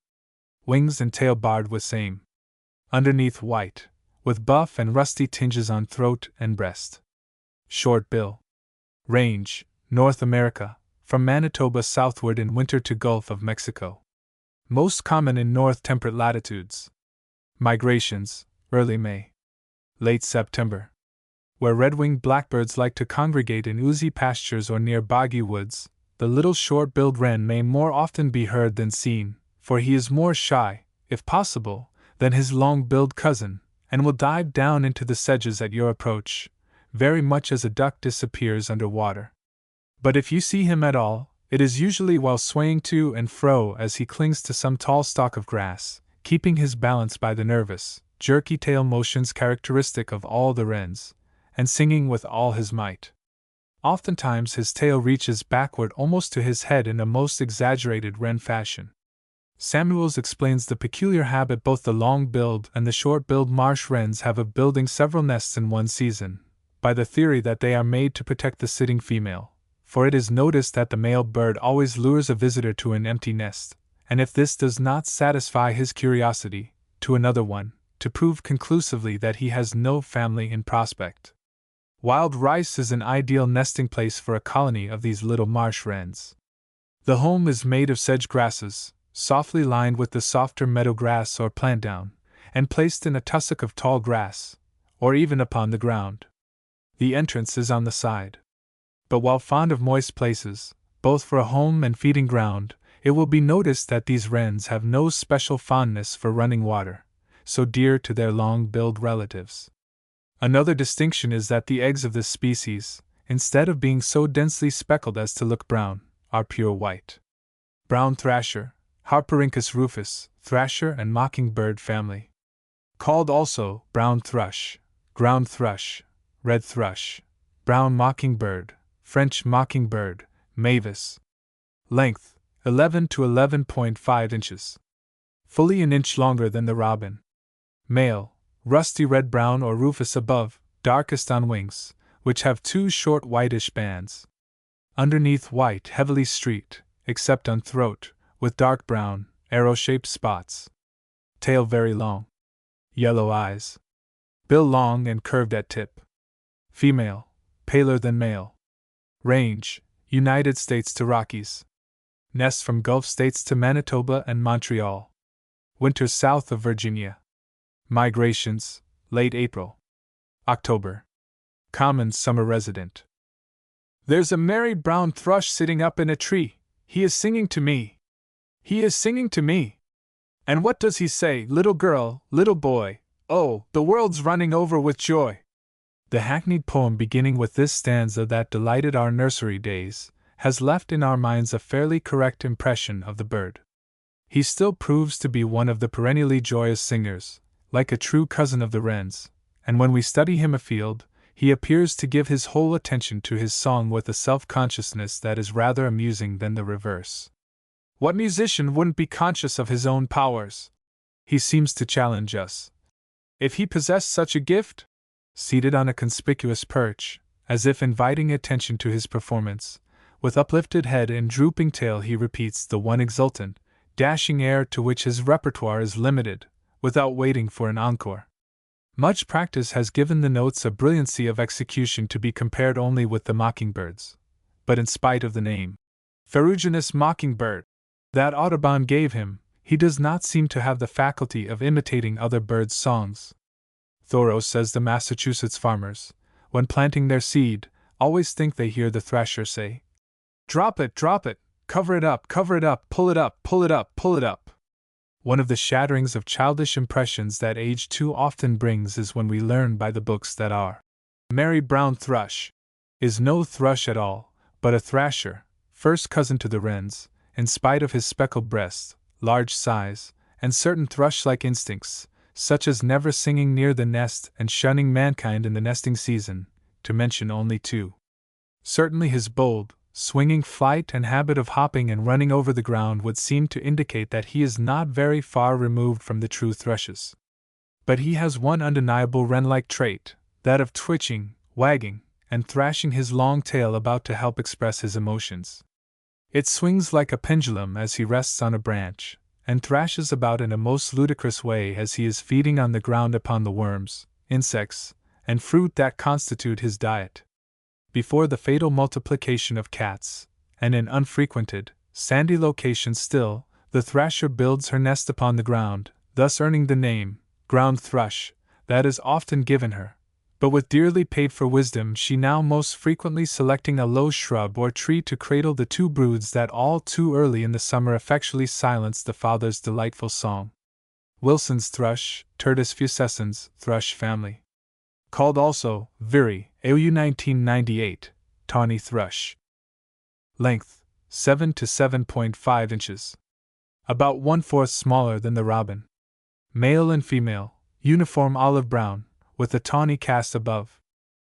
Wings and tail barred with same. Underneath white, with buff and rusty tinges on throat and breast. Short bill. Range, North America, from Manitoba southward in winter to Gulf of Mexico. Most common in north temperate latitudes. Migrations, early May. Late September. Where red-winged blackbirds like to congregate in oozy pastures or near boggy woods, the little short-billed wren may more often be heard than seen, for he is more shy, if possible, than his long-billed cousin, and will dive down into the sedges at your approach, very much as a duck disappears under water. But if you see him at all, it is usually while swaying to and fro as he clings to some tall stalk of grass, keeping his balance by the nervous, jerky tail motions characteristic of all the wrens, and singing with all his might. Oftentimes his tail reaches backward almost to his head in a most exaggerated wren fashion. Samuels explains the peculiar habit both the long-billed and the short-billed marsh wrens have of building several nests in one season, by the theory that they are made to protect the sitting female, for it is noticed that the male bird always lures a visitor to an empty nest, and if this does not satisfy his curiosity, to another one, to prove conclusively that he has no family in prospect. Wild rice is an ideal nesting place for a colony of these little marsh wrens. The home is made of sedge grasses, softly lined with the softer meadow grass or plant down, and placed in a tussock of tall grass, or even upon the ground. The entrance is on the side. But while fond of moist places, both for a home and feeding ground, it will be noticed that these wrens have no special fondness for running water, so dear to their long-billed relatives. Another distinction is that the eggs of this species, instead of being so densely speckled as to look brown, are pure white. Brown thrasher, Harperinchus rufus, thrasher and mockingbird family. Called also brown thrush, ground thrush, red thrush, brown mockingbird, French mockingbird, mavis. Length 11 to 11.5 inches. Fully an inch longer than the robin. Male, rusty red-brown or rufous above, darkest on wings, which have two short whitish bands. Underneath white heavily streaked, except on throat, with dark brown, arrow-shaped spots. Tail very long. Yellow eyes. Bill long and curved at tip. Female, paler than male. Range, United States to Rockies. Nests from Gulf states to Manitoba and Montreal. Winters south of Virginia. Migrations, late April. October. Common summer resident. There's a married brown thrush sitting up in a tree. He is singing to me. He is singing to me. And what does he say, little girl, little boy? Oh, the world's running over with joy. The hackneyed poem beginning with this stanza that delighted our nursery days has left in our minds a fairly correct impression of the bird. He still proves to be one of the perennially joyous singers, like a true cousin of the wrens, and when we study him afield, he appears to give his whole attention to his song with a self-consciousness that is rather amusing than the reverse. What musician wouldn't be conscious of his own powers? He seems to challenge us. If he possessed such a gift, seated on a conspicuous perch, as if inviting attention to his performance, with uplifted head and drooping tail he repeats the one exultant, dashing air to which his repertoire is limited, without waiting for an encore. Much practice has given the notes a brilliancy of execution to be compared only with the mockingbirds, but in spite of the name, ferruginous mockingbird, that Audubon gave him, he does not seem to have the faculty of imitating other birds' songs. Thoreau says the Massachusetts farmers, when planting their seed, always think they hear the thrasher say, drop it, cover it up, pull it up, pull it up, pull it up. One of the shatterings of childish impressions that age too often brings is when we learn by the books that our merry brown thrush is no thrush at all, but a thrasher, first cousin to the wrens, in spite of his speckled breast, large size, and certain thrush-like instincts, such as never singing near the nest and shunning mankind in the nesting season, to mention only two. Certainly his bold, swinging flight and habit of hopping and running over the ground would seem to indicate that he is not very far removed from the true thrushes. But he has one undeniable wren-like trait, that of twitching, wagging, and thrashing his long tail about to help express his emotions. It swings like a pendulum as he rests on a branch, and thrashes about in a most ludicrous way as he is feeding on the ground upon the worms, insects, and fruit that constitute his diet. Before the fatal multiplication of cats, and in unfrequented, sandy locations still, the thrasher builds her nest upon the ground, thus earning the name, ground thrush, that is often given her. But with dearly paid for wisdom she now most frequently selecting a low shrub or tree to cradle the two broods that all too early in the summer effectually silence the father's delightful song. Wilson's thrush, Turdus fuscescens, thrush family. Called also, Viri, AU 1998, tawny thrush. Length, 7 to 7.5 inches. About 1/4 smaller than the robin. Male and female, uniform olive brown, with a tawny cast above.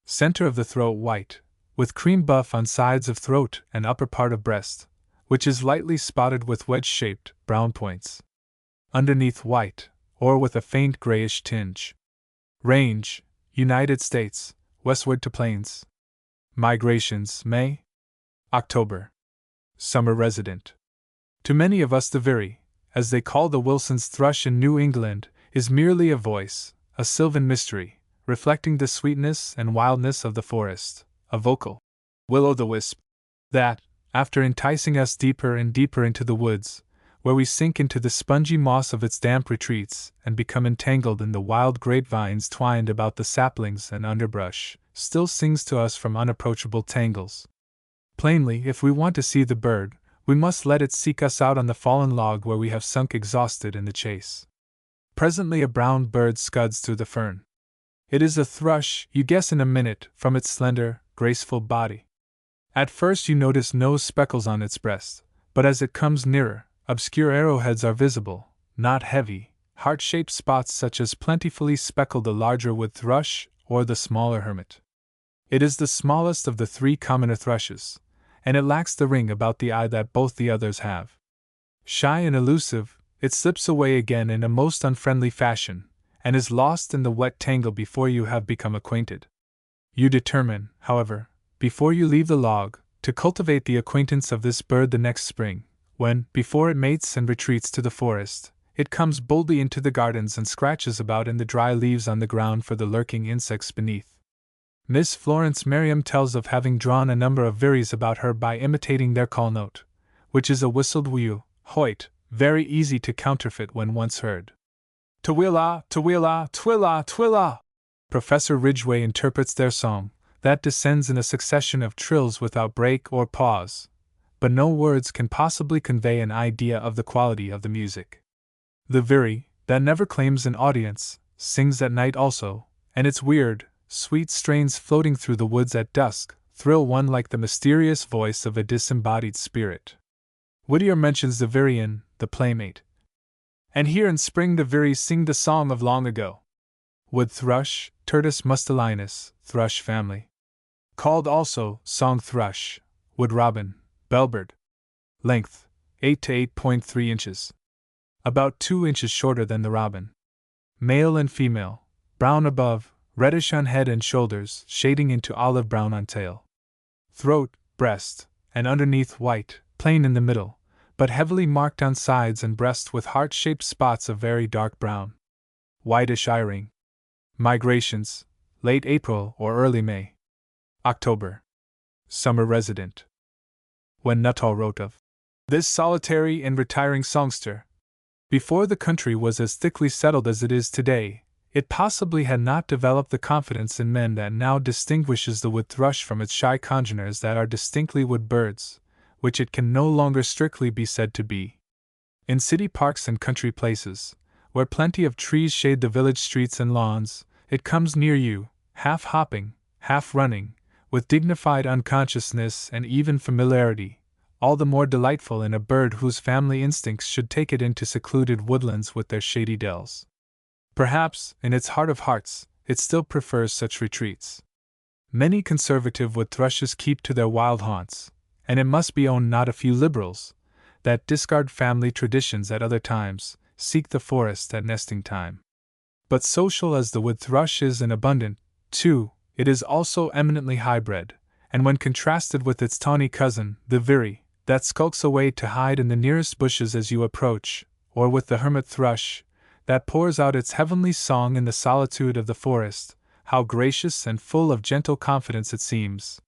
Center of the throat white, with cream buff on sides of throat and upper part of breast, which is lightly spotted with wedge-shaped, brown points. Underneath white, or with a faint grayish tinge. Range, United States, westward to plains. Migrations, May. October. Summer resident. To many of us the Viri, as they call the Wilson's thrush in New England, is merely a voice, a sylvan mystery, reflecting the sweetness and wildness of the forest, a vocal will-o'-the-wisp, that, after enticing us deeper and deeper into the woods, where we sink into the spongy moss of its damp retreats and become entangled in the wild grapevines twined about the saplings and underbrush, still sings to us from unapproachable tangles. Plainly, if we want to see the bird, we must let it seek us out on the fallen log where we have sunk exhausted in the chase. Presently a brown bird scuds through the fern. It is a thrush, you guess in a minute, from its slender, graceful body. At first you notice no speckles on its breast, but as it comes nearer, obscure arrowheads are visible, not heavy, heart-shaped spots such as plentifully speckle the larger wood thrush or the smaller hermit. It is the smallest of the three commoner thrushes, and it lacks the ring about the eye that both the others have. Shy and elusive, it slips away again in a most unfriendly fashion, and is lost in the wet tangle before you have become acquainted. You determine, however, before you leave the log, to cultivate the acquaintance of this bird the next spring, when, before it mates and retreats to the forest, it comes boldly into the gardens and scratches about in the dry leaves on the ground for the lurking insects beneath. Miss Florence Merriam tells of having drawn a number of veeries about her by imitating their call note, which is a whistled whew, hoit, very easy to counterfeit when once heard. Twilla, twilla, twilla, twilla! Professor Ridgway interprets their song, that descends in a succession of trills without break or pause, but no words can possibly convey an idea of the quality of the music. The veery, that never claims an audience, sings at night also, and its weird, sweet strains floating through the woods at dusk thrill one like the mysterious voice of a disembodied spirit. Whittier mentions the veery in The Playmate. And here in spring the veeries sing the song of long ago. Wood thrush, Turdus mustelinus, thrush family. Called also song thrush, wood robin, bellbird. Length 8 to 8.3 inches. About 2 inches shorter than the robin. Male and female, brown above, reddish on head and shoulders, shading into olive brown on tail. Throat, breast, and underneath white, plain in the middle, but heavily marked on sides and breast with heart-shaped spots of very dark brown. Whitish eye-ring. Migrations, late April or early May. October. Summer resident. When Nuttall wrote of this solitary and retiring songster, before the country was as thickly settled as it is today, it possibly had not developed the confidence in men that now distinguishes the wood thrush from its shy congeners that are distinctly wood birds, which it can no longer strictly be said to be. In city parks and country places, where plenty of trees shade the village streets and lawns, it comes near you, half hopping, half running, with dignified unconsciousness and even familiarity, all the more delightful in a bird whose family instincts should take it into secluded woodlands with their shady dells. Perhaps, in its heart of hearts, it still prefers such retreats. Many conservative wood thrushes keep to their wild haunts, and it must be owned not a few liberals, that discard family traditions at other times, seek the forest at nesting time. But social as the wood thrush is and abundant, too, it is also eminently high-bred, and when contrasted with its tawny cousin, the veery, that skulks away to hide in the nearest bushes as you approach, or with the hermit thrush, that pours out its heavenly song in the solitude of the forest, how gracious and full of gentle confidence it seems.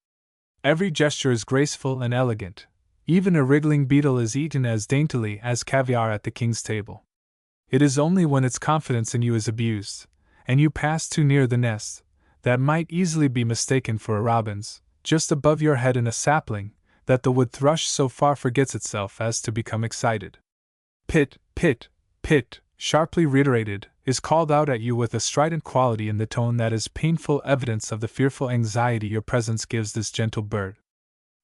Every gesture is graceful and elegant. Even a wriggling beetle is eaten as daintily as caviar at the king's table. It is only when its confidence in you is abused, and you pass too near the nest, that might easily be mistaken for a robin's, just above your head in a sapling, that the wood thrush so far forgets itself as to become excited. Pit, pit, pit, sharply reiterated, is called out at you with a strident quality in the tone that is painful evidence of the fearful anxiety your presence gives this gentle bird.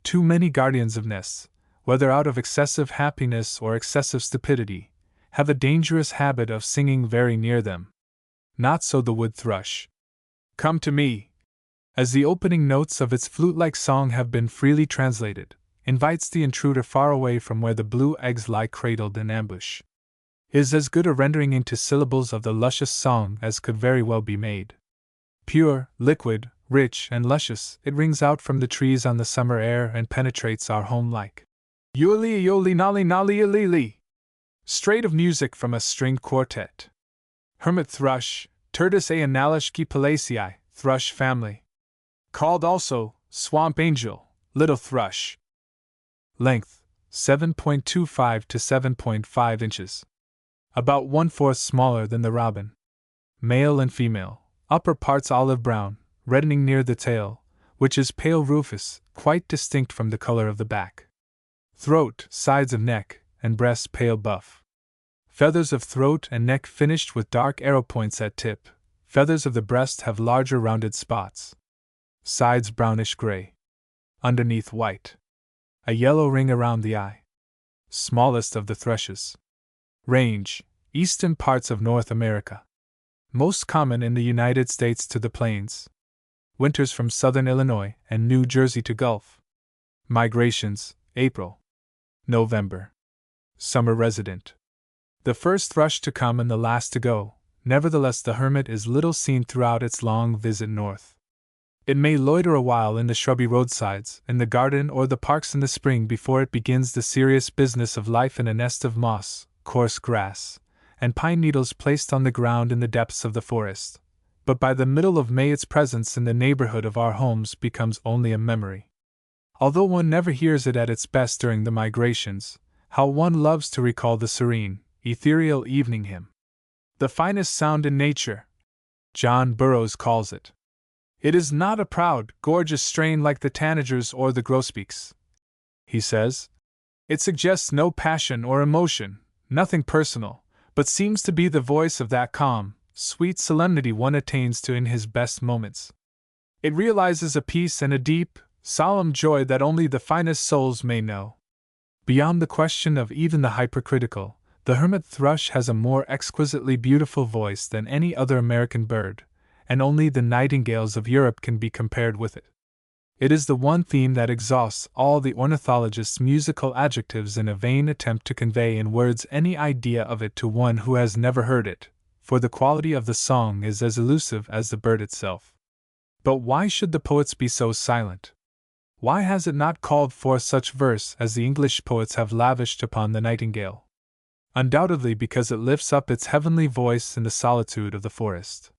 Too many guardians of nests, whether out of excessive happiness or excessive stupidity, have a dangerous habit of singing very near them. Not so the wood thrush. Come to me, as the opening notes of its flute-like song have been freely translated, invites the intruder far away from where the blue eggs lie cradled in ambush. Is as good a rendering into syllables of the luscious song as could very well be made. Pure, liquid, rich, and luscious, it rings out from the trees on the summer air and penetrates our home like yoli yoli nali nali alili. Straight of music from a stringed quartet. Hermit thrush, Turdus analishki palacii, thrush family. Called also swamp angel, little thrush. Length 7.25 to 7.5 inches. About 1/4 smaller than the robin. Male and female, upper parts olive brown, reddening near the tail, which is pale rufous, quite distinct from the color of the back. Throat, sides of neck, and breast pale buff. Feathers of throat and neck finished with dark arrow points at tip. Feathers of the breast have larger rounded spots. Sides brownish gray. Underneath white. A yellow ring around the eye. Smallest of the thrushes. Range, eastern parts of North America. Most common in the United States to the plains. Winters from southern Illinois and New Jersey to Gulf. Migrations, April. November. Summer resident. The first thrush to come and the last to go, nevertheless the hermit is little seen throughout its long visit north. It may loiter a while in the shrubby roadsides, in the garden or the parks in the spring before it begins the serious business of life in a nest of moss, coarse grass, and pine needles placed on the ground in the depths of the forest. But by the middle of May its presence in the neighborhood of our homes becomes only a memory. Although one never hears it at its best during the migrations, how one loves to recall the serene, ethereal evening hymn. The finest sound in nature, John Burroughs calls it. It is not a proud, gorgeous strain like the tanagers or the grosbeaks, he says. It suggests no passion or emotion, nothing personal, but seems to be the voice of that calm, sweet solemnity one attains to in his best moments. It realizes a peace and a deep, solemn joy that only the finest souls may know. Beyond the question of even the hypercritical, the hermit thrush has a more exquisitely beautiful voice than any other American bird, and only the nightingales of Europe can be compared with it. It is the one theme that exhausts all the ornithologist's musical adjectives in a vain attempt to convey in words any idea of it to one who has never heard it, for the quality of the song is as elusive as the bird itself. But why should the poets be so silent? Why has it not called forth such verse as the English poets have lavished upon the nightingale? Undoubtedly because it lifts up its heavenly voice in the solitude of the forest.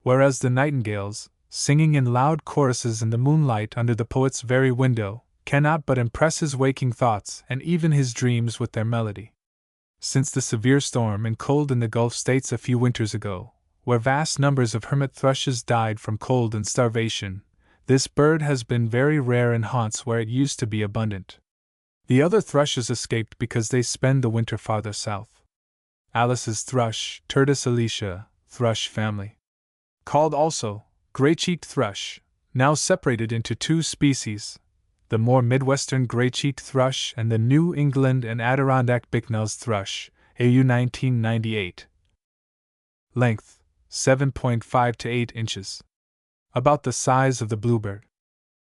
Whereas the nightingales, singing in loud choruses in the moonlight under the poet's very window, cannot but impress his waking thoughts and even his dreams with their melody. Since the severe storm and cold in the Gulf States a few winters ago, where vast numbers of hermit thrushes died from cold and starvation, this bird has been very rare in haunts where it used to be abundant. The other thrushes escaped because they spend the winter farther south. Alice's thrush, Turdus alicia, thrush family. Called also gray-cheeked thrush, now separated into two species, the more Midwestern gray-cheeked thrush and the New England and Adirondack bicknell's thrush, AU 1998. Length, 7.5 to 8 inches. About the size of the bluebird.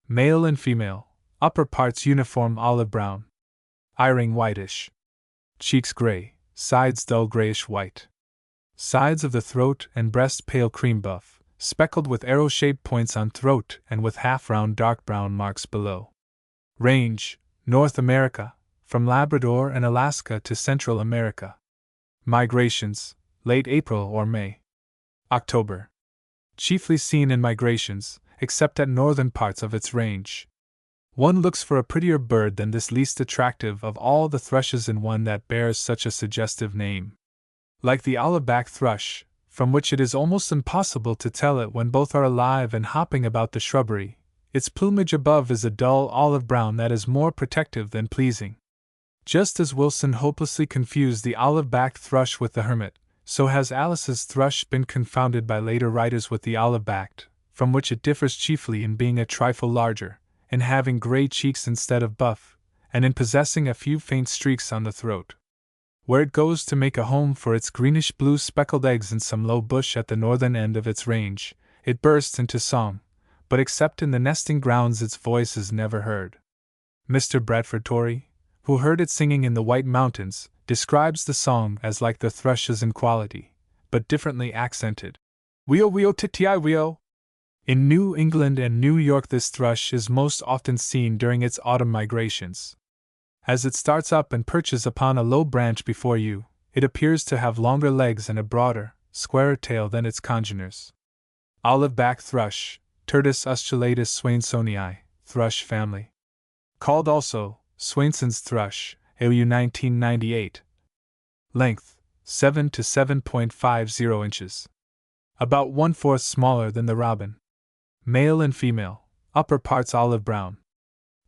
Male and female, upper parts uniform olive brown. Eye-ring whitish. Cheeks gray, sides dull grayish white. Sides of the throat and breast pale cream buff, speckled with arrow-shaped points on throat and with half-round dark brown marks below. Range, North America, from Labrador and Alaska to Central America. Migrations, late April or May. October. Chiefly seen in migrations, except at northern parts of its range. One looks for a prettier bird than this least attractive of all the thrushes in one that bears such a suggestive name. Like the olive-back thrush, from which it is almost impossible to tell it when both are alive and hopping about the shrubbery, its plumage above is a dull olive brown that is more protective than pleasing. Just as Wilson hopelessly confused the olive-backed thrush with the hermit, so has Alice's thrush been confounded by later writers with the olive-backed, from which it differs chiefly in being a trifle larger, in having gray cheeks instead of buff, and in possessing a few faint streaks on the throat. Where it goes to make a home for its greenish-blue speckled eggs in some low bush at the northern end of its range, it bursts into song, but except in the nesting grounds its voice is never heard. Mr. Bradford Torrey, who heard it singing in the White Mountains, describes the song as like the thrushes in quality, but differently accented. Weo weo titi weo. In New England and New York this thrush is most often seen during its autumn migrations. As it starts up and perches upon a low branch before you, it appears to have longer legs and a broader, squarer tail than its congeners. Olive-back thrush, Turdus ustulatus swainsonii, thrush family. Called also Swainson's thrush, AU 1998. Length, 7 to 7.50 inches. About 1/4 smaller than the robin. Male and female, upper parts olive brown.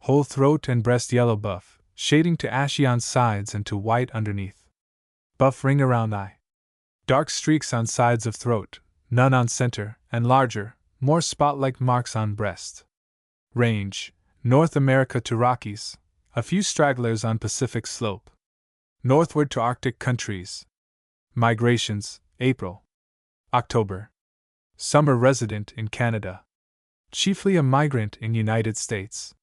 Whole throat and breast yellow buff, shading to ashy on sides and to white underneath. Buff ring around eye. Dark streaks on sides of throat, none on center, and larger, more spot-like marks on breast. Range, North America to Rockies, a few stragglers on Pacific slope. Northward to Arctic countries. Migrations, April. October. Summer resident in Canada. Chiefly a migrant in United States.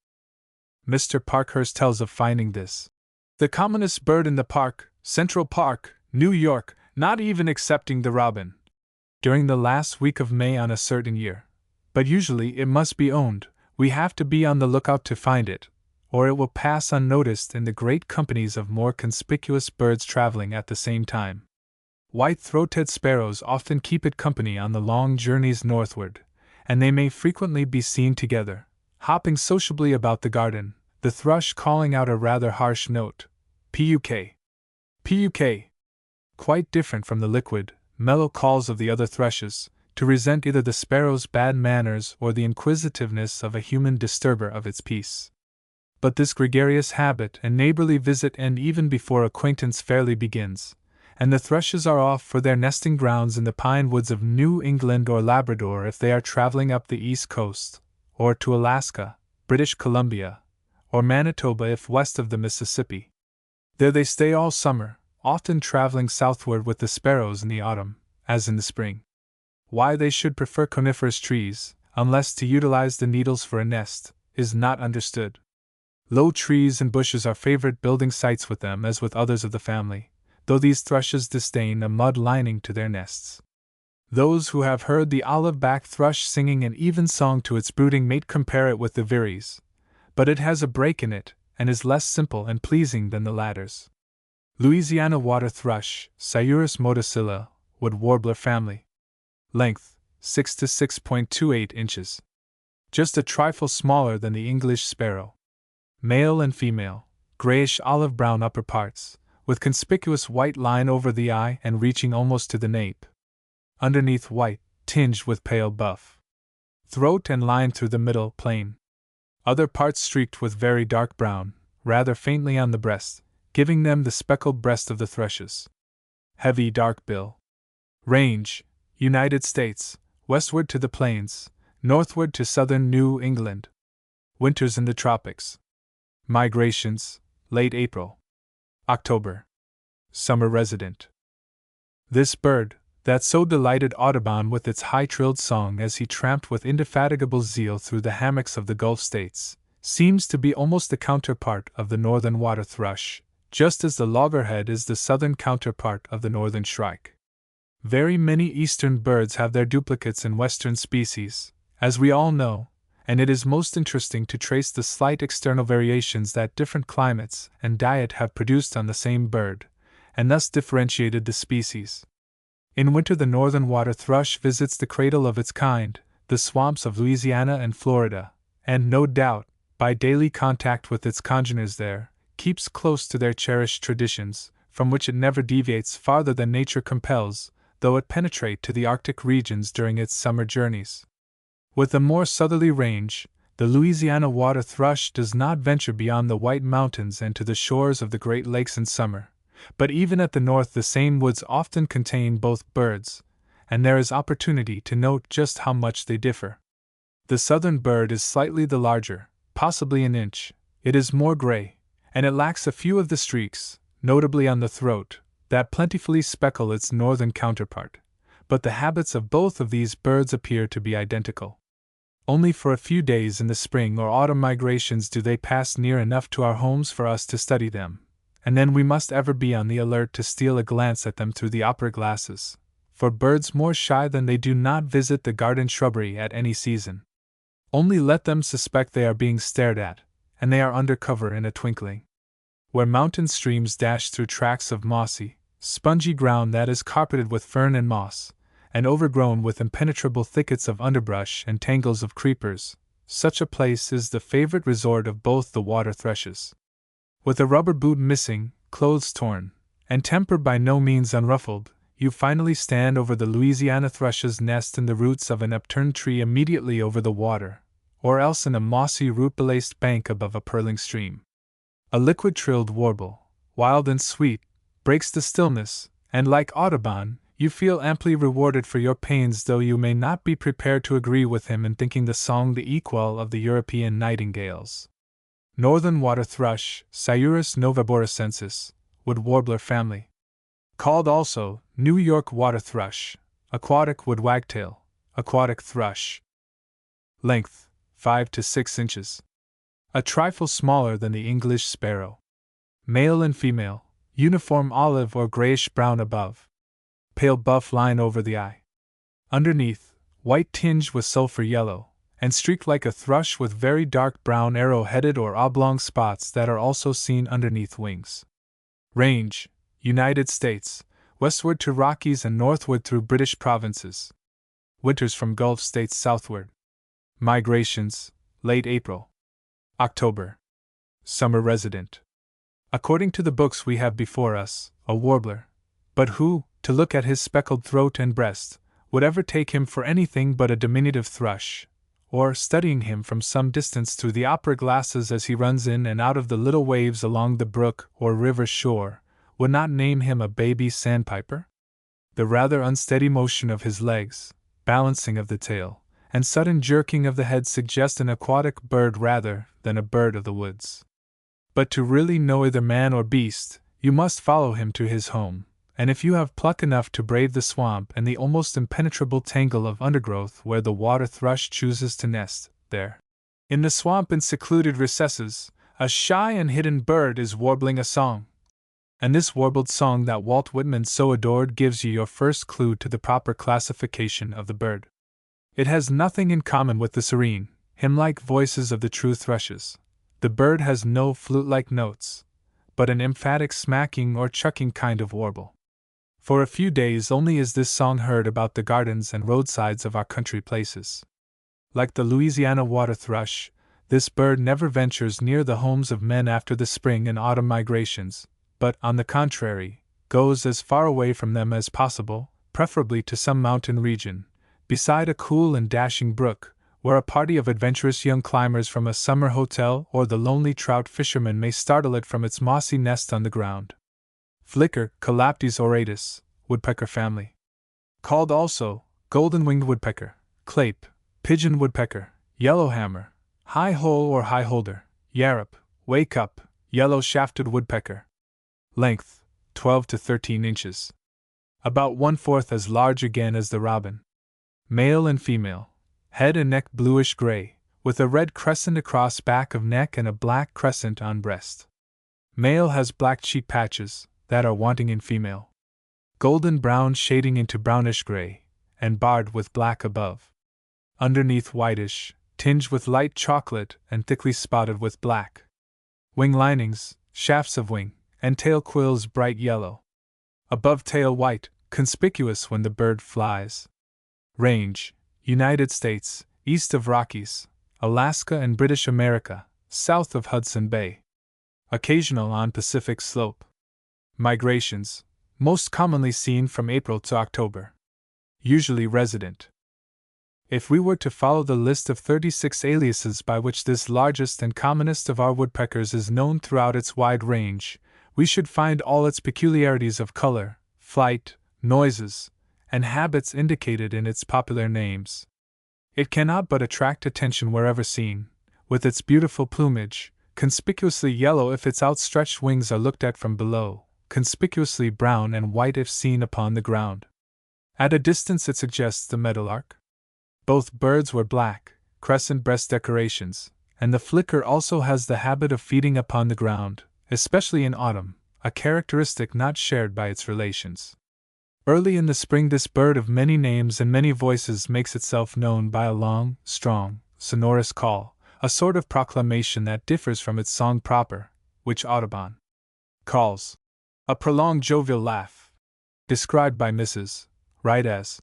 Mr. Parkhurst tells of finding this the commonest bird in the park, Central Park, New York, not even excepting the robin. During the last week of May on a certain year, but usually it must be owned. We have to be on the lookout to find it, or it will pass unnoticed in the great companies of more conspicuous birds traveling at the same time. White-throated sparrows often keep it company on the long journeys northward, and they may frequently be seen together, hopping sociably about the garden, the thrush calling out a rather harsh note, puk, puk, quite different from the liquid, mellow calls of the other thrushes, to resent either the sparrow's bad manners or the inquisitiveness of a human disturber of its peace. But this gregarious habit and neighborly visit end even before acquaintance fairly begins, and the thrushes are off for their nesting grounds in the pine woods of New England or Labrador if they are traveling up the East Coast, or to Alaska, British Columbia, or Manitoba if west of the Mississippi. There they stay all summer, often traveling southward with the sparrows in the autumn, as in the spring. Why they should prefer coniferous trees, unless to utilize the needles for a nest, is not understood. Low trees and bushes are favorite building sites with them as with others of the family, though these thrushes disdain a mud lining to their nests. Those who have heard the olive-backed thrush singing an even song to its brooding mate compare it with the veery's, but it has a break in it, and is less simple and pleasing than the latter's. Louisiana water thrush, Sciurus motacilla, wood warbler family. Length, 6 to 6.28 inches. Just a trifle smaller than the English sparrow. Male and female, grayish olive-brown upper parts, with conspicuous white line over the eye and reaching almost to the nape. Underneath white, tinged with pale buff. Throat and line through the middle, plain. Other parts streaked with very dark brown, rather faintly on the breast, giving them the speckled breast of the thrushes. Heavy dark bill. Range, United States, westward to the plains, northward to southern New England. Winters in the tropics. Migrations, late April. October. Summer resident. This bird, that so delighted Audubon with its high-trilled song as he tramped with indefatigable zeal through the hammocks of the Gulf states, seems to be almost the counterpart of the northern water thrush, just as the loggerhead is the southern counterpart of the northern shrike. Very many eastern birds have their duplicates in western species, as we all know, and it is most interesting to trace the slight external variations that different climates and diet have produced on the same bird, and thus differentiated the species. In winter the northern water thrush visits the cradle of its kind, the swamps of Louisiana and Florida, and no doubt, by daily contact with its congeners there, keeps close to their cherished traditions, from which it never deviates farther than nature compels, though it penetrate to the Arctic regions during its summer journeys. With a more southerly range, the Louisiana water thrush does not venture beyond the White Mountains and to the shores of the Great Lakes in summer, but even at the north the same woods often contain both birds, and there is opportunity to note just how much they differ. The southern bird is slightly the larger, possibly an inch. It is more gray, and it lacks a few of the streaks, notably on the throat, that plentifully speckle its northern counterpart, but the habits of both of these birds appear to be identical. Only for a few days in the spring or autumn migrations do they pass near enough to our homes for us to study them, and then we must ever be on the alert to steal a glance at them through the opera glasses, for birds more shy than they do not visit the garden shrubbery at any season. Only let them suspect they are being stared at, and they are under cover in a twinkling. Where mountain streams dash through tracts of mossy, spongy ground that is carpeted with fern and moss, and overgrown with impenetrable thickets of underbrush and tangles of creepers, such a place is the favorite resort of both the water thrushes. With a rubber boot missing, clothes torn, and temper by no means unruffled, you finally stand over the Louisiana thrush's nest in the roots of an upturned tree immediately over the water, or else in a mossy root-belaced bank above a purling stream. A liquid-trilled warble, wild and sweet, breaks the stillness, and like Audubon, you feel amply rewarded for your pains, though you may not be prepared to agree with him in thinking the song the equal of the European nightingales. Northern water thrush, Sciurus noveboracensis, wood warbler family. Called also New York water thrush, aquatic wood wagtail, aquatic thrush. Length, 5 to 6 inches. A trifle smaller than the English sparrow. Male and female, uniform olive or grayish brown above. Pale buff line over the eye. Underneath, white tinged with sulphur yellow, and streaked like a thrush with very dark brown arrow-headed or oblong spots that are also seen underneath wings. Range, United States, westward to Rockies and northward through British provinces. Winters from Gulf states southward. Migrations, late April. October. Summer resident. According to the books we have before us, a warbler. But who, to look at his speckled throat and breast, would ever take him for anything but a diminutive thrush, or, studying him from some distance through the opera glasses as he runs in and out of the little waves along the brook or river shore, would not name him a baby sandpiper? The rather unsteady motion of his legs, balancing of the tail, and sudden jerking of the head suggest an aquatic bird rather than a bird of the woods. But to really know either man or beast, you must follow him to his home, and if you have pluck enough to brave the swamp and the almost impenetrable tangle of undergrowth where the water thrush chooses to nest, there, in the swamp and secluded recesses, a shy and hidden bird is warbling a song. And this warbled song that Walt Whitman so adored gives you your first clue to the proper classification of the bird. It has nothing in common with the serene, hymn-like voices of the true thrushes. The bird has no flute-like notes, but an emphatic smacking or chucking kind of warble. For a few days only is this song heard about the gardens and roadsides of our country places. Like the Louisiana water thrush, this bird never ventures near the homes of men after the spring and autumn migrations, but, on the contrary, goes as far away from them as possible, preferably to some mountain region, beside a cool and dashing brook, where a party of adventurous young climbers from a summer hotel or the lonely trout fisherman may startle it from its mossy nest on the ground. Flicker, Colaptes auratus, woodpecker family. Called also golden-winged woodpecker, clape, pigeon woodpecker, yellowhammer, high-hole or high-holder, yarrup, wake-up, yellow-shafted woodpecker. Length, 12 to 13 inches. About 1/4 as large again as the robin. Male and female. Head and neck bluish-gray, with a red crescent across back of neck and a black crescent on breast. Male has black cheek patches, that are wanting in female. Golden-brown shading into brownish-gray, and barred with black above. Underneath whitish, tinged with light chocolate and thickly spotted with black. Wing linings, shafts of wing, and tail quills bright yellow. Above tail white, conspicuous when the bird flies. Range, United States, east of Rockies, Alaska and British America, south of Hudson Bay. Occasional on Pacific slope. Migrations, most commonly seen from April to October. Usually resident. If we were to follow the list of 36 aliases by which this largest and commonest of our woodpeckers is known throughout its wide range, we should find all its peculiarities of color, flight, noises, and habits indicated in its popular names. It cannot but attract attention wherever seen, with its beautiful plumage, conspicuously yellow if its outstretched wings are looked at from below, conspicuously brown and white if seen upon the ground. At a distance it suggests the meadowlark. Both birds wear black, crescent breast decorations, and the flicker also has the habit of feeding upon the ground, especially in autumn, a characteristic not shared by its relations. Early in the spring this bird of many names and many voices makes itself known by a long, strong, sonorous call, a sort of proclamation that differs from its song proper, which Audubon calls a prolonged jovial laugh, described by Mrs. Wright as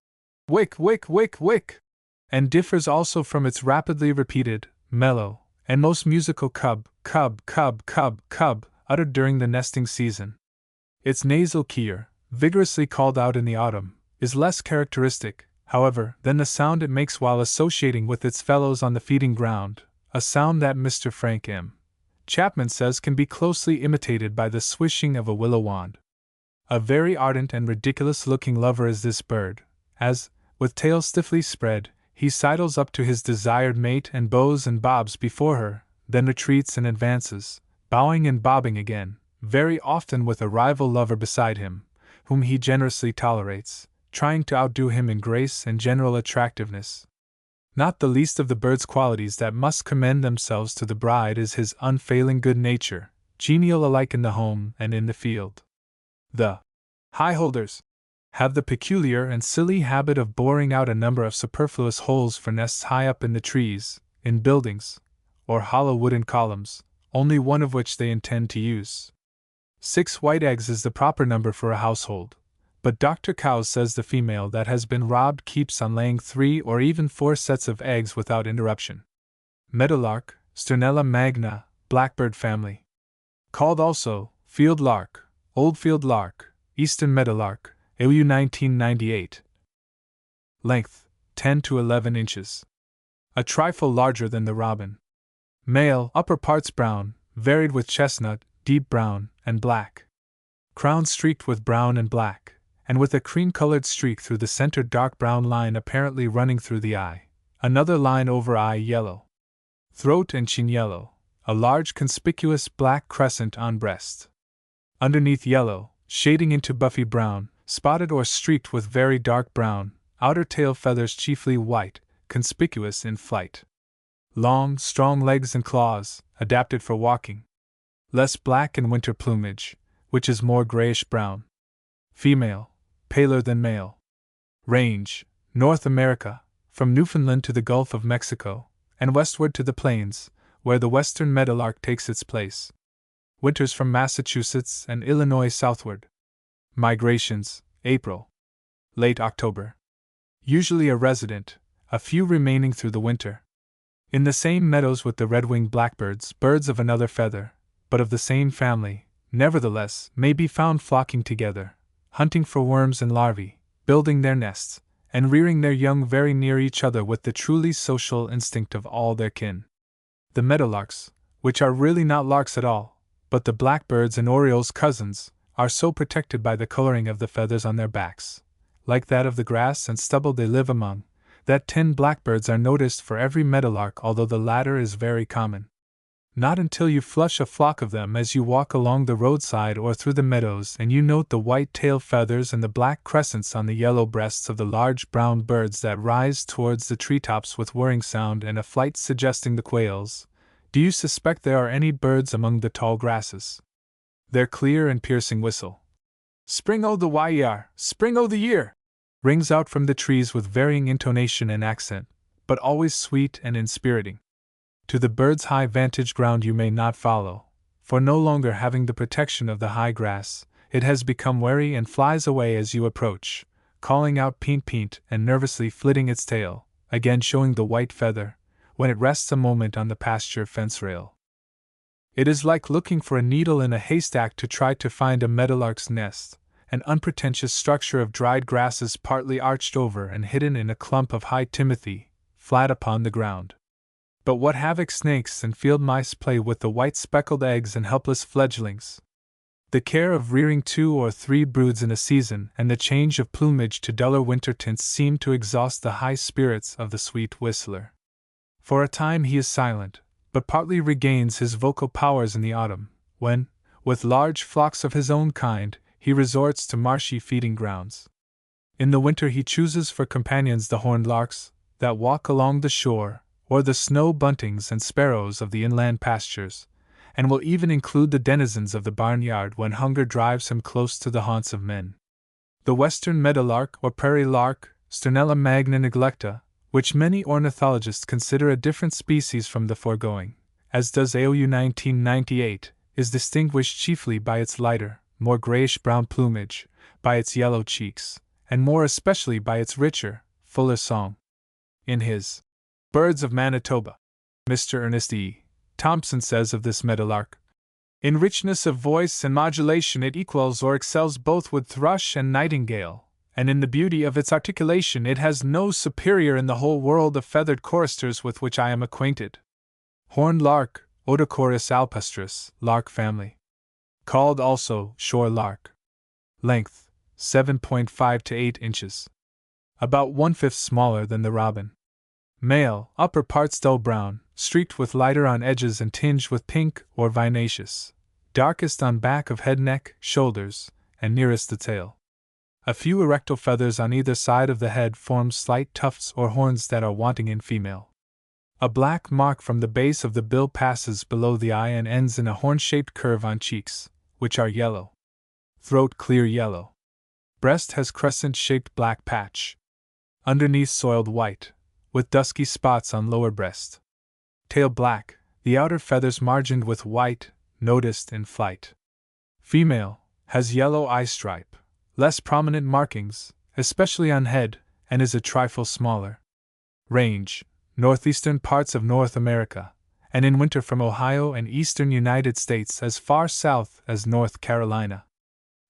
wick, wick, wick, wick, and differs also from its rapidly repeated, mellow, and most musical cub, cub, cub, cub, cub, uttered during the nesting season. Its nasal keer, vigorously called out in the autumn, is less characteristic, however, than the sound it makes while associating with its fellows on the feeding ground, a sound that Mr. Frank M. Chapman says can be closely imitated by the swishing of a willow wand. A very ardent and ridiculous-looking lover is this bird, as, with tail stiffly spread, he sidles up to his desired mate and bows and bobs before her, then retreats and advances, bowing and bobbing again, very often with a rival lover beside him, whom he generously tolerates, trying to outdo him in grace and general attractiveness. Not the least of the bird's qualities that must commend themselves to the bride is his unfailing good nature, genial alike in the home and in the field. The high-holders have the peculiar and silly habit of boring out a number of superfluous holes for nests high up in the trees, in buildings, or hollow wooden columns, only one of which they intend to use. 6 white eggs is the proper number for a household, but Dr. Cowes says the female that has been robbed keeps on laying 3 or even 4 sets of eggs without interruption. Meadowlark, Sternella magna, blackbird family. Called also field lark, old field lark, eastern meadowlark, AU 1998. Length 10 to 11 inches. A trifle larger than the robin. Male, upper parts brown, varied with chestnut, deep brown, and black. Crown streaked with brown and black, and with a cream-colored streak through the center dark brown line apparently running through the eye, another line over eye yellow. Throat and chin yellow, a large conspicuous black crescent on breast. Underneath yellow, shading into buffy brown, spotted or streaked with very dark brown, outer tail feathers chiefly white, conspicuous in flight. Long, strong legs and claws, adapted for walking. Less black in winter plumage, which is more grayish-brown. Female, paler than male. Range, North America, from Newfoundland to the Gulf of Mexico, and westward to the plains, where the western meadowlark takes its place. Winters from Massachusetts and Illinois southward. Migrations, April. Late October. Usually a resident, a few remaining through the winter. In the same meadows with the red-winged blackbirds, birds of another feather, but of the same family, nevertheless, may be found flocking together, hunting for worms and larvae, building their nests, and rearing their young very near each other with the truly social instinct of all their kin. The meadowlarks, which are really not larks at all, but the blackbirds and orioles' cousins, are so protected by the coloring of the feathers on their backs, like that of the grass and stubble they live among, that 10 blackbirds are noticed for every meadowlark, although the latter is very common. Not until you flush a flock of them as you walk along the roadside or through the meadows and you note the white tail feathers and the black crescents on the yellow breasts of the large brown birds that rise towards the treetops with whirring sound and a flight suggesting the quails, do you suspect there are any birds among the tall grasses. Their clear and piercing whistle, "Spring o' the year, spring o' the year," rings out from the trees with varying intonation and accent, but always sweet and inspiriting. To the bird's high vantage ground you may not follow, for no longer having the protection of the high grass, it has become wary and flies away as you approach, calling out peent peent and nervously flitting its tail, again showing the white feather, when it rests a moment on the pasture fence rail. It is like looking for a needle in a haystack to try to find a meadowlark's nest, an unpretentious structure of dried grasses partly arched over and hidden in a clump of high timothy, flat upon the ground. But what havoc snakes and field mice play with the white speckled eggs and helpless fledglings! The care of rearing 2 or 3 broods in a season and the change of plumage to duller winter tints seem to exhaust the high spirits of the sweet whistler. For a time he is silent, but partly regains his vocal powers in the autumn, when, with large flocks of his own kind, he resorts to marshy feeding grounds. In the winter he chooses for companions the horned larks that walk along the shore, or the snow buntings and sparrows of the inland pastures, and will even include the denizens of the barnyard when hunger drives him close to the haunts of men. The western meadowlark or prairie lark, Sternella magna neglecta, which many ornithologists consider a different species from the foregoing, as does AOU 1998, is distinguished chiefly by its lighter, more grayish-brown plumage, by its yellow cheeks, and more especially by its richer, fuller song. In his Birds of Manitoba, Mr. Ernest E. Thompson says of this meadowlark, "In richness of voice and modulation it equals or excels both with thrush and nightingale, and in the beauty of its articulation it has no superior in the whole world of feathered choristers with which I am acquainted." Horned lark, Odocorus alpestris, lark family. Called also shore lark. Length, 7.5 to 8 inches. About 1/5 smaller than the robin. Male, upper parts dull brown, streaked with lighter on edges and tinged with pink or vinaceous, darkest on back of head, neck, shoulders, and nearest the tail. A few erectile feathers on either side of the head form slight tufts or horns that are wanting in female. A black mark from the base of the bill passes below the eye and ends in a horn-shaped curve on cheeks, which are yellow. Throat clear yellow. Breast has crescent-shaped black patch. Underneath soiled white, with dusky spots on lower breast. Tail black, the outer feathers margined with white, noticed in flight. Female, has yellow eye stripe, less prominent markings, especially on head, and is a trifle smaller. Range, northeastern parts of North America, and in winter from Ohio and eastern United States as far south as North Carolina.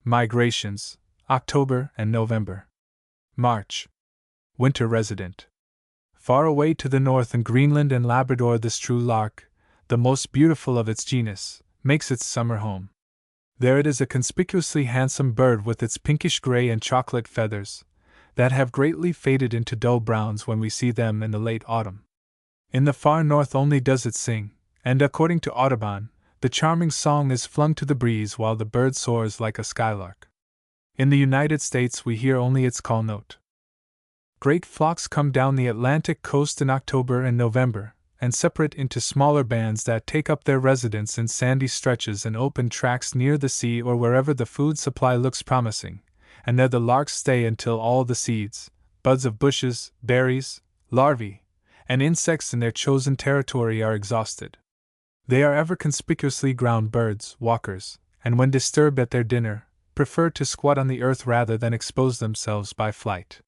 Migrations, October and November. March. Winter resident. Far away to the north in Greenland and Labrador, this true lark, the most beautiful of its genus, makes its summer home. There it is, a conspicuously handsome bird with its pinkish gray and chocolate feathers, that have greatly faded into dull browns when we see them in the late autumn. In the far north only does it sing, and according to Audubon, the charming song is flung to the breeze while the bird soars like a skylark. In the United States we hear only its call note. Great flocks come down the Atlantic coast in October and November, and separate into smaller bands that take up their residence in sandy stretches and open tracts near the sea or wherever the food supply looks promising, and there the larks stay until all the seeds, buds of bushes, berries, larvae, and insects in their chosen territory are exhausted. They are ever conspicuously ground birds, walkers, and when disturbed at their dinner, prefer to squat on the earth rather than expose themselves by flight.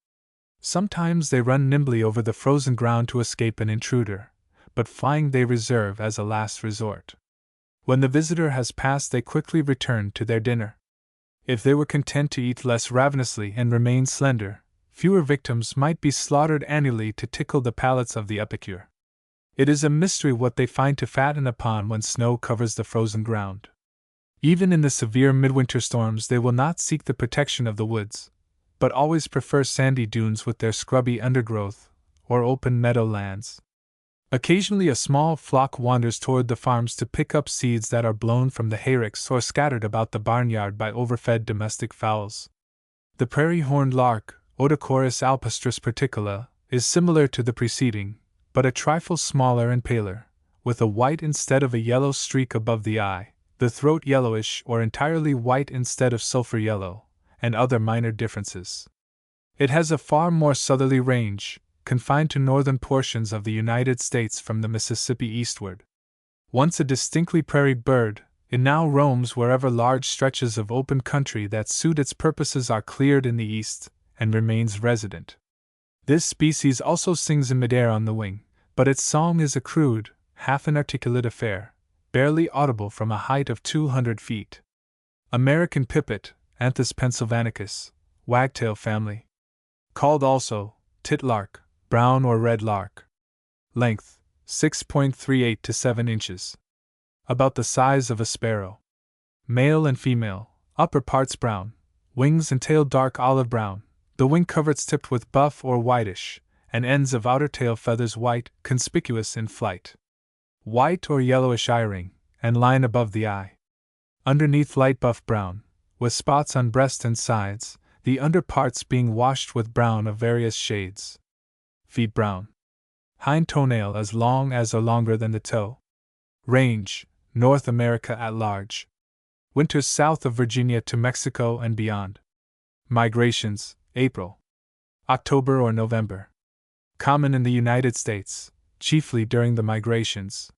Sometimes they run nimbly over the frozen ground to escape an intruder, but flying they reserve as a last resort. When the visitor has passed, they quickly return to their dinner. If they were content to eat less ravenously and remain slender, fewer victims might be slaughtered annually to tickle the palates of the epicure. It is a mystery what they find to fatten upon when snow covers the frozen ground. Even in the severe midwinter storms they will not seek the protection of the woods, but always prefer sandy dunes with their scrubby undergrowth, or open meadowlands. Occasionally a small flock wanders toward the farms to pick up seeds that are blown from the hayricks or scattered about the barnyard by overfed domestic fowls. The prairie horned lark, Odocorus alpestris particula, is similar to the preceding, but a trifle smaller and paler, with a white instead of a yellow streak above the eye, the throat yellowish or entirely white instead of sulphur yellow, and other minor differences. It has a far more southerly range, confined to northern portions of the United States from the Mississippi eastward. Once a distinctly prairie bird, it now roams wherever large stretches of open country that suit its purposes are cleared in the east, and remains resident. This species also sings in midair on the wing, but its song is a crude, half-inarticulate affair, barely audible from a height of 200 feet. American pipit, Anthus pennsylvanicus, wagtail family. Called also titlark, brown or red lark. Length 6.38 to 7 inches. About the size of a sparrow. Male and female, upper parts brown, wings and tail dark olive brown, the wing coverts tipped with buff or whitish, and ends of outer tail feathers white, conspicuous in flight. White or yellowish eye-ring, and line above the eye. Underneath light buff brown, with spots on breast and sides, the under parts being washed with brown of various shades. Feet brown. Hind toenail as long as or longer than the toe. Range, North America at large. Winters south of Virginia to Mexico and beyond. Migrations, April, October or November. Common in the United States, chiefly during the migrations.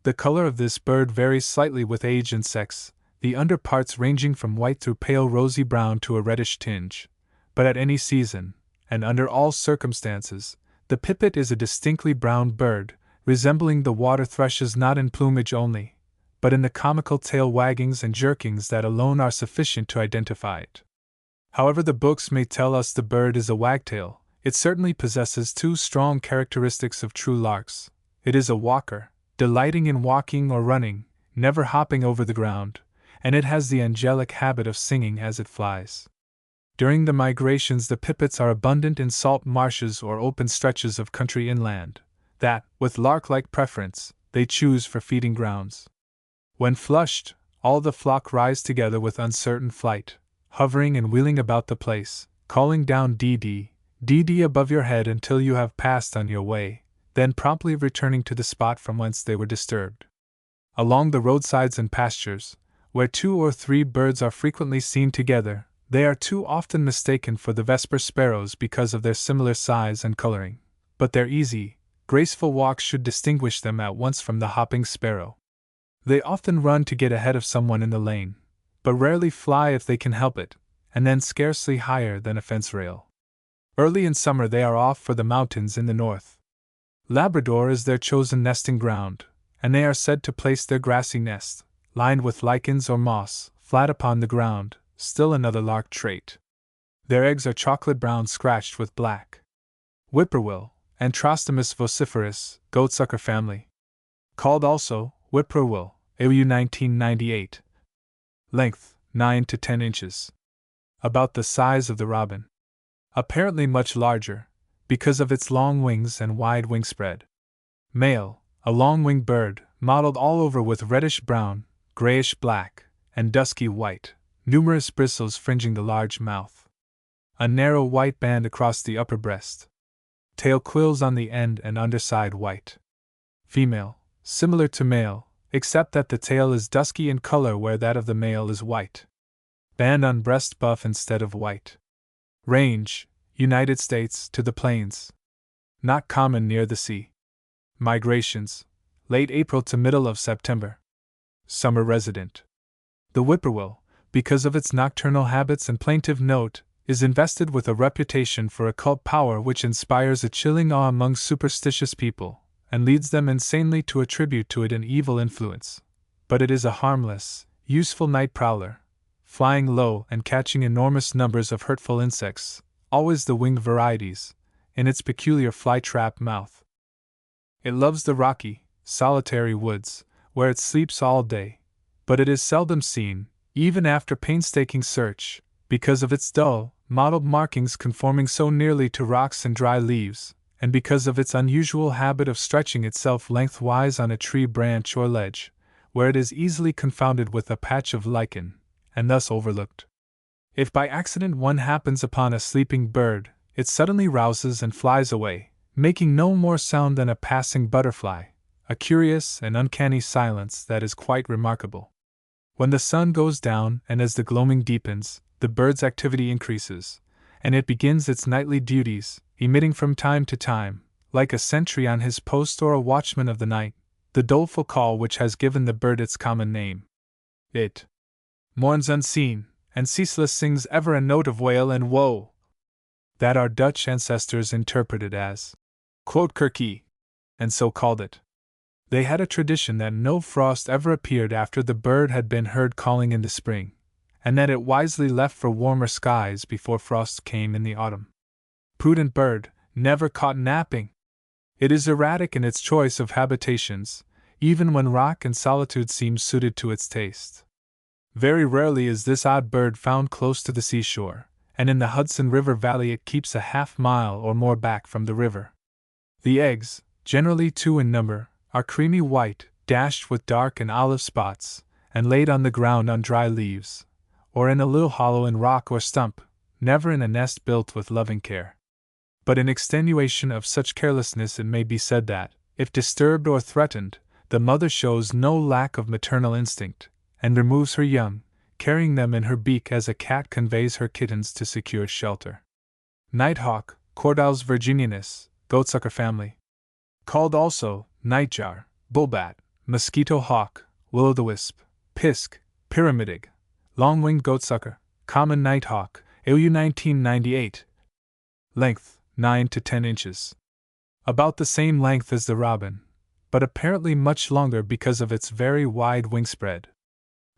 The color of this bird varies slightly with age and sex, the underparts ranging from white through pale rosy brown to a reddish tinge, but at any season, and under all circumstances, the pipit is a distinctly brown bird, resembling the water thrushes not in plumage only, but in the comical tail waggings and jerkings that alone are sufficient to identify it. However the books may tell us the bird is a wagtail, it certainly possesses two strong characteristics of true larks. It is a walker, delighting in walking or running, never hopping over the ground, and it has the angelic habit of singing as it flies. During the migrations the pipits are abundant in salt marshes or open stretches of country inland, that, with lark-like preference, they choose for feeding grounds. When flushed, all the flock rise together with uncertain flight, hovering and wheeling about the place, calling down dee-dee, dee-dee above your head until you have passed on your way, then promptly returning to the spot from whence they were disturbed. Along the roadsides and pastures, where 2 or 3 birds are frequently seen together, They are too often mistaken for the Vesper sparrows because of their similar size and coloring, but their easy, graceful walk should distinguish them at once from the hopping sparrow. They often run to get ahead of someone in the lane, but rarely fly if they can help it, and then scarcely higher than a fence rail. Early in summer they are off for the mountains in the north. Labrador is their chosen nesting ground, and they are said to place their grassy nest, lined with lichens or moss, flat upon the ground, still another lark trait. Their eggs are chocolate brown scratched with black. Whippoorwill, Antrostomus vociferus, goatsucker family. Called also whippoorwill, AU 1998. Length, 9 to 10 inches. About the size of the robin. Apparently much larger, because of its long wings and wide wingspread. Male, a long-winged bird, mottled all over with reddish-brown, grayish-black, and dusky white, numerous bristles fringing the large mouth. A narrow white band across the upper breast. Tail quills on the end and underside white. Female, similar to male, except that the tail is dusky in color where that of the male is white. Band on breast buff instead of white. Range, United States to the plains. Not common near the sea. Migrations, late April to middle of September. Summer resident. The whippoorwill, because of its nocturnal habits and plaintive note, is invested with a reputation for occult power which inspires a chilling awe among superstitious people, and leads them insanely to attribute to it an evil influence. But it is a harmless, useful night prowler, flying low and catching enormous numbers of hurtful insects, always the winged varieties, in its peculiar fly-trap mouth. It loves the rocky, solitary woods, where it sleeps all day, but it is seldom seen, even after painstaking search, because of its dull, mottled markings conforming so nearly to rocks and dry leaves, and because of its unusual habit of stretching itself lengthwise on a tree branch or ledge, where it is easily confounded with a patch of lichen, and thus overlooked. If by accident one happens upon a sleeping bird, it suddenly rouses and flies away, making no more sound than a passing butterfly, a curious and uncanny silence that is quite remarkable. When the sun goes down and as the gloaming deepens, the bird's activity increases, and it begins its nightly duties, emitting from time to time, like a sentry on his post or a watchman of the night, the doleful call which has given the bird its common name. It mourns unseen, and ceaseless sings ever a note of wail and woe, that our Dutch ancestors interpreted as Quote-Kirkie, and so called it. They had a tradition that no frost ever appeared after the bird had been heard calling in the spring, and that it wisely left for warmer skies before frost came in the autumn. Prudent bird, never caught napping! It is erratic in its choice of habitations, even when rock and solitude seem suited to its taste. Very rarely is this odd bird found close to the seashore, and in the Hudson River Valley it keeps a half-mile or more back from the river. The eggs, generally 2 in number, are creamy white, dashed with dark and olive spots, and laid on the ground on dry leaves, or in a little hollow in rock or stump, never in a nest built with loving care. But in extenuation of such carelessness it may be said that, if disturbed or threatened, the mother shows no lack of maternal instinct, and removes her young, carrying them in her beak as a cat conveys her kittens to secure shelter. Nighthawk, Cordales virginianus, goatsucker family. Called also nightjar, bullbat, mosquito hawk, will-o'-the-wisp, pisk, pyramidig, long-winged goatsucker, common nighthawk, AU 1998. Length, 9 to 10 inches. About the same length as the robin, but apparently much longer because of its very wide wingspread.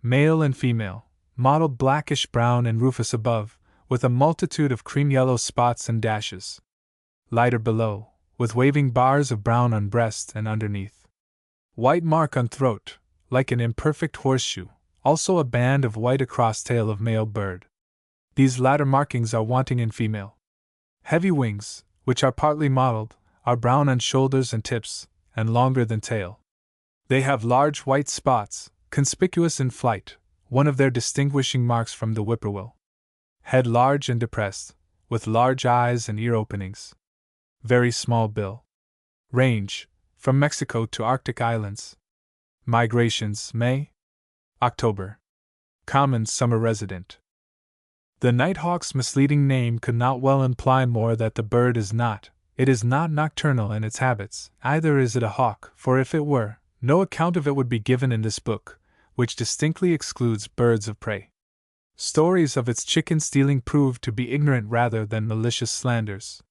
Male and female, mottled blackish-brown and rufous above, with a multitude of cream-yellow spots and dashes. Lighter below, with waving bars of brown on breast and underneath. White mark on throat, like an imperfect horseshoe, also a band of white across tail of male bird. These latter markings are wanting in female. Heavy wings, which are partly mottled, are brown on shoulders and tips, and longer than tail. They have large white spots, conspicuous in flight, one of their distinguishing marks from the whippoorwill. Head large and depressed, with large eyes and ear openings. Very small bill. Range, from Mexico to Arctic islands. Migrations, May, October. Common summer resident. The nighthawk's misleading name could not well imply more that the bird is not. It is not nocturnal in its habits, either is it a hawk, for if it were, no account of it would be given in this book, which distinctly excludes birds of prey. Stories of its chicken stealing prove to be ignorant rather than malicious slanders.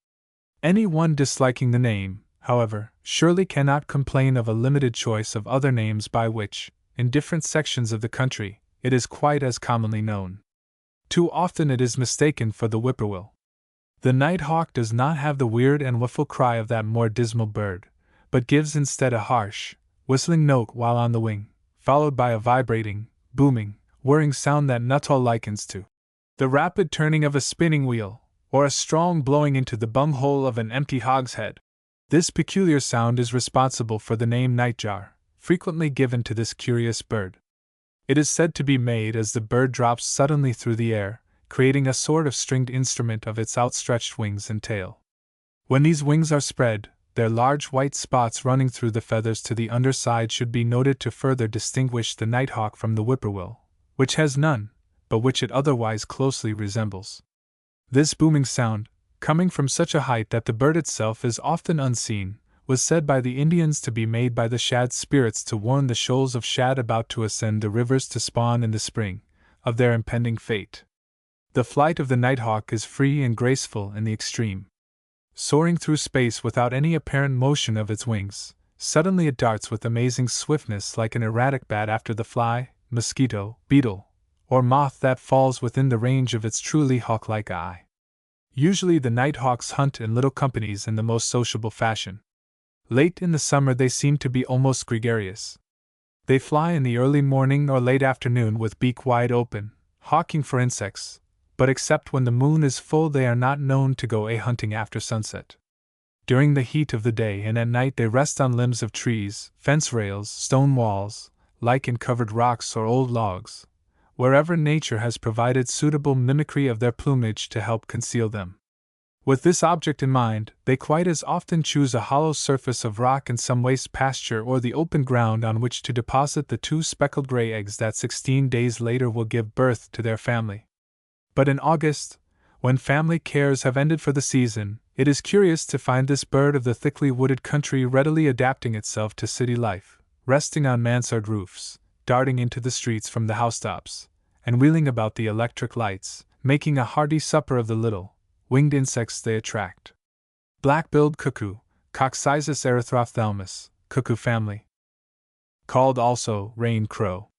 Any one disliking the name, however, surely cannot complain of a limited choice of other names by which, in different sections of the country, it is quite as commonly known. Too often it is mistaken for the whippoorwill. The nighthawk does not have the weird and wailful cry of that more dismal bird, but gives instead a harsh, whistling note while on the wing, followed by a vibrating, booming, whirring sound that Nuttall likens to the rapid turning of a spinning wheel, or a strong blowing into the bunghole of an empty hogshead. This peculiar sound is responsible for the name nightjar, frequently given to this curious bird. It is said to be made as the bird drops suddenly through the air, creating a sort of stringed instrument of its outstretched wings and tail. When these wings are spread, their large white spots running through the feathers to the underside should be noted to further distinguish the nighthawk from the whippoorwill, which has none, but which it otherwise closely resembles. This booming sound, coming from such a height that the bird itself is often unseen, was said by the Indians to be made by the shad spirits to warn the shoals of shad about to ascend the rivers to spawn in the spring, of their impending fate. The flight of the nighthawk is free and graceful in the extreme. Soaring through space without any apparent motion of its wings, suddenly it darts with amazing swiftness like an erratic bat after the fly, mosquito, beetle, or moth that falls within the range of its truly hawk-like eye. Usually the nighthawks hunt in little companies in the most sociable fashion. Late in the summer they seem to be almost gregarious. They fly in the early morning or late afternoon with beak wide open, hawking for insects, but except when the moon is full they are not known to go hunting after sunset. During the heat of the day and at night they rest on limbs of trees, fence rails, stone walls, lichen-covered rocks or old logs, wherever nature has provided suitable mimicry of their plumage to help conceal them. With this object in mind, they quite as often choose a hollow surface of rock in some waste pasture or the open ground on which to deposit the 2 speckled gray eggs that 16 days later will give birth to their family. But in August, when family cares have ended for the season, it is curious to find this bird of the thickly wooded country readily adapting itself to city life, resting on mansard roofs, darting into the streets from the housetops, and wheeling about the electric lights, making a hearty supper of the little, winged insects they attract. Black-billed cuckoo, Coccyzus erythrophthalmus, cuckoo family. Called also rain crow.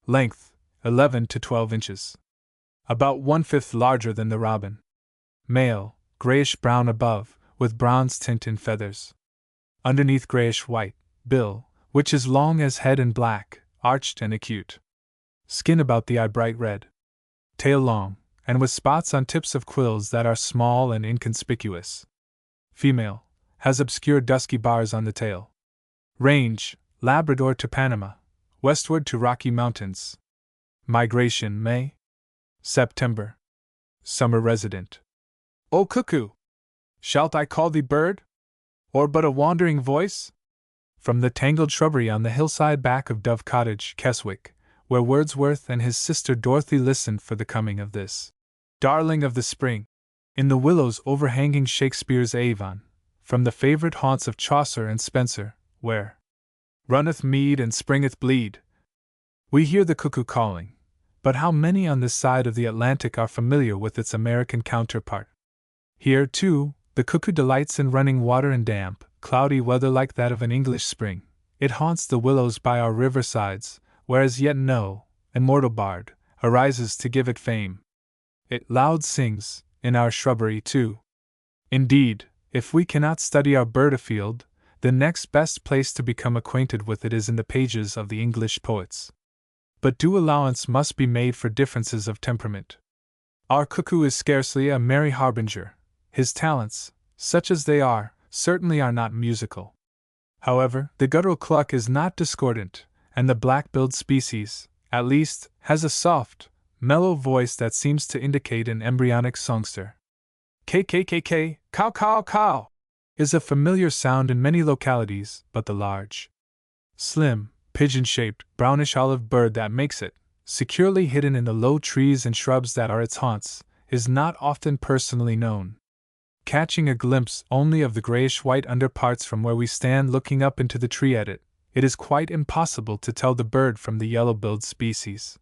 Length, 11 to 12 inches. About 1/5 larger than the robin. Male, grayish-brown above, with bronze tint in feathers. Underneath grayish-white, bill, which is long as head and black, arched and acute. Skin about the eye bright red. Tail long, and with spots on tips of quills that are small and inconspicuous. Female, has obscure dusky bars on the tail. Range, Labrador to Panama, westward to Rocky Mountains. Migration May, September. Summer resident. O cuckoo! Shalt I call thee bird? Or but a wandering voice? From the tangled shrubbery on the hillside back of Dove Cottage, Keswick, where Wordsworth and his sister Dorothy listened for the coming of this darling of the spring, in the willows overhanging Shakespeare's Avon, from the favorite haunts of Chaucer and Spenser, where runneth mead and springeth bleed, we hear the cuckoo calling. But how many on this side of the Atlantic are familiar with its American counterpart? Here, too, the cuckoo delights in running water and damp, cloudy weather like that of an English spring. It haunts the willows by our riversides, where as yet no immortal bard arises to give it fame. It loud sings, in our shrubbery too. Indeed, if we cannot study our bird afield, the next best place to become acquainted with it is in the pages of the English poets. But due allowance must be made for differences of temperament. Our cuckoo is scarcely a merry harbinger. His talents, such as they are, certainly are not musical. However, the guttural cluck is not discordant, and the black-billed species, at least, has a soft, mellow voice that seems to indicate an embryonic songster. K-K-K-K, cow-cow-cow, is a familiar sound in many localities, but the large, slim, pigeon-shaped, brownish-olive bird that makes it, securely hidden in the low trees and shrubs that are its haunts, is not often personally known. Catching a glimpse only of the grayish-white underparts from where we stand looking up into the tree at it, it is quite impossible to tell the bird from the yellow-billed species.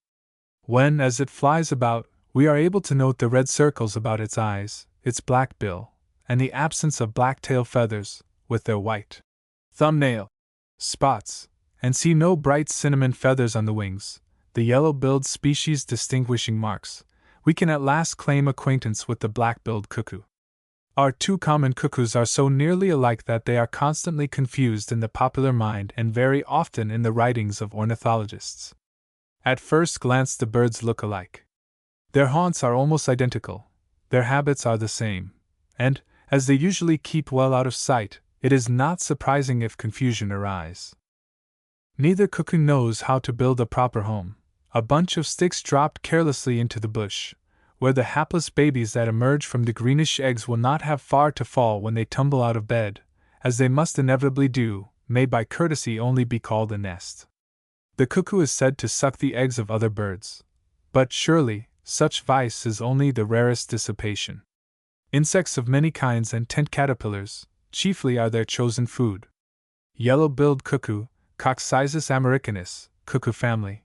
When, as it flies about, we are able to note the red circles about its eyes, its black bill, and the absence of black tail feathers, with their white thumbnail spots, and see no bright cinnamon feathers on the wings, the yellow-billed species' distinguishing marks, we can at last claim acquaintance with the black-billed cuckoo. Our two common cuckoos are so nearly alike that they are constantly confused in the popular mind and very often in the writings of ornithologists. At first glance, the birds look alike. Their haunts are almost identical, their habits are the same, and, as they usually keep well out of sight, it is not surprising if confusion arise. Neither cuckoo knows how to build a proper home. A bunch of sticks dropped carelessly into the bush, where the hapless babies that emerge from the greenish eggs will not have far to fall when they tumble out of bed, as they must inevitably do, may by courtesy only be called a nest. The cuckoo is said to suck the eggs of other birds, but surely, such vice is only the rarest dissipation. Insects of many kinds and tent caterpillars, chiefly, are their chosen food. Yellow-billed cuckoo, Coccyzus americanus, cuckoo family.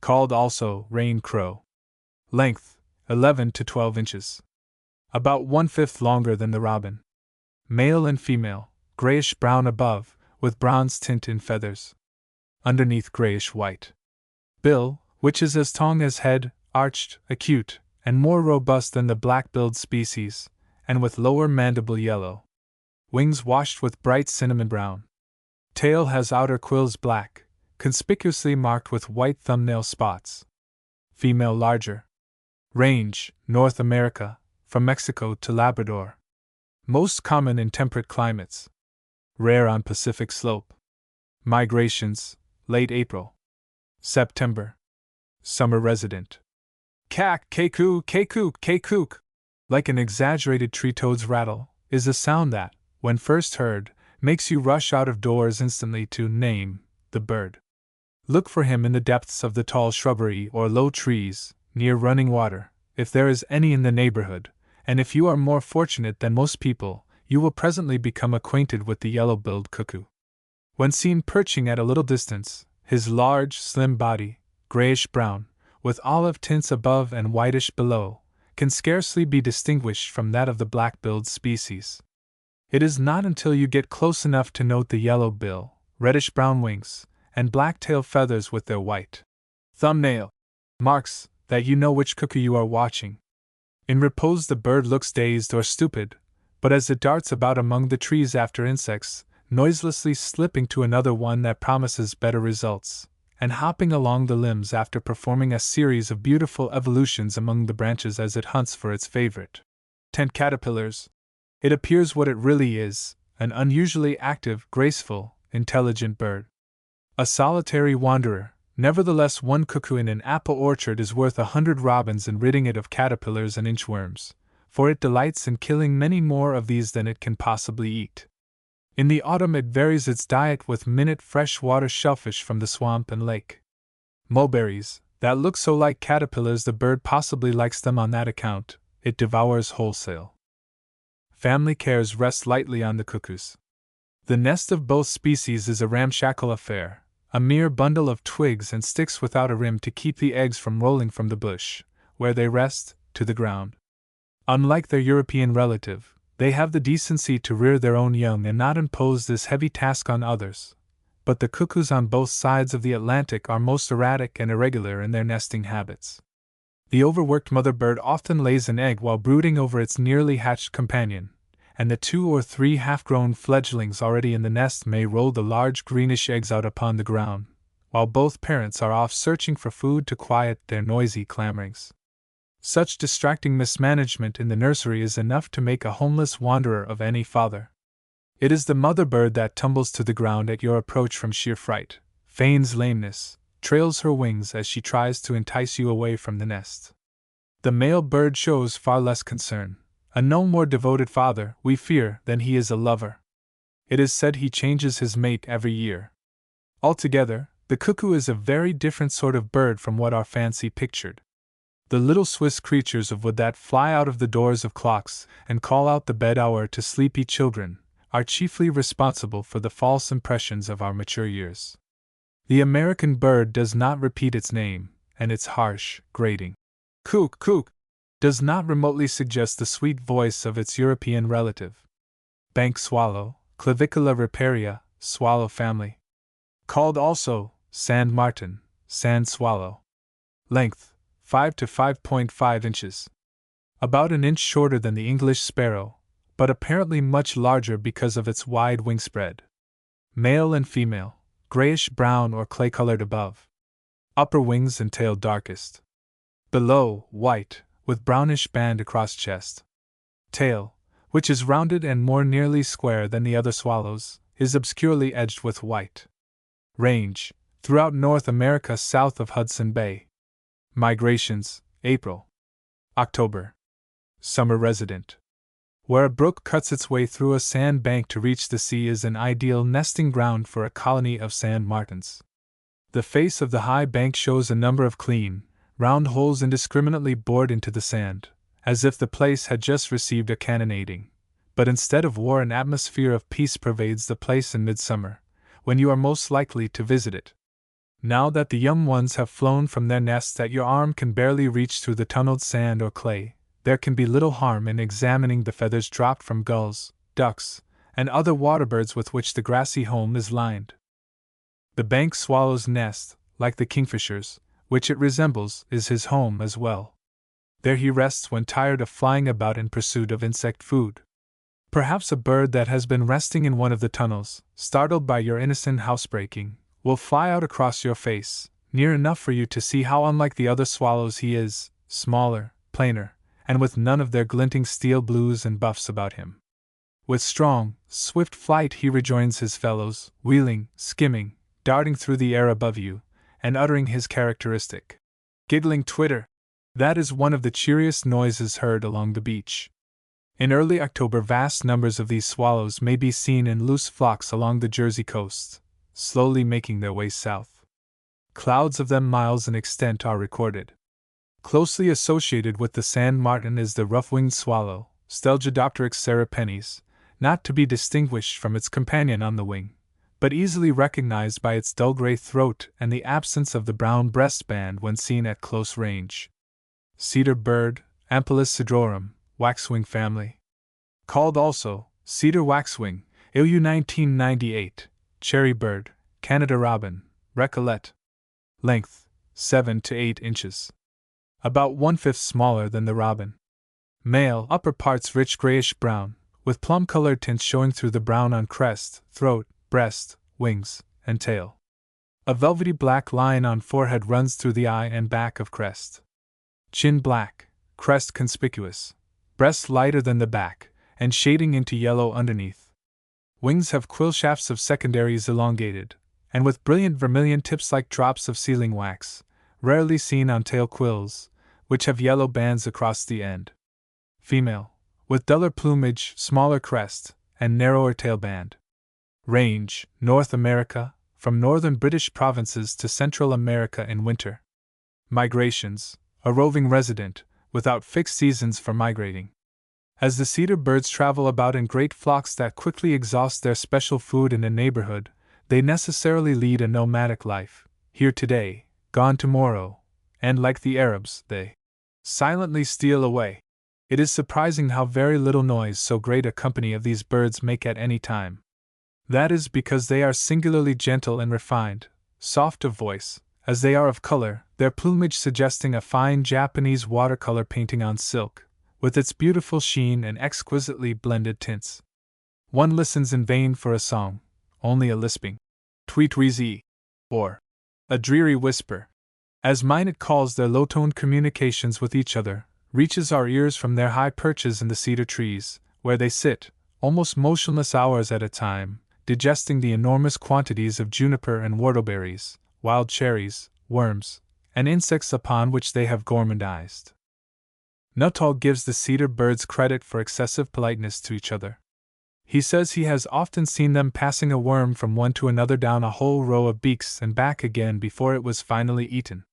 Called also rain crow. Length, 11 to 12 inches. About 1/5 longer than the robin. Male and female, grayish-brown above, with bronze tint in feathers. Underneath grayish-white. Bill, which is as long as head, arched, acute, and more robust than the black-billed species, and with lower mandible yellow. Wings washed with bright cinnamon brown. Tail has outer quills black, conspicuously marked with white thumbnail spots. Female larger. Range, North America, from Mexico to Labrador. Most common in temperate climates. Rare on Pacific slope. Migrations, late April. September. Summer resident. Kak, keku, keku, kekuk. Like an exaggerated tree toad's rattle, is a sound that, when first heard, makes you rush out of doors instantly to name the bird. Look for him in the depths of the tall shrubbery or low trees, near running water, if there is any in the neighborhood, and if you are more fortunate than most people, you will presently become acquainted with the yellow-billed cuckoo. When seen perching at a little distance, his large, slim body, grayish-brown, with olive tints above and whitish below, can scarcely be distinguished from that of the black-billed species. It is not until you get close enough to note the yellow bill, reddish-brown wings, and black tail feathers with their white thumbnail marks that you know which cuckoo you are watching. In repose the bird looks dazed or stupid, but as it darts about among the trees after insects, noiselessly slipping to another one that promises better results, and hopping along the limbs after performing a series of beautiful evolutions among the branches as it hunts for its favorite tent caterpillars, it appears what it really is, an unusually active, graceful, intelligent bird. A solitary wanderer, nevertheless one cuckoo in an apple orchard is worth 100 robins in ridding it of caterpillars and inchworms, for it delights in killing many more of these than it can possibly eat. In the autumn it varies its diet with minute fresh-water shellfish from the swamp and lake. Mulberries, that look so like caterpillars the bird possibly likes them on that account, it devours wholesale. Family cares rest lightly on the cuckoos. The nest of both species is a ramshackle affair, a mere bundle of twigs and sticks without a rim to keep the eggs from rolling from the bush, where they rest, to the ground. Unlike their European relative, they have the decency to rear their own young and not impose this heavy task on others, but the cuckoos on both sides of the Atlantic are most erratic and irregular in their nesting habits. The overworked mother bird often lays an egg while brooding over its nearly hatched companion, and the 2 or 3 half-grown fledglings already in the nest may roll the large greenish eggs out upon the ground, while both parents are off searching for food to quiet their noisy clamorings. Such distracting mismanagement in the nursery is enough to make a homeless wanderer of any father. It is the mother bird that tumbles to the ground at your approach from sheer fright, feigns lameness, trails her wings as she tries to entice you away from the nest. The male bird shows far less concern, a no more devoted father, we fear, than he is a lover. It is said he changes his mate every year. Altogether, the cuckoo is a very different sort of bird from what our fancy pictured. The little Swiss creatures of wood that fly out of the doors of clocks and call out the bed hour to sleepy children are chiefly responsible for the false impressions of our mature years. The American bird does not repeat its name, and its harsh, grating "cook, cook" does not remotely suggest the sweet voice of its European relative. Bank swallow, Clavicula riparia, swallow family. Called also sand martin, sand swallow. Length 5 to 5.5 inches. About an inch shorter than the English sparrow, but apparently much larger because of its wide wingspread. Male and female, grayish-brown or clay-colored above. Upper wings and tail darkest. Below, white, with brownish band across chest. Tail, which is rounded and more nearly square than the other swallows, is obscurely edged with white. Range, throughout North America south of Hudson Bay. Migrations, April. October. Summer resident. Where a brook cuts its way through a sand bank to reach the sea is an ideal nesting ground for a colony of sand martins. The face of the high bank shows a number of clean, round holes indiscriminately bored into the sand, as if the place had just received a cannonading. But instead of war, an atmosphere of peace pervades the place in midsummer, when you are most likely to visit it. Now that the young ones have flown from their nests that your arm can barely reach through the tunneled sand or clay, there can be little harm in examining the feathers dropped from gulls, ducks, and other waterbirds with which the grassy home is lined. The bank swallow's nest, like the kingfisher's, which it resembles, is his home as well. There he rests when tired of flying about in pursuit of insect food. Perhaps a bird that has been resting in one of the tunnels, startled by your innocent housebreaking, will fly out across your face, near enough for you to see how unlike the other swallows he is, smaller, plainer, and with none of their glinting steel blues and buffs about him. With strong, swift flight he rejoins his fellows, wheeling, skimming, darting through the air above you, and uttering his characteristic giggling twitter. That is one of the cheeriest noises heard along the beach. In early October, vast numbers of these swallows may be seen in loose flocks along the Jersey coast, slowly making their way south. Clouds of them miles in extent are recorded. Closely associated with the sand martin is the rough-winged swallow, Stelgidopteryx cerepennis, not to be distinguished from its companion on the wing, but easily recognized by its dull gray throat and the absence of the brown breastband when seen at close range. Cedar bird, Ampelus cedrorum, waxwing family. Called also cedar waxwing, ILU 1998, cherry bird, Canada robin, Recollet. Length 7 to 8 inches. About 1/5 smaller than the robin. Male, upper parts rich grayish-brown, with plum-colored tints showing through the brown on crest, throat, breast, wings, and tail. A velvety black line on forehead runs through the eye and back of crest. Chin black, crest conspicuous, breast lighter than the back, and shading into yellow underneath. Wings have quill shafts of secondaries elongated, and with brilliant vermilion tips like drops of sealing wax, rarely seen on tail quills, which have yellow bands across the end. Female, with duller plumage, smaller crest, and narrower tail band. Range, North America, from northern British provinces to Central America in winter. Migrations, a roving resident, without fixed seasons for migrating. As the cedar birds travel about in great flocks that quickly exhaust their special food in a neighborhood, they necessarily lead a nomadic life, here today, gone tomorrow, and like the Arabs, they silently steal away. It is surprising how very little noise so great a company of these birds make at any time. That is because they are singularly gentle and refined, soft of voice, as they are of color, their plumage suggesting a fine Japanese watercolor painting on silk, with its beautiful sheen and exquisitely blended tints. One listens in vain for a song, only a lisping tweet-wheezy, or a dreary whisper, as minute calls their low-toned communications with each other, reaches our ears from their high perches in the cedar trees, where they sit, almost motionless hours at a time, digesting the enormous quantities of juniper and whortleberries, wild cherries, worms, and insects upon which they have gourmandized. Nuttall gives the cedar birds credit for excessive politeness to each other. He says he has often seen them passing a worm from one to another down a whole row of beaks and back again before it was finally eaten.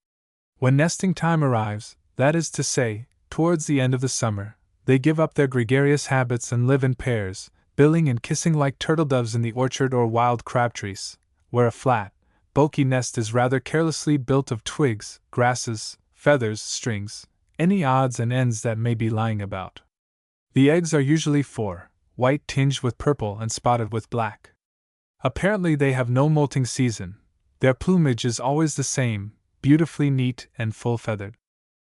When nesting time arrives, That is to say, towards the end of the summer, they give up their gregarious habits and live in pairs, billing and kissing like turtle-doves in the orchard or wild crabtrees, where a flat, bulky nest is rather carelessly built of twigs, grasses, feathers, strings, any odds and ends that may be lying about. The eggs are usually 4, white tinged with purple and spotted with black. Apparently they have no molting season. Their plumage is always the same, beautifully neat and full-feathered.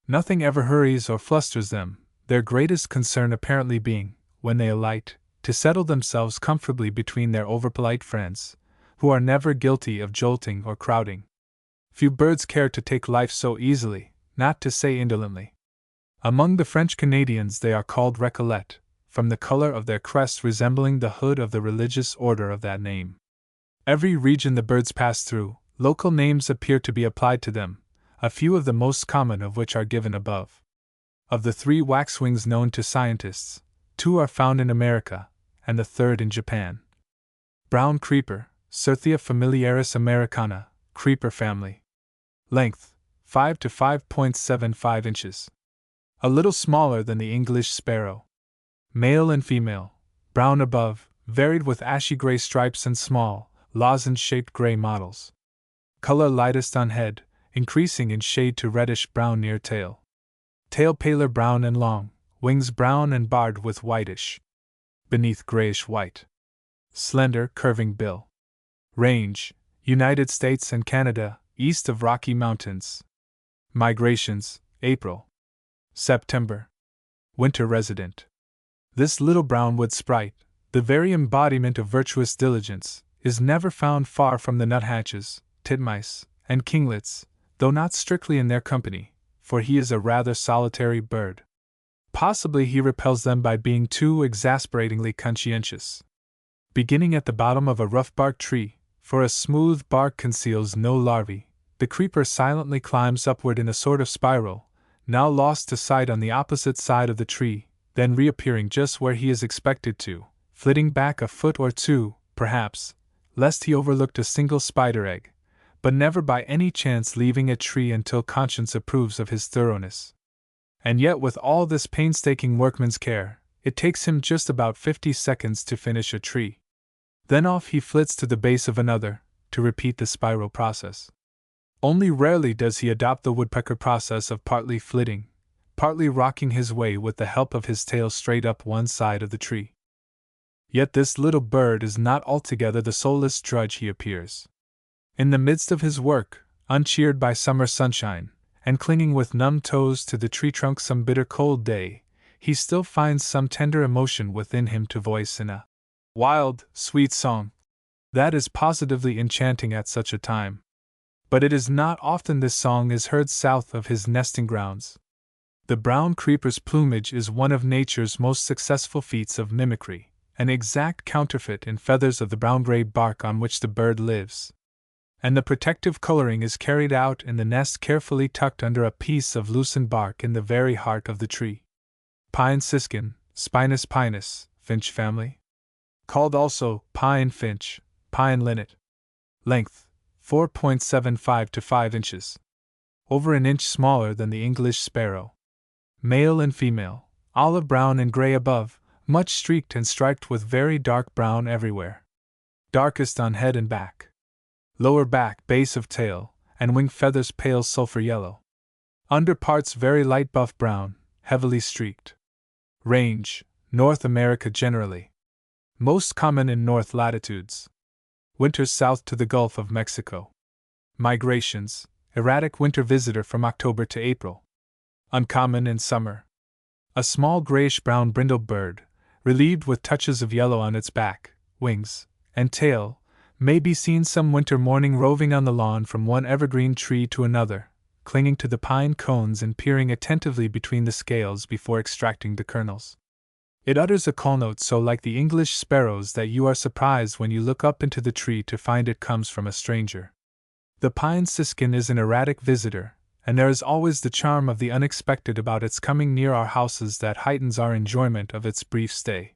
Nothing ever hurries or flusters them, their greatest concern apparently being, when they alight, to settle themselves comfortably between their overpolite friends, who are never guilty of jolting or crowding. Few birds care to take life so easily, not to say indolently. Among the French Canadians they are called Recollets, from the color of their crests resembling the hood of the religious order of that name. Every region the birds pass through, local names appear to be applied to them, a few of the most common of which are given above. Of the 3 waxwings known to scientists, 2 are found in America, and the third in Japan. Brown creeper, Certhia familiaris americana, creeper family. Length, 5 to 5.75 inches. A little smaller than the English sparrow. Male and female, brown above, varied with ashy gray stripes and small, lozenge-shaped gray mottles. Color lightest on head, increasing in shade to reddish-brown near tail. Tail paler brown and long, wings brown and barred with whitish. Beneath grayish-white. Slender, curving bill. Range, United States and Canada, east of Rocky Mountains. Migrations, April. September. Winter resident. This little brown-wood sprite, the very embodiment of virtuous diligence, is never found far from the nuthatches, titmice, and kinglets, though not strictly in their company, for he is a rather solitary bird. Possibly he repels them by being too exasperatingly conscientious. Beginning at the bottom of a rough-barked tree, for a smooth bark conceals no larvae, the creeper silently climbs upward in a sort of spiral, now lost to sight on the opposite side of the tree, then reappearing just where he is expected to, flitting back a foot or 2, perhaps, lest he overlooked a single spider egg, but never by any chance leaving a tree until conscience approves of his thoroughness. And yet with all this painstaking workman's care, it takes him just about 50 seconds to finish a tree. Then off he flits to the base of another, to repeat the spiral process. Only rarely does he adopt the woodpecker process of partly flitting, partly rocking his way with the help of his tail straight up one side of the tree. Yet this little bird is not altogether the soulless drudge he appears. In the midst of his work, uncheered by summer sunshine, and clinging with numb toes to the tree trunk some bitter cold day, he still finds some tender emotion within him to voice in a wild, sweet song that is positively enchanting at such a time. But it is not often this song is heard south of his nesting grounds. The brown creeper's plumage is one of nature's most successful feats of mimicry, an exact counterfeit in feathers of the brown-gray bark on which the bird lives. And the protective coloring is carried out in the nest carefully tucked under a piece of loosened bark in the very heart of the tree. Pine siskin, Spinus pinus, finch family. Called also pine finch, pine linnet. Length, 4.75 to 5 inches. Over an inch smaller than the English sparrow. Male and female, olive brown and gray above, much streaked and striped with very dark brown everywhere. Darkest on head and back. Lower back, base of tail, and wing feathers pale sulphur yellow. Under parts very light buff brown, heavily streaked. Range, North America generally. Most common in north latitudes. Winters south to the Gulf of Mexico. Migrations, erratic winter visitor from October to April. Uncommon in summer. A small grayish-brown brindle bird, relieved with touches of yellow on its back, wings, and tail, may be seen some winter morning roving on the lawn from one evergreen tree to another, clinging to the pine cones and peering attentively between the scales before extracting the kernels. It utters a call note so like the English sparrows that you are surprised when you look up into the tree to find it comes from a stranger. The pine siskin is an erratic visitor, and there is always the charm of the unexpected about its coming near our houses that heightens our enjoyment of its brief stay.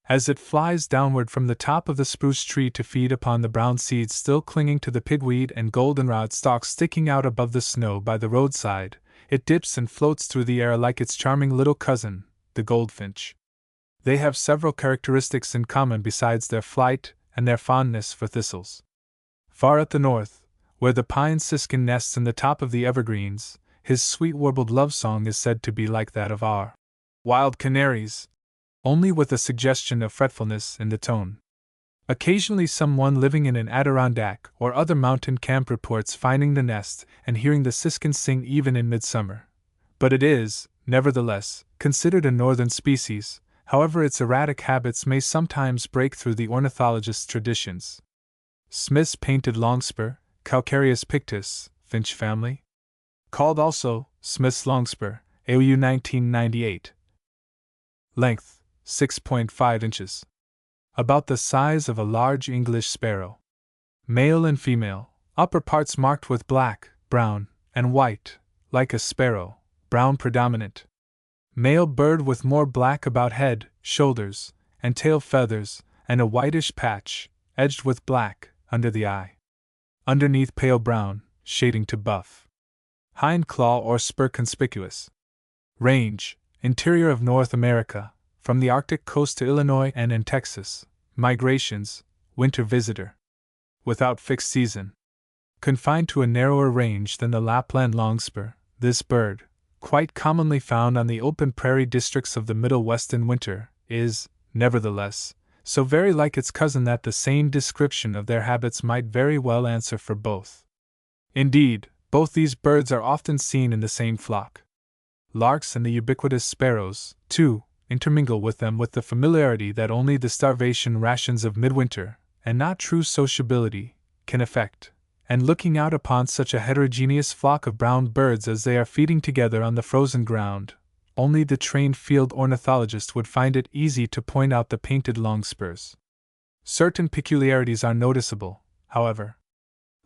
As it flies downward from the top of the spruce tree to feed upon the brown seeds still clinging to the pigweed and goldenrod stalks sticking out above the snow by the roadside, It dips and floats through the air like its charming little cousin, the goldfinch. They have several characteristics in common besides their flight and their fondness for thistles. Far at the north, where the pine siskin nests in the top of the evergreens, his sweet warbled love song is said to be like that of our wild canaries, only with a suggestion of fretfulness in the tone. Occasionally someone living in an Adirondack or other mountain camp reports finding the nest and hearing the siskin sing even in midsummer. But it is, nevertheless, considered a northern species, however its erratic habits may sometimes break through the ornithologist's traditions. Smith's painted longspur, Calcareus pictus, finch family. Called also Smith's longspur, AOU 1998. Length, 6.5 inches. About the size of a large English sparrow. Male and female, upper parts marked with black, brown, and white, like a sparrow, brown predominant. Male bird with more black about head, shoulders, and tail feathers, and a whitish patch, edged with black, under the eye. Underneath pale brown, shading to buff. Hind claw or spur conspicuous. Range, interior of North America, from the Arctic coast to Illinois and in Texas. Migrations, winter visitor. Without fixed season. Confined to a narrower range than the Lapland longspur, this bird, quite commonly found on the open prairie districts of the Middle West in winter, is, nevertheless, so very like its cousin that the same description of their habits might very well answer for both. Indeed, both these birds are often seen in the same flock. Larks and the ubiquitous sparrows, too, intermingle with them with the familiarity that only the starvation rations of midwinter, and not true sociability, can effect, and looking out upon such a heterogeneous flock of brown birds as they are feeding together on the frozen ground, only the trained field ornithologist would find it easy to point out the painted longspurs. Certain peculiarities are noticeable, however.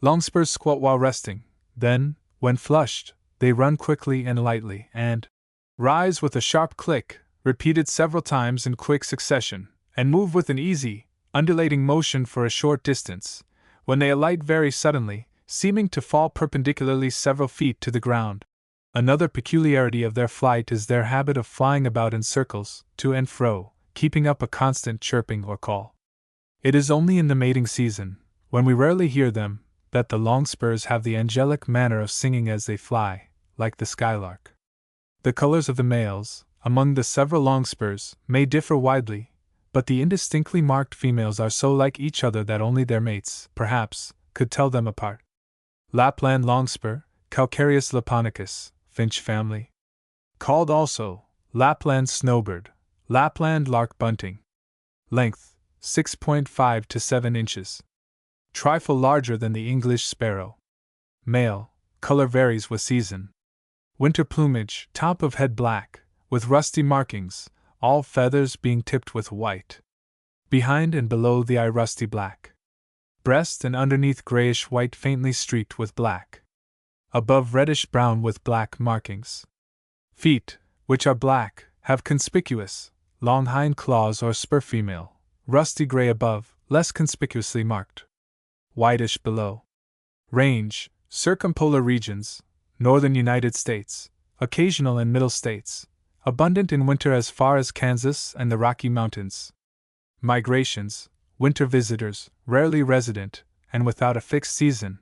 Longspurs squat while resting, then, when flushed, they run quickly and lightly and rise with a sharp click, repeated several times in quick succession, and move with an easy, undulating motion for a short distance, when they alight very suddenly, seeming to fall perpendicularly several feet to the ground. Another peculiarity of their flight is their habit of flying about in circles, to and fro, keeping up a constant chirping or call. It is only in the mating season, when we rarely hear them, that the longspurs have the angelic manner of singing as they fly, like the skylark. The colors of the males, among the several longspurs, may differ widely, but the indistinctly marked females are so like each other that only their mates, perhaps, could tell them apart. Lapland longspur, Calcareus laponicus, finch family. Called also Lapland snowbird, Lapland lark bunting. Length, 6.5 to 7 inches. Trifle larger than the English sparrow. Male, color varies with season. Winter plumage, top of head black, with rusty markings, all feathers being tipped with white. Behind and below the eye rusty black. Breast and underneath grayish-white faintly streaked with black. Above reddish-brown with black markings. Feet, which are black, have conspicuous, long hind claws or spur female, rusty gray above, less conspicuously marked. Whitish below. Range, circumpolar regions, northern United States, occasional in middle states, abundant in winter as far as Kansas and the Rocky Mountains. Migrations, winter visitors, rarely resident, and without a fixed season.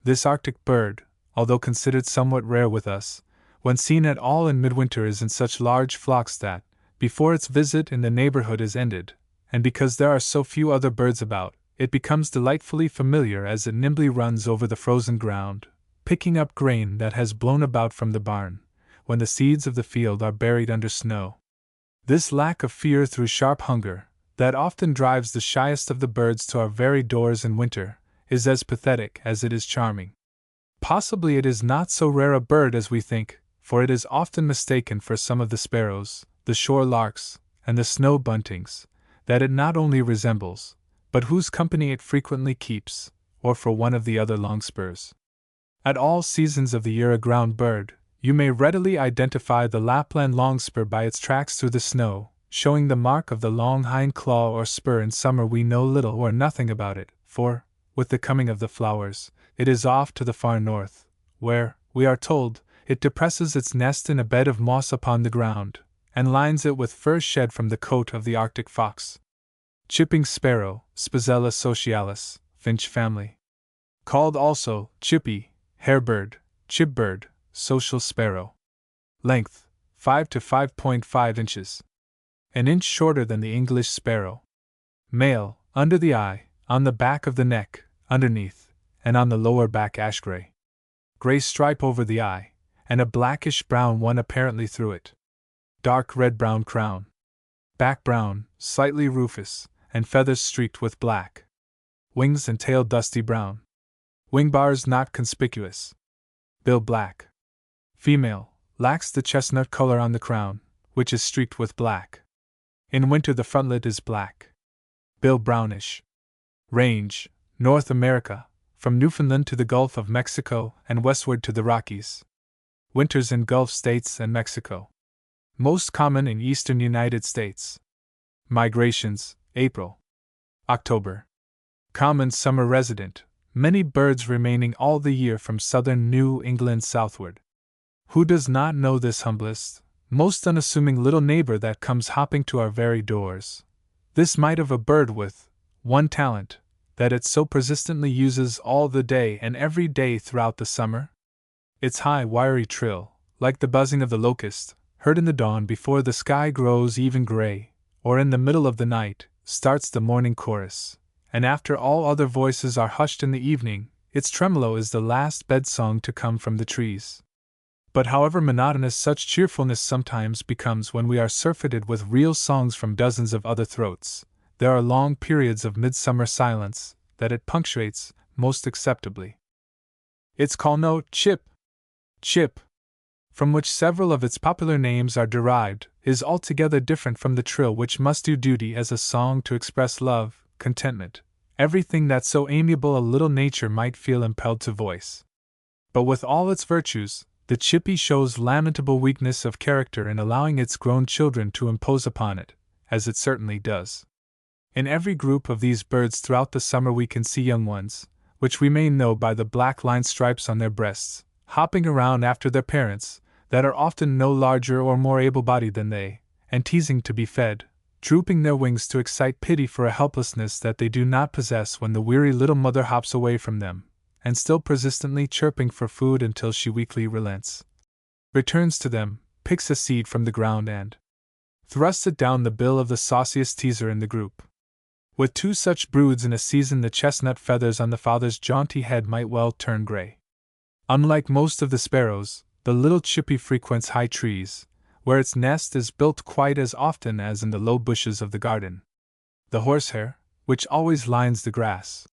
This Arctic bird, although considered somewhat rare with us, when seen at all in midwinter is in such large flocks that, before its visit in the neighborhood is ended, and because there are so few other birds about, it becomes delightfully familiar as it nimbly runs over the frozen ground, picking up grain that has blown about from the barn, when the seeds of the field are buried under snow. This lack of fear through sharp hunger, that often drives the shyest of the birds to our very doors in winter, is as pathetic as it is charming. Possibly it is not so rare a bird as we think, for it is often mistaken for some of the sparrows, the shore larks, and the snow buntings, that it not only resembles, but whose company it frequently keeps, or for one of the other longspurs. At all seasons of the year a ground bird, you may readily identify the Lapland longspur by its tracks through the snow, showing the mark of the long hind claw or spur. In summer we know little or nothing about it, for, with the coming of the flowers, it is off to the far north, where, we are told, it depresses its nest in a bed of moss upon the ground, and lines it with fur shed from the coat of the Arctic fox. Chipping sparrow, Spizella socialis, finch family. Called also chippy, hairbird, chipbird, social sparrow. Length 5 to 5.5 inches. An inch shorter than the English sparrow. Male, under the eye, on the back of the neck, underneath, and on the lower back ash gray. Gray stripe over the eye, and a blackish brown one apparently through it. Dark red-brown crown. Back brown, slightly rufous, and feathers streaked with black. Wings and tail dusty brown. Wing bars not conspicuous. Bill black. Female, lacks the chestnut color on the crown, which is streaked with black. In winter the frontlet is black. Bill brownish. Range, North America, from Newfoundland to the Gulf of Mexico and westward to the Rockies. Winters in Gulf states and Mexico. Most common in eastern United States. Migrations, April. October. Common summer resident, many birds remaining all the year from southern New England southward. Who does not know this humblest, most unassuming little neighbor that comes hopping to our very doors? This mite of a bird with one talent, that it so persistently uses all the day and every day throughout the summer? Its high, wiry trill, like the buzzing of the locust, heard in the dawn before the sky grows even gray, or in the middle of the night, starts the morning chorus, and after all other voices are hushed in the evening, its tremolo is the last bed song to come from the trees. But however monotonous such cheerfulness sometimes becomes when we are surfeited with real songs from dozens of other throats, there are long periods of midsummer silence that it punctuates most acceptably. Its call note, chip, chip, from which several of its popular names are derived, is altogether different from the trill which must do duty as a song to express love, contentment, everything that so amiable a little nature might feel impelled to voice. But with all its virtues, the chippy shows lamentable weakness of character in allowing its grown children to impose upon it, as it certainly does. In every group of these birds throughout the summer we can see young ones, which we may know by the black line stripes on their breasts, hopping around after their parents, that are often no larger or more able-bodied than they, and teasing to be fed, drooping their wings to excite pity for a helplessness that they do not possess when the weary little mother hops away from them, and still persistently chirping for food until she weakly relents. Returns to them, picks a seed from the ground and thrusts it down the bill of the sauciest teaser in the group. With two such broods in a season the chestnut feathers on the father's jaunty head might well turn gray. Unlike most of the sparrows, the little chippy frequents high trees, where its nest is built quite as often as in the low bushes of the garden. The horsehair, which always lines the grass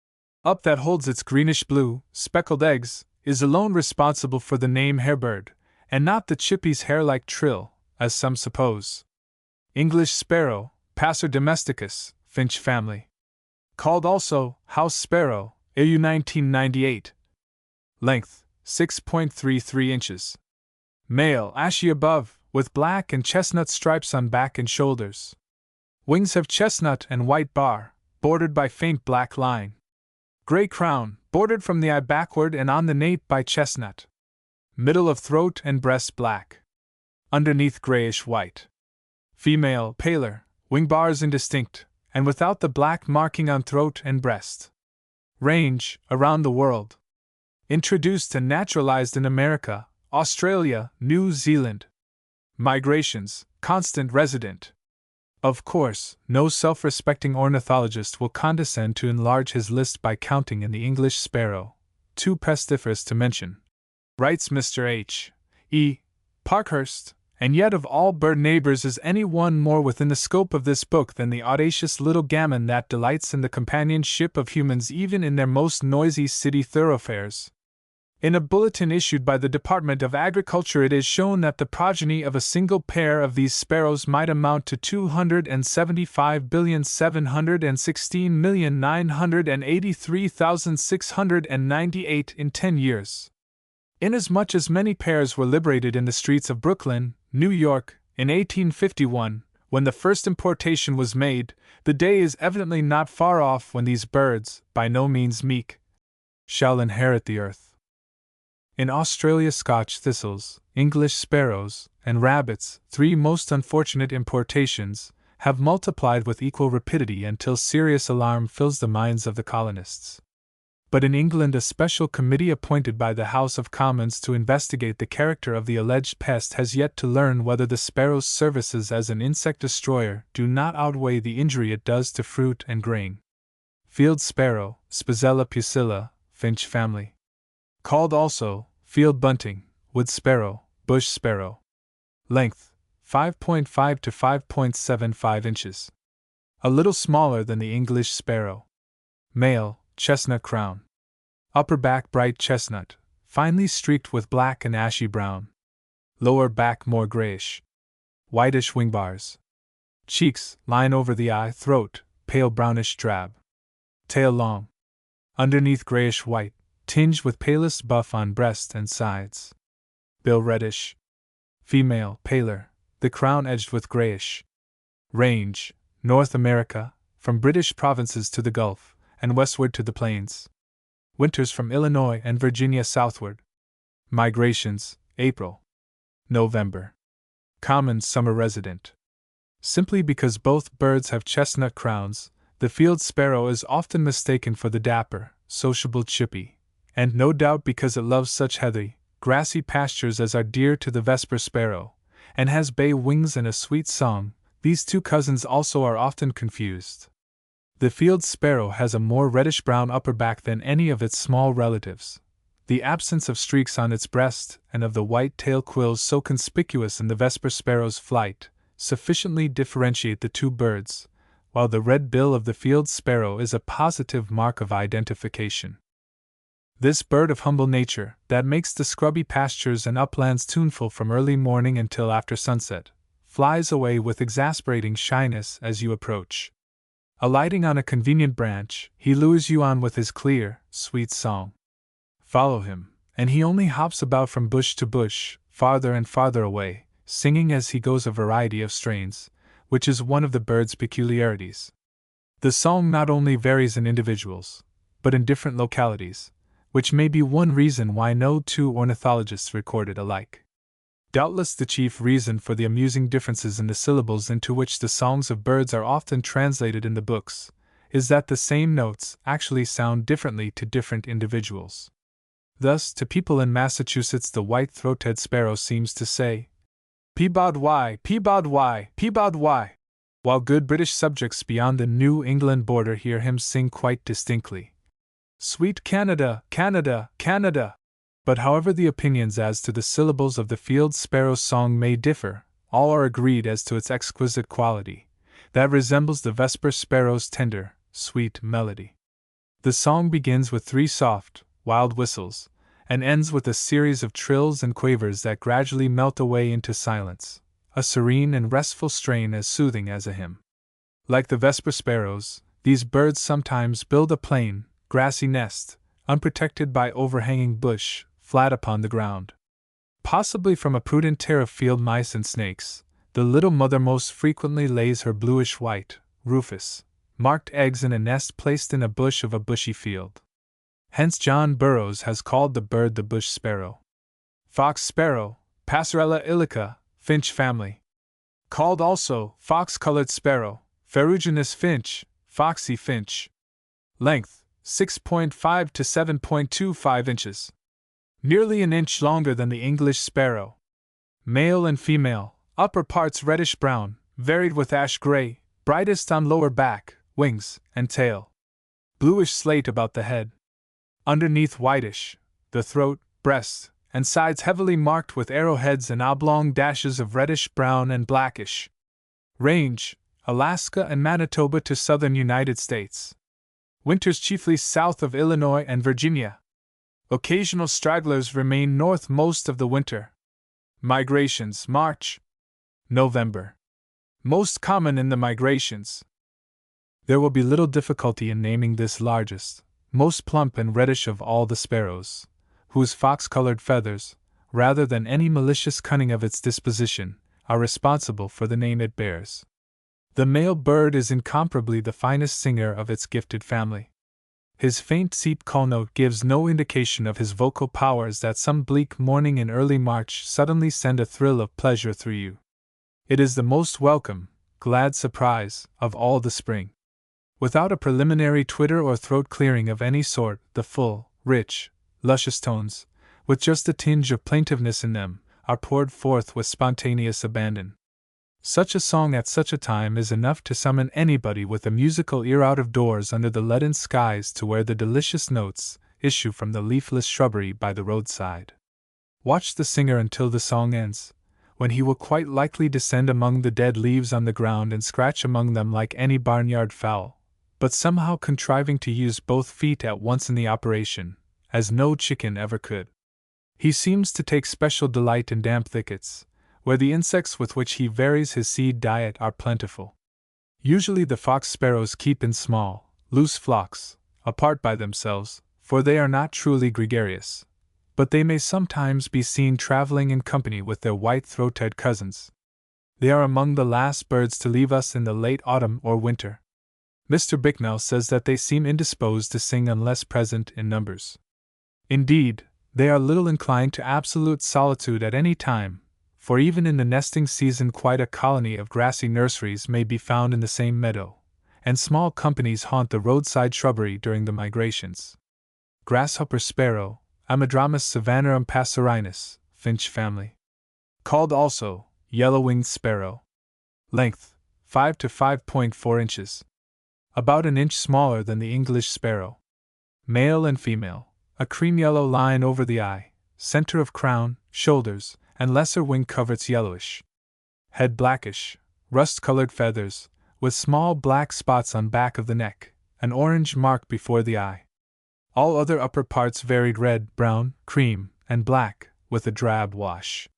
up that holds its greenish-blue, speckled eggs, is alone responsible for the name hairbird, and not the chippy's hair-like trill, as some suppose. English sparrow, Passer domesticus, finch family. Called also house sparrow, AU 1998. Length 6.33 inches. Male, ashy above, with black and chestnut stripes on back and shoulders. Wings have chestnut and white bar, bordered by faint black line. Gray crown, bordered from the eye backward and on the nape by chestnut. Middle of throat and breast black. Underneath grayish white. Female, paler, wing bars indistinct, and without the black marking on throat and breast. Range, around the world. Introduced and naturalized in America, Australia, New Zealand. Migrations, constant resident. Of course, no self-respecting ornithologist will condescend to enlarge his list by counting in the English sparrow, too pestiferous to mention. Writes Mr. H. E. Parkhurst, and yet of all bird neighbors is any one more within the scope of this book than the audacious little gamin that delights in the companionship of humans even in their most noisy city thoroughfares. In a bulletin issued by the Department of Agriculture it is shown that the progeny of a single pair of these sparrows might amount to 275,716,983,698 in 10 years. Inasmuch as many pairs were liberated in the streets of Brooklyn, New York, in 1851, when the first importation was made, the day is evidently not far off when these birds, by no means meek, shall inherit the earth. In Australia, Scotch thistles, English sparrows, and rabbits, three most unfortunate importations, have multiplied with equal rapidity until serious alarm fills the minds of the colonists. But in England, a special committee appointed by the House of Commons to investigate the character of the alleged pest has yet to learn whether the sparrow's services as an insect destroyer do not outweigh the injury it does to fruit and grain. Field sparrow, Spizella pusilla, finch family. Called also field bunting, wood sparrow, bush sparrow. Length 5.5 to 5.75 inches. A little smaller than the English sparrow. Male, chestnut crown. Upper back bright chestnut, finely streaked with black and ashy brown. Lower back more grayish. Whitish wing bars. Cheeks, line over the eye, throat, pale brownish drab. Tail long. Underneath grayish white, tinged with palest buff on breast and sides. Bill reddish. Female, paler, the crown edged with grayish. Range, North America, from British provinces to the Gulf, and westward to the plains. Winters from Illinois and Virginia southward. Migrations, April. November. Common summer resident. Simply because both birds have chestnut crowns, the field sparrow is often mistaken for the dapper, sociable chippy, and no doubt because it loves such heathy, grassy pastures as are dear to the vesper sparrow, and has bay wings and a sweet song, these two cousins also are often confused. The field sparrow has a more reddish-brown upper back than any of its small relatives. The absence of streaks on its breast and of the white tail quills so conspicuous in the vesper sparrow's flight sufficiently differentiate the two birds, while the red bill of the field sparrow is a positive mark of identification. This bird of humble nature, that makes the scrubby pastures and uplands tuneful from early morning until after sunset, flies away with exasperating shyness as you approach. Alighting on a convenient branch, he lures you on with his clear, sweet song. Follow him, and he only hops about from bush to bush, farther and farther away, singing as he goes a variety of strains, which is one of the bird's peculiarities. The song not only varies in individuals, but in different localities, which may be one reason why no two ornithologists record it alike. Doubtless the chief reason for the amusing differences in the syllables into which the songs of birds are often translated in the books is that the same notes actually sound differently to different individuals. Thus, to people in Massachusetts, the white-throated sparrow seems to say, "Peabody, Peabody, Peabody," while good British subjects beyond the New England border hear him sing quite distinctly, "Sweet Canada, Canada, Canada." But however the opinions as to the syllables of the field sparrow's song may differ, all are agreed as to its exquisite quality, that resembles the vesper sparrow's tender, sweet melody. The song begins with 3 soft, wild whistles, and ends with a series of trills and quavers that gradually melt away into silence, a serene and restful strain as soothing as a hymn. Like the vesper sparrows, these birds sometimes build a plain, grassy nest, unprotected by overhanging bush, flat upon the ground. Possibly from a prudent terror of field mice and snakes, the little mother most frequently lays her bluish-white, rufous, marked eggs in a nest placed in a bush of a bushy field. Hence John Burroughs has called the bird the bush sparrow. Fox sparrow, Passerella illica, finch family. Called also fox-colored sparrow, ferruginous finch, foxy finch. Length 6.5 to 7.25 inches. Nearly an inch longer than the English sparrow. Male and female, upper parts reddish-brown, varied with ash-gray, brightest on lower back, wings, and tail. Bluish slate about the head. Underneath whitish, the throat, breast, and sides heavily marked with arrowheads and oblong dashes of reddish-brown and blackish. Range, Alaska and Manitoba to southern United States. Winters chiefly south of Illinois and Virginia. Occasional stragglers remain north most of the winter. Migrations, March, November. Most common in the migrations. There will be little difficulty in naming this largest, most plump and reddish of all the sparrows, whose fox-colored feathers, rather than any malicious cunning of its disposition, are responsible for the name it bears. The male bird is incomparably the finest singer of its gifted family. His faint seep call note gives no indication of his vocal powers that some bleak morning in early March suddenly send a thrill of pleasure through you. It is the most welcome, glad surprise of all the spring. Without a preliminary twitter or throat clearing of any sort, the full, rich, luscious tones, with just a tinge of plaintiveness in them, are poured forth with spontaneous abandon. Such a song at such a time is enough to summon anybody with a musical ear out of doors under the leaden skies to where the delicious notes issue from the leafless shrubbery by the roadside. Watch the singer until the song ends, when he will quite likely descend among the dead leaves on the ground and scratch among them like any barnyard fowl, but somehow contriving to use both feet at once in the operation, as no chicken ever could. He seems to take special delight in damp thickets, where the insects with which he varies his seed diet are plentiful. Usually the fox sparrows keep in small, loose flocks, apart by themselves, for they are not truly gregarious, but they may sometimes be seen traveling in company with their white-throated cousins. They are among the last birds to leave us in the late autumn or winter. Mr. Bicknell says that they seem indisposed to sing unless present in numbers. Indeed, they are little inclined to absolute solitude at any time, for even in the nesting season quite a colony of grassy nurseries may be found in the same meadow, and small companies haunt the roadside shrubbery during the migrations. Grasshopper sparrow, Ammodramus savannah passarinus, finch family. Called also yellow-winged sparrow. Length 5 to 5.4 inches. About an inch smaller than the English sparrow. Male and female, a cream yellow line over the eye, center of crown, shoulders, and lesser wing coverts yellowish. Head blackish, rust-colored feathers, with small black spots on back of the neck, an orange mark before the eye. All other upper parts varied red, brown, cream, and black, with a drab wash.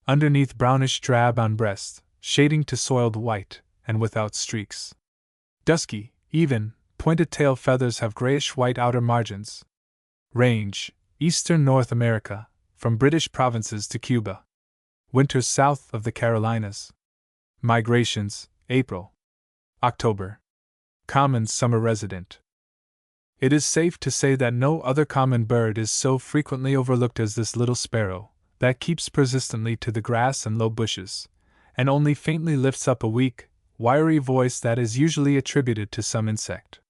Underneath brownish drab on breast, shading to soiled white, and without streaks. Dusky, even, pointed tail feathers have grayish-white outer margins. Range, Eastern North America, from British provinces to Cuba. Winters south of the Carolinas. Migrations, April. October. Common summer resident. It is safe to say that no other common bird is so frequently overlooked as this little sparrow, that keeps persistently to the grass and low bushes, and only faintly lifts up a weak, wiry voice that is usually attributed to some insect.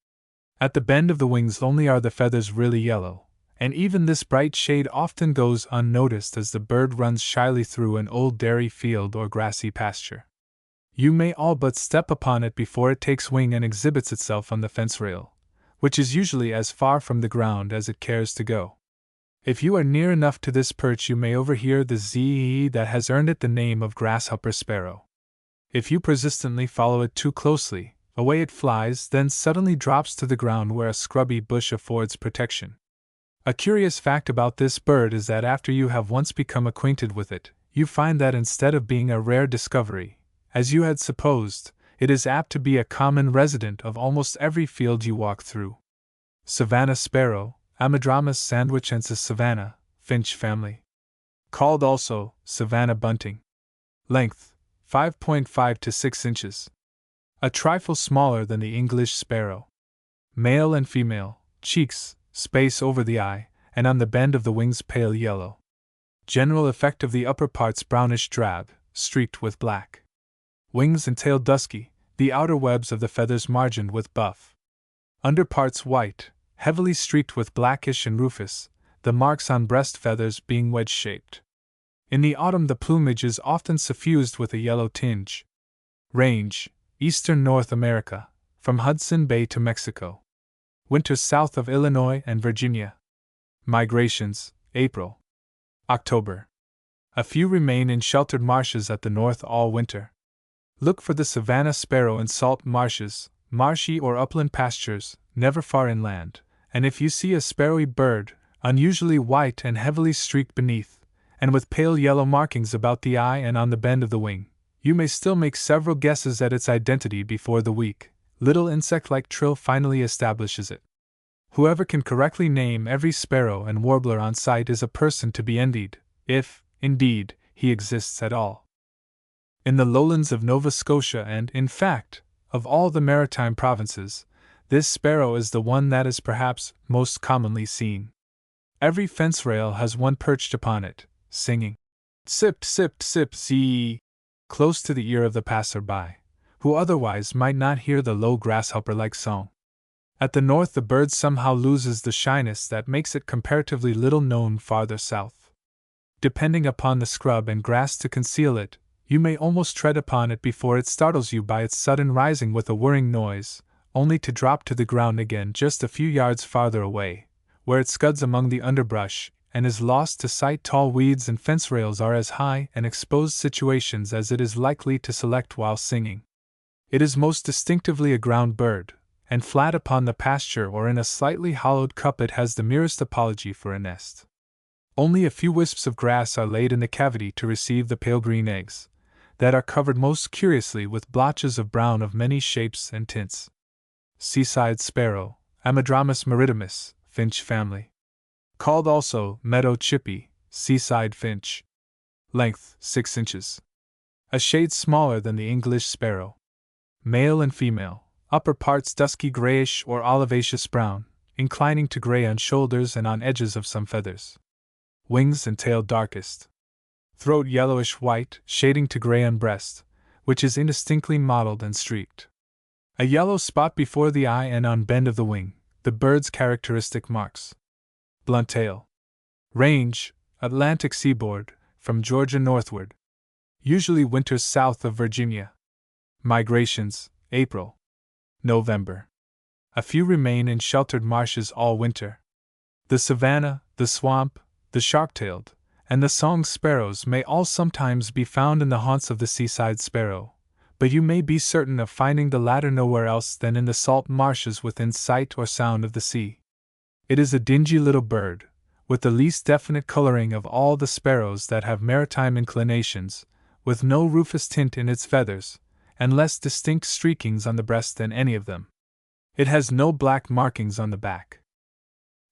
At the bend of the wings only are the feathers really yellow, and even this bright shade often goes unnoticed as the bird runs shyly through an old dairy field or grassy pasture. You may all but step upon it before it takes wing and exhibits itself on the fence rail, which is usually as far from the ground as it cares to go. If you are near enough to this perch, you may overhear the zee that has earned it the name of grasshopper sparrow. If you persistently follow it too closely, away it flies, then suddenly drops to the ground where a scrubby bush affords protection. A curious fact about this bird is that after you have once become acquainted with it, you find that instead of being a rare discovery, as you had supposed, it is apt to be a common resident of almost every field you walk through. Savannah sparrow, Ammodramus sandwichensis savannah, finch family. Called also Savannah bunting. Length 5.5 to 6 inches. A trifle smaller than the English sparrow. Male and female, cheeks, space over the eye, and on the bend of the wings pale yellow. General effect of the upper parts brownish drab, streaked with black. Wings and tail dusky, the outer webs of the feathers margined with buff. Under parts white, heavily streaked with blackish and rufous, the marks on breast feathers being wedge-shaped. In the autumn the plumage is often suffused with a yellow tinge. Range, Eastern North America, from Hudson Bay to Mexico. Winters south of Illinois and Virginia. Migrations, April. October. A few remain in sheltered marshes at the north all winter. Look for the Savannah sparrow in salt marshes, marshy or upland pastures, never far inland, and if you see a sparrowy bird, unusually white and heavily streaked beneath, and with pale yellow markings about the eye and on the bend of the wing, you may still make several guesses at its identity before the weak, little insect-like trill finally establishes it. Whoever can correctly name every sparrow and warbler on sight is a person to be envied, if, indeed, he exists at all. In the lowlands of Nova Scotia and, in fact, of all the maritime provinces, This sparrow is the one that is perhaps most commonly seen. Every fence rail has one perched upon it, singing, "Sip, sip, sip, zee," close to the ear of the passer-by, who otherwise might not hear the low grasshopper-like song. At the north the bird somehow loses the shyness that makes it comparatively little known farther south. Depending upon the scrub and grass to conceal it, you may almost tread upon it before it startles you by its sudden rising with a whirring noise, only to drop to the ground again just a few yards farther away, where it scuds among the underbrush and is lost to sight. Tall weeds and fence rails are as high and exposed situations as it is likely to select while singing. It is most distinctively a ground bird, and flat upon the pasture or in a slightly hollowed cup it has the merest apology for a nest. Only a few wisps of grass are laid in the cavity to receive the pale green eggs, that are covered most curiously with blotches of brown of many shapes and tints. Seaside sparrow, Ammodramus maritimus, finch family. Called also meadow chippy, seaside finch. Length 6 inches. A shade smaller than the English sparrow. Male and female, upper parts dusky grayish or olivaceous brown, inclining to gray on shoulders and on edges of some feathers. Wings and tail darkest. Throat yellowish white, shading to gray on breast, which is indistinctly mottled and streaked. A yellow spot before the eye and on bend of the wing, the bird's characteristic marks. Blunt tail. Range, Atlantic seaboard, from Georgia northward. Usually winters south of Virginia. Migrations, April. November. A few remain in sheltered marshes all winter. The savanna, the swamp, the sharp-tailed, and the song sparrows may all sometimes be found in the haunts of the seaside sparrow, but you may be certain of finding the latter nowhere else than in the salt marshes within sight or sound of the sea. It is a dingy little bird, with the least definite coloring of all the sparrows that have maritime inclinations, with no rufous tint in its feathers, and less distinct streakings on the breast than any of them. It has no black markings on the back.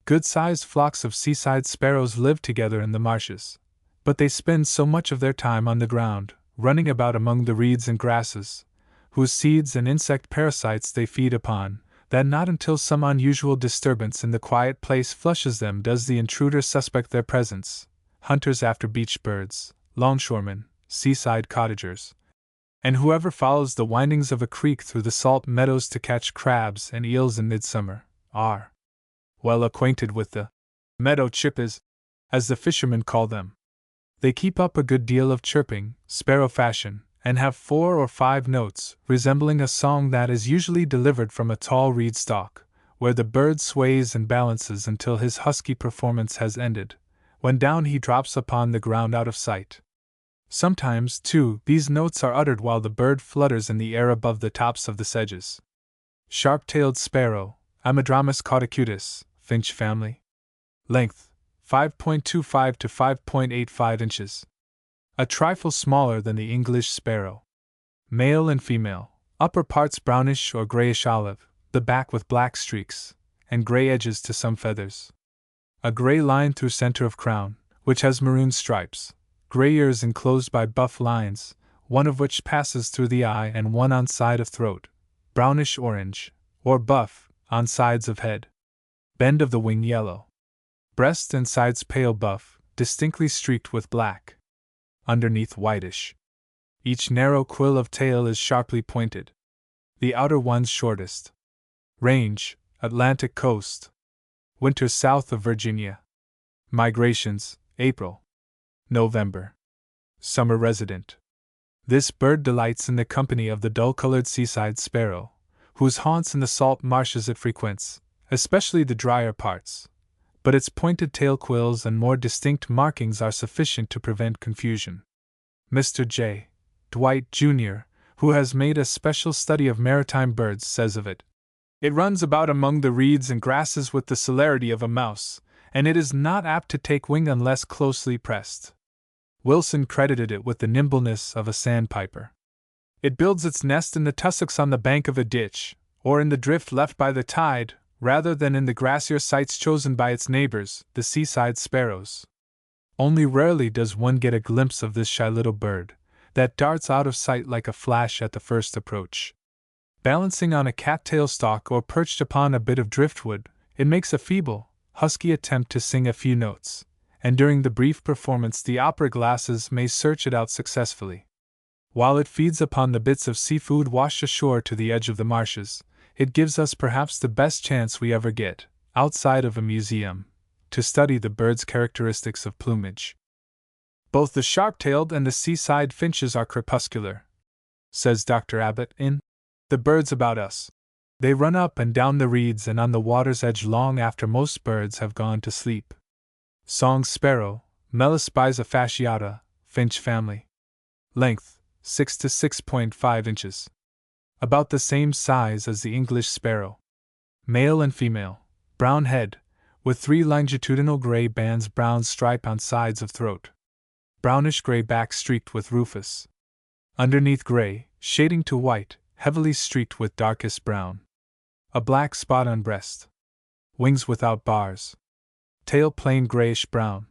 Good-sized flocks of seaside sparrows live together in the marshes, but they spend so much of their time on the ground, running about among the reeds and grasses, whose seeds and insect parasites they feed upon, that not until some unusual disturbance in the quiet place flushes them does the intruder suspect their presence. Hunters after beach birds, longshoremen, seaside cottagers, and whoever follows the windings of a creek through the salt meadows to catch crabs and eels in midsummer, are well acquainted with the meadow chippies, as the fishermen call them. They keep up a good deal of chirping, sparrow fashion, and have 4 or 5 notes, resembling a song that is usually delivered from a tall reed stalk, where the bird sways and balances until his husky performance has ended, when down he drops upon the ground out of sight. Sometimes, too, these notes are uttered while the bird flutters in the air above the tops of the sedges. Sharp-tailed sparrow, Ammodramus caudicutus, finch family. Length 5.25 to 5.85 inches. A trifle smaller than the English sparrow. Male and female, upper parts brownish or grayish olive, the back with black streaks, and gray edges to some feathers. A gray line through center of crown, which has maroon stripes, gray ears enclosed by buff lines, one of which passes through the eye and one on side of throat, brownish orange, or buff, on sides of head. Bend of the wing yellow. Breast and sides pale buff, distinctly streaked with black. Underneath whitish. Each narrow quill of tail is sharply pointed. The outer ones shortest. Range, Atlantic coast. Winter south of Virginia. Migrations, April. November. Summer resident. This bird delights in the company of the dull-colored seaside sparrow, whose haunts in the salt marshes it frequents, especially the drier parts, but its pointed tail quills and more distinct markings are sufficient to prevent confusion. Mr. J. Dwight, Jr., who has made a special study of maritime birds, says of it, "It runs about among the reeds and grasses with the celerity of a mouse, and it is not apt to take wing unless closely pressed." Wilson credited it with the nimbleness of a sandpiper. It builds its nest in the tussocks on the bank of a ditch, or in the drift left by the tide, rather than in the grassier sites chosen by its neighbors, the seaside sparrows. Only rarely does one get a glimpse of this shy little bird, that darts out of sight like a flash at the first approach. Balancing on a cattail stalk or perched upon a bit of driftwood, it makes a feeble, husky attempt to sing a few notes, and during the brief performance the opera glasses may search it out successfully. While it feeds upon the bits of seafood washed ashore to the edge of the marshes, it gives us perhaps the best chance we ever get, outside of a museum, to study the bird's characteristics of plumage. Both the sharp-tailed and the seaside finches are crepuscular, says Dr. Abbott in The Birds About Us. They run up and down the reeds and on the water's edge long after most birds have gone to sleep. Song sparrow, Melaspiza fasciata, finch family. Length, 6 to 6.5 inches. About the same size as the English sparrow. Male and female. Brown head, with 3 longitudinal gray bands, brown stripe on sides of throat. Brownish gray back streaked with rufous. Underneath gray, shading to white, heavily streaked with darkest brown. A black spot on breast. Wings without bars. Tail plain grayish brown.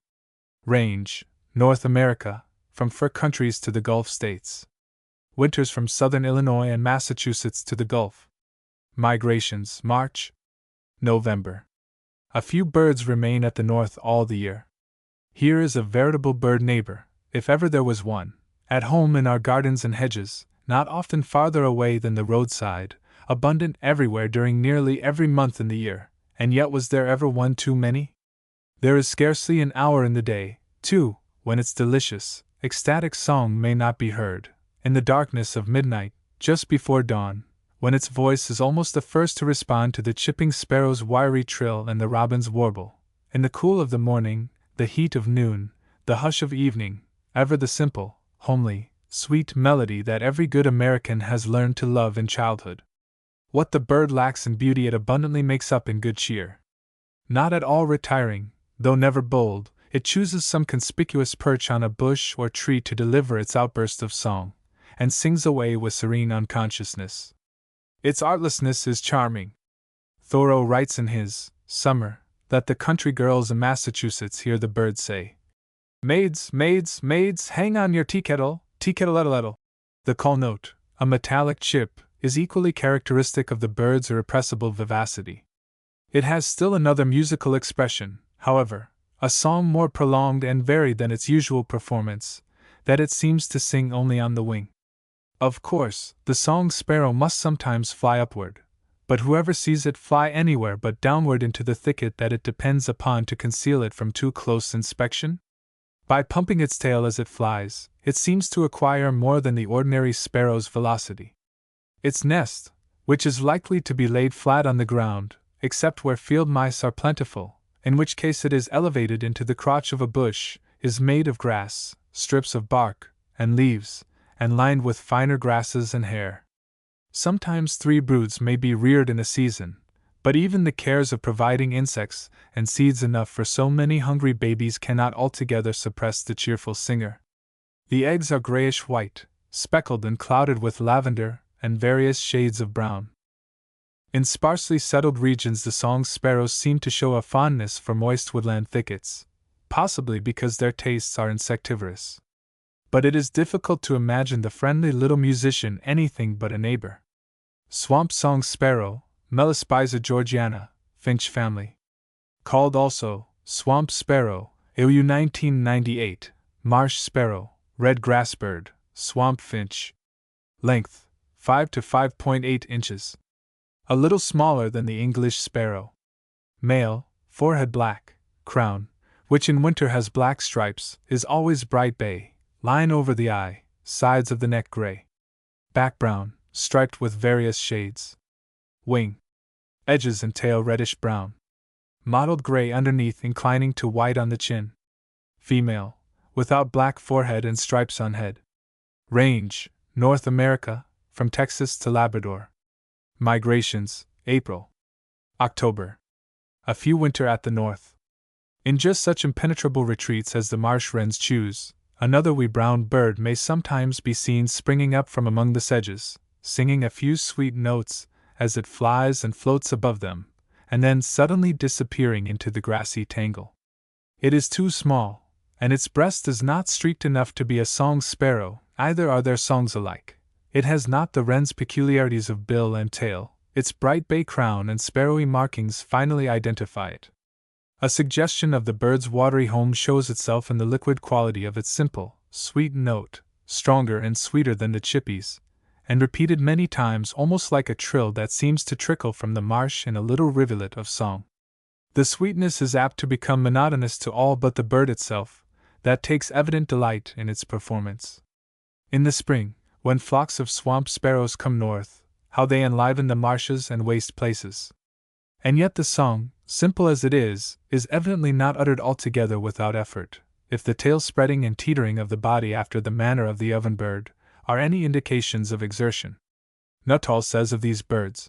Range, North America, from fur countries to the Gulf states. Winters from southern Illinois and Massachusetts to the Gulf. Migrations, March, November. A few birds remain at the north all the year. Here is a veritable bird neighbor, if ever there was one, at home in our gardens and hedges, not often farther away than the roadside, abundant everywhere during nearly every month in the year, and yet was there ever one too many? There is scarcely an hour in the day, too, when its delicious, ecstatic song may not be heard, in the darkness of midnight, just before dawn, when its voice is almost the first to respond to the chipping sparrow's wiry trill and the robin's warble, in the cool of the morning, the heat of noon, the hush of evening, ever the simple, homely, sweet melody that every good American has learned to love in childhood. What the bird lacks in beauty it abundantly makes up in good cheer. Not at all retiring, though never bold, it chooses some conspicuous perch on a bush or tree to deliver its outburst of song, and sings away with serene unconsciousness. Its artlessness is charming. Thoreau writes in his Summer that the country girls in Massachusetts hear the bird say, "Maids, maids, maids, hang on your tea kettle, ettle." The call note, a metallic chip, is equally characteristic of the bird's irrepressible vivacity. It has still another musical expression, however, a song more prolonged and varied than its usual performance, that it seems to sing only on the wing. Of course, the song sparrow must sometimes fly upward, but whoever sees it fly anywhere but downward into the thicket that it depends upon to conceal it from too close inspection? By pumping its tail as it flies, it seems to acquire more than the ordinary sparrow's velocity. Its nest, which is likely to be laid flat on the ground, except where field mice are plentiful, in which case it is elevated into the crotch of a bush, is made of grass, strips of bark, and leaves, and lined with finer grasses and hair. Sometimes 3 broods may be reared in a season, but even the cares of providing insects and seeds enough for so many hungry babies cannot altogether suppress the cheerful singer. The eggs are grayish-white, speckled and clouded with lavender and various shades of brown. In sparsely settled regions the song sparrows seem to show a fondness for moist woodland thickets, possibly because their tastes are insectivorous. But it is difficult to imagine the friendly little musician anything but a neighbor. Swamp song sparrow, Melaspiza georgiana, finch family. Called also swamp sparrow, AU 1998, marsh sparrow, red grassbird, swamp finch. Length, 5 to 5.8 inches. A little smaller than the English sparrow. Male, forehead black, crown, which in winter has black stripes, is always bright bay, line over the eye, sides of the neck gray. Back brown, striped with various shades. Wing. Edges and tail reddish brown. Mottled gray underneath inclining to white on the chin. Female, without black forehead and stripes on head. Range, North America, from Texas to Labrador. Migrations, April. October. A few winter at the north. In just such impenetrable retreats as the marsh wrens choose, another wee brown bird may sometimes be seen springing up from among the sedges, singing a few sweet notes as it flies and floats above them, and then suddenly disappearing into the grassy tangle. It is too small, and its breast is not streaked enough to be a song sparrow, either are their songs alike, It has not the wren's peculiarities of bill and tail, its bright bay crown and sparrowy markings finally identify it. A suggestion of the bird's watery home shows itself in the liquid quality of its simple, sweet note, stronger and sweeter than the chippy's, and repeated many times almost like a trill that seems to trickle from the marsh in a little rivulet of song. The sweetness is apt to become monotonous to all but the bird itself, that takes evident delight in its performance. In the spring, when flocks of swamp sparrows come north, how they enliven the marshes and waste places. And yet the song, simple as it is evidently not uttered altogether without effort, if the tail spreading and teetering of the body after the manner of the oven bird are any indications of exertion. Nuttall says of these birds,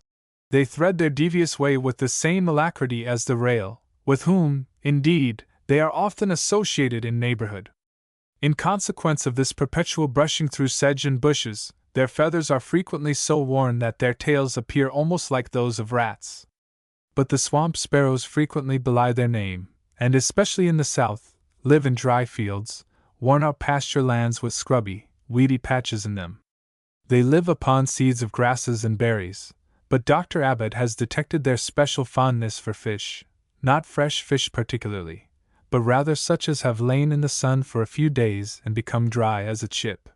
"They thread their devious way with the same alacrity as the rail, with whom, indeed, they are often associated in neighborhood. In consequence of this perpetual brushing through sedge and bushes, their feathers are frequently so worn that their tails appear almost like those of rats. But the swamp sparrows frequently belie their name, and especially in the south, live in dry fields, worn-out pasture lands with scrubby, weedy patches in them. They live upon seeds of grasses and berries, but Dr. Abbott has detected their special fondness for fish, not fresh fish particularly, but rather such as have lain in the sun for a few days and become dry as a chip.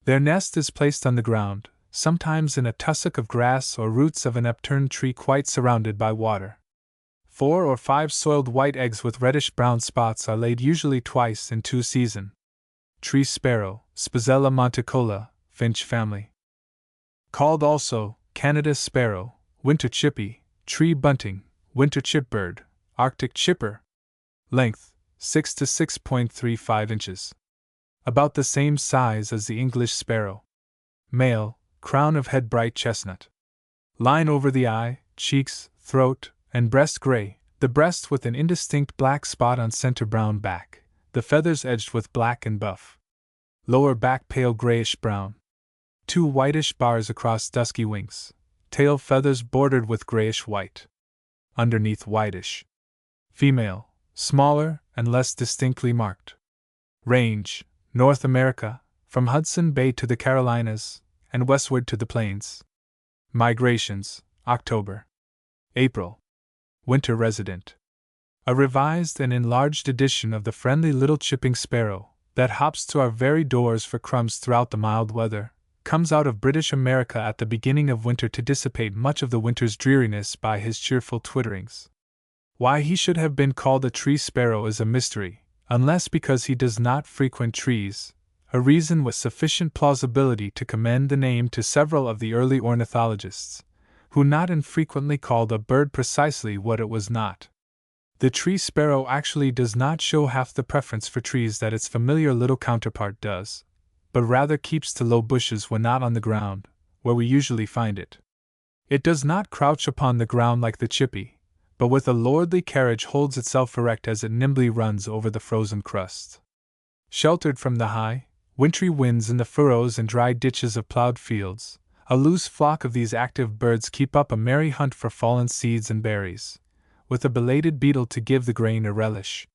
Their nest is placed on the ground, sometimes in a tussock of grass or roots of an upturned tree quite surrounded by water. 4 or 5 soiled white eggs with reddish-brown spots are laid usually twice in 2 seasons. Tree sparrow, Spizella monticola, finch family. Called also Canada sparrow, winter chippy, tree bunting, winter chipbird, Arctic chipper. Length 6 to 6.35 inches. About the same size as the English sparrow. Male, crown of head bright chestnut. Line over the eye, cheeks, throat, and breast gray, the breast with an indistinct black spot on center brown back, the feathers edged with black and buff. Lower back pale grayish brown. 2 whitish bars across dusky wings, tail feathers bordered with grayish white. Underneath whitish. Female, smaller and less distinctly marked. Range, North America, from Hudson Bay to the Carolinas, and westward to the plains. Migrations, October. April. Winter resident. A revised and enlarged edition of the friendly little chipping sparrow, that hops to our very doors for crumbs throughout the mild weather, comes out of British America at the beginning of winter to dissipate much of the winter's dreariness by his cheerful twitterings. Why he should have been called a tree sparrow is a mystery, unless because he does not frequent trees, a reason with sufficient plausibility to commend the name to several of the early ornithologists, who not infrequently called a bird precisely what it was not. The tree sparrow actually does not show half the preference for trees that its familiar little counterpart does, but rather keeps to low bushes when not on the ground, where we usually find it. It does not crouch upon the ground like the chippy, but with a lordly carriage holds itself erect as it nimbly runs over the frozen crust. Sheltered from the high, wintry winds in the furrows and dry ditches of plowed fields, a loose flock of these active birds keep up a merry hunt for fallen seeds and berries, with a belated beetle to give the grain a relish.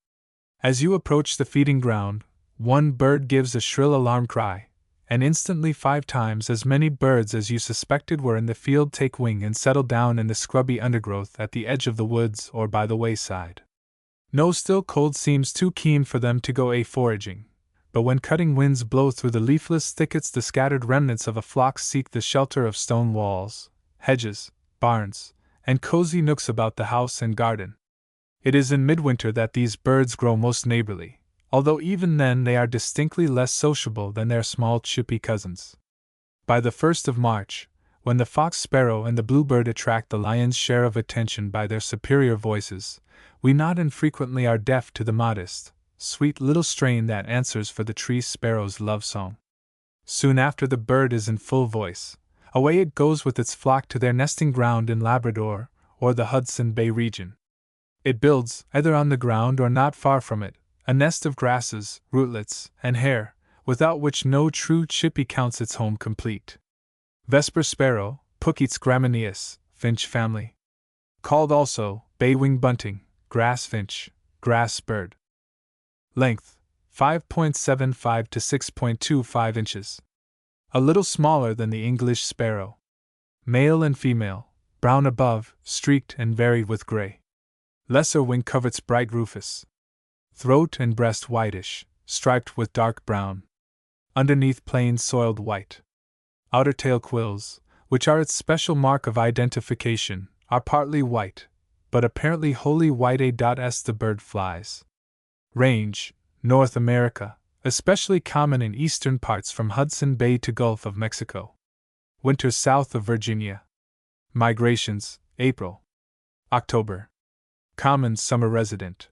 As you approach the feeding ground, one bird gives a shrill alarm cry, and instantly 5 times as many birds as you suspected were in the field take wing and settle down in the scrubby undergrowth at the edge of the woods or by the wayside. No still cold seems too keen for them to go foraging, but when cutting winds blow through the leafless thickets the scattered remnants of a flock seek the shelter of stone walls, hedges, barns, and cozy nooks about the house and garden. It is in midwinter that these birds grow most neighborly, although even then they are distinctly less sociable than their small chippy cousins. By the 1st of March, when the fox sparrow and the bluebird attract the lion's share of attention by their superior voices, we not infrequently are deaf to the modest, sweet little strain that answers for the tree sparrow's love song. Soon after the bird is in full voice, away it goes with its flock to their nesting ground in Labrador or the Hudson Bay region. It builds, either on the ground or not far from it, a nest of grasses, rootlets, and hair, without which no true chippy counts its home complete. Vesper sparrow, Pucketes gramineus, finch family. Called also bay-wing bunting, grass finch, grass bird. Length 5.75 to 6.25 inches. A little smaller than the English sparrow. Male and female, brown above, streaked and varied with gray. Lesser wing coverts bright rufous. Throat and breast whitish, striped with dark brown. Underneath plain soiled white. Outer tail quills, which are its special mark of identification, are partly white, but apparently wholly white. As the bird flies. Range, North America, especially common in eastern parts from Hudson Bay to Gulf of Mexico. Winter south of Virginia. Migrations, April. October. Common summer resident.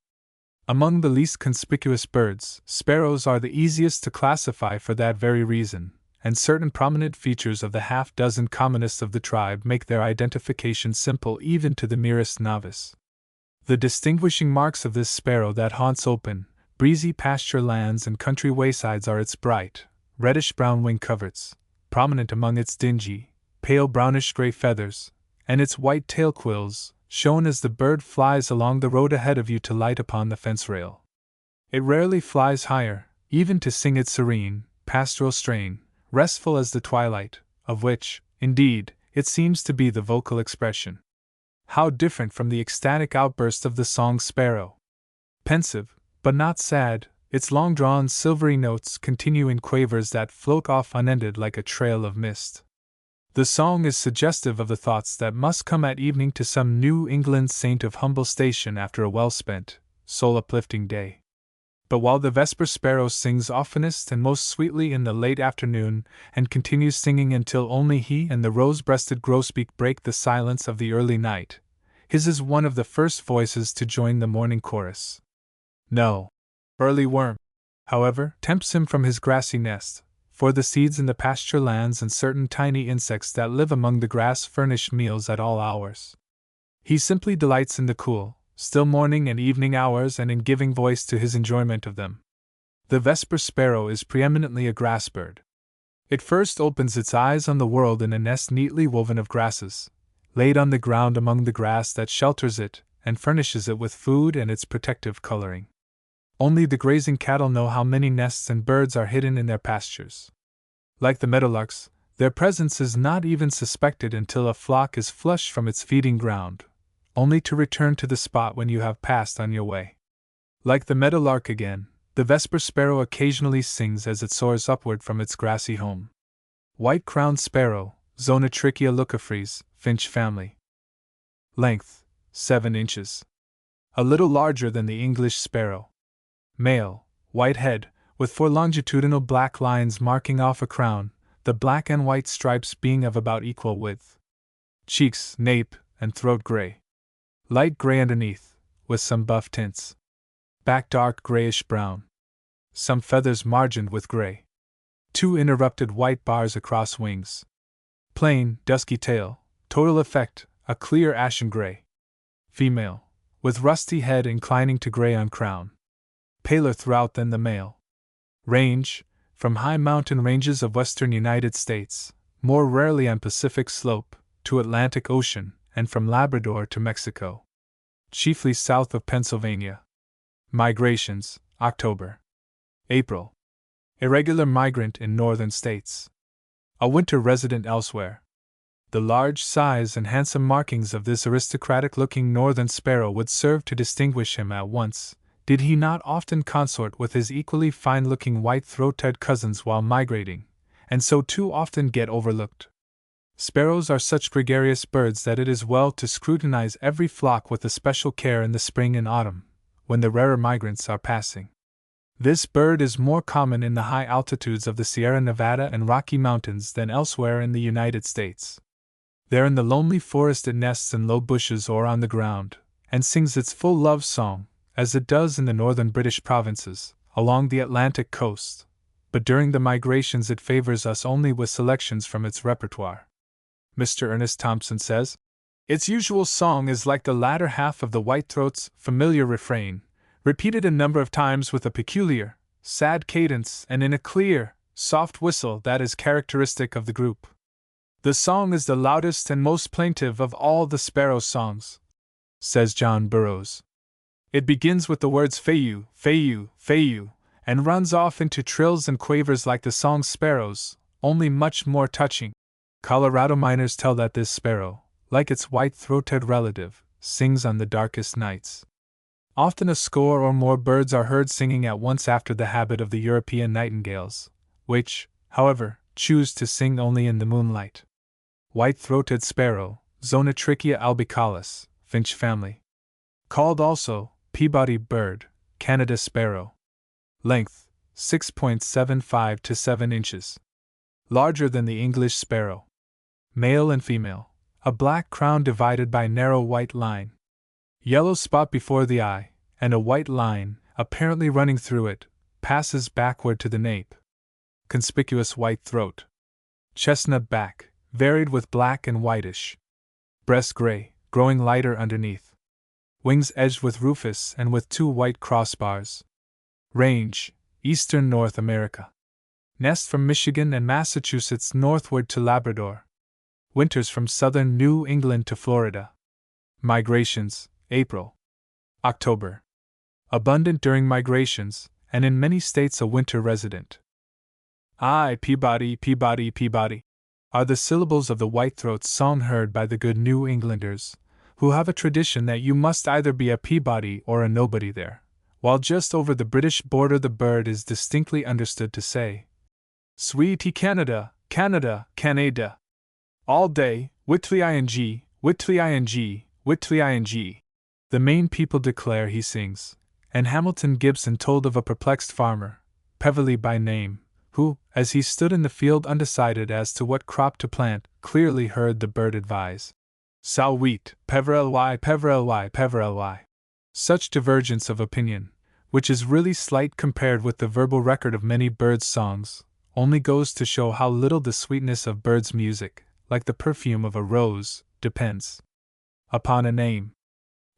Among the least conspicuous birds, sparrows are the easiest to classify for that very reason, and certain prominent features of the half-dozen commonest of the tribe make their identification simple even to the merest novice. The distinguishing marks of this sparrow that haunts open, breezy pasture lands and country waysides are its bright, reddish-brown wing coverts, prominent among its dingy, pale brownish-gray feathers, and its white tail quills, shown as the bird flies along the road ahead of you to light upon the fence rail. It rarely flies higher, even to sing its serene, pastoral strain, restful as the twilight, of which, indeed, it seems to be the vocal expression. How different from the ecstatic outburst of the song sparrow! Pensive, but not sad, its long-drawn silvery notes continue in quavers that float off unended like a trail of mist. The song is suggestive of the thoughts that must come at evening to some New England saint of humble station after a well-spent, soul-uplifting day. But while the vesper sparrow sings oftenest and most sweetly in the late afternoon, and continues singing until only he and the rose-breasted grosbeak break the silence of the early night, his is one of the first voices to join the morning chorus. No early worm, however, tempts him from his grassy nest, for the seeds in the pasture lands and certain tiny insects that live among the grass furnish meals at all hours. He simply delights in the cool, still morning and evening hours and in giving voice to his enjoyment of them. The vesper sparrow is preeminently a grass bird. It first opens its eyes on the world in a nest neatly woven of grasses, laid on the ground among the grass that shelters it and furnishes it with food and its protective coloring. Only the grazing cattle know how many nests and birds are hidden in their pastures. Like the meadowlarks, their presence is not even suspected until a flock is flushed from its feeding ground, only to return to the spot when you have passed on your way. Like the meadowlark again, the vesper sparrow occasionally sings as it soars upward from its grassy home. White-crowned sparrow, Zonotrichia leucophrys, finch family. Length, 7 inches. A little larger than the English sparrow. Male, white head, with 4 longitudinal black lines marking off a crown, the black and white stripes being of about equal width. Cheeks, nape, and throat gray. Light gray underneath, with some buff tints. Back dark grayish-brown. Some feathers margined with gray. 2 interrupted white bars across wings. Plain, dusky tail, total effect, a clear ashen gray. Female, with rusty head inclining to gray on crown. Paler throughout than the male. Range, from high mountain ranges of western United States, more rarely on Pacific slope, to Atlantic Ocean, and from Labrador to Mexico. Chiefly south of Pennsylvania. Migrations, October. April. Irregular migrant in northern states. A winter resident elsewhere. The large size and handsome markings of this aristocratic-looking northern sparrow would serve to distinguish him at once, did he not often consort with his equally fine-looking white-throated cousins while migrating, and so too often get overlooked. Sparrows are such gregarious birds that it is well to scrutinize every flock with especial care in the spring and autumn, when the rarer migrants are passing. This bird is more common in the high altitudes of the Sierra Nevada and Rocky Mountains than elsewhere in the United States. There in the lonely forest it nests in low bushes or on the ground, and sings its full love song, as it does in the northern British provinces, along the Atlantic coast, but during the migrations it favors us only with selections from its repertoire. Mr. Ernest Thompson says, "Its usual song is like the latter half of the whitethroat's familiar refrain, repeated a number of times with a peculiar, sad cadence and in a clear, soft whistle that is characteristic of the group. The song is the loudest and most plaintive of all the sparrow songs," says John Burroughs. "It begins with the words Fayou, Fayou, Fayou, and runs off into trills and quavers like the song sparrows, only much more touching. Colorado miners tell that this sparrow, like its white-throated relative, sings on the darkest nights. Often a score or more birds are heard singing at once after the habit of the European nightingales, which, however, choose to sing only in the moonlight. White-throated sparrow, Zonotrichia albicaulis, finch family. Called also Peabody bird, Canada sparrow. Length 6.75 to 7 inches. Larger than the English sparrow. Male and female. A black crown divided by narrow white line. Yellow spot before the eye, and a white line, apparently running through it, passes backward to the nape. Conspicuous white throat. Chestnut back, varied with black and whitish. Breast gray, growing lighter underneath. Wings edged with rufous and with 2 white crossbars. Range, Eastern North America. Nest from Michigan and Massachusetts northward to Labrador. Winters from southern New England to Florida. Migrations, April. October. Abundant during migrations, and in many states a winter resident. I, Peabody, Peabody, Peabody, are the syllables of the whitethroat's song heard by the good New Englanders, who have a tradition that you must either be a Peabody or a nobody there, while just over the British border the bird is distinctly understood to say, Sweetie Canada, Canada, Canada. All day, Whitley ing, Whitley ing, Whitley ing. The Maine people declare he sings, and Hamilton Gibson told of a perplexed farmer, Peverly by name, who, as he stood in the field undecided as to what crop to plant, clearly heard the bird advise, Sow wheat, Peverly, Peverly, Peverly. Such divergence of opinion, which is really slight compared with the verbal record of many birds' songs, only goes to show how little the sweetness of birds' music, like the perfume of a rose, depends upon a name.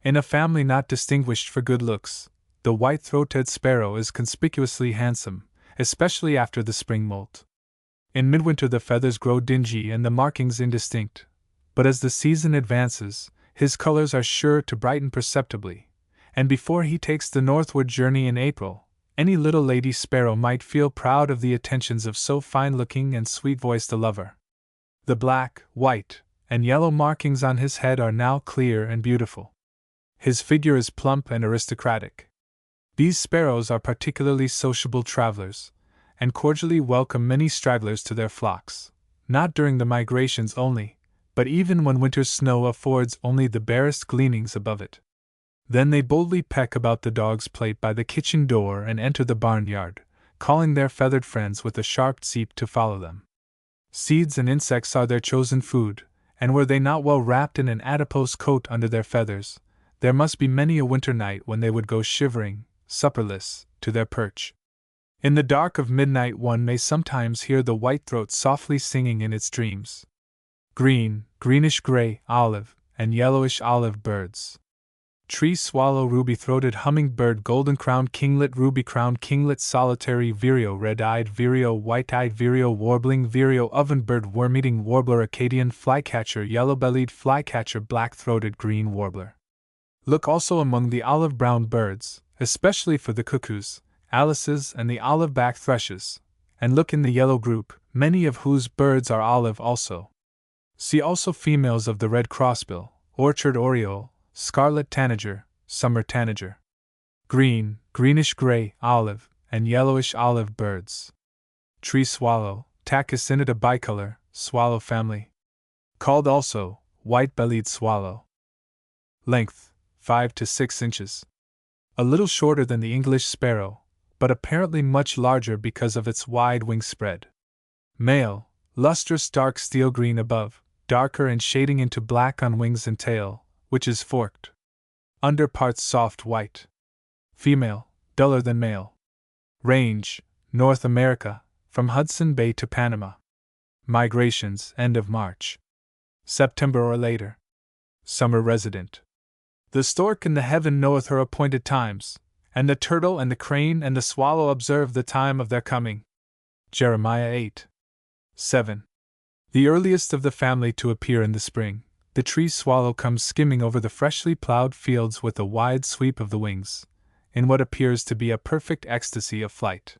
In a family not distinguished for good looks, the white-throated sparrow is conspicuously handsome, especially after the spring molt. In midwinter the feathers grow dingy and the markings indistinct, but as the season advances, his colors are sure to brighten perceptibly, and before he takes the northward journey in April, any little lady sparrow might feel proud of the attentions of so fine-looking and sweet-voiced a lover. The black, white, and yellow markings on his head are now clear and beautiful. His figure is plump and aristocratic. These sparrows are particularly sociable travelers, and cordially welcome many stragglers to their flocks, not during the migrations only, but even when winter's snow affords only the barest gleanings above it. Then they boldly peck about the dog's plate by the kitchen door and enter the barnyard, calling their feathered friends with a sharp seep to follow them. Seeds and insects are their chosen food, and were they not well wrapped in an adipose coat under their feathers, there must be many a winter night when they would go shivering, supperless, to their perch. In the dark of midnight one may sometimes hear the whitethroat softly singing in its dreams. Green, greenish-gray, olive, and yellowish-olive birds. Tree swallow, ruby-throated hummingbird, golden-crowned kinglet, ruby-crowned kinglet, solitary vireo, red-eyed vireo, white-eyed vireo, warbling vireo, ovenbird, worm-eating warbler, Acadian flycatcher, yellow-bellied flycatcher, black-throated green warbler. Look also among the olive-brown birds, especially for the cuckoos, alices, and the olive-back thrushes, and look in the yellow group, many of whose birds are olive also. See also females of the red crossbill, orchard oriole, scarlet tanager, summer tanager. Green, greenish-gray, olive, and yellowish-olive birds. Tree swallow, Tachycinida bicolor, swallow family. Called also white-bellied swallow. Length 5 to 6 inches. A little shorter than the English sparrow, but apparently much larger because of its wide wing spread. Male, lustrous dark steel green above, darker and shading into black on wings and tail, which is forked. Under parts soft white. Female, duller than male. Range, North America, from Hudson Bay to Panama. Migrations, end of March. September or later. Summer resident. The stork in the heaven knoweth her appointed times, and the turtle and the crane and the swallow observe the time of their coming. Jeremiah 8:7. The earliest of the family to appear in the spring, the tree swallow comes skimming over the freshly plowed fields with a wide sweep of the wings, in what appears to be a perfect ecstasy of flight.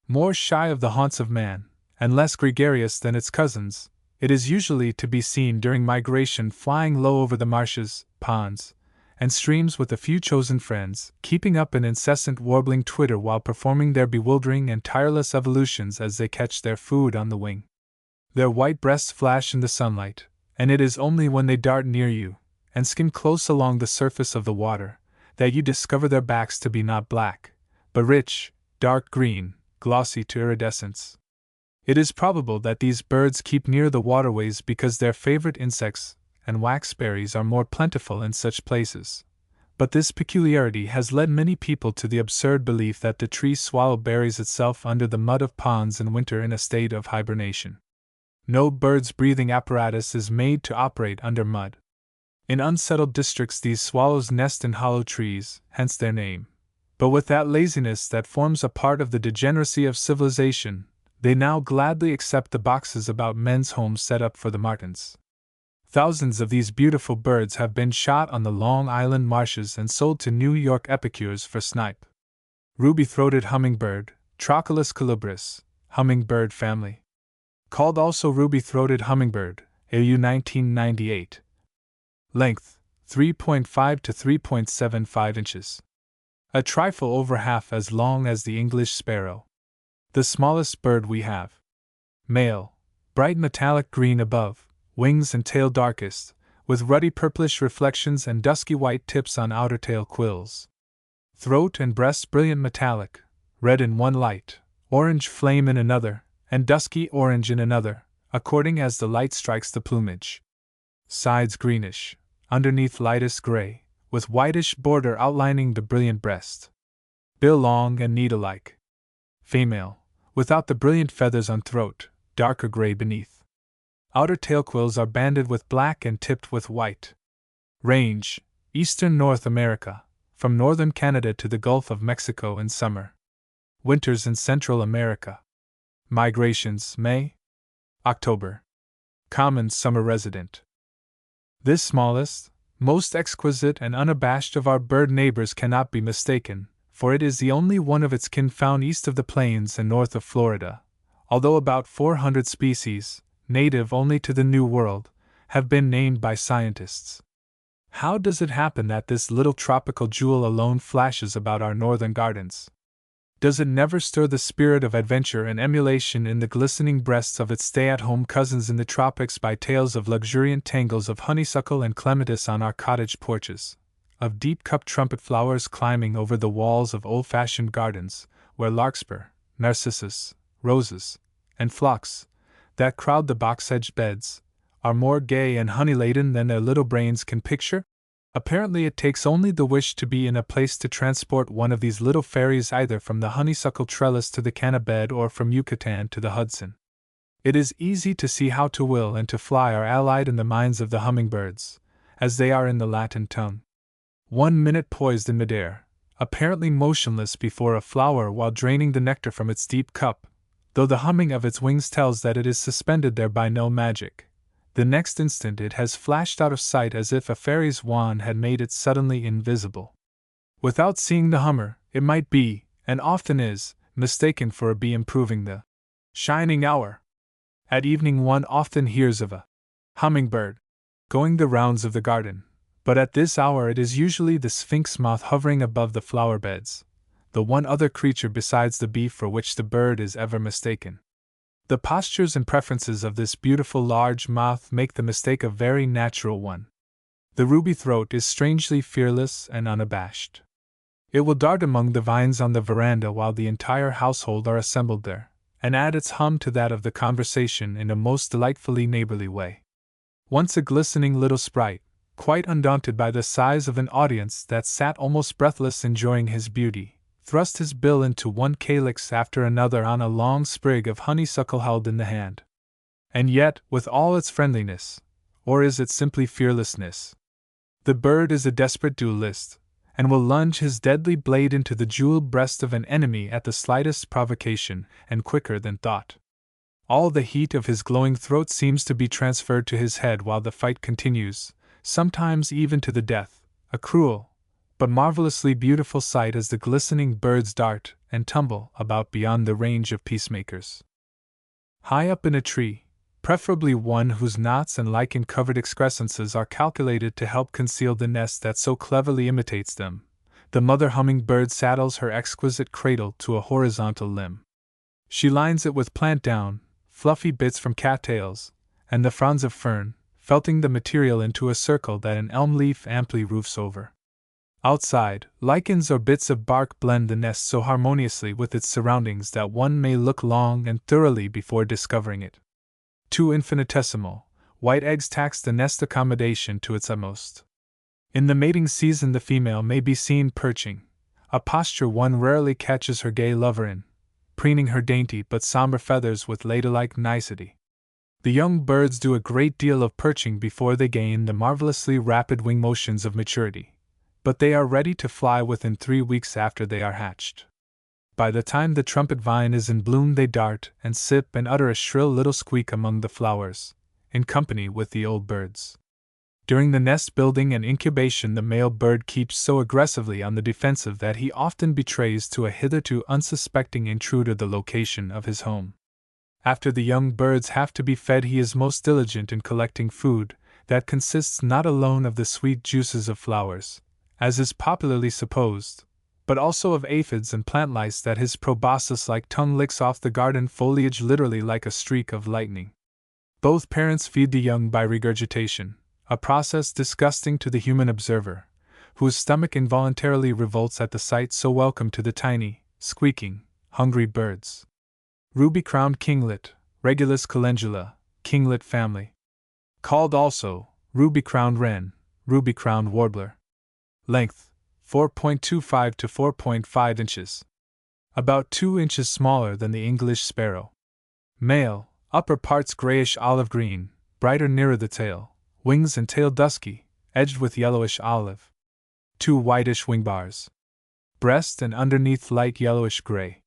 More shy of the haunts of man, and less gregarious than its cousins, it is usually to be seen during migration flying low over the marshes, ponds, and streams with a few chosen friends, keeping up an incessant warbling twitter while performing their bewildering and tireless evolutions as they catch their food on the wing. Their white breasts flash in the sunlight, and it is only when they dart near you, and skim close along the surface of the water, that you discover their backs to be not black, but rich, dark green, glossy to iridescence. It is probable that these birds keep near the waterways because their favorite insects and waxberries are more plentiful in such places, but this peculiarity has led many people to the absurd belief that the tree swallow buries itself under the mud of ponds in winter in a state of hibernation. No bird's breathing apparatus is made to operate under mud. In unsettled districts these swallows nest in hollow trees, hence their name. But with that laziness that forms a part of the degeneracy of civilization, they now gladly accept the boxes about men's homes set up for the martins. Thousands of these beautiful birds have been shot on the Long Island marshes and sold to New York epicures for snipe. Ruby-throated hummingbird, Trochilus colubris, hummingbird family. Called also ruby-throated hummingbird, AU 1998. Length, 3.5 to 3.75 inches. A trifle over half as long as the English sparrow. The smallest bird we have. Male, bright metallic green above, wings and tail darkest, with ruddy purplish reflections and dusky white tips on outer tail quills. Throat and breast brilliant metallic, red in one light, orange flame in another, and dusky orange in another, according as the light strikes the plumage. Sides greenish, underneath lightest gray, with whitish border outlining the brilliant breast. Bill long and needle-like. Female, without the brilliant feathers on throat, darker gray beneath. Outer tail quills are banded with black and tipped with white. Range, Eastern North America, from northern Canada to the Gulf of Mexico in summer. Winters in Central America. Migrations May, October. Common summer resident. This smallest, most exquisite and unabashed of our bird neighbors cannot be mistaken, for it is the only one of its kin found east of the plains and north of Florida, although about 400 species, native only to the New World, have been named by scientists. How does it happen that this little tropical jewel alone flashes about our northern gardens? Does it never stir the spirit of adventure and emulation in the glistening breasts of its stay-at-home cousins in the tropics by tales of luxuriant tangles of honeysuckle and clematis on our cottage porches, of deep-cupped trumpet flowers climbing over the walls of old-fashioned gardens, where larkspur, narcissus, roses, and phlox, that crowd the box-edged beds, are more gay and honey-laden than their little brains can picture? Apparently it takes only the wish to be in a place to transport one of these little fairies either from the honeysuckle trellis to the canna bed or from Yucatan to the Hudson. It is easy to see how to will and to fly are allied in the minds of the hummingbirds, as they are in the Latin tongue. 1 minute poised in midair, apparently motionless before a flower while draining the nectar from its deep cup, though the humming of its wings tells that it is suspended there by no magic. The next instant it has flashed out of sight as if a fairy's wand had made it suddenly invisible. Without seeing the hummer, it might be, and often is, mistaken for a bee improving the shining hour. At evening one often hears of a hummingbird going the rounds of the garden, but at this hour it is usually the sphinx moth hovering above the flower beds, the one other creature besides the bee for which the bird is ever mistaken. The postures and preferences of this beautiful large moth make the mistake a very natural one. The ruby throat is strangely fearless and unabashed. It will dart among the vines on the veranda while the entire household are assembled there, and add its hum to that of the conversation in a most delightfully neighborly way. Once a glistening little sprite, quite undaunted by the size of an audience that sat almost breathless enjoying his beauty, thrust his bill into one calyx after another on a long sprig of honeysuckle held in the hand. And yet, with all its friendliness, or is it simply fearlessness? The bird is a desperate duelist, and will lunge his deadly blade into the jeweled breast of an enemy at the slightest provocation, and quicker than thought. All the heat of his glowing throat seems to be transferred to his head while the fight continues, sometimes even to the death, a cruel, but marvelously beautiful sight as the glistening birds dart and tumble about beyond the range of peacemakers. High up in a tree, preferably one whose knots and lichen-covered excrescences are calculated to help conceal the nest that so cleverly imitates them, the mother hummingbird saddles her exquisite cradle to a horizontal limb. She lines it with plant down, fluffy bits from cattails, and the fronds of fern, felting the material into a circle that an elm leaf amply roofs over. Outside, lichens or bits of bark blend the nest so harmoniously with its surroundings that one may look long and thoroughly before discovering it. Two infinitesimal, white eggs tax the nest accommodation to its utmost. In the mating season, the female may be seen perching, a posture one rarely catches her gay lover in, preening her dainty but somber feathers with ladylike nicety. The young birds do a great deal of perching before they gain the marvelously rapid wing motions of maturity, but they are ready to fly within 3 weeks after they are hatched. By the time the trumpet vine is in bloom, they dart and sip and utter a shrill little squeak among the flowers, in company with the old birds. During the nest building and incubation, the male bird keeps so aggressively on the defensive that he often betrays to a hitherto unsuspecting intruder the location of his home. After the young birds have to be fed, he is most diligent in collecting food that consists not alone of the sweet juices of flowers, as is popularly supposed, but also of aphids and plant lice that his proboscis-like tongue licks off the garden foliage literally like a streak of lightning. Both parents feed the young by regurgitation, a process disgusting to the human observer, whose stomach involuntarily revolts at the sight so welcome to the tiny, squeaking, hungry birds. Ruby-crowned kinglet, Regulus calendula, kinglet family. Called also ruby-crowned wren, ruby-crowned warbler. Length 4.25 to 4.5 inches. About 2 inches smaller than the English sparrow. Male, upper parts grayish olive green, brighter nearer the tail, wings and tail dusky, edged with yellowish olive. 2 whitish wing bars. Breast and underneath light yellowish gray.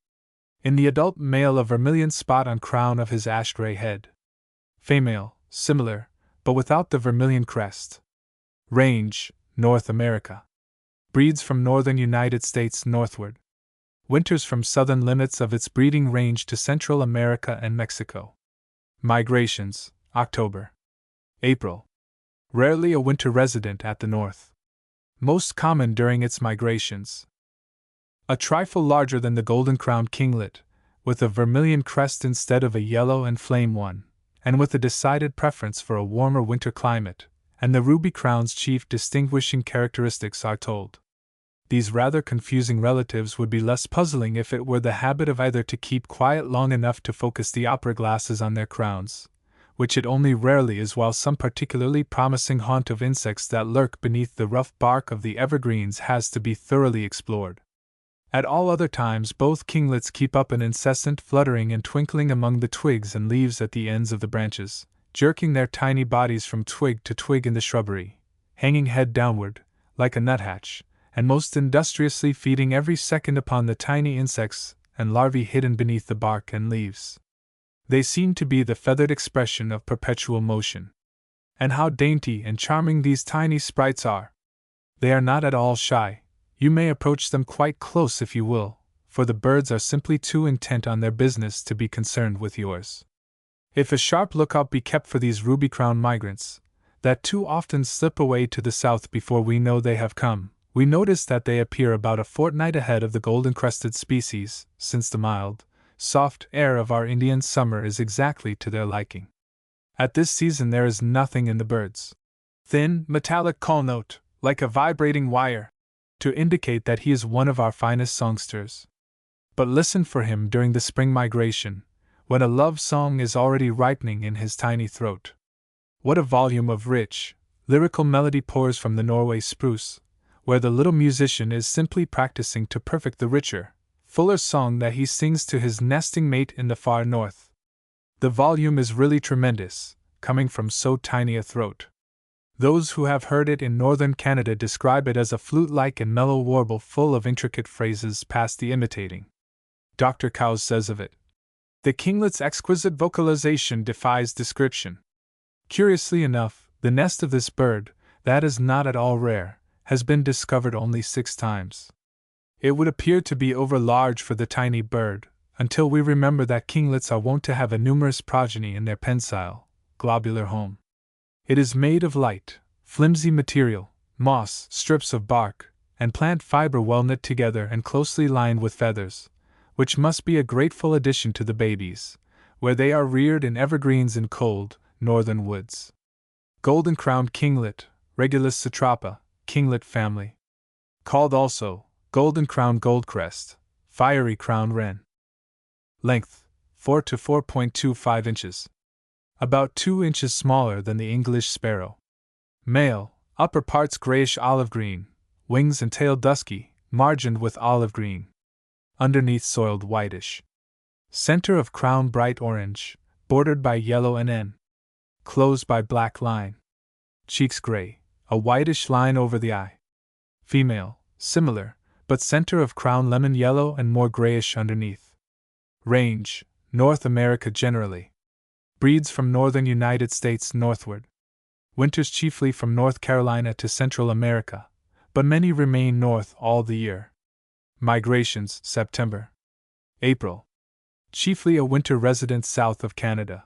In the adult male, a vermilion spot on crown of his ash gray head. Female, similar, but without the vermilion crest. Range, North America. Breeds from northern United States northward. Winters from southern limits of its breeding range to Central America and Mexico. Migrations, October. April. Rarely a winter resident at the north. Most common during its migrations. A trifle larger than the golden-crowned kinglet, with a vermilion crest instead of a yellow and flame one, and with a decided preference for a warmer winter climate, and the ruby-crown's chief distinguishing characteristics are told. These rather confusing relatives would be less puzzling if it were the habit of either to keep quiet long enough to focus the opera glasses on their crowns, which it only rarely is, while some particularly promising haunt of insects that lurk beneath the rough bark of the evergreens has to be thoroughly explored. At all other times, both kinglets keep up an incessant fluttering and twinkling among the twigs and leaves at the ends of the branches, jerking their tiny bodies from twig to twig in the shrubbery, hanging head downward, like a nuthatch, and most industriously feeding every second upon the tiny insects and larvae hidden beneath the bark and leaves. They seem to be the feathered expression of perpetual motion. And how dainty and charming these tiny sprites are! They are not at all shy. You may approach them quite close if you will, for the birds are simply too intent on their business to be concerned with yours. If a sharp lookout be kept for these ruby-crowned migrants, that too often slip away to the south before we know they have come, we notice that they appear about a fortnight ahead of the golden-crested species, since the mild, soft air of our Indian summer is exactly to their liking. At this season there is nothing in the bird's thin, metallic call note, like a vibrating wire, to indicate that he is one of our finest songsters. But listen for him during the spring migration, when a love song is already ripening in his tiny throat. What a volume of rich, lyrical melody pours from the Norway spruce, where the little musician is simply practicing to perfect the richer, fuller song that he sings to his nesting mate in the far north. The volume is really tremendous, coming from so tiny a throat. Those who have heard it in northern Canada describe it as a flute-like and mellow warble full of intricate phrases past the imitating. Dr. Cowes says of it, "The kinglet's exquisite vocalization defies description." Curiously enough, the nest of this bird, that is not at all rare, has been discovered only 6 times. It would appear to be over large for the tiny bird, until we remember that kinglets are wont to have a numerous progeny in their pensile, globular home. It is made of light, flimsy material, moss, strips of bark, and plant fiber well knit together and closely lined with feathers, which must be a grateful addition to the babies, where they are reared in evergreens in cold, northern woods. Golden-crowned kinglet, Regulus satrapa, kinglet family. Called also golden-crowned goldcrest, fiery crown wren. Length 4 to 4.25 inches. About 2 inches smaller than the English sparrow. Male, upper parts grayish olive green, wings and tail dusky, margined with olive green. Underneath soiled whitish. Center of crown bright orange, bordered by yellow and N. Closed by black line. Cheeks gray, a whitish line over the eye. Female, similar, but center of crown lemon yellow and more grayish underneath. Range, North America generally. Breeds from northern United States northward. Winters chiefly from North Carolina to Central America, but many remain north all the year. Migrations, September. April. Chiefly a winter resident south of Canada.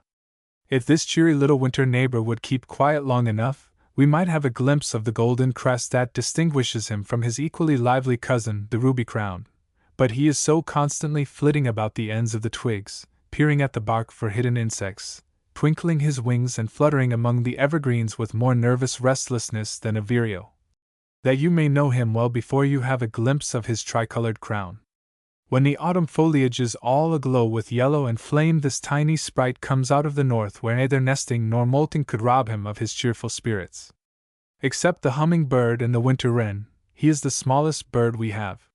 If this cheery little winter neighbor would keep quiet long enough, we might have a glimpse of the golden crest that distinguishes him from his equally lively cousin, the ruby crown, but he is so constantly flitting about the ends of the twigs, peering at the bark for hidden insects, twinkling his wings and fluttering among the evergreens with more nervous restlessness than a vireo, that you may know him well before you have a glimpse of his tricolored crown. When the autumn foliage is all aglow with yellow and flame, this tiny sprite comes out of the north where neither nesting nor molting could rob him of his cheerful spirits. Except the humming-bird and the winter wren, he is the smallest bird we have.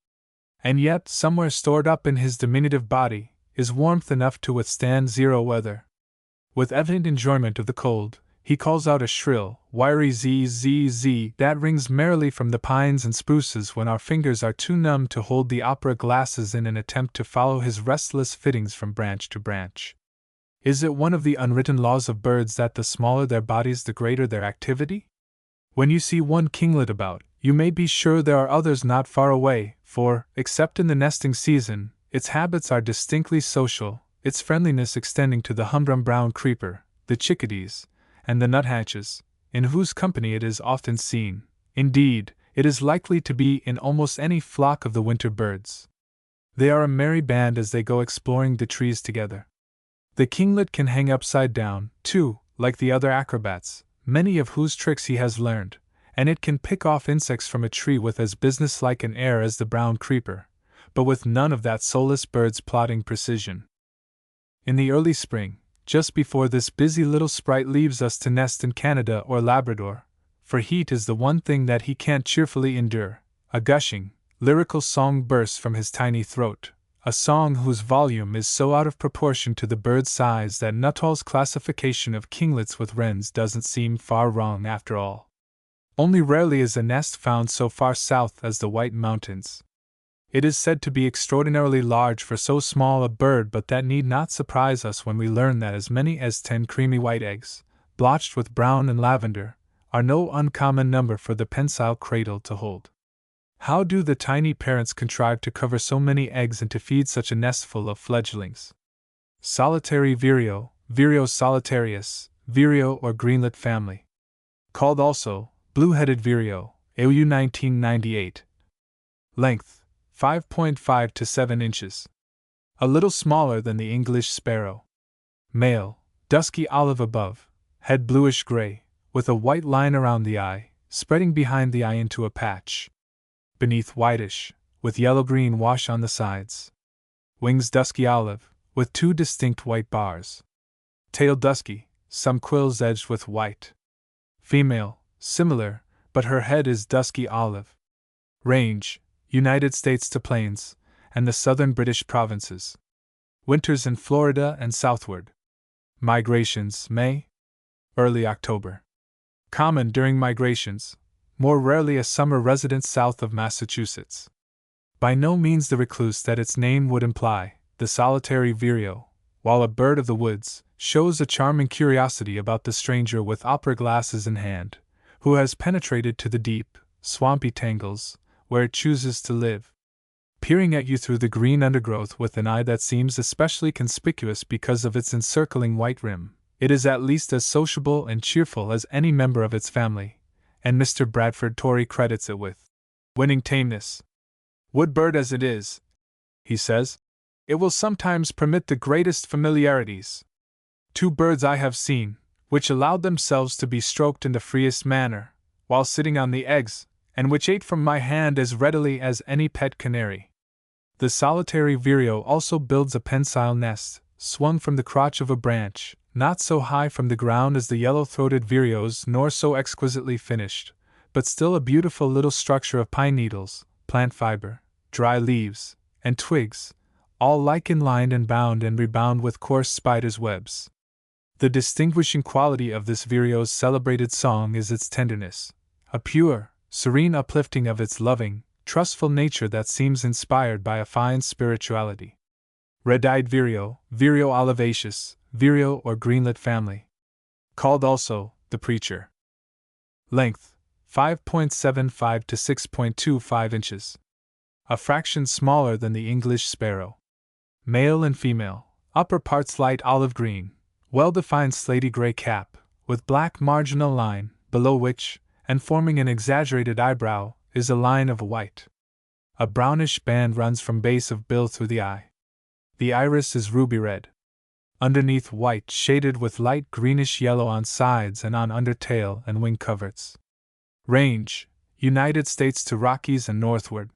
And yet, somewhere stored up in his diminutive body, is warmth enough to withstand zero weather. With evident enjoyment of the cold, he calls out a shrill, wiry zee-zee-zee that rings merrily from the pines and spruces when our fingers are too numb to hold the opera glasses in an attempt to follow his restless fittings from branch to branch. Is it one of the unwritten laws of birds that the smaller their bodies the greater their activity? When you see one kinglet about, you may be sure there are others not far away, for, except in the nesting season, its habits are distinctly social, its friendliness extending to the humdrum brown creeper, the chickadees, and the nuthatches, in whose company it is often seen. Indeed, it is likely to be in almost any flock of the winter birds. They are a merry band as they go exploring the trees together. The kinglet can hang upside down, too, like the other acrobats, many of whose tricks he has learned, and it can pick off insects from a tree with as businesslike an air as the brown creeper, but with none of that soulless bird's plodding precision. In the early spring, just before this busy little sprite leaves us to nest in Canada or Labrador, for heat is the one thing that he can't cheerfully endure, a gushing, lyrical song bursts from his tiny throat, a song whose volume is so out of proportion to the bird's size that Nuttall's classification of kinglets with wrens doesn't seem far wrong after all. Only rarely is a nest found so far south as the White Mountains. It is said to be extraordinarily large for so small a bird, but that need not surprise us when we learn that as many as 10 creamy white eggs, blotched with brown and lavender, are no uncommon number for the pensile cradle to hold. How do the tiny parents contrive to cover so many eggs and to feed such a nestful of fledglings? Solitary vireo, Vireo solitarius, vireo or greenlet family. Called also blue-headed vireo, AU 1998. Length 5.5 to 7 inches. A little smaller than the English sparrow. Male, dusky olive above, head bluish gray, with a white line around the eye, spreading behind the eye into a patch. Beneath whitish, with yellow-green wash on the sides. Wings dusky olive, with 2 distinct white bars. Tail dusky, some quills edged with white. Female, similar, but her head is dusky olive. Range, United States to plains, and the southern British provinces. Winters in Florida and southward. Migrations, May, early October. Common during migrations, more rarely a summer resident south of Massachusetts. By no means the recluse that its name would imply, the solitary vireo, while a bird of the woods, shows a charming curiosity about the stranger with opera glasses in hand, who has penetrated to the deep, swampy tangles, where it chooses to live. peering at you through the green undergrowth with an eye that seems especially conspicuous because of its encircling white rim. It is at least as sociable and cheerful as any member of its family, and Mr. Bradford Torrey credits it with winning tameness. Wood bird as it is, he says, it will sometimes permit the greatest familiarities. 2 birds I have seen, which allowed themselves to be stroked in the freest manner, while sitting on the eggs, and which ate from my hand as readily as any pet canary. The solitary vireo also builds a pensile nest, swung from the crotch of a branch, not so high from the ground as the yellow-throated vireos nor so exquisitely finished, but still a beautiful little structure of pine needles, plant fiber, dry leaves, and twigs, all lichen-lined and bound and rebound with coarse spiders' webs. The distinguishing quality of this vireo's celebrated song is its tenderness, a pure, serene uplifting of its loving, trustful nature that seems inspired by a fine spirituality. Red-eyed vireo, Vireo olivaceus, vireo or greenlet family. Called also the preacher. Length 5.75 to 6.25 inches. A fraction smaller than the English sparrow. Male and female, upper parts light olive green, well-defined slaty gray cap, with black marginal line, below which, and forming an exaggerated eyebrow, is a line of white. A brownish band runs from base of bill through the eye. The iris is ruby red. Underneath white shaded with light greenish yellow on sides and on under tail and wing coverts. Range, United States to Rockies and northward.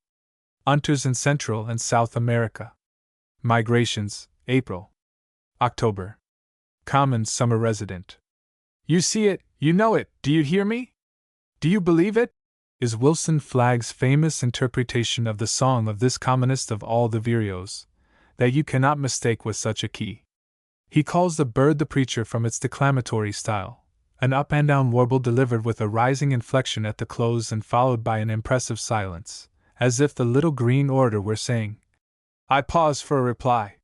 Hunters in Central and South America. Migrations, April. October. Common summer resident. You see it, you know it, do you hear me? Do you believe it? Is Wilson Flagg's famous interpretation of the song of this commonest of all the vireos, that you cannot mistake with such a key. He calls the bird the preacher from its declamatory style, an up and down warble delivered with a rising inflection at the close and followed by an impressive silence, as if the little green orator were saying, I pause for a reply.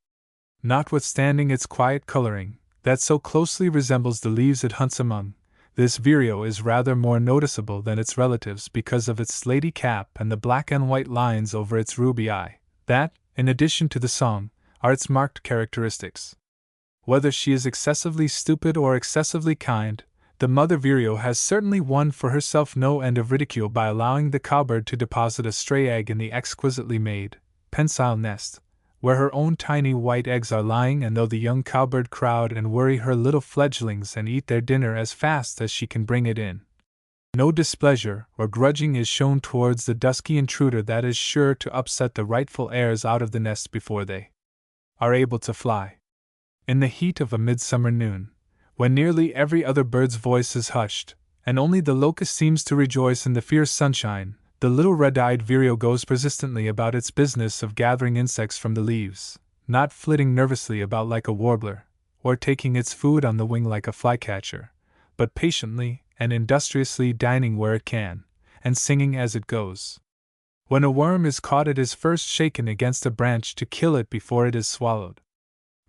Notwithstanding its quiet coloring, that so closely resembles the leaves it hunts among, this vireo is rather more noticeable than its relatives because of its slaty cap and the black and white lines over its ruby eye, that, in addition to the song, are its marked characteristics. Whether she is excessively stupid or excessively kind, the mother vireo has certainly won for herself no end of ridicule by allowing the cowbird to deposit a stray egg in the exquisitely made, pensile nest, where her own tiny white eggs are lying, and though the young cowbird crowd and worry her little fledglings and eat their dinner as fast as she can bring it in, no displeasure or grudging is shown towards the dusky intruder that is sure to upset the rightful heirs out of the nest before they are able to fly. In the heat of a midsummer noon, when nearly every other bird's voice is hushed, and only the locust seems to rejoice in the fierce sunshine, the little red-eyed vireo goes persistently about its business of gathering insects from the leaves, not flitting nervously about like a warbler, or taking its food on the wing like a flycatcher, but patiently and industriously dining where it can, and singing as it goes. When a worm is caught, it is first shaken against a branch to kill it before it is swallowed.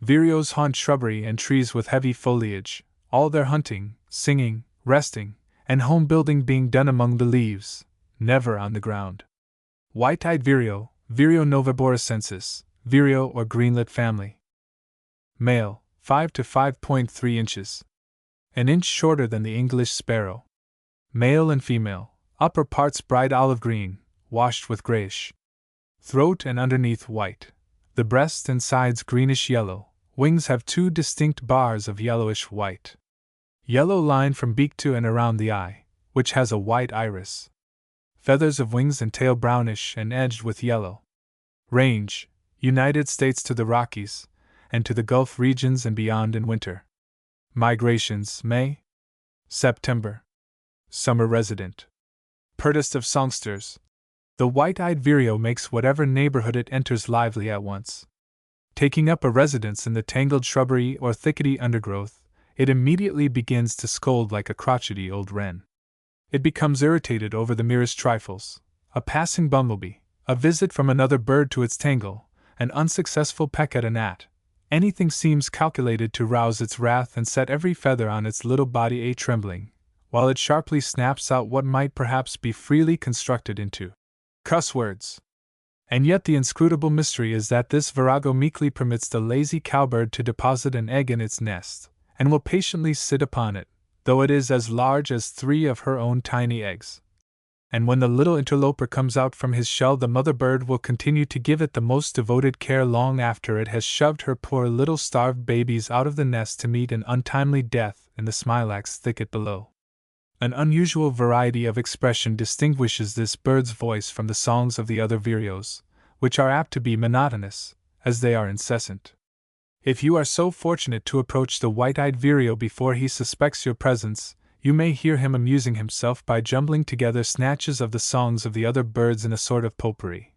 Vireos haunt shrubbery and trees with heavy foliage, all their hunting, singing, resting, and home building being done among the leaves, never on the ground. White-eyed vireo, Vireo noveboracensis, vireo or greenlet family. Male, 5 to 5.3 inches. An inch shorter than the English sparrow. Male and female, upper parts bright olive green, washed with grayish. Throat and underneath white. The breast and sides greenish yellow. Wings have 2 distinct bars of yellowish white. Yellow line from beak to and around the eye, which has a white iris. Feathers of wings and tail brownish and edged with yellow. Range, United States to the Rockies, and to the Gulf regions and beyond in winter. Migrations, May, September. Summer resident. Pertest of songsters. The white-eyed vireo makes whatever neighborhood it enters lively at once. Taking up a residence in the tangled shrubbery or thickety undergrowth, it immediately begins to scold like a crotchety old wren. It becomes irritated over the merest trifles, a passing bumblebee, a visit from another bird to its tangle, an unsuccessful peck at a gnat. Anything seems calculated to rouse its wrath and set every feather on its little body a-trembling, while it sharply snaps out what might perhaps be freely constructed into cuss words. And yet the inscrutable mystery is that this virago meekly permits the lazy cowbird to deposit an egg in its nest, and will patiently sit upon it, though it is as large as 3 of her own tiny eggs. And when the little interloper comes out from his shell, the mother bird will continue to give it the most devoted care long after it has shoved her poor little starved babies out of the nest to meet an untimely death in the smilax thicket below. An unusual variety of expression distinguishes this bird's voice from the songs of the other vireos, which are apt to be monotonous, as they are incessant. If you are so fortunate to approach the white-eyed vireo before he suspects your presence, you may hear him amusing himself by jumbling together snatches of the songs of the other birds in a sort of potpourri.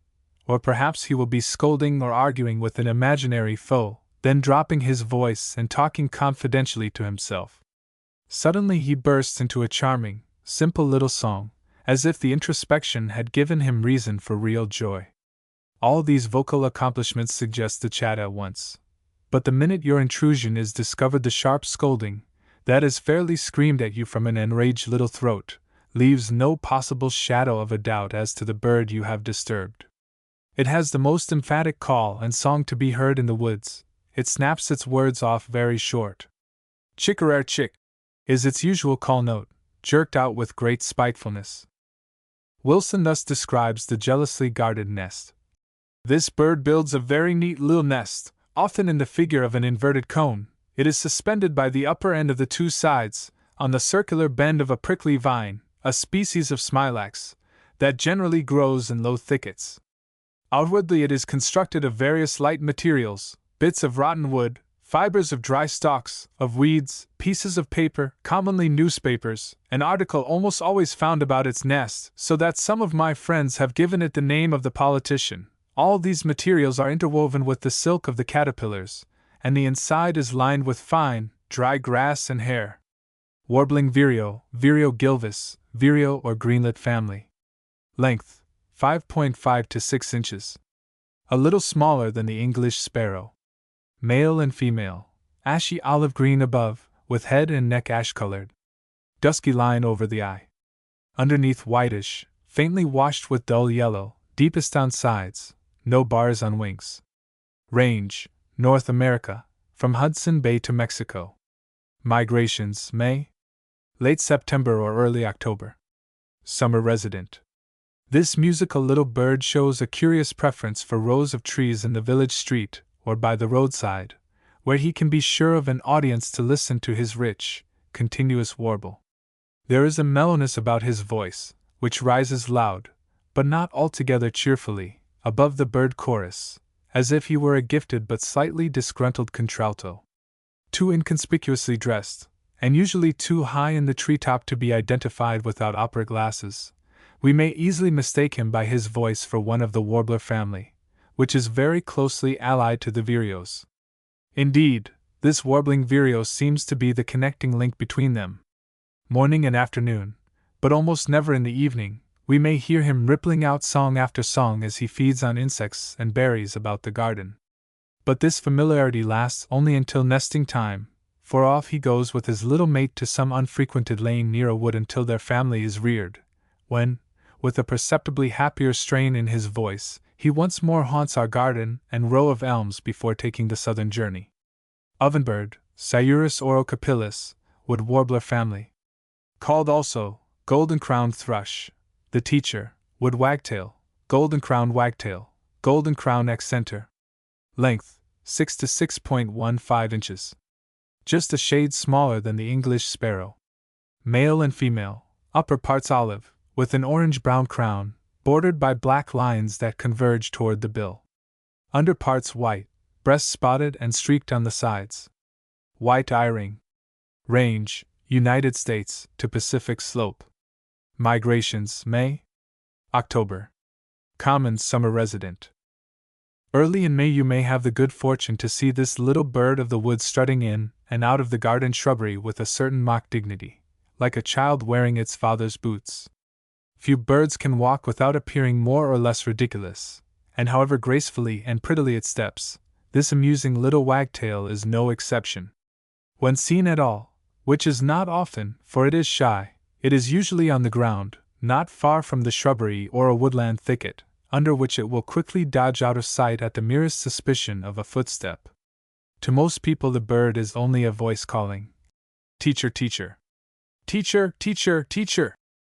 Or perhaps he will be scolding or arguing with an imaginary foe, then dropping his voice and talking confidentially to himself. Suddenly he bursts into a charming, simple little song, as if the introspection had given him reason for real joy. All these vocal accomplishments suggest the chat at once. But the minute your intrusion is discovered, the sharp scolding, that is fairly screamed at you from an enraged little throat, leaves no possible shadow of a doubt as to the bird you have disturbed. It has the most emphatic call and song to be heard in the woods. It snaps its words off very short. Chick-a-rare chick is its usual call note, jerked out with great spitefulness. Wilson thus describes the jealously guarded nest. This bird builds a very neat little nest, often in the figure of an inverted cone. It is suspended by the upper end of the 2 sides, on the circular bend of a prickly vine, a species of smilax, that generally grows in low thickets. Outwardly it is constructed of various light materials, bits of rotten wood, fibers of dry stalks, of weeds, pieces of paper, commonly newspapers, an article almost always found about its nest, so that some of my friends have given it the name of the politician. All these materials are interwoven with the silk of the caterpillars, and the inside is lined with fine, dry grass and hair. Warbling vireo, Vireo gilvus, vireo or greenlet family. Length, 5.5 to 6 inches. A little smaller than the English sparrow. Male and female, ashy olive green above, with head and neck ash-colored. Dusky line over the eye. Underneath whitish, faintly washed with dull yellow, deepest on sides, no bars on wings. Range, North America, from Hudson Bay to Mexico. Migrations, May, late September or early October. Summer resident. This musical little bird shows a curious preference for rows of trees in the village street, or by the roadside, where he can be sure of an audience to listen to his rich, continuous warble. There is a mellowness about his voice, which rises loud, but not altogether cheerfully, above the bird chorus, as if he were a gifted but slightly disgruntled contralto. Too inconspicuously dressed, and usually too high in the treetop to be identified without opera glasses, we may easily mistake him by his voice for one of the warbler family, which is very closely allied to the vireos. Indeed, this warbling vireo seems to be the connecting link between them. Morning and afternoon, but almost never in the evening, we may hear him rippling out song after song as he feeds on insects and berries about the garden. But this familiarity lasts only until nesting time, for off he goes with his little mate to some unfrequented lane near a wood until their family is reared, when, with a perceptibly happier strain in his voice, he once more haunts our garden and row of elms before taking the southern journey. Ovenbird, Sciurus orocapillus, wood warbler family. Called also golden-crowned thrush. The teacher, wood wagtail, golden-crowned wagtail, golden-crowned accenter. Length, 6 to 6.15 inches. Just a shade smaller than the English sparrow. Male and female, upper parts olive, with an orange-brown crown, bordered by black lines that converge toward the bill. Underparts white, breast spotted and streaked on the sides. White eye-ring. Range, United States to Pacific slope. Migrations, May, October. Common summer resident. Early in May you may have the good fortune to see this little bird of the woods strutting in and out of the garden shrubbery with a certain mock dignity, like a child wearing its father's boots. Few birds can walk without appearing more or less ridiculous, and however gracefully and prettily it steps, this amusing little wagtail is no exception. When seen at all, which is not often, for it is shy, it is usually on the ground, not far from the shrubbery or a woodland thicket, under which it will quickly dodge out of sight at the merest suspicion of a footstep. To most people, the bird is only a voice calling, "Teacher, teacher! Teacher, teacher, teacher!"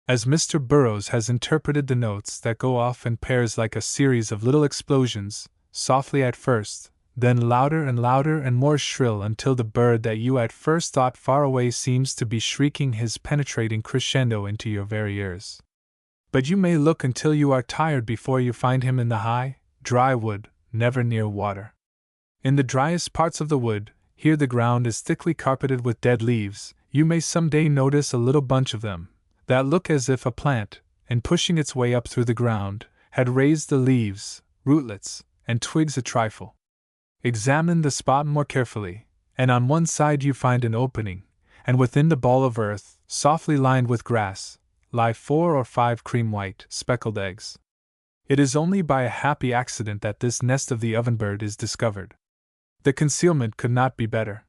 As Mr. Burroughs has interpreted the notes that go off in pairs like a series of little explosions, softly at first, then louder and more shrill until the bird that you at first thought far away seems to be shrieking his penetrating crescendo into your very ears. But you may look until you are tired before you find him in the high, dry wood, never near water. In the driest parts of the wood, here the ground is thickly carpeted with dead leaves, you may some day notice a little bunch of them, that look as if a plant, in pushing its way up through the ground, had raised the leaves, rootlets, and twigs a trifle. Examine the spot more carefully, and on one side you find an opening, and within the ball of earth, softly lined with grass, lie 4 or 5 cream-white, speckled eggs. It is only by a happy accident that this nest of the ovenbird is discovered. The concealment could not be better.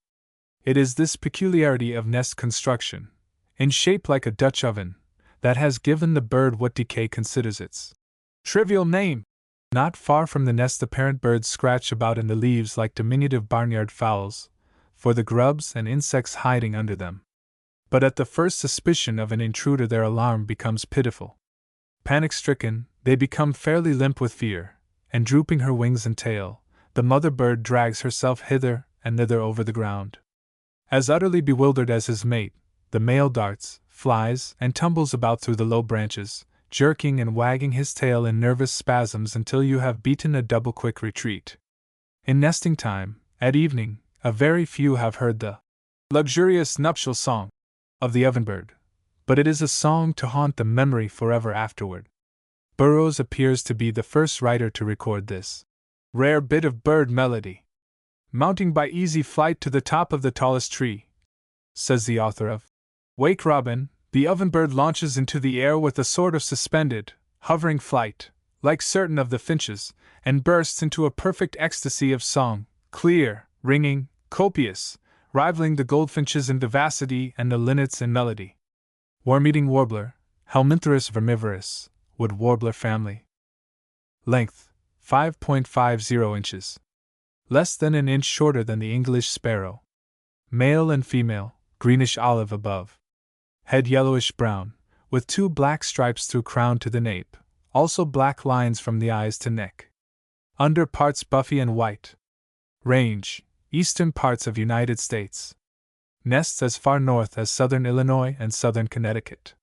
It is this peculiarity of nest construction, in shape like a Dutch oven, that has given the bird what decay considers its trivial name. Not far from the nest the parent birds scratch about in the leaves like diminutive barnyard fowls, for the grubs and insects hiding under them. But at the first suspicion of an intruder their alarm becomes pitiful. Panic-stricken, they become fairly limp with fear, and drooping her wings and tail, the mother bird drags herself hither and thither over the ground. As utterly bewildered as his mate, the male darts, flies, and tumbles about through the low branches, jerking and wagging his tail in nervous spasms until you have beaten a double quick retreat. In nesting time, at evening, a very few have heard the luxurious nuptial song of the ovenbird, but it is a song to haunt the memory forever afterward. Burroughs appears to be the first writer to record this rare bit of bird melody. "Mounting by easy flight to the top of the tallest tree," says the author of Wake Robin, "the ovenbird launches into the air with a sort of suspended, hovering flight, like certain of the finches, and bursts into a perfect ecstasy of song, clear, ringing, copious, rivaling the goldfinches in vivacity and the linnets in melody." Worm-eating warbler, Helmintherus vermivorus, wood warbler family. Length, 5.50 inches. Less than an inch shorter than the English sparrow. Male and female, greenish olive above. Head yellowish brown, with 2 black stripes through crown to the nape, also black lines from the eyes to neck. Under parts buffy and white. Range, eastern parts of United States. Nests as far north as southern Illinois and southern Connecticut.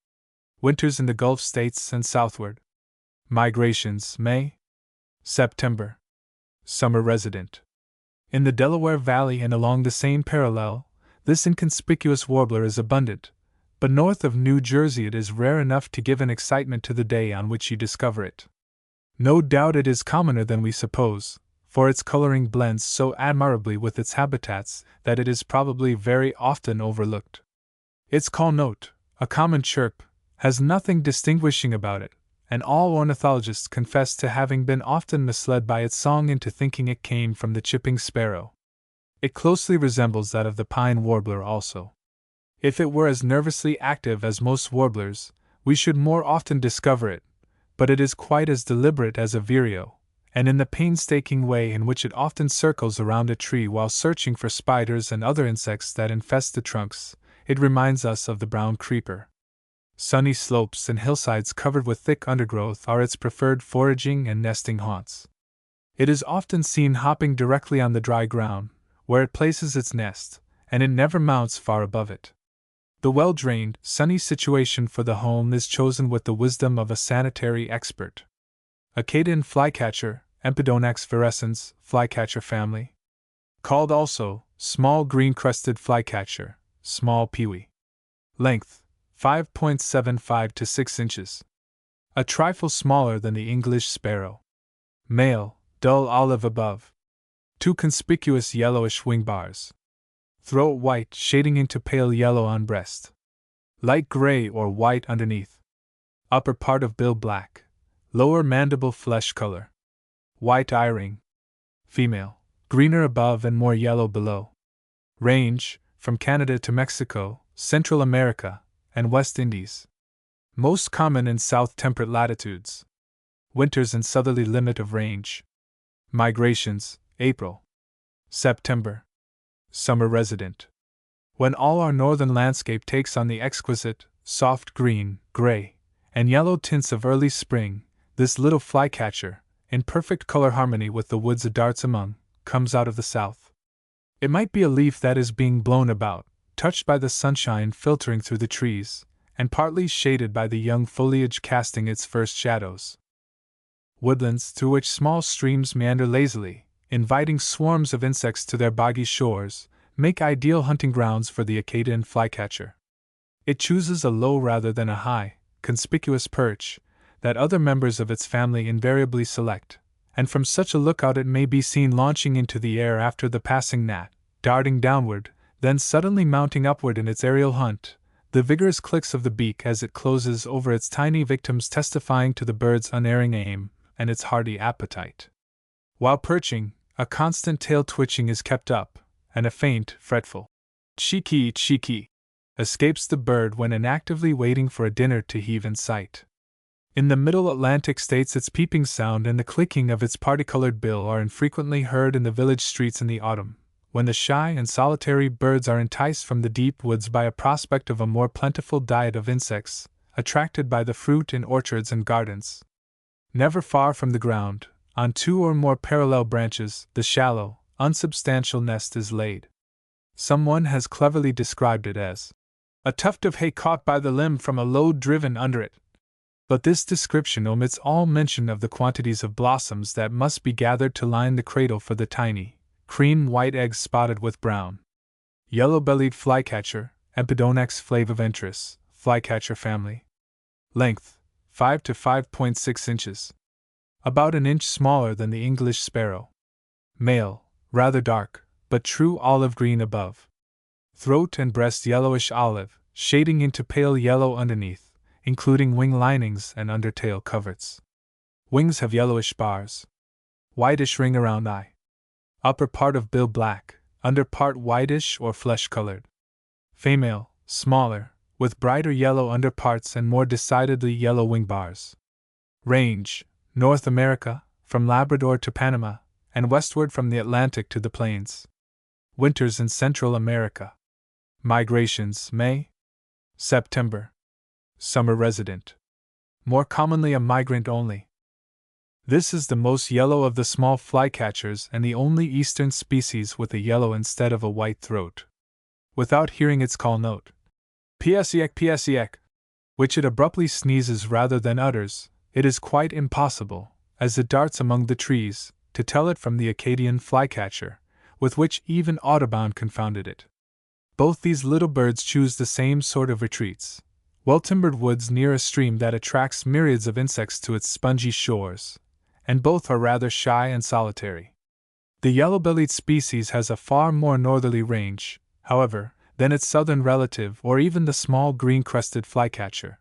Winters in the Gulf states and southward. Migrations May, September. Summer resident. In the Delaware Valley and along the same parallel, this inconspicuous warbler is abundant, but north of New Jersey it is rare enough to give an excitement to the day on which you discover it. No doubt it is commoner than we suppose, for its coloring blends so admirably with its habitats that it is probably very often overlooked. Its call note, a common chirp, has nothing distinguishing about it, and all ornithologists confess to having been often misled by its song into thinking it came from the chipping sparrow. It closely resembles that of the pine warbler also. If it were as nervously active as most warblers, we should more often discover it, but it is quite as deliberate as a vireo, and in the painstaking way in which it often circles around a tree while searching for spiders and other insects that infest the trunks, it reminds us of the brown creeper. Sunny slopes and hillsides covered with thick undergrowth are its preferred foraging and nesting haunts. It is often seen hopping directly on the dry ground, where it places its nest, and it never mounts far above it. The well-drained, sunny situation for the home is chosen with the wisdom of a sanitary expert. Acadian flycatcher, Empidonax virescens, flycatcher family. Called also, small green-crested flycatcher, small pewee. Length, 5.75 to 6 inches. A trifle smaller than the English sparrow. Male, dull olive above. 2 conspicuous yellowish wing bars. Throat white shading into pale yellow on breast. Light gray or white underneath. Upper part of bill black. Lower mandible flesh color. White eye-ring. Female, greener above and more yellow below. Range, from Canada to Mexico, Central America, and West Indies. Most common in south temperate latitudes. Winters and southerly limit of range. Migrations, April. September. Summer resident. When all our northern landscape takes on the exquisite, soft green, gray, and yellow tints of early spring, this little flycatcher, in perfect color harmony with the woods it darts among, comes out of the south. It might be a leaf that is being blown about, touched by the sunshine filtering through the trees, and partly shaded by the young foliage casting its first shadows. Woodlands through which small streams meander lazily, inviting swarms of insects to their boggy shores, make ideal hunting grounds for the Acadian flycatcher. It chooses a low rather than a high, conspicuous perch that other members of its family invariably select, and from such a lookout it may be seen launching into the air after the passing gnat, darting downward, then suddenly mounting upward in its aerial hunt, the vigorous clicks of the beak as it closes over its tiny victims testifying to the bird's unerring aim and its hearty appetite. While perching, a constant tail twitching is kept up, and a faint, fretful cheeky escapes the bird when inactively waiting for a dinner to heave in sight. In the middle Atlantic states its peeping sound and the clicking of its parti-colored bill are infrequently heard in the village streets in the autumn, when the shy and solitary birds are enticed from the deep woods by a prospect of a more plentiful diet of insects, attracted by the fruit in orchards and gardens. Never far from the ground, on two or more parallel branches, the shallow, unsubstantial nest is laid. Someone has cleverly described it as a tuft of hay caught by the limb from a load driven under it. But this description omits all mention of the quantities of blossoms that must be gathered to line the cradle for the tiny, cream-white eggs spotted with brown. Yellow-bellied flycatcher, Empidonax flaviventris, flycatcher family. Length, 5 to 5.6 inches. About an inch smaller than the English sparrow. Male, rather dark, but true olive green above. Throat and breast yellowish olive, shading into pale yellow underneath, including wing linings and undertail coverts. Wings have yellowish bars. Whitish ring around eye. Upper part of bill black, under part whitish or flesh-colored. Female, smaller, with brighter yellow underparts and more decidedly yellow wing bars. Range, North America, from Labrador to Panama, and westward from the Atlantic to the plains. Winters in Central America. Migrations, May. September. Summer resident. More commonly a migrant only. This is the most yellow of the small flycatchers and the only eastern species with a yellow instead of a white throat. Without hearing its call note, psiek, which it abruptly sneezes rather than utters, it is quite impossible, as it darts among the trees, to tell it from the Acadian flycatcher, with which even Audubon confounded it. Both these little birds choose the same sort of retreats, well-timbered woods near a stream that attracts myriads of insects to its spongy shores, and both are rather shy and solitary. The yellow-bellied species has a far more northerly range, however, than its southern relative or even the small green-crested flycatcher.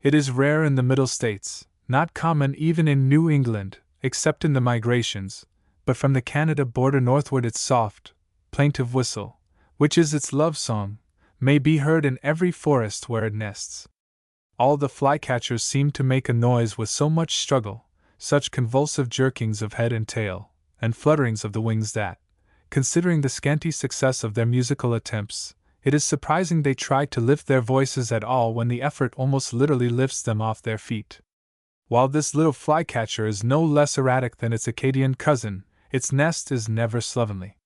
It is rare in the Middle States, not common even in New England, except in the migrations, but from the Canada border northward its soft, plaintive whistle, which is its love song, may be heard in every forest where it nests. All the flycatchers seem to make a noise with so much struggle, such convulsive jerkings of head and tail, and flutterings of the wings that, considering the scanty success of their musical attempts, it is surprising they try to lift their voices at all when the effort almost literally lifts them off their feet. While this little flycatcher is no less erratic than its Acadian cousin, its nest is never slovenly.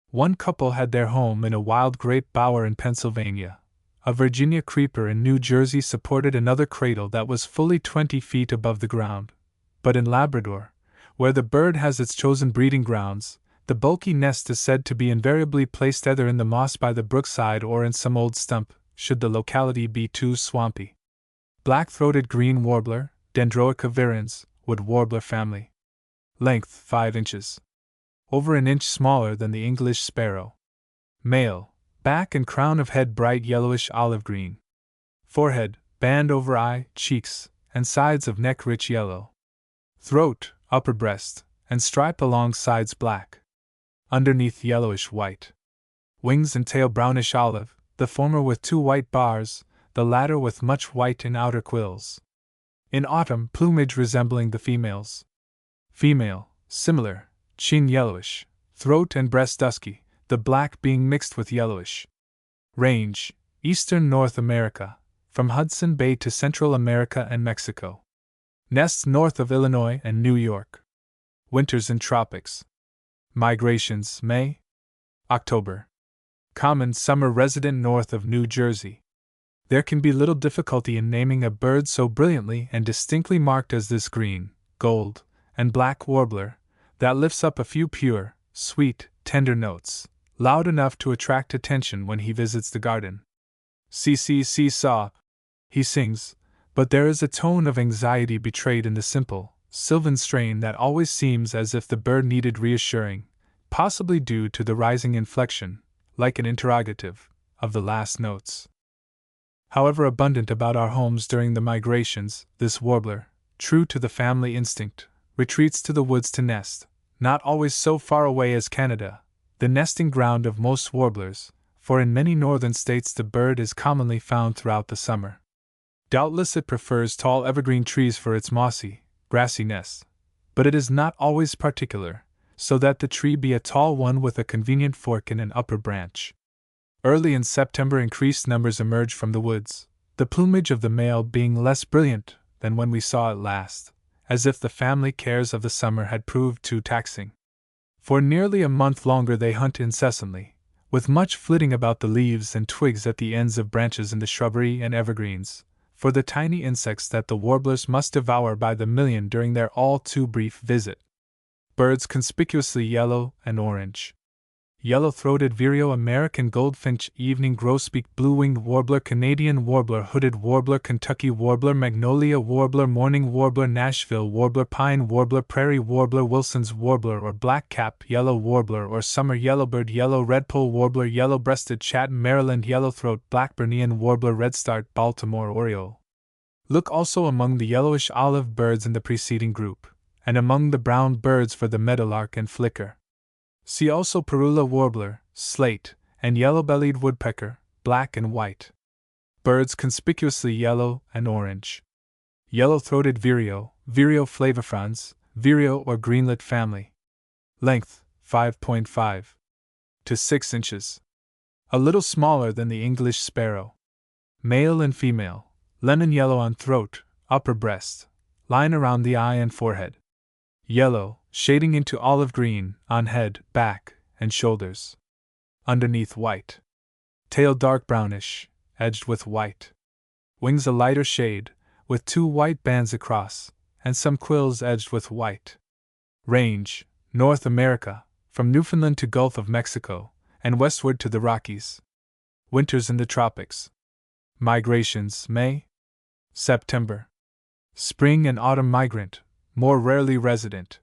One couple had their home in a wild grape bower in Pennsylvania. A Virginia creeper in New Jersey supported another cradle that was fully 20 feet above the ground. But in Labrador, where the bird has its chosen breeding grounds, the bulky nest is said to be invariably placed either in the moss by the brookside or in some old stump, should the locality be too swampy. Black-throated green warbler, Dendroica virens, wood warbler family. Length 5 inches. Over an inch smaller than the English sparrow. Male, back and crown of head bright yellowish olive green. Forehead, band over eye, cheeks, and sides of neck rich yellow. Throat, upper breast, and stripe along sides black. Underneath yellowish white. Wings and tail brownish olive, the former with 2 white bars, the latter with much white in outer quills. In autumn, plumage resembling the females. Female, similar, chin yellowish, throat and breast dusky, the black being mixed with yellowish. Range, eastern North America, from Hudson Bay to Central America and Mexico. Nests north of Illinois and New York. Winters in tropics. Migrations May, October. Common summer resident north of New Jersey. There can be little difficulty in naming a bird so brilliantly and distinctly marked as this green, gold, and black warbler, that lifts up a few pure, sweet, tender notes, loud enough to attract attention when he visits the garden. See-saw, he sings, but there is a tone of anxiety betrayed in the simple, sylvan strain that always seems as if the bird needed reassuring, possibly due to the rising inflection, like an interrogative, of the last notes. However abundant about our homes during the migrations, this warbler, true to the family instinct, retreats to the woods to nest, not always so far away as Canada, the nesting ground of most warblers, for in many northern states the bird is commonly found throughout the summer. Doubtless it prefers tall evergreen trees for its mossy, grassy nest, but it is not always particular, so that the tree be a tall one with a convenient fork in an upper branch. Early in September increased numbers emerge from the woods, the plumage of the male being less brilliant than when we saw it last, as if the family cares of the summer had proved too taxing. For nearly a month longer they hunt incessantly, with much flitting about the leaves and twigs at the ends of branches in the shrubbery and evergreens, for the tiny insects that the warblers must devour by the million during their all too brief visit. Birds conspicuously yellow and orange. Yellow-throated vireo, American goldfinch, evening grosbeak, blue-winged warbler, Canadian warbler, hooded warbler, Kentucky warbler, magnolia warbler, morning warbler, Nashville warbler, pine warbler, prairie warbler, Wilson's warbler or blackcap yellow warbler or summer yellowbird, yellow redpoll warbler, yellow-breasted Chatham, Maryland yellowthroat, Blackburnian warbler, redstart, Baltimore oriole. Look also among the yellowish olive birds in the preceding group, and among the brown birds for the meadowlark and flicker. See also Parula warbler, slate, and yellow-bellied woodpecker, black and white. Birds conspicuously yellow and orange. Yellow-throated vireo, Vireo flavifrons, vireo or greenlet family. Length, 5.5 to 6 inches. A little smaller than the English sparrow. Male and female, lemon yellow on throat, upper breast, line around the eye and forehead. Yellow, shading into olive green, on head, back, and shoulders. Underneath white. Tail dark brownish, edged with white. Wings a lighter shade, with 2 white bands across, and some quills edged with white. Range, North America, from Newfoundland to Gulf of Mexico, and westward to the Rockies. Winters in the tropics. Migrations May, September. Spring and autumn migrant, more rarely resident.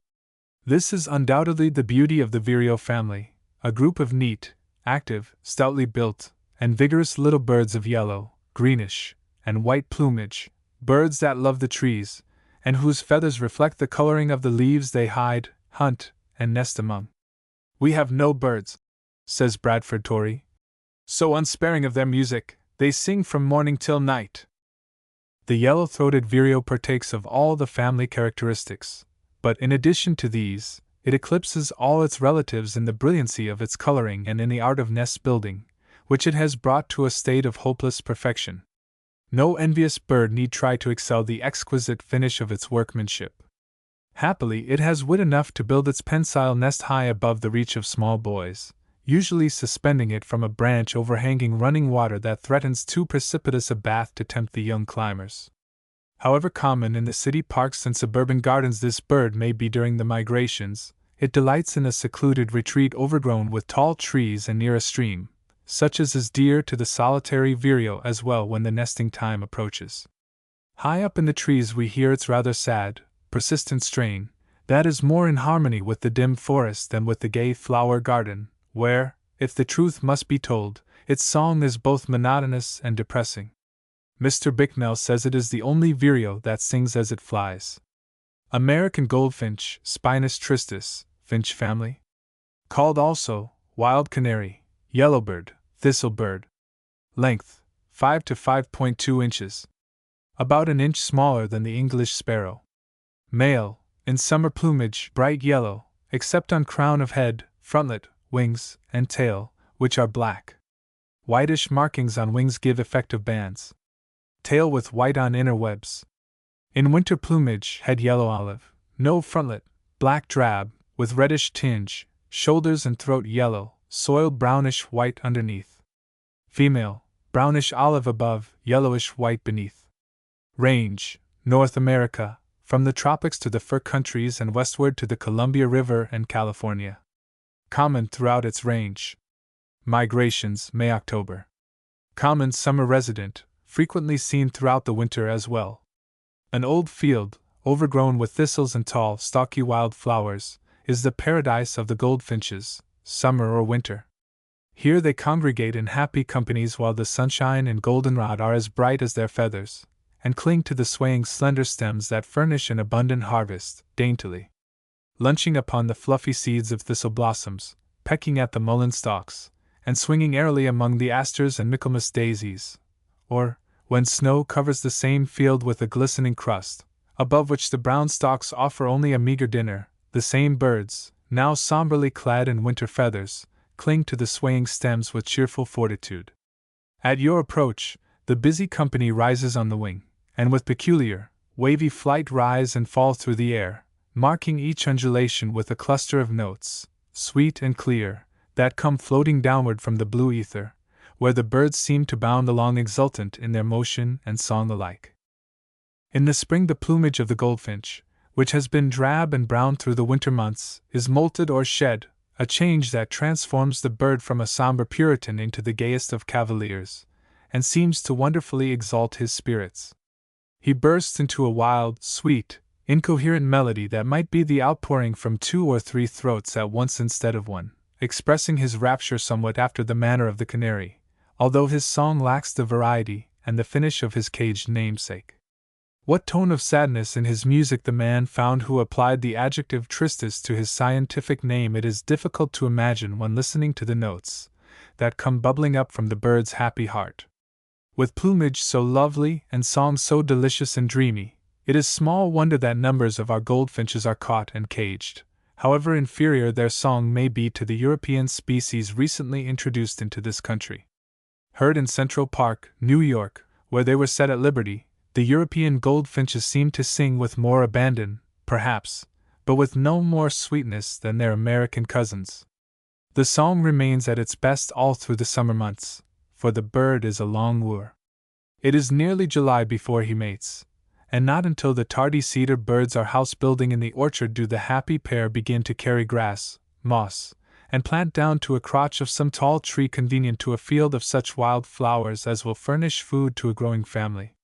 This is undoubtedly the beauty of the vireo family, a group of neat, active, stoutly built, and vigorous little birds of yellow, greenish, and white plumage, birds that love the trees, and whose feathers reflect the coloring of the leaves they hide, hunt, and nest among. We have no birds, says Bradford Torrey, so unsparing of their music, they sing from morning till night. The yellow-throated vireo partakes of all the family characteristics, but in addition to these, it eclipses all its relatives in the brilliancy of its coloring and in the art of nest building, which it has brought to a state of hopeless perfection. No envious bird need try to excel the exquisite finish of its workmanship. Happily, it has wit enough to build its pensile nest high above the reach of small boys, usually suspending it from a branch overhanging running water that threatens too precipitous a bath to tempt the young climbers. However common in the city parks and suburban gardens this bird may be during the migrations, it delights in a secluded retreat overgrown with tall trees and near a stream, such as is dear to the solitary vireo as well when the nesting time approaches. High up in the trees we hear its rather sad, persistent strain, that is more in harmony with the dim forest than with the gay flower garden, where, if the truth must be told, its song is both monotonous and depressing. Mr. Bicknell says it is the only vireo that sings as it flies. American goldfinch, Spinus tristis, finch family. Called also wild canary, yellowbird, thistlebird. Length, 5 to 5.2 inches. about an inch smaller than the English sparrow. Male, in summer plumage, bright yellow, except on crown of head, frontlet, wings, and tail, which are black. Whitish markings on wings give effective bands. Tail with white on inner webs. In winter plumage, head yellow olive, no frontlet, black drab, with reddish tinge, shoulders and throat yellow, soiled brownish white underneath. Female, brownish olive above, yellowish white beneath. Range, North America, from the tropics to the fur countries and westward to the Columbia River and California. Common throughout its range. Migrations, May-October. Common summer resident, frequently seen throughout the winter as well. An old field, overgrown with thistles and tall, stalky wild flowers, is the paradise of the goldfinches, summer or winter. Here they congregate in happy companies while the sunshine and goldenrod are as bright as their feathers, and cling to the swaying slender stems that furnish an abundant harvest, daintily. Lunching upon the fluffy seeds of thistle blossoms, pecking at the mullein stalks, and swinging airily among the asters and Michaelmas daisies, or, when snow covers the same field with a glistening crust, above which the brown stalks offer only a meager dinner, the same birds, now somberly clad in winter feathers, cling to the swaying stems with cheerful fortitude. At your approach, the busy company rises on the wing, and with peculiar, wavy flight rise and fall through the air, marking each undulation with a cluster of notes, sweet and clear, that come floating downward from the blue ether, where the birds seem to bound along exultant in their motion and song alike. In the spring the plumage of the goldfinch, which has been drab and brown through the winter months, is molted or shed, a change that transforms the bird from a somber Puritan into the gayest of cavaliers, and seems to wonderfully exalt his spirits. He bursts into a wild, sweet, incoherent melody that might be the outpouring from 2 or 3 throats at once instead of one, expressing his rapture somewhat after the manner of the canary, although his song lacks the variety and the finish of his caged namesake. What tone of sadness in his music the man found who applied the adjective tristis to his scientific name it is difficult to imagine when listening to the notes that come bubbling up from the bird's happy heart. With plumage so lovely and song so delicious and dreamy, it is small wonder that numbers of our goldfinches are caught and caged, however inferior their song may be to the European species recently introduced into this country. Heard in Central Park, New York, where they were set at liberty, the European goldfinches seem to sing with more abandon, perhaps, but with no more sweetness than their American cousins. The song remains at its best all through the summer months, for the bird is a long wooer. It is nearly July before he mates, and not until the tardy cedar birds are house-building in the orchard do the happy pair begin to carry grass, moss, and plant down to a crotch of some tall tree convenient to a field of such wild flowers as will furnish food to a growing family.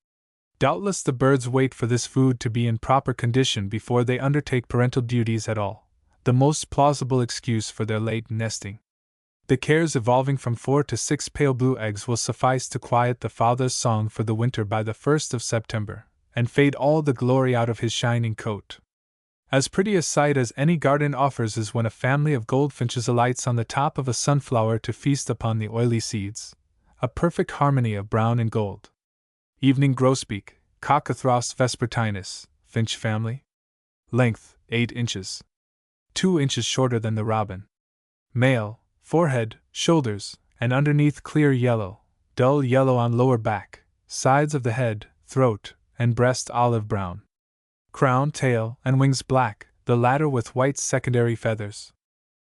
Doubtless the birds wait for this food to be in proper condition before they undertake parental duties at all, the most plausible excuse for their late nesting. The cares evolving from 4 to 6 pale blue eggs will suffice to quiet the father's song for the winter by the 1st of September, and fade all the glory out of his shining coat. As pretty a sight as any garden offers is when a family of goldfinches alights on the top of a sunflower to feast upon the oily seeds, a perfect harmony of brown and gold. Evening grosbeak, Cockathros vespertinus, finch family. Length, 8 inches. 2 inches shorter than the robin. Male, forehead, shoulders, and underneath clear yellow, dull yellow on lower back, sides of the head, throat, and breast olive brown. Crown, tail, and wings black, the latter with white secondary feathers.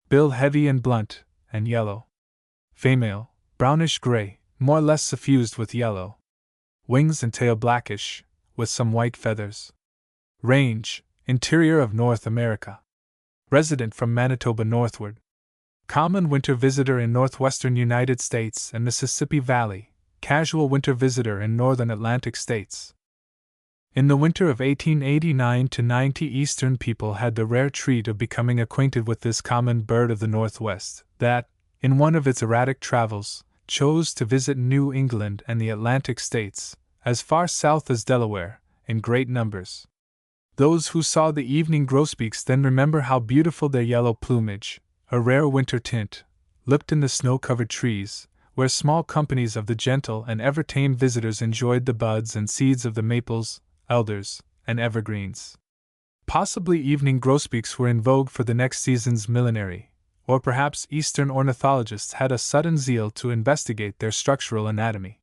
Bill heavy and blunt, and yellow. Female, brownish gray, more or less suffused with yellow. Wings and tail blackish, with some white feathers. Range, interior of North America. Resident from Manitoba northward. Common winter visitor in northwestern United States and Mississippi Valley, casual winter visitor in northern Atlantic states. In the winter of 1889-90 Eastern people had the rare treat of becoming acquainted with this common bird of the Northwest, that, in one of its erratic travels, chose to visit New England and the Atlantic states, as far south as Delaware, in great numbers. Those who saw the evening grosbeaks then remember how beautiful their yellow plumage, a rare winter tint, looked in the snow-covered trees, where small companies of the gentle and ever-tame visitors enjoyed the buds and seeds of the maples, elders, and evergreens. Possibly evening grosbeaks were in vogue for the next season's millinery, or perhaps Eastern ornithologists had a sudden zeal to investigate their structural anatomy.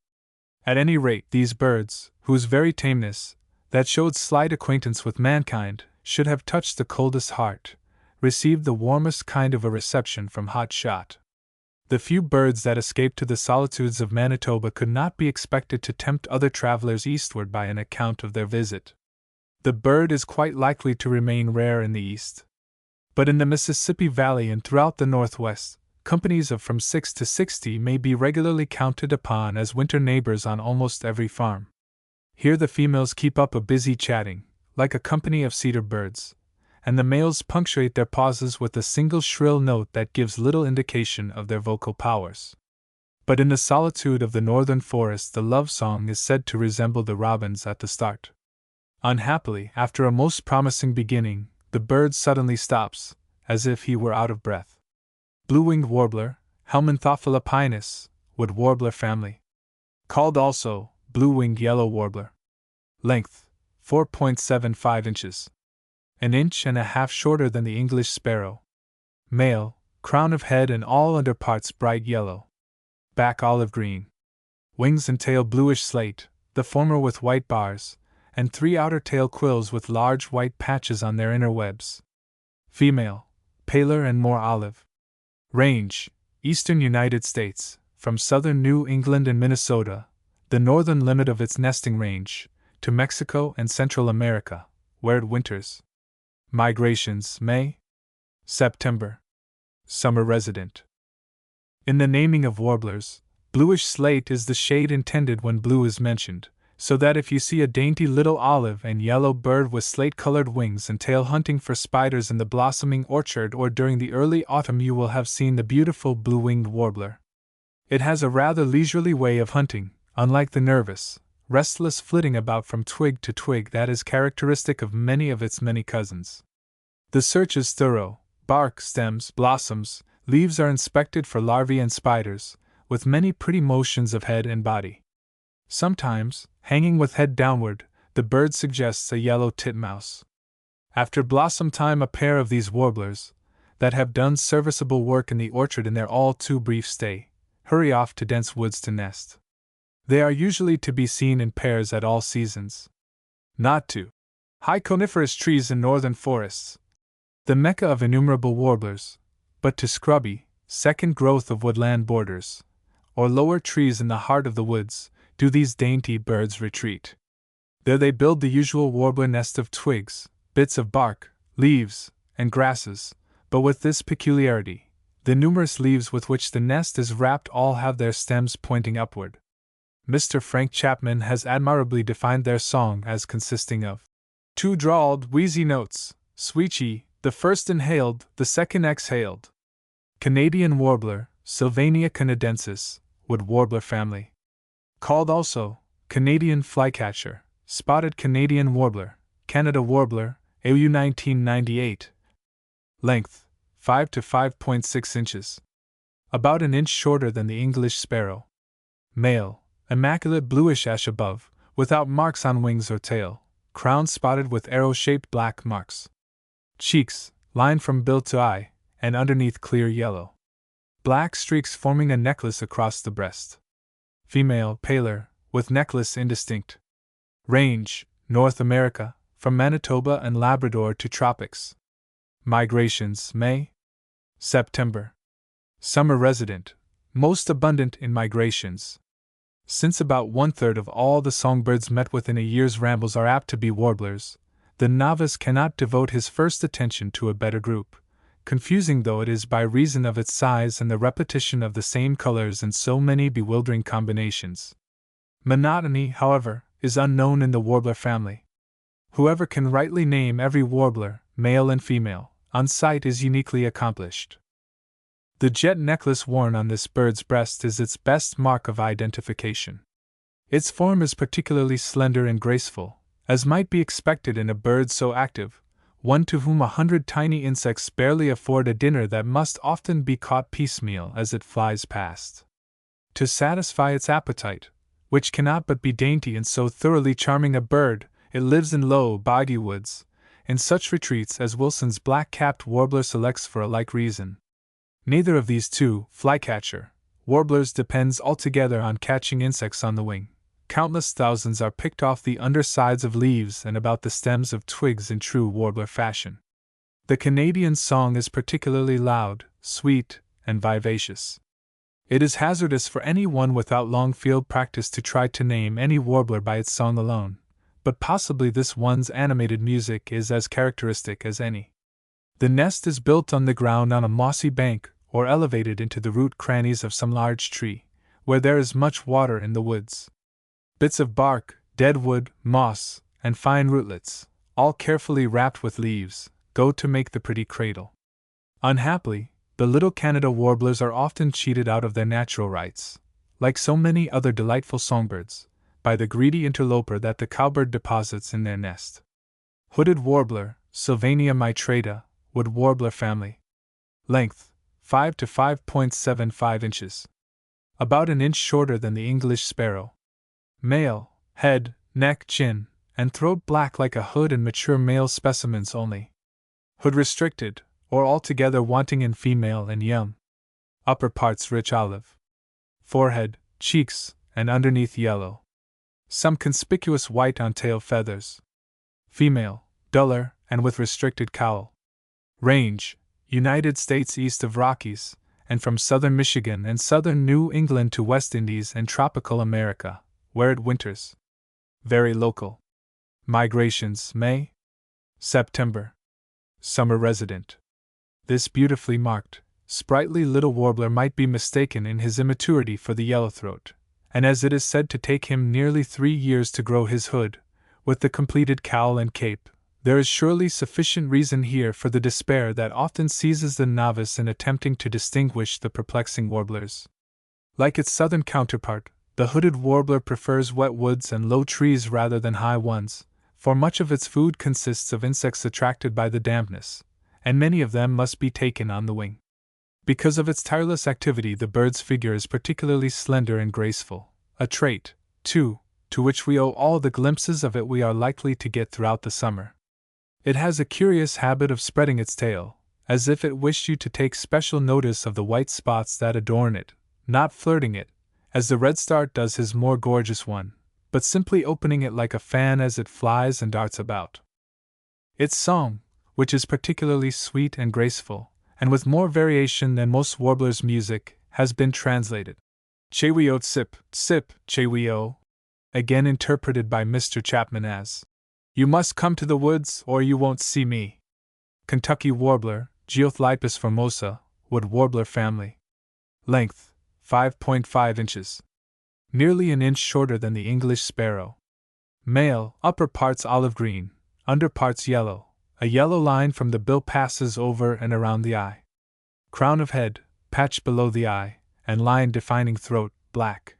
At any rate, these birds, whose very tameness, that showed slight acquaintance with mankind, should have touched the coldest heart, received the warmest kind of a reception from hot shot. The few birds that escaped to the solitudes of Manitoba could not be expected to tempt other travelers eastward by an account of their visit. The bird is quite likely to remain rare in the east. But in the Mississippi Valley and throughout the Northwest, companies of from 6 to 60 may be regularly counted upon as winter neighbors on almost every farm. Here the females keep up a busy chatting, like a company of cedar birds, and the males punctuate their pauses with a single shrill note that gives little indication of their vocal powers. But in the solitude of the northern forest the love song is said to resemble the robin's at the start. Unhappily, after a most promising beginning, the bird suddenly stops, as if he were out of breath. Blue-winged warbler, Helminthophila pinus, wood warbler family. Called also blue-winged yellow warbler. Length 4.75 inches. An inch and a half shorter than the English sparrow. Male, crown of head and all underparts bright yellow. Back olive green. Wings and tail bluish slate, the former with white bars, and 3 outer tail quills with large white patches on their inner webs. Female, paler and more olive. Range, eastern United States, from southern New England and Minnesota, the northern limit of its nesting range, to Mexico and Central America, where it winters. Migrations May, September. Summer resident. In the naming of warblers, bluish slate is the shade intended when blue is mentioned, so that if you see a dainty little olive and yellow bird with slate-colored wings and tail hunting for spiders in the blossoming orchard or during the early autumn, you will have seen the beautiful blue-winged warbler. It has a rather leisurely way of hunting, unlike the nervous, restless flitting about from twig to twig that is characteristic of many of its many cousins. The search is thorough. Bark, stems, blossoms, leaves are inspected for larvae and spiders, with many pretty motions of head and body. Sometimes, hanging with head downward, the bird suggests a yellow titmouse. After blossom time, a pair of these warblers, that have done serviceable work in the orchard in their all too brief stay, hurry off to dense woods to nest. They are usually to be seen in pairs at all seasons. Not to high coniferous trees in northern forests, the mecca of innumerable warblers, but to scrubby, second growth of woodland borders, or lower trees in the heart of the woods, do these dainty birds retreat. There they build the usual warbler nest of twigs, bits of bark, leaves, and grasses, but with this peculiarity: the numerous leaves with which the nest is wrapped all have their stems pointing upward. Mr. Frank Chapman has admirably defined their song as consisting of 2 drawled, wheezy notes, sweechy, the first inhaled, the second exhaled. Canadian warbler, Sylvania canadensis, wood warbler family. Called also Canadian flycatcher, spotted Canadian warbler, Canada warbler, AU 1998. Length 5 to 5.6 inches. About an inch shorter than the English sparrow. Male, immaculate bluish ash above, without marks on wings or tail, crown spotted with arrow-shaped black marks. Cheeks, lined from bill to eye, and underneath clear yellow. Black streaks forming a necklace across the breast. Female, paler, with necklace indistinct. Range, North America, from Manitoba and Labrador to tropics. Migrations May, September. Summer resident, most abundant in migrations. Since about 1/3 of all the songbirds met with in a year's rambles are apt to be warblers, the novice cannot devote his first attention to a better group, confusing though it is by reason of its size and the repetition of the same colors in so many bewildering combinations. Monotony, however, is unknown in the warbler family. Whoever can rightly name every warbler, male and female, on sight is uniquely accomplished. The jet necklace worn on this bird's breast is its best mark of identification. Its form is particularly slender and graceful, as might be expected in a bird so active, one to whom 100 tiny insects barely afford a dinner that must often be caught piecemeal as it flies past. to satisfy its appetite, which cannot but be dainty in so thoroughly charming a bird. It lives in low, boggy woods, in such retreats as Wilson's black-capped warbler selects for a like reason. Neither of these two, flycatcher, warblers depends altogether on catching insects on the wing. Countless thousands are picked off the undersides of leaves and about the stems of twigs in true warbler fashion. The Canadian song is particularly loud, sweet, and vivacious. It is hazardous for any one without long field practice to try to name any warbler by its song alone, but possibly this one's animated music is as characteristic as any. The nest is built on the ground on a mossy bank or elevated into the root crannies of some large tree, where there is much water in the woods. Bits of bark, dead wood, moss, and fine rootlets, all carefully wrapped with leaves, go to make the pretty cradle. Unhappily, the little Canada warblers are often cheated out of their natural rights, like so many other delightful songbirds, by the greedy interloper that the cowbird deposits in their nest. Hooded warbler, Sylvania mitrata, wood warbler family. Length, 5 to 5.75 inches. About an inch shorter than the English sparrow. Male, head, neck, chin, and throat black like a hood and mature male specimens only. Hood restricted, or altogether wanting in female and young. Upper parts rich olive. Forehead, cheeks, and underneath yellow. Some conspicuous white on tail feathers. Female, duller, and with restricted cowl. Range, United States east of Rockies, and from southern Michigan and southern New England to West Indies and tropical America, where it winters. Very local. Migrations May, September. Summer resident. This beautifully marked, sprightly little warbler might be mistaken in his immaturity for the yellowthroat, and as it is said to take him nearly 3 years to grow his hood, with the completed cowl and cape, there is surely sufficient reason here for the despair that often seizes the novice in attempting to distinguish the perplexing warblers. Like its southern counterpart, the hooded warbler prefers wet woods and low trees rather than high ones, for much of its food consists of insects attracted by the dampness, and many of them must be taken on the wing. Because of its tireless activity, the bird's figure is particularly slender and graceful, a trait, too, to which we owe all the glimpses of it we are likely to get throughout the summer. It has a curious habit of spreading its tail, as if it wished you to take special notice of the white spots that adorn it, not flirting it, as the redstart does his more gorgeous one, but simply opening it like a fan as it flies and darts about. Its song, which is particularly sweet and graceful, and with more variation than most warblers' music, has been translated. Chewio tsip, tsip, chewio, again interpreted by Mr. Chapman as, "You must come to the woods or you won't see me." Kentucky warbler, Geothlypis formosa, wood warbler family. Length, 5.5 inches. Nearly an inch shorter than the English sparrow. Male, upper parts olive green, under parts yellow. A yellow line from the bill passes over and around the eye. Crown of head, patch below the eye, and line defining throat, black.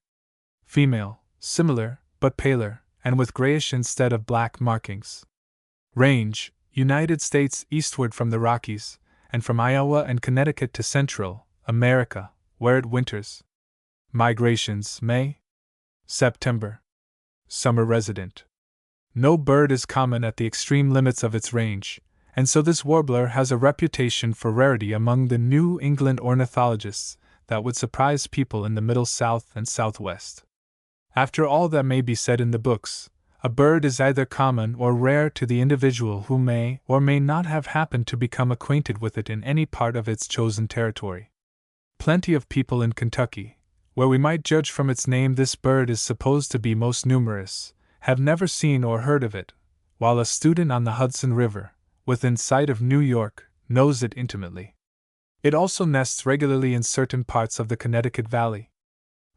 Female, similar, but paler, and with grayish instead of black markings. Range, United States eastward from the Rockies, and from Iowa and Connecticut to Central America, where it winters. Migrations May, September. Summer resident. No bird is common at the extreme limits of its range, and so this warbler has a reputation for rarity among the New England ornithologists that would surprise people in the Middle South and Southwest. After all that may be said in the books, a bird is either common or rare to the individual who may or may not have happened to become acquainted with it in any part of its chosen territory. Plenty of people in Kentucky, where we might judge from its name this bird is supposed to be most numerous, have never seen or heard of it, while a student on the Hudson River, within sight of New York, knows it intimately. It also nests regularly in certain parts of the Connecticut Valley.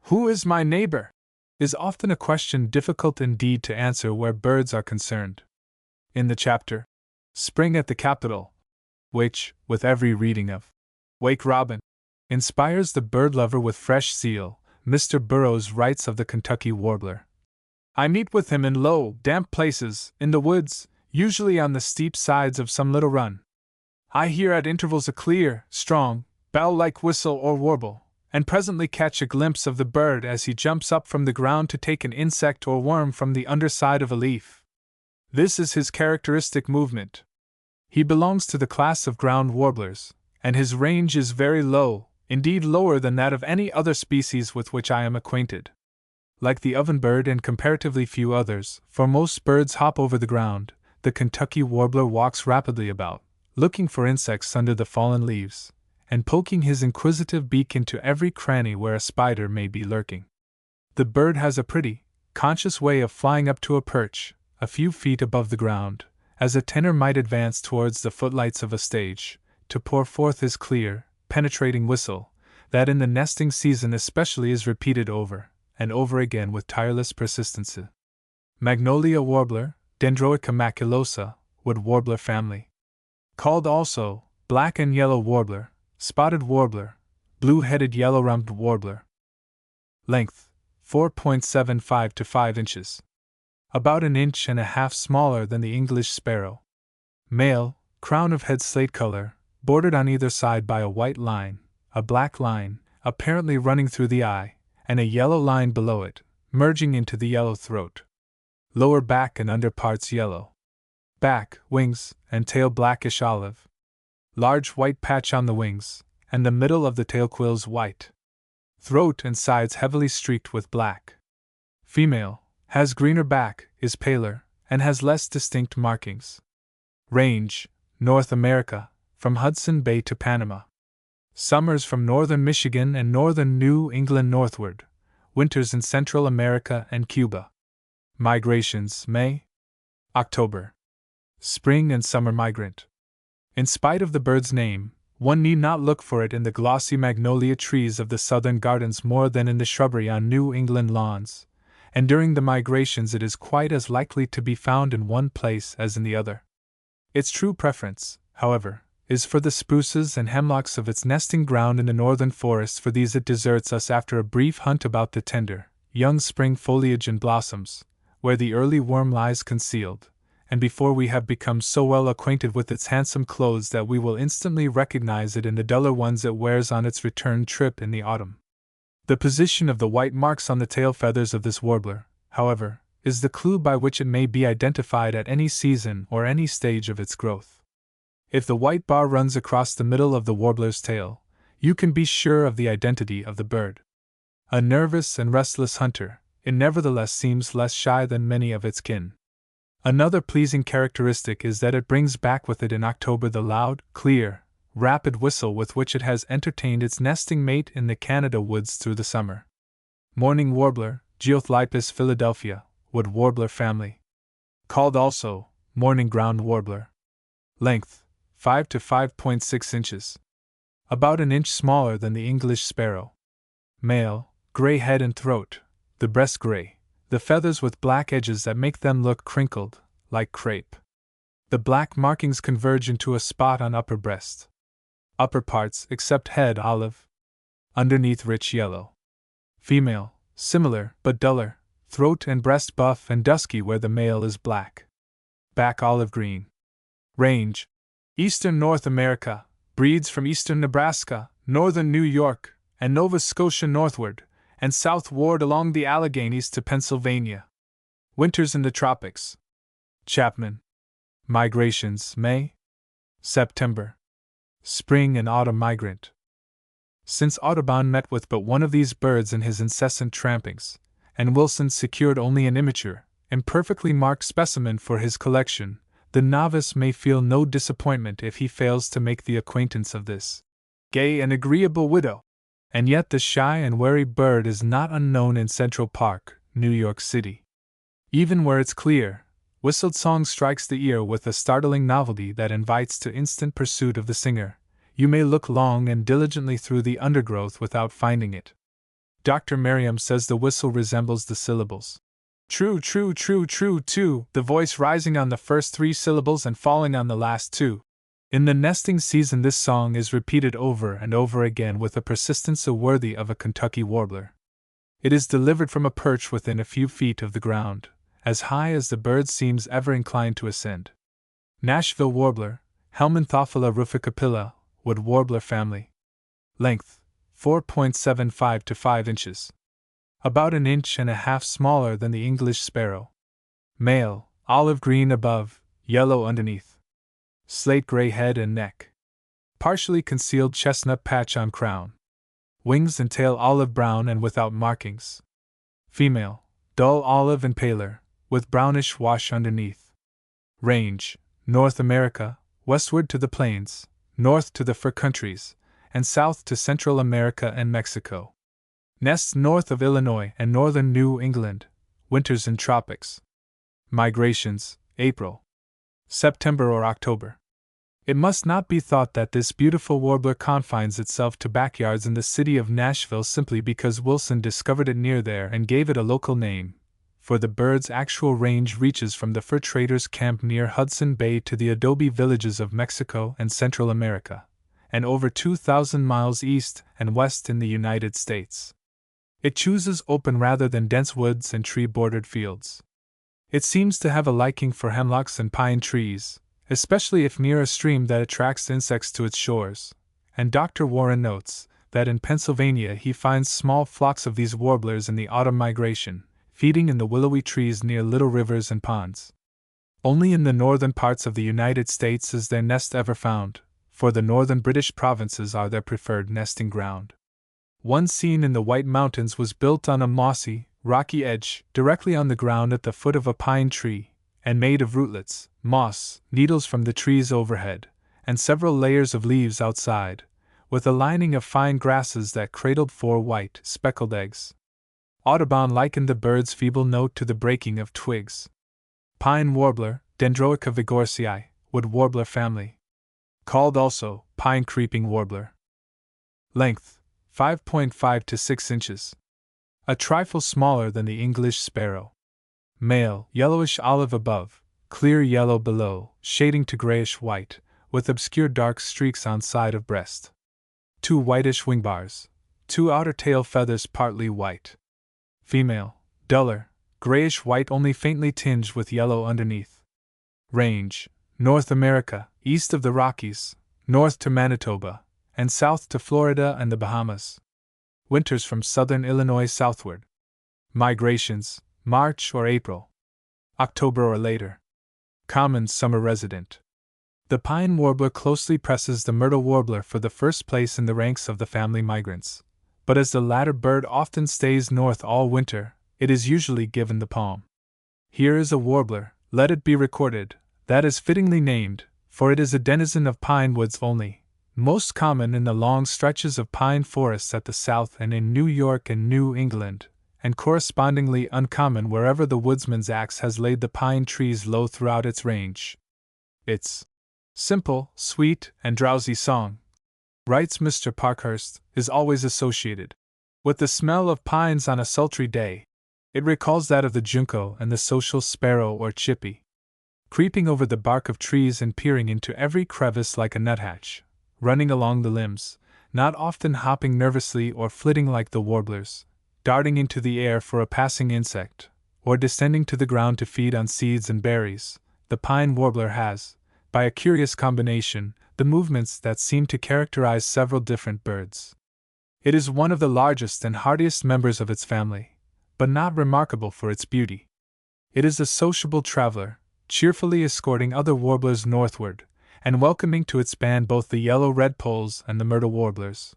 "Who is my neighbor?" is often a question difficult indeed to answer where birds are concerned. In the chapter, Spring at the Capitol, which, with every reading of Wake Robin, inspires the bird lover with fresh zeal, Mr. Burroughs writes of the Kentucky warbler. "I meet with him in low, damp places, in the woods, usually on the steep sides of some little run. I hear at intervals a clear, strong, bell-like whistle or warble, and presently catch a glimpse of the bird as he jumps up from the ground to take an insect or worm from the underside of a leaf. This is his characteristic movement. He belongs to the class of ground warblers, and his range is very low, indeed lower than that of any other species with which I am acquainted. Like the ovenbird and comparatively few others, for most birds hop over the ground, the Kentucky warbler walks rapidly about, looking for insects under the fallen leaves, and poking his inquisitive beak into every cranny where a spider may be lurking. The bird has a pretty, conscious way of flying up to a perch, a few feet above the ground, as a tenor might advance towards the footlights of a stage, to pour forth his clear, penetrating whistle, that in the nesting season especially is repeated over and over again with tireless persistency. Magnolia warbler, Dendroica maculosa, wood warbler family. Called also black and yellow warbler, spotted warbler, blue-headed yellow-rumped warbler. Length 4.75 to 5 inches. About an inch and a half smaller than the English sparrow. Male, crown of head slate color, bordered on either side by a white line, a black line, apparently running through the eye, and a yellow line below it, merging into the yellow throat. Lower back and under parts yellow. Back, wings, and tail blackish olive. Large white patch on the wings, and the middle of the tail quills white. Throat and sides heavily streaked with black. Female, has greener back, is paler, and has less distinct markings. Range, North America, from Hudson Bay to Panama. Summers from northern Michigan and northern New England northward, winters in Central America and Cuba. Migrations May, October. Spring and summer migrant. In spite of the bird's name, one need not look for it in the glossy magnolia trees of the southern gardens more than in the shrubbery on New England lawns, and during the migrations it is quite as likely to be found in one place as in the other. Its true preference, however, is for the spruces and hemlocks of its nesting ground in the northern forests. For these it deserts us after a brief hunt about the tender, young spring foliage and blossoms, where the early worm lies concealed, and before we have become so well acquainted with its handsome clothes that we will instantly recognize it in the duller ones it wears on its return trip in the autumn. The position of the white marks on the tail feathers of this warbler, however, is the clue by which it may be identified at any season or any stage of its growth. If the white bar runs across the middle of the warbler's tail, you can be sure of the identity of the bird. A nervous and restless hunter, it nevertheless seems less shy than many of its kin. Another pleasing characteristic is that it brings back with it in October the loud, clear, rapid whistle with which it has entertained its nesting mate in the Canada woods through the summer. Mourning warbler, Geothlypis Philadelphia, wood warbler family. Called also mourning ground warbler. Length 5 to 5.6 inches. About an inch smaller than the English sparrow. Male, gray head and throat, the breast gray, the feathers with black edges that make them look crinkled, like crepe. The black markings converge into a spot on upper breast. Upper parts, except head, olive. Underneath rich yellow. Female, similar, but duller, throat and breast buff and dusky where the male is black. Back olive green. Range, Eastern North America, breeds from eastern Nebraska, northern New York, and Nova Scotia northward, and southward along the Alleghenies to Pennsylvania. Winters in the tropics. Chapman. Migrations May, September. Spring and autumn migrant. Since Audubon met with but one of these birds in his incessant trampings, and Wilson secured only an immature, imperfectly marked specimen for his collection, the novice may feel no disappointment if he fails to make the acquaintance of this gay and agreeable widow. And yet the shy and wary bird is not unknown in Central Park, New York City. Even where its clear, whistled song strikes the ear with a startling novelty that invites to instant pursuit of the singer, you may look long and diligently through the undergrowth without finding it. Dr. Merriam says the whistle resembles the syllables. True, true, true, true, too, the voice rising on the first 3 syllables and falling on the last 2. In the nesting season this song is repeated over and over again with a persistence so worthy of a Kentucky warbler. It is delivered from a perch within a few feet of the ground, as high as the bird seems ever inclined to ascend. Nashville warbler, Helminthophila ruficapilla, wood warbler family. Length 4.75 to 5 inches. About an inch and a half smaller than the English sparrow. Male, olive green above, yellow underneath. Slate gray head and neck. Partially concealed chestnut patch on crown. Wings and tail olive brown and without markings. Female, dull olive and paler, with brownish wash underneath. Range, North America, westward to the plains, north to the fur countries, and south to Central America and Mexico. Nests north of Illinois and northern New England, winters in tropics. Migrations, April, September or October. It must not be thought that this beautiful warbler confines itself to backyards in the city of Nashville simply because Wilson discovered it near there and gave it a local name, for the bird's actual range reaches from the fur traders' camp near Hudson Bay to the adobe villages of Mexico and Central America, and over 2,000 miles east and west in the United States. It chooses open rather than dense woods and tree-bordered fields. It seems to have a liking for hemlocks and pine trees, especially if near a stream that attracts insects to its shores, and Dr. Warren notes that in Pennsylvania he finds small flocks of these warblers in the autumn migration, feeding in the willowy trees near little rivers and ponds. Only in the northern parts of the United States is their nest ever found, for the northern British provinces are their preferred nesting ground. One seen in the White Mountains was built on a mossy, rocky edge, directly on the ground at the foot of a pine tree, and made of rootlets, moss, needles from the trees overhead, and several layers of leaves outside, with a lining of fine grasses that cradled 4 white, speckled eggs. Audubon likened the bird's feeble note to the breaking of twigs. Pine warbler, Dendroica vigorsii, wood warbler family. Called also pine creeping warbler. Length, 5.5 to 6 inches. A trifle smaller than the English sparrow. Male, yellowish olive above, clear yellow below, shading to grayish white, with obscure dark streaks on side of breast. 2 whitish wing bars, 2 outer tail feathers partly white. Female, duller, grayish white only faintly tinged with yellow underneath. Range, North America, east of the Rockies, north to Manitoba, and south to Florida and the Bahamas. Winters from southern Illinois southward. Migrations, March or April. October or later. Common summer resident. The pine warbler closely presses the myrtle warbler for the first place in the ranks of the family migrants, but as the latter bird often stays north all winter, it is usually given the palm. Here is a warbler, let it be recorded, that is fittingly named, for it is a denizen of pine woods only, most common in the long stretches of pine forests at the south and in New York and New England, and correspondingly uncommon wherever the woodsman's axe has laid the pine trees low throughout its range. Its simple, sweet, and drowsy song, writes Mr. Parkhurst, is always associated with the smell of pines on a sultry day. It recalls that of the junco and the social sparrow or chippy. Creeping over the bark of trees and peering into every crevice like a nuthatch, running along the limbs, not often hopping nervously or flitting like the warblers, darting into the air for a passing insect, or descending to the ground to feed on seeds and berries, the pine warbler has, by a curious combination, the movements that seem to characterize several different birds. It is one of the largest and hardiest members of its family, but not remarkable for its beauty. It is a sociable traveler, cheerfully escorting other warblers northward, and welcoming to its band both the yellow redpolls and the myrtle warblers.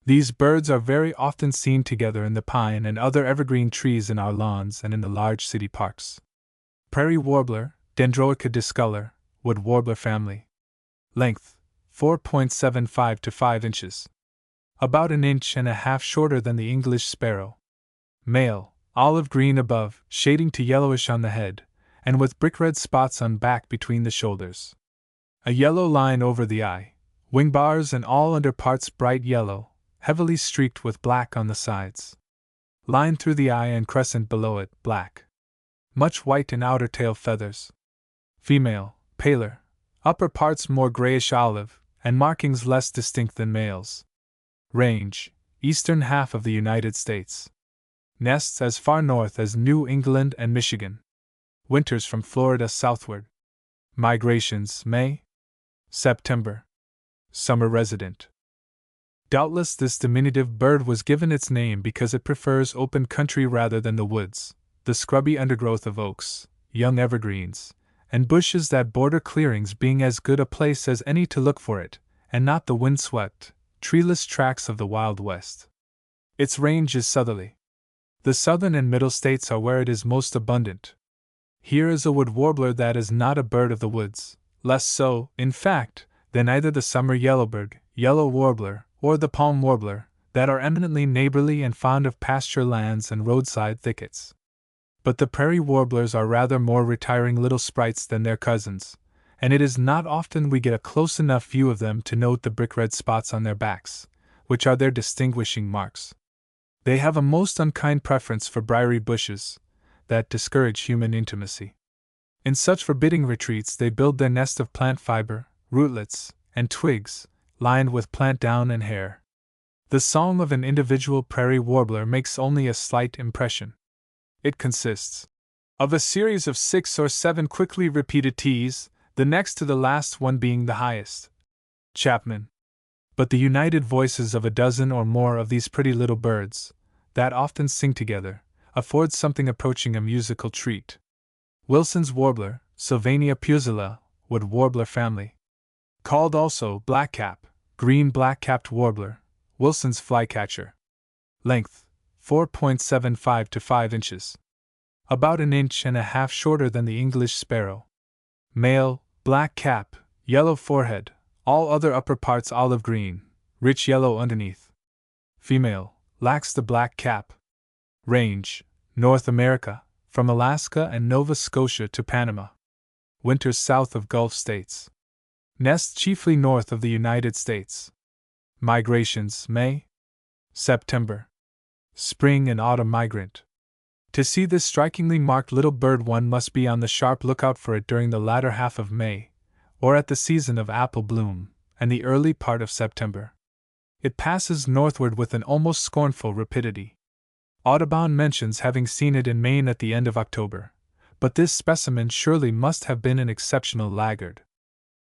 These birds are very often seen together in the pine and other evergreen trees in our lawns and in the large city parks. Prairie warbler, Dendroica discolor, wood warbler family. Length, 4.75 to 5 inches. About an inch and a half shorter than the English sparrow. Male, olive green above, shading to yellowish on the head, and with brick-red spots on back between the shoulders. A yellow line over the eye, wing bars and all under parts bright yellow, heavily streaked with black on the sides. Line through the eye and crescent below it, black. Much white in outer tail feathers. Female, paler, upper parts more grayish olive, and markings less distinct than males. Range, eastern half of the United States. Nests as far north as New England and Michigan. Winters from Florida southward. Migrations, May, September. Summer resident. Doubtless this diminutive bird was given its name because it prefers open country rather than the woods, the scrubby undergrowth of oaks, young evergreens, and bushes that border clearings being as good a place as any to look for it, and not the wind-swept, treeless tracts of the Wild West. Its range is southerly. The southern and middle states are where it is most abundant. Here is a wood warbler that is not a bird of the woods, less so, in fact, than either the summer yellowbird, yellow warbler, or the palm warbler, that are eminently neighborly and fond of pasture lands and roadside thickets. But the prairie warblers are rather more retiring little sprites than their cousins, and it is not often we get a close enough view of them to note the brick-red spots on their backs, which are their distinguishing marks. They have a most unkind preference for briery bushes, that discourage human intimacy. In such forbidding retreats they build their nest of plant fiber, rootlets, and twigs, lined with plant down and hair. The song of an individual prairie warbler makes only a slight impression. It consists of a series of 6 or 7 quickly repeated T's, the next to the last one being the highest. Chapman. But the united voices of a dozen or more of these pretty little birds, that often sing together, afford something approaching a musical treat. Wilson's warbler, Sylvania pusilla, wood warbler family. Called also blackcap, green black-capped warbler, Wilson's flycatcher. Length, 4.75 to 5 inches. About an inch and a half shorter than the English sparrow. Male, black cap, yellow forehead, all other upper parts olive green, rich yellow underneath. Female, lacks the black cap. Range, North America, from Alaska and Nova Scotia to Panama. Winters south of Gulf states. Nests chiefly north of the United States. Migrations May, September. Spring and autumn migrant. To see this strikingly marked little bird one must be on the sharp lookout for it during the latter half of May, or at the season of apple bloom, and the early part of September. It passes northward with an almost scornful rapidity. Audubon mentions having seen it in Maine at the end of October, but this specimen surely must have been an exceptional laggard.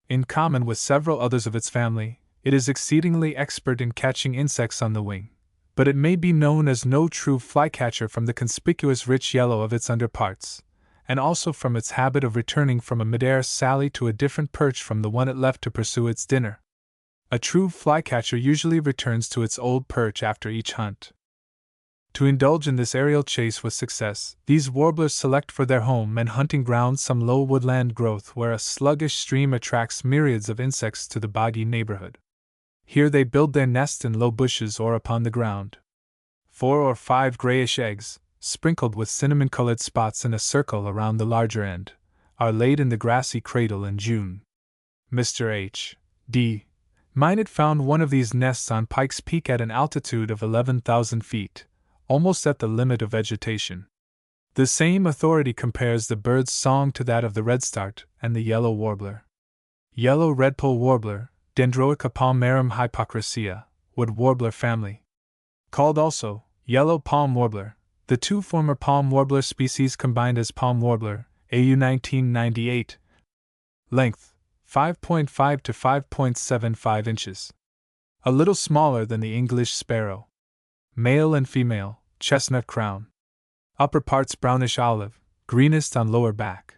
In common with several others of its family, it is exceedingly expert in catching insects on the wing, but it may be known as no true flycatcher from the conspicuous rich yellow of its underparts, and also from its habit of returning from a mid-air sally to a different perch from the one it left to pursue its dinner. A true flycatcher usually returns to its old perch after each hunt. To indulge in this aerial chase with success, these warblers select for their home and hunting ground some low woodland growth where a sluggish stream attracts myriads of insects to the boggy neighborhood. Here they build their nest in low bushes or upon the ground. 4 or 5 grayish eggs, sprinkled with cinnamon-colored spots in a circle around the larger end, are laid in the grassy cradle in June. Mr. H. D. Minot found one of these nests on Pike's Peak at an altitude of 11,000 feet, almost at the limit of vegetation. The same authority compares the bird's song to that of the redstart and the yellow warbler. Yellow redpoll warbler, Dendroica palmarum hypocrisea, wood warbler family. Called also yellow palm warbler, the 2 former palm warbler species combined as palm warbler, AU 1998. Length, 5.5 to 5.75 inches. A little smaller than the English sparrow. Male and female, chestnut crown. Upper parts brownish olive, greenest on lower back.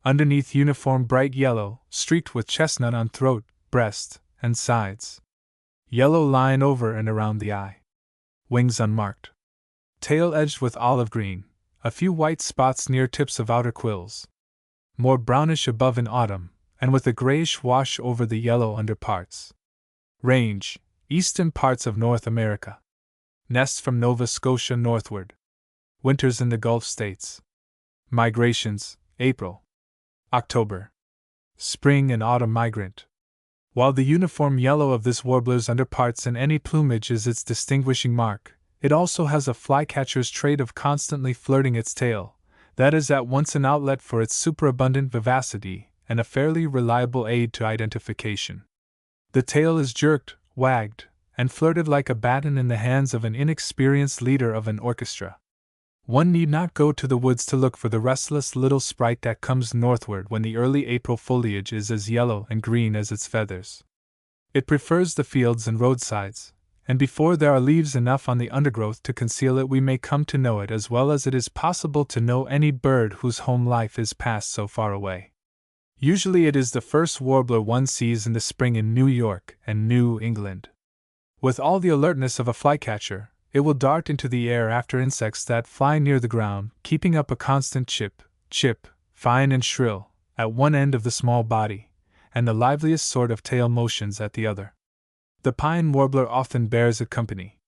Underneath uniform bright yellow, streaked with chestnut on throat, breast, and sides. Yellow line over and around the eye. Wings unmarked. Tail edged with olive green, a few white spots near tips of outer quills. More brownish above in autumn, and with a grayish wash over the yellow underparts. Range, eastern parts of North America. Nests from Nova Scotia northward. Winters in the Gulf states. Migrations, April. October. Spring and autumn migrant. While the uniform yellow of this warbler's underparts in any plumage is its distinguishing mark, it also has a flycatcher's trait of constantly flirting its tail, that is at once an outlet for its superabundant vivacity and a fairly reliable aid to identification. The tail is jerked, wagged, and flirted like a baton in the hands of an inexperienced leader of an orchestra. One need not go to the woods to look for the restless little sprite that comes northward when the early April foliage is as yellow and green as its feathers. It prefers the fields and roadsides, and before there are leaves enough on the undergrowth to conceal it, we may come to know it as well as it is possible to know any bird whose home life is passed so far away. Usually it is the first warbler one sees in the spring in New York and New England. With all the alertness of a flycatcher, it will dart into the air after insects that fly near the ground, keeping up a constant chip, chip, fine and shrill, at one end of the small body, and the liveliest sort of tail motions at the other. The pine warbler often bears it company.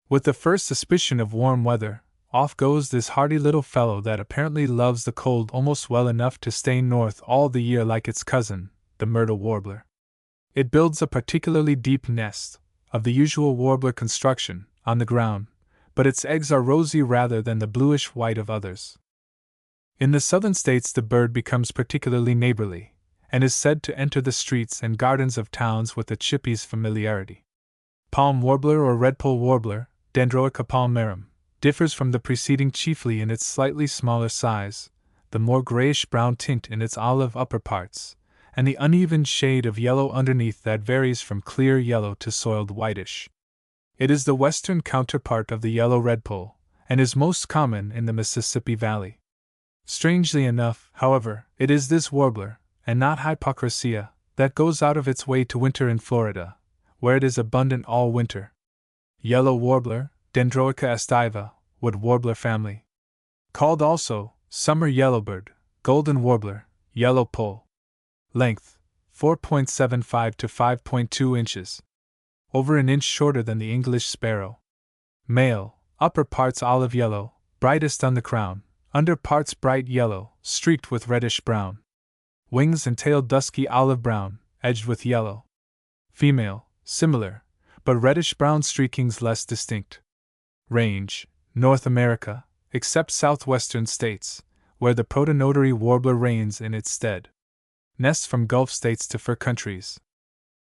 With the first suspicion of warm weather, off goes this hardy little fellow that apparently loves the cold almost well enough to stay north all the year like its cousin, the myrtle warbler. It builds a particularly deep nest, of the usual warbler construction, on the ground, but its eggs are rosy rather than the bluish white of others. In the southern states the bird becomes particularly neighborly, and is said to enter the streets and gardens of towns with a chippy's familiarity. Palm warbler or redpoll warbler, Dendroica palmarum, differs from the preceding chiefly in its slightly smaller size, the more grayish-brown tint in its olive upper parts, and the uneven shade of yellow underneath that varies from clear yellow to soiled whitish. It is the western counterpart of the yellow redpoll, and is most common in the Mississippi Valley. Strangely enough, however, it is this warbler, and not Hypocrisea, that goes out of its way to winter in Florida, where it is abundant all winter. Yellow warbler, Dendroica aestiva, wood warbler family. Called also summer yellowbird, golden warbler, yellow poll. Length 4.75 to 5.2 inches. Over an inch shorter than the English sparrow. Male, upper parts olive yellow, brightest on the crown, under parts bright yellow, streaked with reddish brown. Wings and tail dusky olive brown, edged with yellow. Female, similar, but reddish brown streakings less distinct. Range, North America, except southwestern states, where the protonotary warbler reigns in its stead. Nests from Gulf states to fur countries.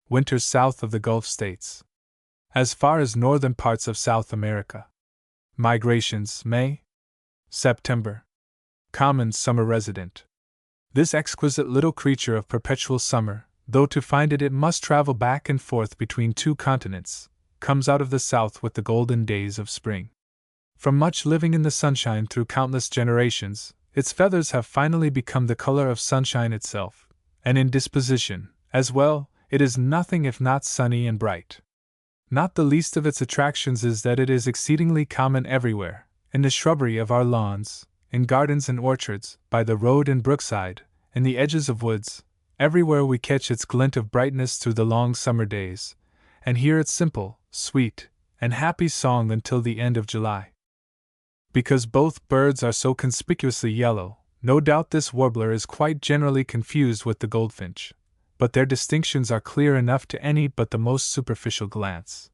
Winters south of the Gulf states. As far as northern parts of South America. Migrations May, September. Common summer resident. This exquisite little creature of perpetual summer, though to find it must travel back and forth between two continents, comes out of the south with the golden days of spring. From much living in the sunshine through countless generations, its feathers have finally become the color of sunshine itself, and in disposition, as well, it is nothing if not sunny and bright. Not the least of its attractions is that it is exceedingly common everywhere, in the shrubbery of our lawns, in gardens and orchards, by the road and brookside, in the edges of woods. Everywhere we catch its glint of brightness through the long summer days, and hear its simple, sweet, and happy song until the end of July. Because both birds are so conspicuously yellow, no doubt this warbler is quite generally confused with the goldfinch, but their distinctions are clear enough to any but the most superficial glance.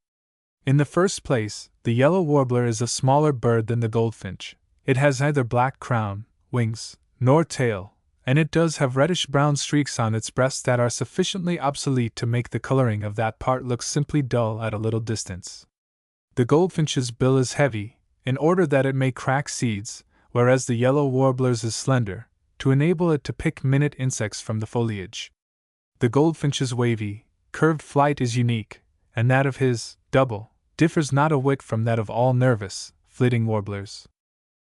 In the first place, the yellow warbler is a smaller bird than the goldfinch. It has neither black crown, wings, nor tail, and it does have reddish-brown streaks on its breast that are sufficiently obsolete to make the coloring of that part look simply dull at a little distance. The goldfinch's bill is heavy, in order that it may crack seeds, whereas the yellow warbler's is slender, to enable it to pick minute insects from the foliage. The goldfinch's wavy, curved flight is unique, and that of his double differs not a whit from that of all nervous, flitting warblers.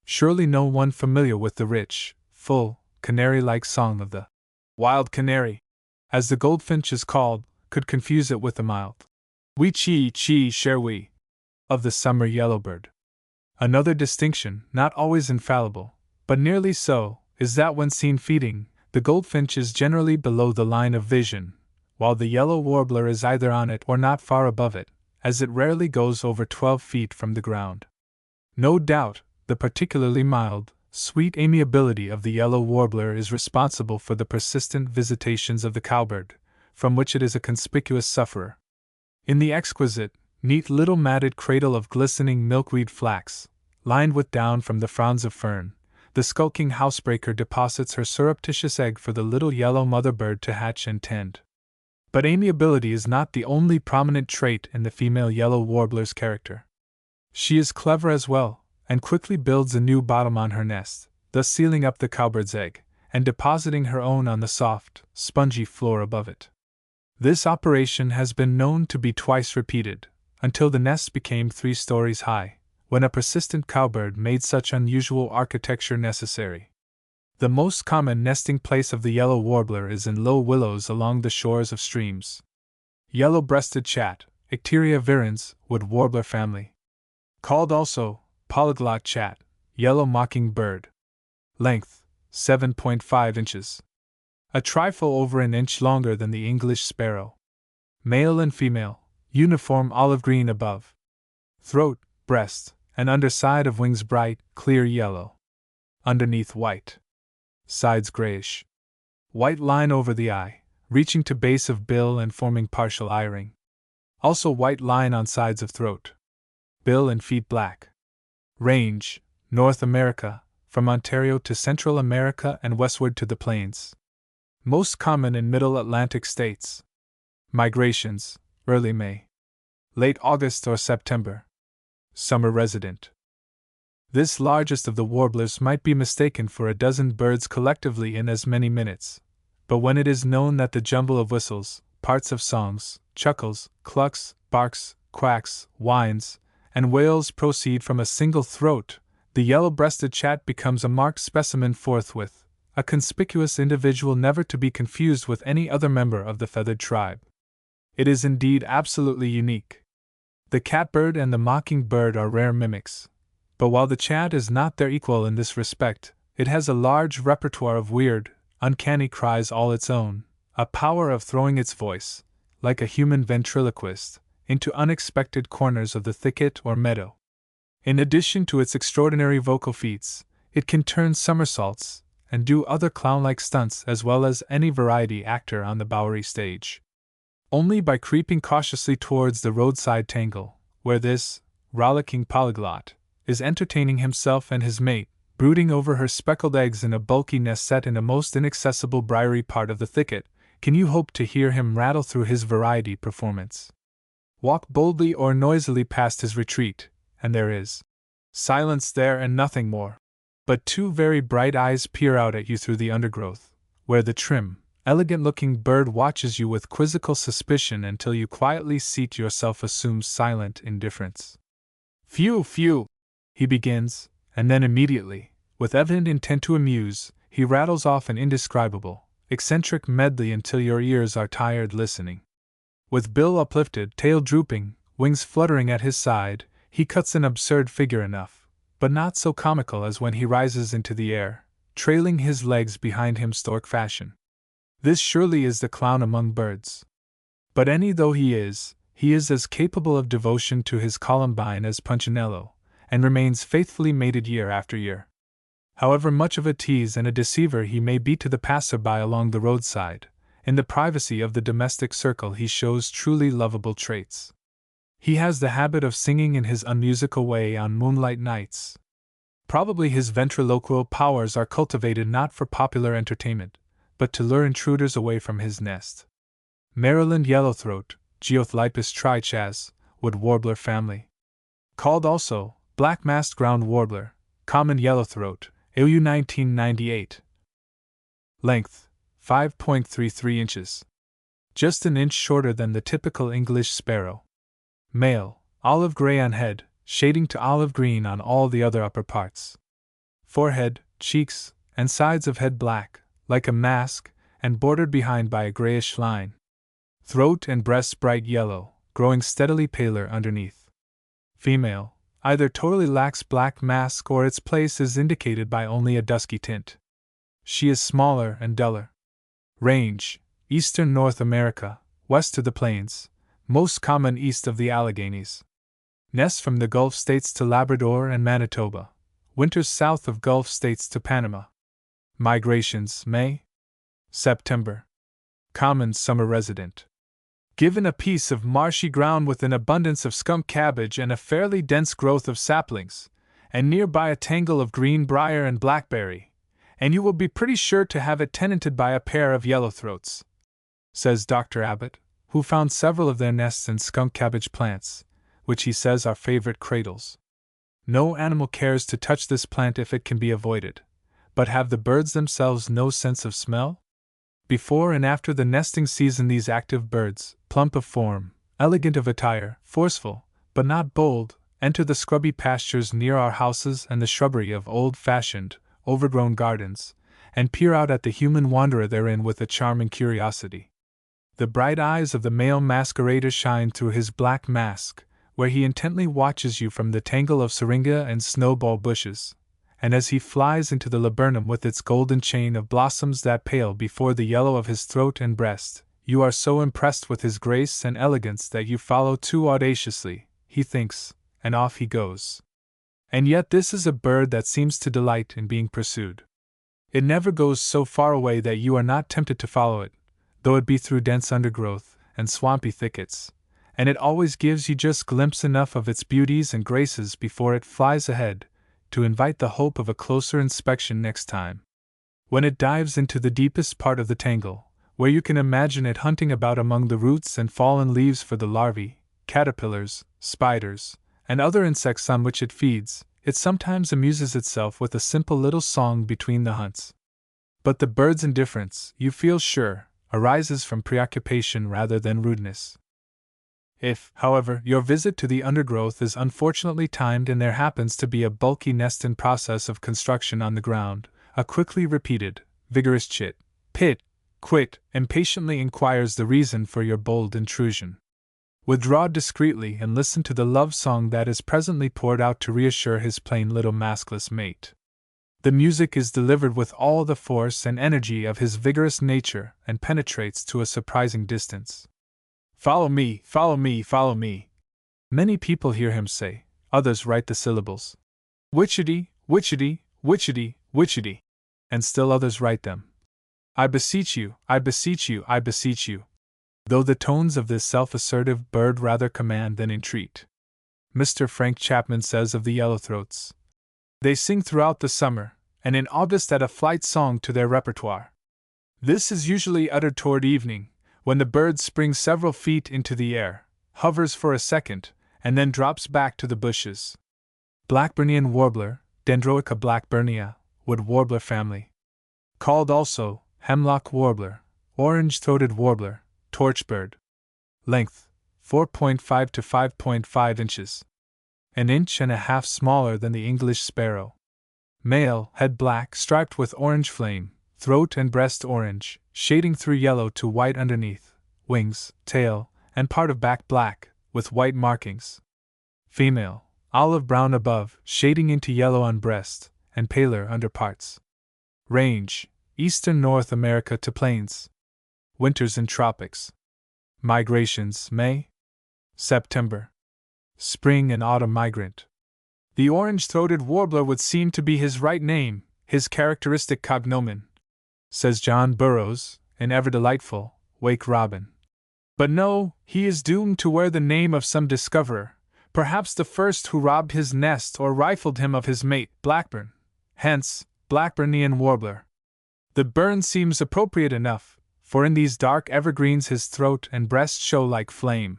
Surely no one familiar with the rich, full, canary-like song of the wild canary, as the goldfinch is called, could confuse it with the mild wee-chee-chee cher-wee of the summer yellowbird. Another distinction, not always infallible, but nearly so, is that when seen feeding, the goldfinch is generally below the line of vision, while the yellow warbler is either on it or not far above it, as it rarely goes over 12 feet from the ground. No doubt, the particularly mild, sweet amiability of the yellow warbler is responsible for the persistent visitations of the cowbird, from which it is a conspicuous sufferer. In the exquisite, neat little matted cradle of glistening milkweed flax, lined with down from the fronds of fern, the skulking housebreaker deposits her surreptitious egg for the little yellow mother bird to hatch and tend. But amiability is not the only prominent trait in the female yellow warbler's character. She is clever as well, and quickly builds a new bottom on her nest, thus sealing up the cowbird's egg, and depositing her own on the soft, spongy floor above it. This operation has been known to be twice repeated, until the nest became 3 stories high, when a persistent cowbird made such unusual architecture necessary. The most common nesting place of the yellow warbler is in low willows along the shores of streams. Yellow-breasted chat, Icteria virens, wood warbler family. Called also polyglot chat, yellow mockingbird. Length 7.5 inches. A trifle over an inch longer than the English sparrow. Male and female, uniform olive green above. Throat, breast, and underside of wings bright, clear yellow. Underneath white. Sides grayish. White line over the eye, reaching to base of bill and forming partial eye ring. Also white line on sides of throat. Bill and feet black. Range, North America, from Ontario to Central America and westward to the plains. Most common in Middle Atlantic states. Migrations, early May. Late August or September. Summer resident. This largest of the warblers might be mistaken for a dozen birds collectively in as many minutes, but when it is known that the jumble of whistles, parts of songs, chuckles, clucks, barks, quacks, whines, and wails proceed from a single throat, the yellow-breasted chat becomes a marked specimen forthwith, a conspicuous individual never to be confused with any other member of the feathered tribe. It is indeed absolutely unique. The catbird and the mockingbird are rare mimics, but while the chat is not their equal in this respect, it has a large repertoire of weird, uncanny cries all its own, a power of throwing its voice, like a human ventriloquist, into unexpected corners of the thicket or meadow. In addition to its extraordinary vocal feats, it can turn somersaults and do other clown-like stunts as well as any variety actor on the Bowery stage. Only by creeping cautiously towards the roadside tangle, where this rollicking polyglot is entertaining himself and his mate, brooding over her speckled eggs in a bulky nest set in a most inaccessible briery part of the thicket, can you hope to hear him rattle through his variety performance. Walk boldly or noisily past his retreat, and there is silence there and nothing more. But 2 very bright eyes peer out at you through the undergrowth, where the trim, elegant-looking bird watches you with quizzical suspicion until you quietly seat yourself, assumes silent indifference. Phew, phew! He begins, and then immediately, with evident intent to amuse, he rattles off an indescribable, eccentric medley until your ears are tired listening. With bill uplifted, tail drooping, wings fluttering at his side, he cuts an absurd figure enough, but not so comical as when he rises into the air, trailing his legs behind him stork fashion. This surely is the clown among birds. But any though he is as capable of devotion to his Columbine as Punchinello, and remains faithfully mated year after year. However much of a tease and a deceiver he may be to the passer-by along the roadside, in the privacy of the domestic circle he shows truly lovable traits. He has the habit of singing in his unmusical way on moonlight nights. Probably his ventriloquial powers are cultivated not for popular entertainment, but to lure intruders away from his nest. Maryland yellowthroat, Geothlypis trichas, wood warbler family. Called also black-masked ground warbler, common yellowthroat, AU 1998. Length 5.33 inches. Just an inch shorter than the typical English sparrow. Male, olive gray on head, shading to olive green on all the other upper parts. Forehead, cheeks, and sides of head black, like a mask, and bordered behind by a grayish line. Throat and breast bright yellow, growing steadily paler underneath. Female, either totally lacks black mask or its place is indicated by only a dusky tint. She is smaller and duller. Range, Eastern North America, west to the plains, most common east of the Alleghenies. Nests from the Gulf states to Labrador and Manitoba, winters south of Gulf states to Panama. Migrations, May, September. Common summer resident. Given a piece of marshy ground with an abundance of skunk cabbage and a fairly dense growth of saplings, and nearby a tangle of green briar and blackberry, and you will be pretty sure to have it tenanted by a pair of yellowthroats, says Dr. Abbott, who found several of their nests in skunk cabbage plants, which he says are favorite cradles. No animal cares to touch this plant if it can be avoided, but have the birds themselves no sense of smell? Before and after the nesting season these active birds, plump of form, elegant of attire, forceful, but not bold, enter the scrubby pastures near our houses and the shrubbery of old-fashioned, overgrown gardens, and peer out at the human wanderer therein with a charming curiosity. The bright eyes of the male masquerader shine through his black mask, where he intently watches you from the tangle of syringa and snowball bushes, and as he flies into the laburnum with its golden chain of blossoms that pale before the yellow of his throat and breast, you are so impressed with his grace and elegance that you follow too audaciously, he thinks, and off he goes. And yet this is a bird that seems to delight in being pursued. It never goes so far away that you are not tempted to follow it, though it be through dense undergrowth and swampy thickets, and it always gives you just glimpse enough of its beauties and graces before it flies ahead, to invite the hope of a closer inspection next time. When it dives into the deepest part of the tangle, where you can imagine it hunting about among the roots and fallen leaves for the larvae, caterpillars, spiders, and other insects on which it feeds, it sometimes amuses itself with a simple little song between the hunts. But the bird's indifference, you feel sure, arises from preoccupation rather than rudeness. If, however, your visit to the undergrowth is unfortunately timed and there happens to be a bulky nest in process of construction on the ground, a quickly repeated, vigorous chit, pit, quit, impatiently inquires the reason for your bold intrusion. Withdraw discreetly and listen to the love song that is presently poured out to reassure his plain little maskless mate. The music is delivered with all the force and energy of his vigorous nature and penetrates to a surprising distance. Follow me, follow me, follow me. Many people hear him say, others write the syllables. Witchety, witchety, witchety, witchety. And still others write them. I beseech you, I beseech you, I beseech you. Though the tones of this self-assertive bird rather command than entreat. Mr. Frank Chapman says of the yellowthroats, they sing throughout the summer, and in August add a flight song to their repertoire. This is usually uttered toward evening, when the bird springs several feet into the air, hovers for a second, and then drops back to the bushes. Blackburnian warbler, Dendroica blackburnia, wood warbler family. Called also hemlock warbler, orange-throated warbler, torchbird. Length 4.5 to 5.5 inches. An inch and a half smaller than the English sparrow. Male, head black striped with orange flame, throat and breast orange, shading through yellow to white underneath, wings, tail, and part of back black, with white markings. Female, olive brown above, shading into yellow on breast, and paler under parts. Range, eastern North America to plains. Winters in tropics. Migrations, May, September. Spring and autumn migrant. The orange-throated warbler would seem to be his right name, his characteristic cognomen, says John Burroughs, in Ever Delightful, Wake Robin. But no, he is doomed to wear the name of some discoverer, perhaps the first who robbed his nest or rifled him of his mate, Blackburn. Hence, Blackburnian warbler. The burn seems appropriate enough, for in these dark evergreens his throat and breast show like flame.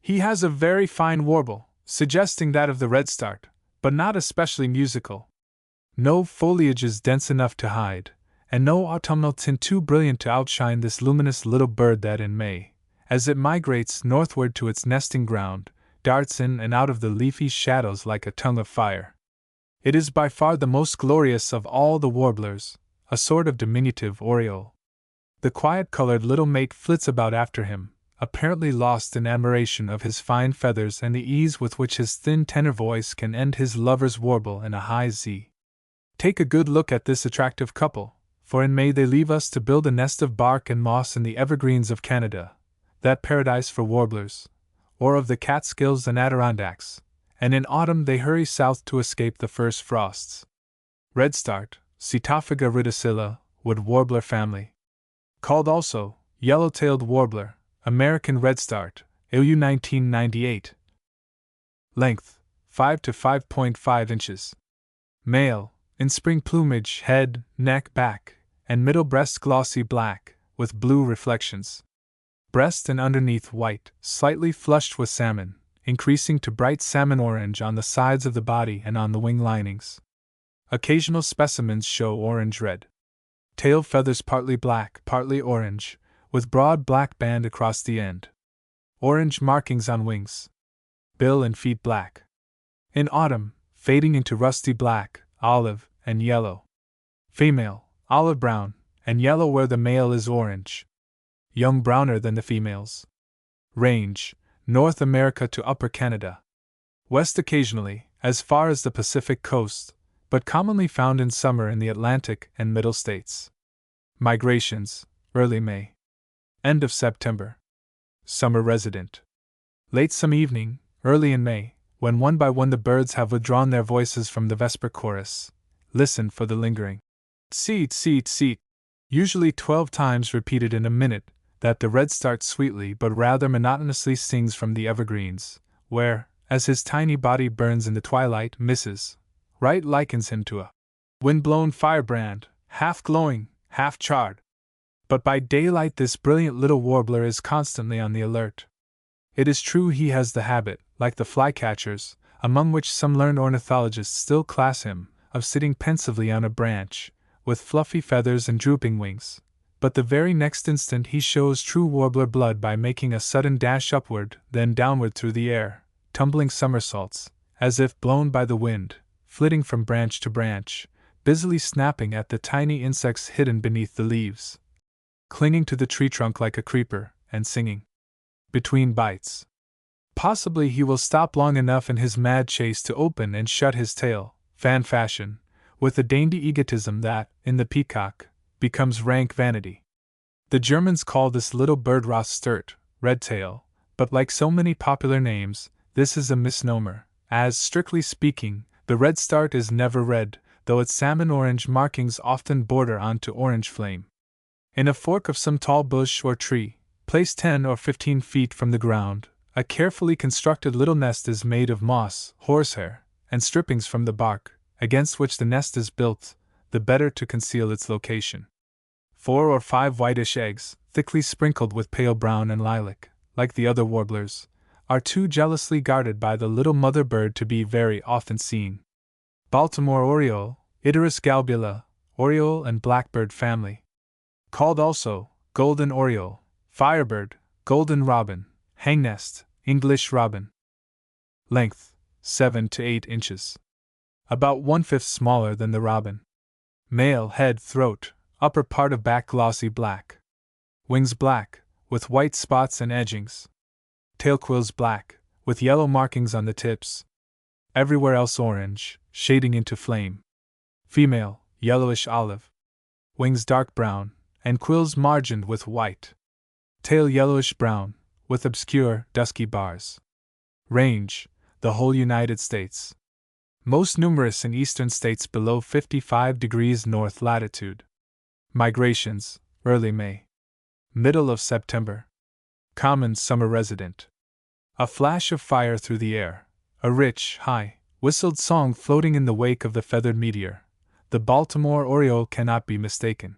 He has a very fine warble, suggesting that of the redstart, but not especially musical. No foliage is dense enough to hide, and no autumnal tint too brilliant to outshine this luminous little bird that in May, as it migrates northward to its nesting ground, darts in and out of the leafy shadows like a tongue of fire. It is by far the most glorious of all the warblers, a sort of diminutive oriole. The quiet-colored little mate flits about after him, apparently lost in admiration of his fine feathers and the ease with which his thin tenor voice can end his lover's warble in a high Z. Take a good look at this attractive couple, for in May they leave us to build a nest of bark and moss in the evergreens of Canada, that paradise for warblers, or of the Catskills and Adirondacks, and in autumn they hurry south to escape the first frosts. Redstart, Setophaga ridicilla, wood warbler family. Called also yellow-tailed warbler, American redstart, ILU 1998. Length 5 to 5.5 inches. Male, in spring plumage, head, neck, back, and middle breast glossy black, with blue reflections. Breast and underneath white, slightly flushed with salmon, increasing to bright salmon orange on the sides of the body and on the wing linings. Occasional specimens show orange-red. Tail feathers partly black, partly orange, with broad black band across the end. Orange markings on wings. bill and feet black. In autumn, fading into rusty black, olive, and yellow. Female, olive brown, and yellow where the male is orange. Young browner than the females. Range, North America to Upper Canada. West occasionally, as far as the Pacific coast, but commonly found in summer in the Atlantic and Middle States. Migrations, early May. End of September. Summer resident. Late some evening, early in May, when one by one the birds have withdrawn their voices from the vesper chorus. Listen for the lingering tseet, tseet, tseet, usually 12 times repeated in a minute, that the redstart sweetly but rather monotonously sings from the evergreens, where, as his tiny body burns in the twilight, Mrs. Wright likens him to a wind-blown firebrand, half glowing, half charred. But by daylight this brilliant little warbler is constantly on the alert. It is true he has the habit, like the flycatchers, among which some learned ornithologists still class him, of sitting pensively on a branch, with fluffy feathers and drooping wings, but the very next instant he shows true warbler blood by making a sudden dash upward, then downward through the air, tumbling somersaults, as if blown by the wind, flitting from branch to branch, busily snapping at the tiny insects hidden beneath the leaves, clinging to the tree trunk like a creeper, and singing between bites. Possibly he will stop long enough in his mad chase to open and shut his tail, fan fashion, with a dainty egotism that, in the peacock, becomes rank vanity. The Germans call this little bird Rostert, redtail, but like so many popular names, this is a misnomer, as, strictly speaking, the redstart is never red, though its salmon-orange markings often border onto orange flame. In a fork of some tall bush or tree, placed 10 or 15 feet from the ground, a carefully constructed little nest is made of moss, horsehair, and strippings from the bark, against which the nest is built, the better to conceal its location. 4 or 5 whitish eggs, thickly sprinkled with pale brown and lilac, like the other warblers, are too jealously guarded by the little mother bird to be very often seen. Baltimore oriole, Iterus galbula, oriole and blackbird family. Called also golden oriole, firebird, golden robin, hangnest, English robin. Length, 7 to 8 inches. About 1/5 smaller than the robin. Male head, throat, upper part of back glossy black. Wings black, with white spots and edgings. Tailquills black, with yellow markings on the tips. Everywhere else orange, shading into flame. Female, yellowish olive. Wings dark brown, and quills margined with white. Tail yellowish brown, with obscure, dusky bars. Range, the whole United States. Most numerous in eastern states below 55 degrees north latitude. Migrations, early May. Middle of September. Common summer resident. A flash of fire through the air, a rich, high, whistled song floating in the wake of the feathered meteor. The Baltimore oriole cannot be mistaken.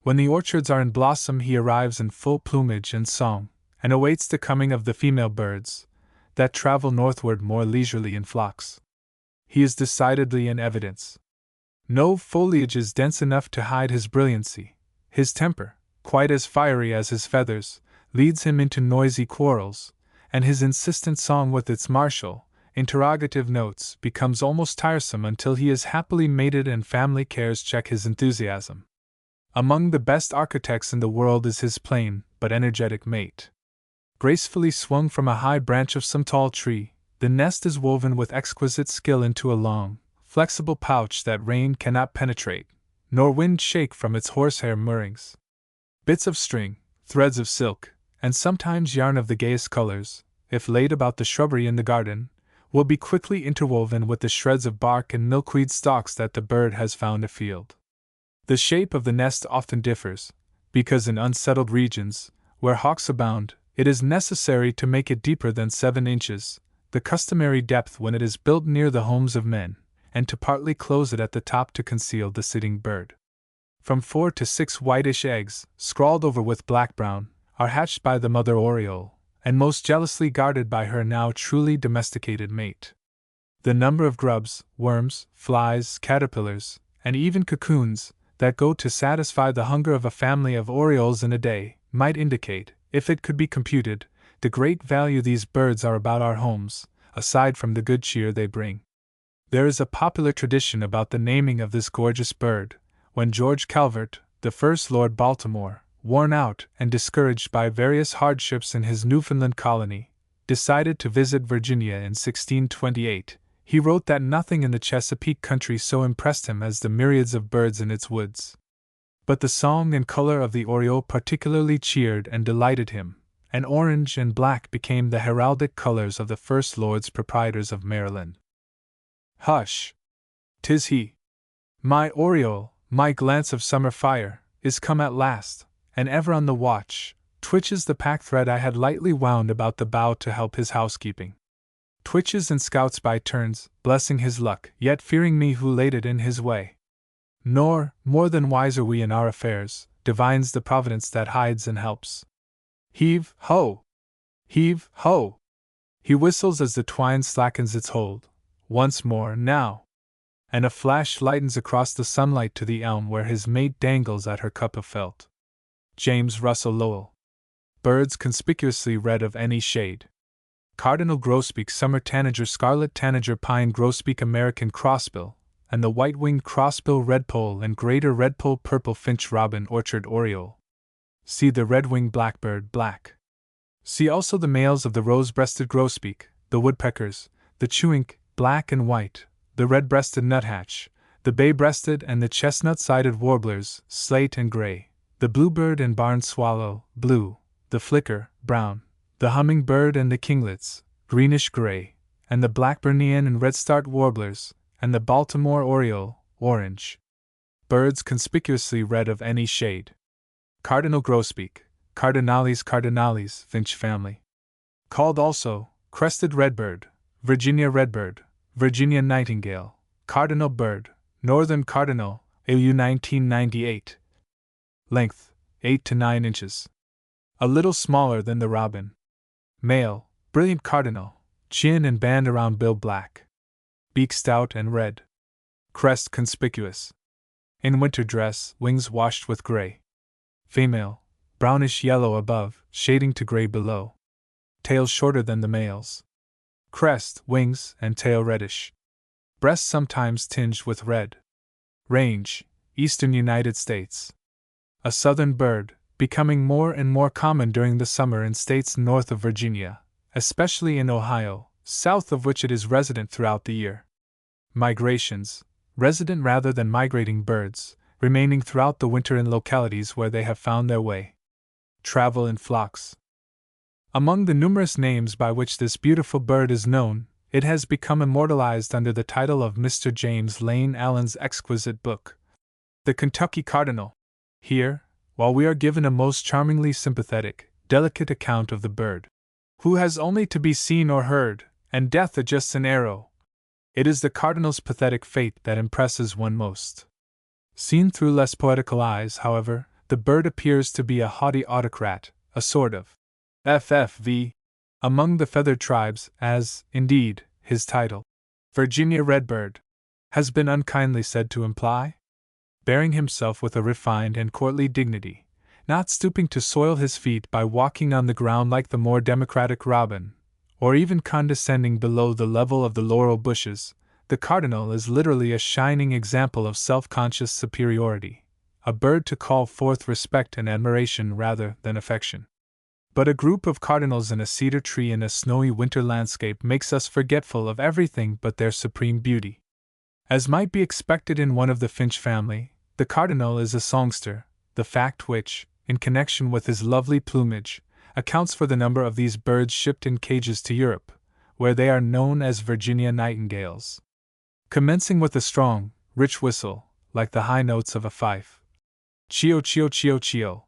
When the orchards are in blossom he arrives in full plumage and song, and awaits the coming of the female birds, that travel northward more leisurely in flocks. He is decidedly in evidence. No foliage is dense enough to hide his brilliancy. His temper, quite as fiery as his feathers, leads him into noisy quarrels, and his insistent song with its martial, interrogative notes becomes almost tiresome until he is happily mated and family cares check his enthusiasm. Among the best architects in the world is his plain but energetic mate. Gracefully swung from a high branch of some tall tree, the nest is woven with exquisite skill into a long, flexible pouch that rain cannot penetrate, nor wind shake from its horsehair moorings. Bits of string, threads of silk, and sometimes yarn of the gayest colors, if laid about the shrubbery in the garden, will be quickly interwoven with the shreds of bark and milkweed stalks that the bird has found afield. The shape of the nest often differs, because in unsettled regions, where hawks abound, it is necessary to make it deeper than 7 inches, the customary depth when it is built near the homes of men, and to partly close it at the top to conceal the sitting bird. From 4 to 6 whitish eggs, scrawled over with black-brown, are hatched by the mother oriole, and most jealously guarded by her now truly domesticated mate. The number of grubs, worms, flies, caterpillars, and even cocoons, that go to satisfy the hunger of a family of orioles in a day, might indicate, if it could be computed, the great value these birds are about our homes, aside from the good cheer they bring. There is a popular tradition about the naming of this gorgeous bird, when George Calvert, the first Lord Baltimore, worn out and discouraged by various hardships in his Newfoundland colony, decided to visit Virginia in 1628. He wrote that nothing in the Chesapeake country so impressed him as the myriads of birds in its woods. But the song and color of the oriole particularly cheered and delighted him, and orange and black became the heraldic colors of the first Lords Proprietors of Maryland. Hush! 'Tis he! My oriole, my glance of summer fire, is come at last, and ever on the watch, twitches the pack-thread I had lightly wound about the bough to help his housekeeping. Twitches and scouts by turns, blessing his luck, yet fearing me who laid it in his way. Nor, more than wise are we in our affairs, divines the providence that hides and helps. Heave, ho! Heave, ho! He whistles as the twine slackens its hold. Once more, now! And a flash lightens across the sunlight to the elm where his mate dangles at her cup of felt. James Russell Lowell. Birds conspicuously red of any shade. Cardinal grosbeak, summer tanager, scarlet tanager, pine grosbeak, American crossbill, and the white-winged crossbill redpoll and greater redpoll, purple finch, robin, orchard oriole. See the red-winged blackbird, black. See also the males of the rose-breasted grosbeak, the woodpeckers, the chewink, black and white, the red-breasted nuthatch, the bay-breasted and the chestnut-sided warblers, slate and gray, the bluebird and barn swallow, blue, the flicker, brown, the hummingbird and the kinglets, greenish-gray, and the blackburnian and redstart warblers, and the Baltimore oriole, orange. Birds conspicuously red of any shade. Cardinal grosbeak, Cardinalis cardinalis, finch family. Called also, crested redbird, Virginia redbird, Virginia nightingale, cardinal bird, northern cardinal, AU 1998. Length, 8 to 9 inches. A little smaller than the robin. Male, brilliant cardinal, chin and band around bill black. Beak stout and red. Crest conspicuous. In winter dress, wings washed with gray. Female, brownish yellow above, shading to gray below. Tail shorter than the male's. Crest, wings, and tail reddish. Breast sometimes tinged with red. Range, eastern United States. A southern bird, becoming more and more common during the summer in states north of Virginia, especially in Ohio, south of which it is resident throughout the year. Migrations, resident rather than migrating birds, remaining throughout the winter in localities where they have found their way. Travel in flocks. Among the numerous names by which this beautiful bird is known, it has become immortalized under the title of Mr. James Lane Allen's exquisite book, The Kentucky Cardinal. Here, while we are given a most charmingly sympathetic, delicate account of the bird, who has only to be seen or heard, and death adjusts an arrow, it is the cardinal's pathetic fate that impresses one most. Seen through less poetical eyes, however, the bird appears to be a haughty autocrat, a sort of FFV among the feathered tribes, as, indeed, his title, Virginia Redbird, has been unkindly said to imply. Bearing himself with a refined and courtly dignity, not stooping to soil his feet by walking on the ground like the more democratic robin, or even condescending below the level of the laurel bushes, the cardinal is literally a shining example of self-conscious superiority, a bird to call forth respect and admiration rather than affection. But a group of cardinals in a cedar tree in a snowy winter landscape makes us forgetful of everything but their supreme beauty. As might be expected in one of the finch family, the cardinal is a songster, the fact which, in connection with his lovely plumage, accounts for the number of these birds shipped in cages to Europe, where they are known as Virginia nightingales. Commencing with a strong, rich whistle, like the high notes of a fife. Chio chio chio chio.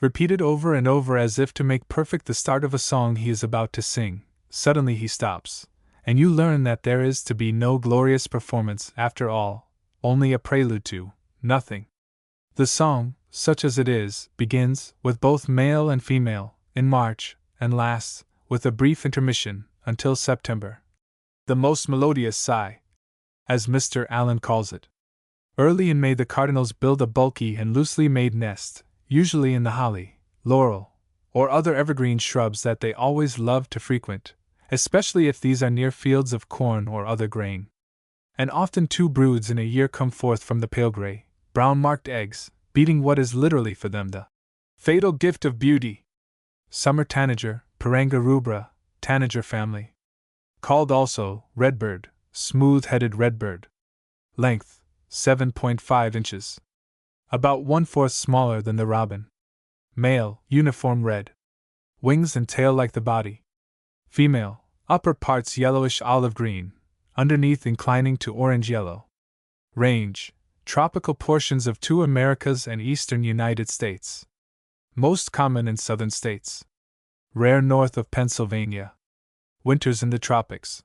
Repeated over and over as if to make perfect the start of a song he is about to sing, suddenly he stops, and you learn that there is to be no glorious performance after all, only a prelude to nothing. The song, such as it is, begins, with both male and female, in March, and lasts, with a brief intermission, until September. The most melodious sigh, as Mr. Allen calls it. Early in May the cardinals build a bulky and loosely made nest, usually in the holly, laurel, or other evergreen shrubs that they always love to frequent, especially if these are near fields of corn or other grain. And often 2 broods in a year come forth from the pale gray, brown-marked eggs, beating what is literally for them the fatal gift of beauty. Summer tanager, Paranga rubra, tanager family. Called also redbird, smooth-headed redbird. Length, 7.5 inches. About 1/4 smaller than the robin. Male, uniform red. Wings and tail like the body. Female, upper parts yellowish olive-green, underneath inclining to orange-yellow. Range, tropical portions of 2 Americas and eastern United States. Most common in southern states. Rare north of Pennsylvania. Winters in the tropics.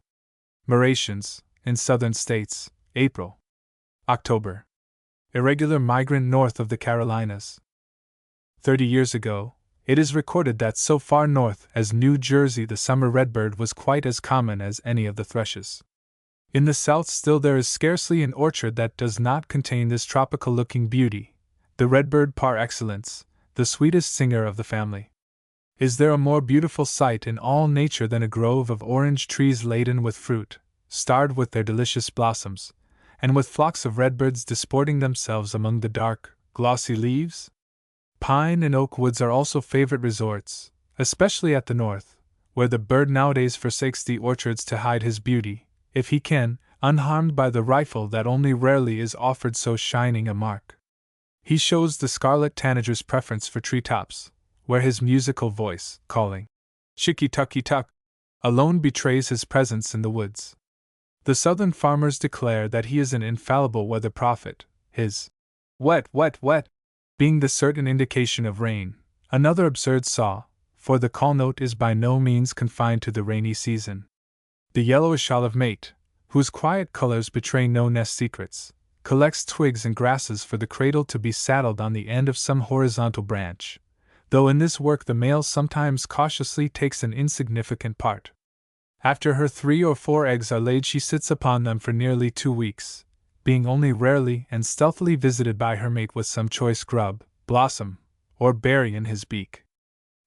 Migration in southern states, April. October. Irregular migrant north of the Carolinas. 30 years ago, it is recorded that so far north as New Jersey the summer redbird was quite as common as any of the thrushes. In the South still there is scarcely an orchard that does not contain this tropical-looking beauty, the redbird par excellence, the sweetest singer of the family. Is there a more beautiful sight in all nature than a grove of orange trees laden with fruit, starred with their delicious blossoms, and with flocks of redbirds disporting themselves among the dark, glossy leaves? Pine and oak woods are also favorite resorts, especially at the north, where the bird nowadays forsakes the orchards to hide his beauty, if he can, unharmed by the rifle that only rarely is offered so shining a mark. He shows the scarlet tanager's preference for treetops, where his musical voice, calling "Chicky-tucky-tuck," alone betrays his presence in the woods. The southern farmers declare that he is an infallible weather prophet, his wet, wet, wet being the certain indication of rain, another absurd saw, for the call note is by no means confined to the rainy season. The yellowish olive mate, whose quiet colors betray no nest secrets, collects twigs and grasses for the cradle to be saddled on the end of some horizontal branch, though in this work the male sometimes cautiously takes an insignificant part. After her 3 or 4 eggs are laid she sits upon them for nearly 2 weeks, being only rarely and stealthily visited by her mate with some choice grub, blossom, or berry in his beak.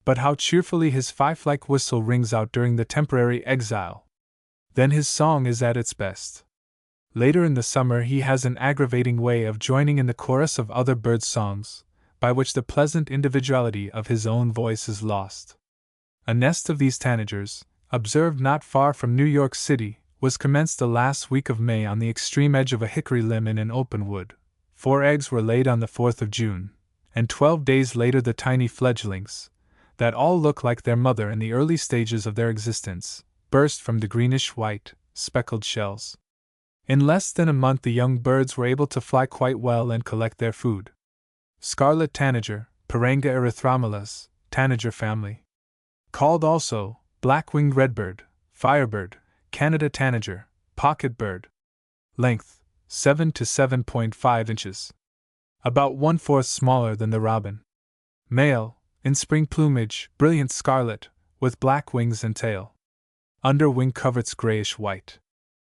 But how cheerfully his fife-like whistle rings out during the temporary exile! Then his song is at its best. Later in the summer he has an aggravating way of joining in the chorus of other birds' songs, by which the pleasant individuality of his own voice is lost. A nest of these tanagers, observed not far from New York City, was commenced the last week of May on the extreme edge of a hickory limb in an open wood. 4 eggs were laid on the 4th of June, and 12 days later the tiny fledglings, that all look like their mother in the early stages of their existence, burst from the greenish-white, speckled shells. In less than a month the young birds were able to fly quite well and collect their food. Scarlet tanager, Paranga erythromelas, tanager family. Called also black-winged redbird, firebird, Canada tanager, pocket bird. Length, 7 to 7.5 inches. About 1/4 smaller than the robin. Male, in spring plumage, brilliant scarlet, with black wings and tail. Under wing coverts grayish-white.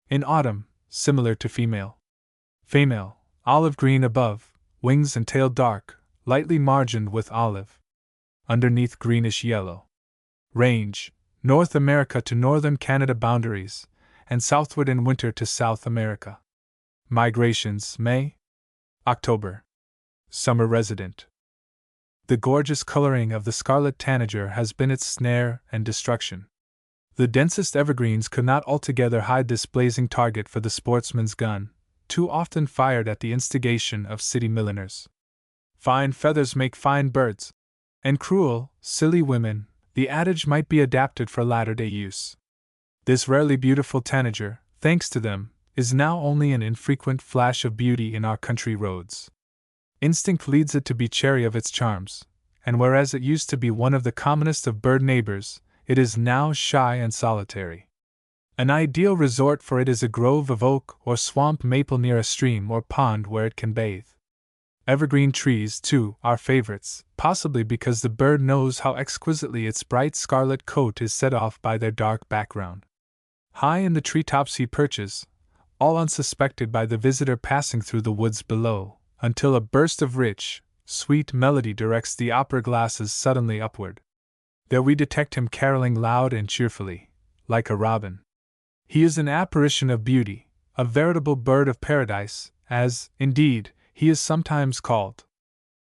In autumn, similar to female. Female, olive-green above, wings and tail dark, lightly margined with olive. Underneath greenish-yellow. Range, North America to northern Canada boundaries, and southward in winter to South America. Migrations, May, October. Summer resident. The gorgeous coloring of the scarlet tanager has been its snare and destruction. The densest evergreens could not altogether hide this blazing target for the sportsman's gun, too often fired at the instigation of city milliners. Fine feathers make fine birds, and cruel, silly women, the adage might be adapted for latter-day use. This rarely beautiful tanager, thanks to them, is now only an infrequent flash of beauty in our country roads. Instinct leads it to be chary of its charms, and whereas it used to be one of the commonest of bird neighbors, it is now shy and solitary. An ideal resort for it is a grove of oak or swamp maple near a stream or pond where it can bathe. Evergreen trees, too, are favorites, possibly because the bird knows how exquisitely its bright scarlet coat is set off by their dark background. High in the treetops he perches, all unsuspected by the visitor passing through the woods below, until a burst of rich, sweet melody directs the opera glasses suddenly upward. There we detect him caroling loud and cheerfully, like a robin. He is an apparition of beauty, a veritable bird of paradise, as, indeed, he is sometimes called.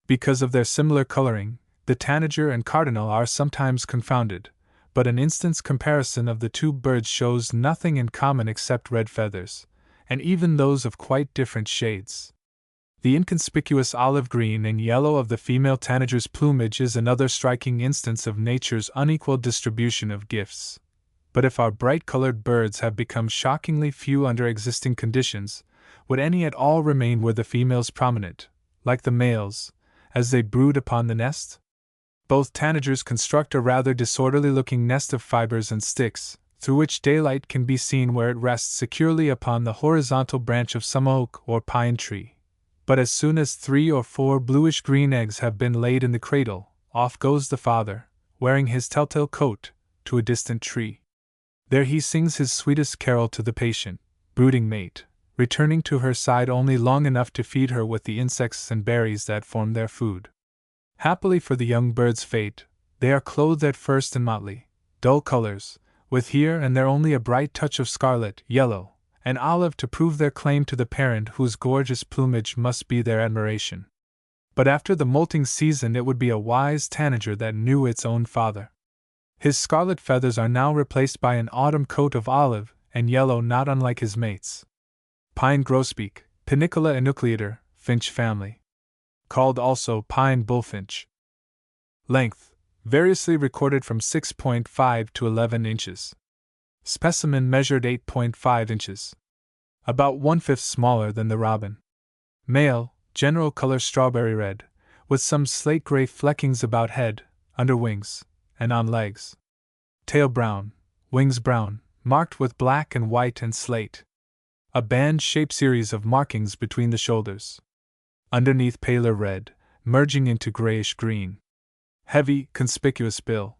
Because of their similar coloring, the tanager and cardinal are sometimes confounded, but an instant's comparison of the two birds shows nothing in common except red feathers, and even those of quite different shades. The inconspicuous olive green and yellow of the female tanager's plumage is another striking instance of nature's unequal distribution of gifts. But if our bright-colored birds have become shockingly few under existing conditions, would any at all remain were the females prominent, like the males, as they brood upon the nest? Both tanagers construct a rather disorderly-looking nest of fibers and sticks, through which daylight can be seen where it rests securely upon the horizontal branch of some oak or pine tree. But as soon as 3 or 4 bluish-green eggs have been laid in the cradle, off goes the father, wearing his telltale coat, to a distant tree. There he sings his sweetest carol to the patient, brooding mate, returning to her side only long enough to feed her with the insects and berries that form their food. Happily for the young bird's fate, they are clothed at first in motley, dull colors, with here and there only a bright touch of scarlet, yellow, and olive to prove their claim to the parent whose gorgeous plumage must be their admiration. But after the molting season it would be a wise tanager that knew its own father. His scarlet feathers are now replaced by an autumn coat of olive and yellow not unlike his mates. Pine grosbeak, Panicola enucleator, finch family. Called also pine bullfinch. Length, variously recorded from 6.5 to 11 inches. Specimen measured 8.5 inches. About 1/5 smaller than the robin. Male, general color strawberry red, with some slate gray fleckings about head, under wings, and on legs. Tail brown, wings brown, marked with black and white and slate. A band-shaped series of markings between the shoulders. Underneath paler red, merging into grayish green. Heavy, conspicuous bill.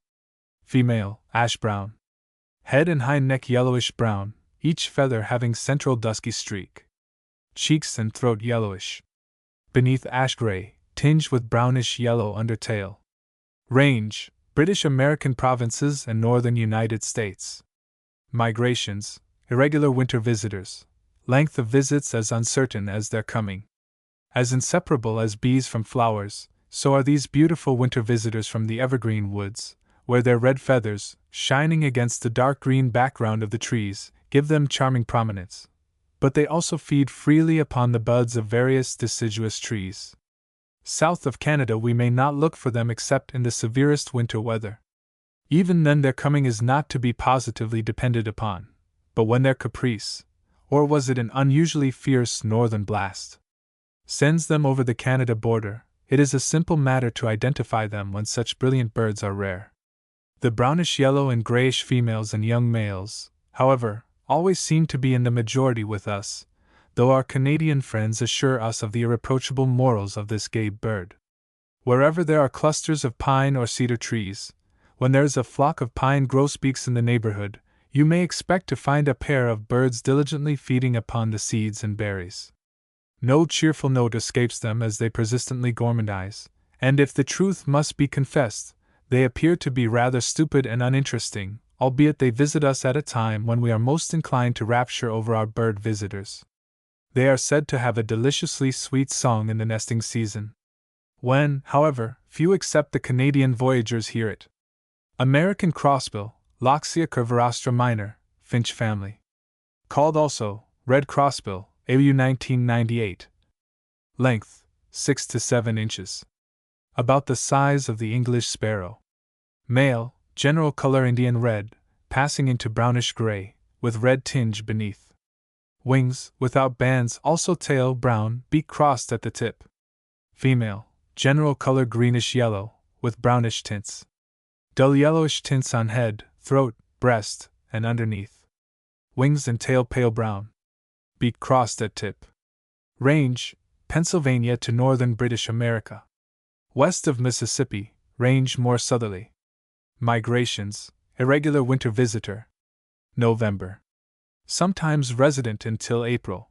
Female, ash brown. Head and hind neck yellowish brown, each feather having central dusky streak. Cheeks and throat yellowish. Beneath ash gray, tinged with brownish yellow under tail. Range, British American provinces and northern United States. Migrations, irregular winter visitors. Length of visits as uncertain as their coming. As inseparable as bees from flowers, so are these beautiful winter visitors from the evergreen woods, where their red feathers, shining against the dark green background of the trees, give them charming prominence. But they also feed freely upon the buds of various deciduous trees. South of Canada we may not look for them except in the severest winter weather. Even then their coming is not to be positively depended upon, but when their caprice, or was it an unusually fierce northern blast, sends them over the Canada border, it is a simple matter to identify them when such brilliant birds are rare. The brownish-yellow and grayish females and young males, however, always seem to be in the majority with us, though our Canadian friends assure us of the irreproachable morals of this gay bird. Wherever there are clusters of pine or cedar trees, when there is a flock of pine grosbeaks in the neighborhood, you may expect to find a pair of birds diligently feeding upon the seeds and berries. No cheerful note escapes them as they persistently gourmandize, and if the truth must be confessed, they appear to be rather stupid and uninteresting, albeit they visit us at a time when we are most inclined to rapture over our bird visitors. They are said to have a deliciously sweet song in the nesting season. When, however, few except the Canadian voyagers hear it. American crossbill, Loxia curvirastra minor, finch family. Called also red crossbill, AU 1998. Length, 6 to 7 inches. About the size of the English sparrow. Male, general color Indian red, passing into brownish gray, with red tinge beneath. Wings, without bands, also tail brown, beak crossed at the tip. Female, general color greenish yellow, with brownish tints. Dull yellowish tints on head, throat, breast, and underneath. Wings and tail pale brown. Beak crossed at tip. Range, Pennsylvania to northern British America. West of Mississippi, range more southerly. Migrations, irregular winter visitor. November. Sometimes resident until April.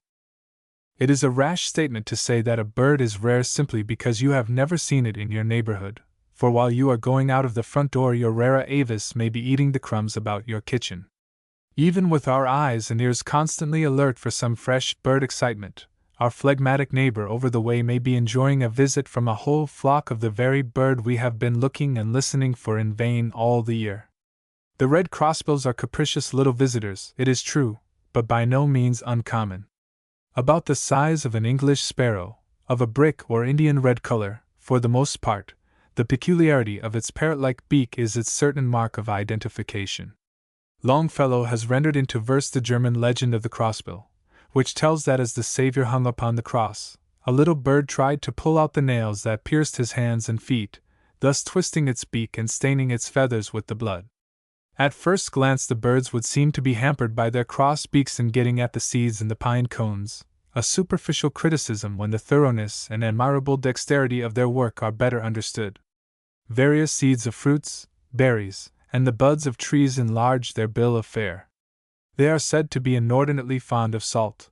It is a rash statement to say that a bird is rare simply because you have never seen it in your neighborhood, for while you are going out of the front door your rara avis may be eating the crumbs about your kitchen. Even with our eyes and ears constantly alert for some fresh bird excitement, our phlegmatic neighbor over the way may be enjoying a visit from a whole flock of the very bird we have been looking and listening for in vain all the year. The red crossbills are capricious little visitors, it is true, but by no means uncommon. About the size of an English sparrow, of a brick or Indian red color, for the most part, the peculiarity of its parrot-like beak is its certain mark of identification. Longfellow has rendered into verse the German legend of the crossbill, which tells that as the Savior hung upon the cross, a little bird tried to pull out the nails that pierced his hands and feet, thus twisting its beak and staining its feathers with the blood. At first glance the birds would seem to be hampered by their cross beaks in getting at the seeds in the pine cones, a superficial criticism when the thoroughness and admirable dexterity of their work are better understood. Various seeds of fruits, berries, and the buds of trees enlarge their bill of fare. They are said to be inordinately fond of salt.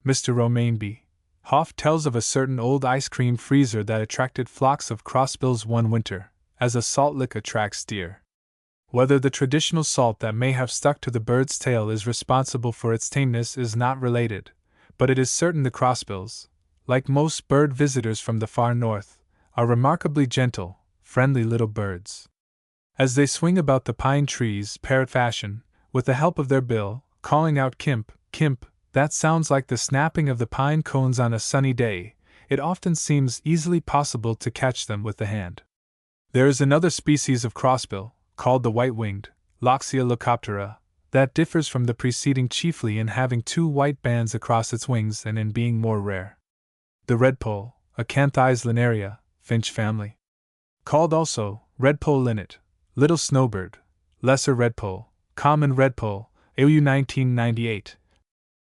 Mr. Romain B. Hoff tells of a certain old ice cream freezer that attracted flocks of crossbills one winter, as a salt lick attracts deer. Whether the traditional salt that may have stuck to the bird's tail is responsible for its tameness is not related, but it is certain the crossbills, like most bird visitors from the far north, are remarkably gentle, friendly little birds. As they swing about the pine trees, parrot fashion, with the help of their bill, calling out "Kimp, Kimp," that sounds like the snapping of the pine cones on a sunny day, it often seems easily possible to catch them with the hand. There is another species of crossbill, called the white-winged, Loxia leucoptera, that differs from the preceding chiefly in having two white bands across its wings and in being more rare. The redpoll, Acanthias linearia, finch family. Called also redpoll linnet, little snowbird, lesser redpoll, common redpoll, AU 1998.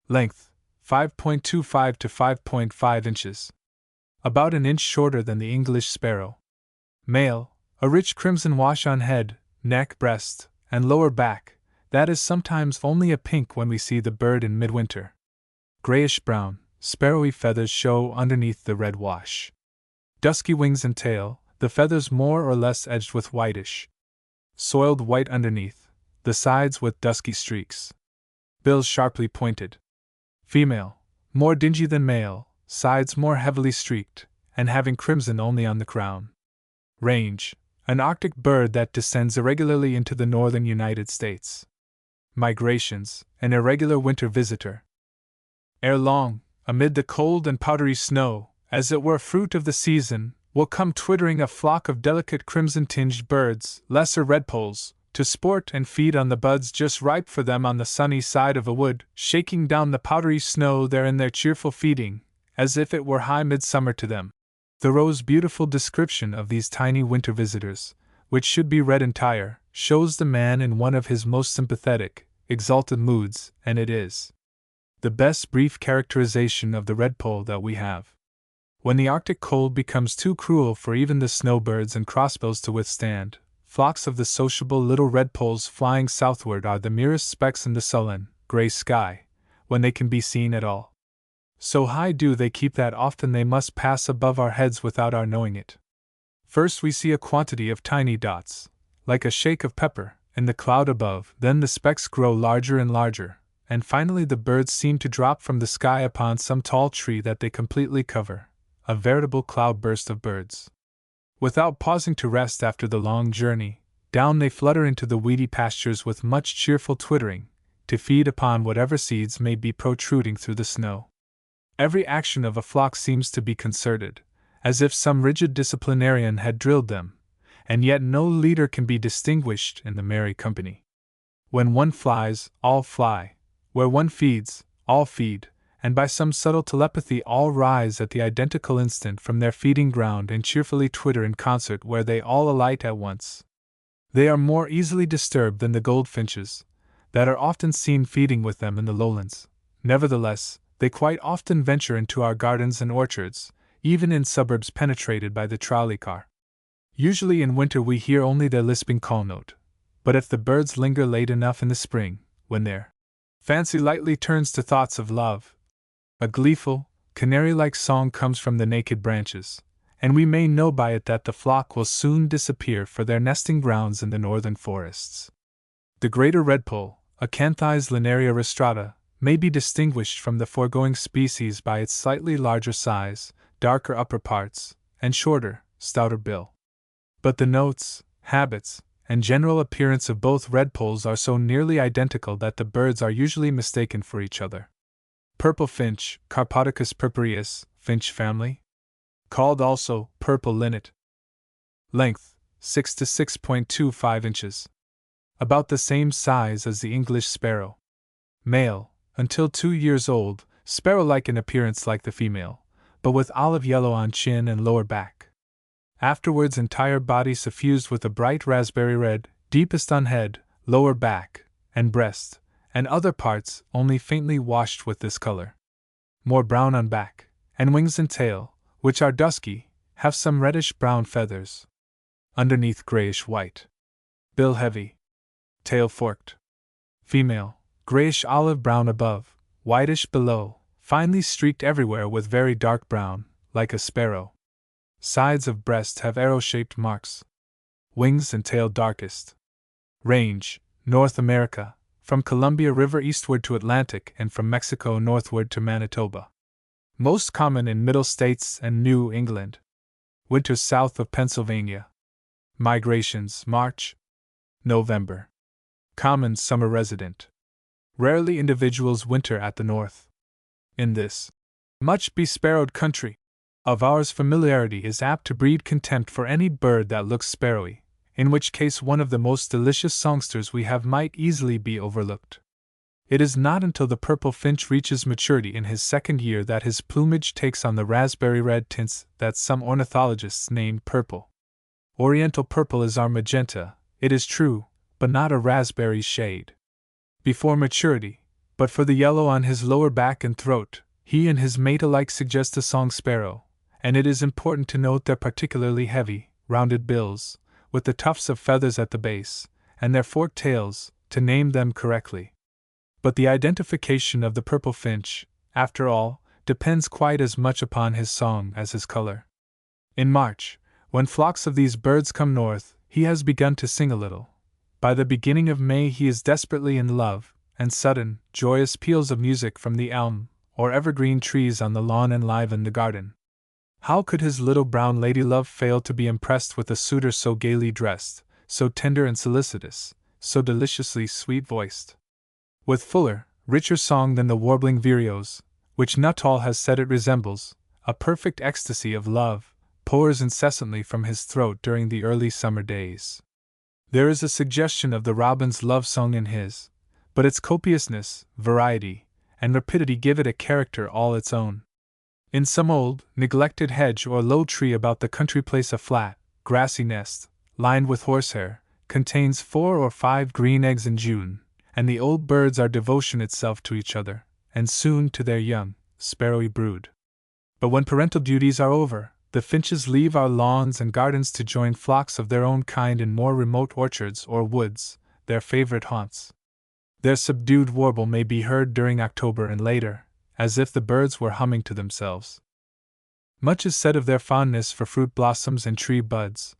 Length, 5.25 to 5.5 inches. About an inch shorter than the English sparrow. Male, a rich crimson wash on head, neck, breast, and lower back, that is sometimes only a pink when we see the bird in midwinter. Grayish-brown, sparrowy feathers show underneath the red wash. Dusky wings and tail, the feathers more or less edged with whitish. Soiled white underneath, the sides with dusky streaks. Bills sharply pointed. Female, more dingy than male, sides more heavily streaked, and having crimson only on the crown. Range, an Arctic bird that descends irregularly into the northern United States. Migrations, an irregular winter visitor. Ere long, amid the cold and powdery snow, as it were fruit of the season, will come twittering a flock of delicate crimson-tinged birds, lesser redpolls, to sport and feed on the buds just ripe for them on the sunny side of a wood, shaking down the powdery snow there in their cheerful feeding, as if it were high midsummer to them. Thoreau's beautiful description of these tiny winter visitors, which should be read entire, shows the man in one of his most sympathetic, exalted moods, and it is the best brief characterization of the redpoll that we have. When the Arctic cold becomes too cruel for even the snowbirds and crossbills to withstand, flocks of the sociable little redpolls flying southward are the merest specks in the sullen, gray sky, when they can be seen at all. So high do they keep that often they must pass above our heads without our knowing it. First we see a quantity of tiny dots, like a shake of pepper, in the cloud above, then the specks grow larger and larger, and finally the birds seem to drop from the sky upon some tall tree that they completely cover, a veritable cloudburst of birds. Without pausing to rest after the long journey, down they flutter into the weedy pastures with much cheerful twittering, to feed upon whatever seeds may be protruding through the snow. Every action of a flock seems to be concerted, as if some rigid disciplinarian had drilled them, and yet no leader can be distinguished in the merry company. When one flies, all fly; where one feeds, all feed, and by some subtle telepathy all rise at the identical instant from their feeding ground and cheerfully twitter in concert where they all alight at once. They are more easily disturbed than the goldfinches, that are often seen feeding with them in the lowlands. Nevertheless, they quite often venture into our gardens and orchards, even in suburbs penetrated by the trolley car. Usually in winter we hear only their lisping call note, but if the birds linger late enough in the spring, when their fancy lightly turns to thoughts of love, a gleeful, canary-like song comes from the naked branches, and we may know by it that the flock will soon disappear for their nesting grounds in the northern forests. The greater redpoll, Acanthi's Linaria rostrata may be distinguished from the foregoing species by its slightly larger size, darker upper parts, and shorter, stouter bill. But the notes, habits, and general appearance of both redpolls are so nearly identical that the birds are usually mistaken for each other. Purple finch, Carpodicus purpureus, finch family. Called also purple linnet. Length 6 to 6.25 inches. About the same size as the English sparrow. Male, until 2 years old, sparrow-like in appearance like the female, but with olive yellow on chin and lower back. Afterwards entire body suffused with a bright raspberry red, deepest on head, lower back, and breast, and other parts only faintly washed with this color. More brown on back, and wings and tail, which are dusky, have some reddish-brown feathers. Underneath grayish-white. Bill heavy. Tail forked. Female, grayish-olive-brown above, whitish below, finely streaked everywhere with very dark brown, like a sparrow. Sides of breast have arrow-shaped marks. Wings and tail darkest. Range, North America, from Columbia River eastward to Atlantic and from Mexico northward to Manitoba. Most common in Middle States and New England. Winters south of Pennsylvania. Migrations March, November. Common summer resident. Rarely individuals winter at the north. In this much besparrowed country of ours, familiarity is apt to breed contempt for any bird that looks sparrowy, in which case one of the most delicious songsters we have might easily be overlooked. It is not until the purple finch reaches maturity in his second year that his plumage takes on the raspberry red tints that some ornithologists name purple. Oriental purple is our magenta, it is true, but not a raspberry shade. Before maturity, but for the yellow on his lower back and throat, he and his mate alike suggest a song sparrow, and it is important to note their particularly heavy, rounded bills, with the tufts of feathers at the base, and their forked tails, to name them correctly. But the identification of the purple finch, after all, depends quite as much upon his song as his color. In March, when flocks of these birds come north, he has begun to sing a little. By the beginning of May he is desperately in love, and sudden, joyous peals of music from the elm or evergreen trees on the lawn enliven the garden. How could his little brown lady-love fail to be impressed with a suitor so gaily dressed, so tender and solicitous, so deliciously sweet-voiced? With fuller, richer song than the warbling vireos, which Nuttall has said it resembles, a perfect ecstasy of love pours incessantly from his throat during the early summer days. There is a suggestion of the robin's love song in his, but its copiousness, variety, and rapidity give it a character all its own. In some old, neglected hedge or low tree about the country place a flat, grassy nest, lined with horsehair, contains 4 or 5 green eggs in June, and the old birds are devotion itself to each other, and soon to their young, sparrowy brood. But when parental duties are over, the finches leave our lawns and gardens to join flocks of their own kind in more remote orchards or woods, their favorite haunts. Their subdued warble may be heard during October and later, as if the birds were humming to themselves. Much is said of their fondness for fruit blossoms and tree buds,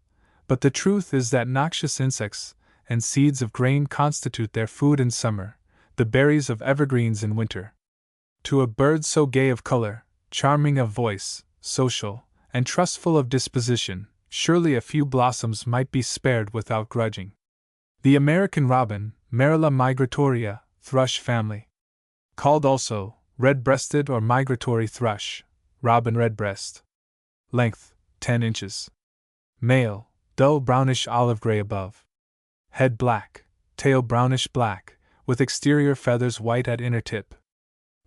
but the truth is that noxious insects and seeds of grain constitute their food in summer, the berries of evergreens in winter. To a bird so gay of color, charming of voice, social, and trustful of disposition, surely a few blossoms might be spared without grudging. The American robin, Marilla migratoria, thrush family. Called also red-breasted or migratory thrush, robin redbreast. Length 10 inches. Male, dull brownish olive-gray above. Head black, tail brownish black, with exterior feathers white at inner tip.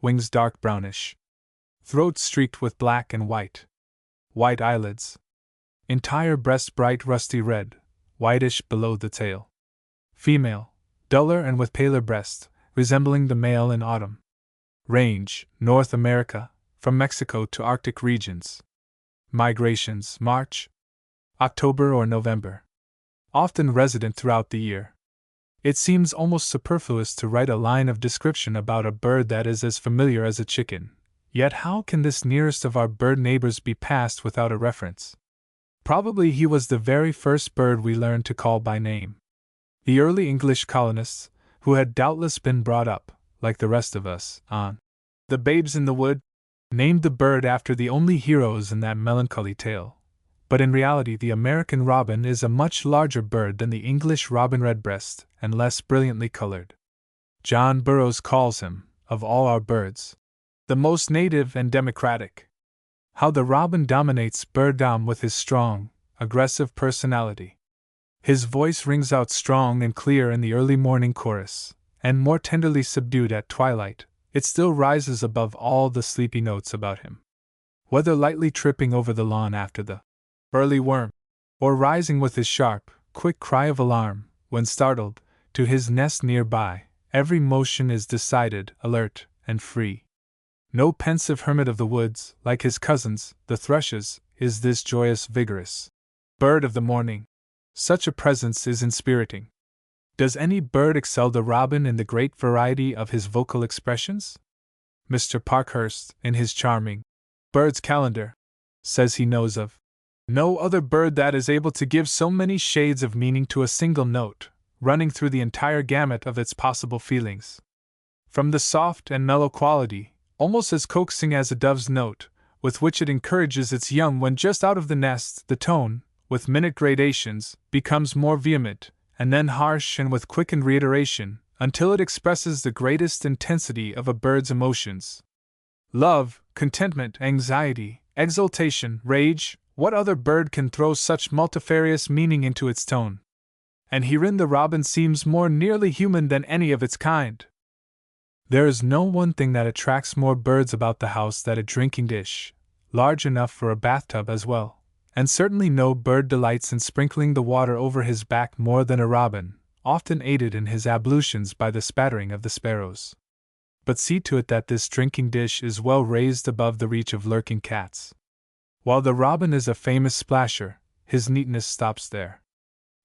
Wings dark brownish. Throat streaked with black and white. White eyelids. Entire breast bright rusty red, whitish below the tail. Female, duller and with paler breast, resembling the male in autumn. Range, North America, from Mexico to Arctic regions. Migrations, March, October or November. Often resident throughout the year. It seems almost superfluous to write a line of description about a bird that is as familiar as a chicken, yet how can this nearest of our bird neighbors be passed without a reference? Probably he was the very first bird we learned to call by name. The early English colonists, who had doubtless been brought up, like the rest of us, on The Babes in the Wood, named the bird after the only heroes in that melancholy tale. But in reality, the American robin is a much larger bird than the English robin redbreast, and less brilliantly colored. John Burroughs calls him, of all our birds, the most native and democratic. How the robin dominates birddom with his strong, aggressive personality. His voice rings out strong and clear in the early morning chorus, and more tenderly subdued at twilight, it still rises above all the sleepy notes about him. Whether lightly tripping over the lawn after the early worm, or rising with his sharp, quick cry of alarm, when startled, to his nest near by, every motion is decided, alert, and free. No pensive hermit of the woods, like his cousins, the thrushes, is this joyous, vigorous bird of the morning. Such a presence is inspiriting. Does any bird excel the robin in the great variety of his vocal expressions? Mr. Parkhurst, in his charming Bird's Calendar, says he knows of no other bird that is able to give so many shades of meaning to a single note, running through the entire gamut of its possible feelings. From the soft and mellow quality, almost as coaxing as a dove's note, with which it encourages its young when just out of the nest, the tone, with minute gradations, becomes more vehement, and then harsh and with quickened reiteration, until it expresses the greatest intensity of a bird's emotions. Love, contentment, anxiety, exultation, rage, what other bird can throw such multifarious meaning into its tone? And herein the robin seems more nearly human than any of its kind. There is no one thing that attracts more birds about the house than a drinking dish, large enough for a bathtub as well. And certainly no bird delights in sprinkling the water over his back more than a robin, often aided in his ablutions by the spattering of the sparrows. But see to it that this drinking dish is well raised above the reach of lurking cats. While the robin is a famous splasher, his neatness stops there.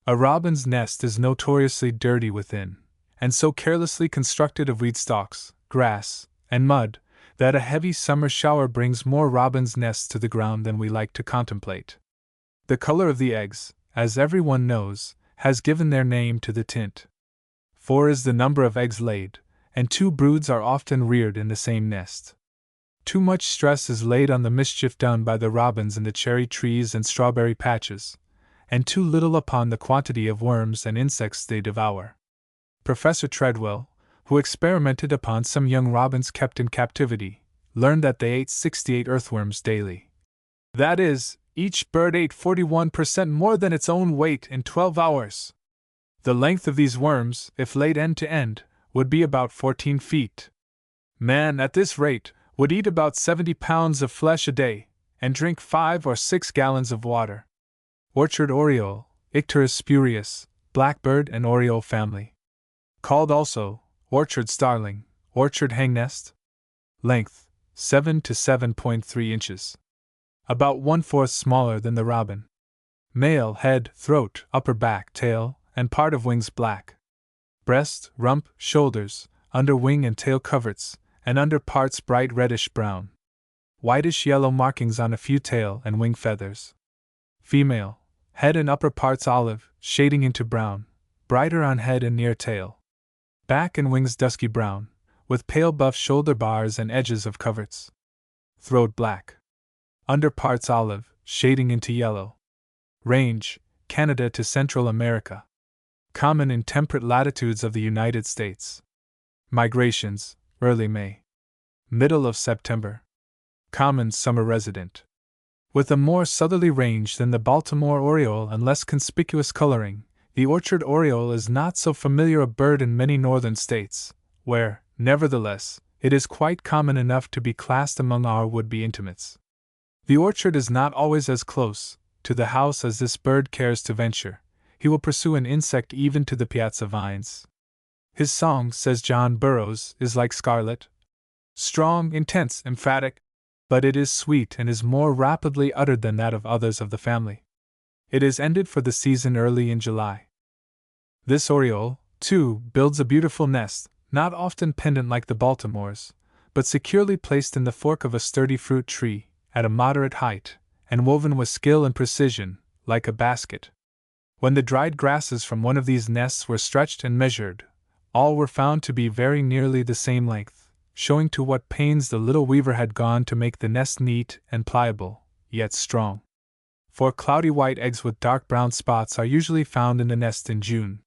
A robin's nest is notoriously dirty within, and so carelessly constructed of weed stalks, grass, and mud, that a heavy summer shower brings more robins' nests to the ground than we like to contemplate. The color of the eggs, as everyone knows, has given their name to the tint. 4 is the number of eggs laid, and 2 broods are often reared in the same nest. Too much stress is laid on the mischief done by the robins in the cherry trees and strawberry patches, and too little upon the quantity of worms and insects they devour. Professor Treadwell, who experimented upon some young robins kept in captivity, learned that they ate 68 earthworms daily. That is, each bird ate 41% more than its own weight in 12 hours. The length of these worms, if laid end to end, would be about 14 feet. Man, at this rate, would eat about 70 pounds of flesh a day, and drink 5 or 6 gallons of water. Orchard oriole, Icterus spurius, blackbird and oriole family. Called also orchard starling, orchard hangnest. Length, 7 to 7.3 inches. About 1/4 smaller than the robin. Male, head, throat, upper back, tail, and part of wings black. Breast, rump, shoulders, under wing and tail coverts, and under parts bright reddish brown. Whitish yellow markings on a few tail and wing feathers. Female, head and upper parts olive, shading into brown, brighter on head and near tail. Back and wings dusky brown, with pale buff shoulder bars and edges of coverts. Throat black. Under parts olive, shading into yellow. Range, Canada to Central America. Common in temperate latitudes of the United States. Migrations, early May. Middle of September. Common summer resident. With a more southerly range than the Baltimore oriole and less conspicuous coloring, the orchard oriole is not so familiar a bird in many northern states, where, nevertheless, it is quite common enough to be classed among our would-be intimates. The orchard is not always as close to the house as this bird cares to venture. He will pursue an insect even to the piazza vines. His song, says John Burroughs, is like scarlet. Strong, intense, emphatic, but it is sweet and is more rapidly uttered than that of others of the family. It is ended for the season early in July. This oriole, too, builds a beautiful nest, not often pendant like the Baltimore's, but securely placed in the fork of a sturdy fruit tree, at a moderate height, and woven with skill and precision, like a basket. When the dried grasses from one of these nests were stretched and measured, All were found to be very nearly the same length, showing to what pains the little weaver had gone to make the nest neat and pliable, yet strong. 4 cloudy white eggs with dark brown spots are usually found in the nest in June.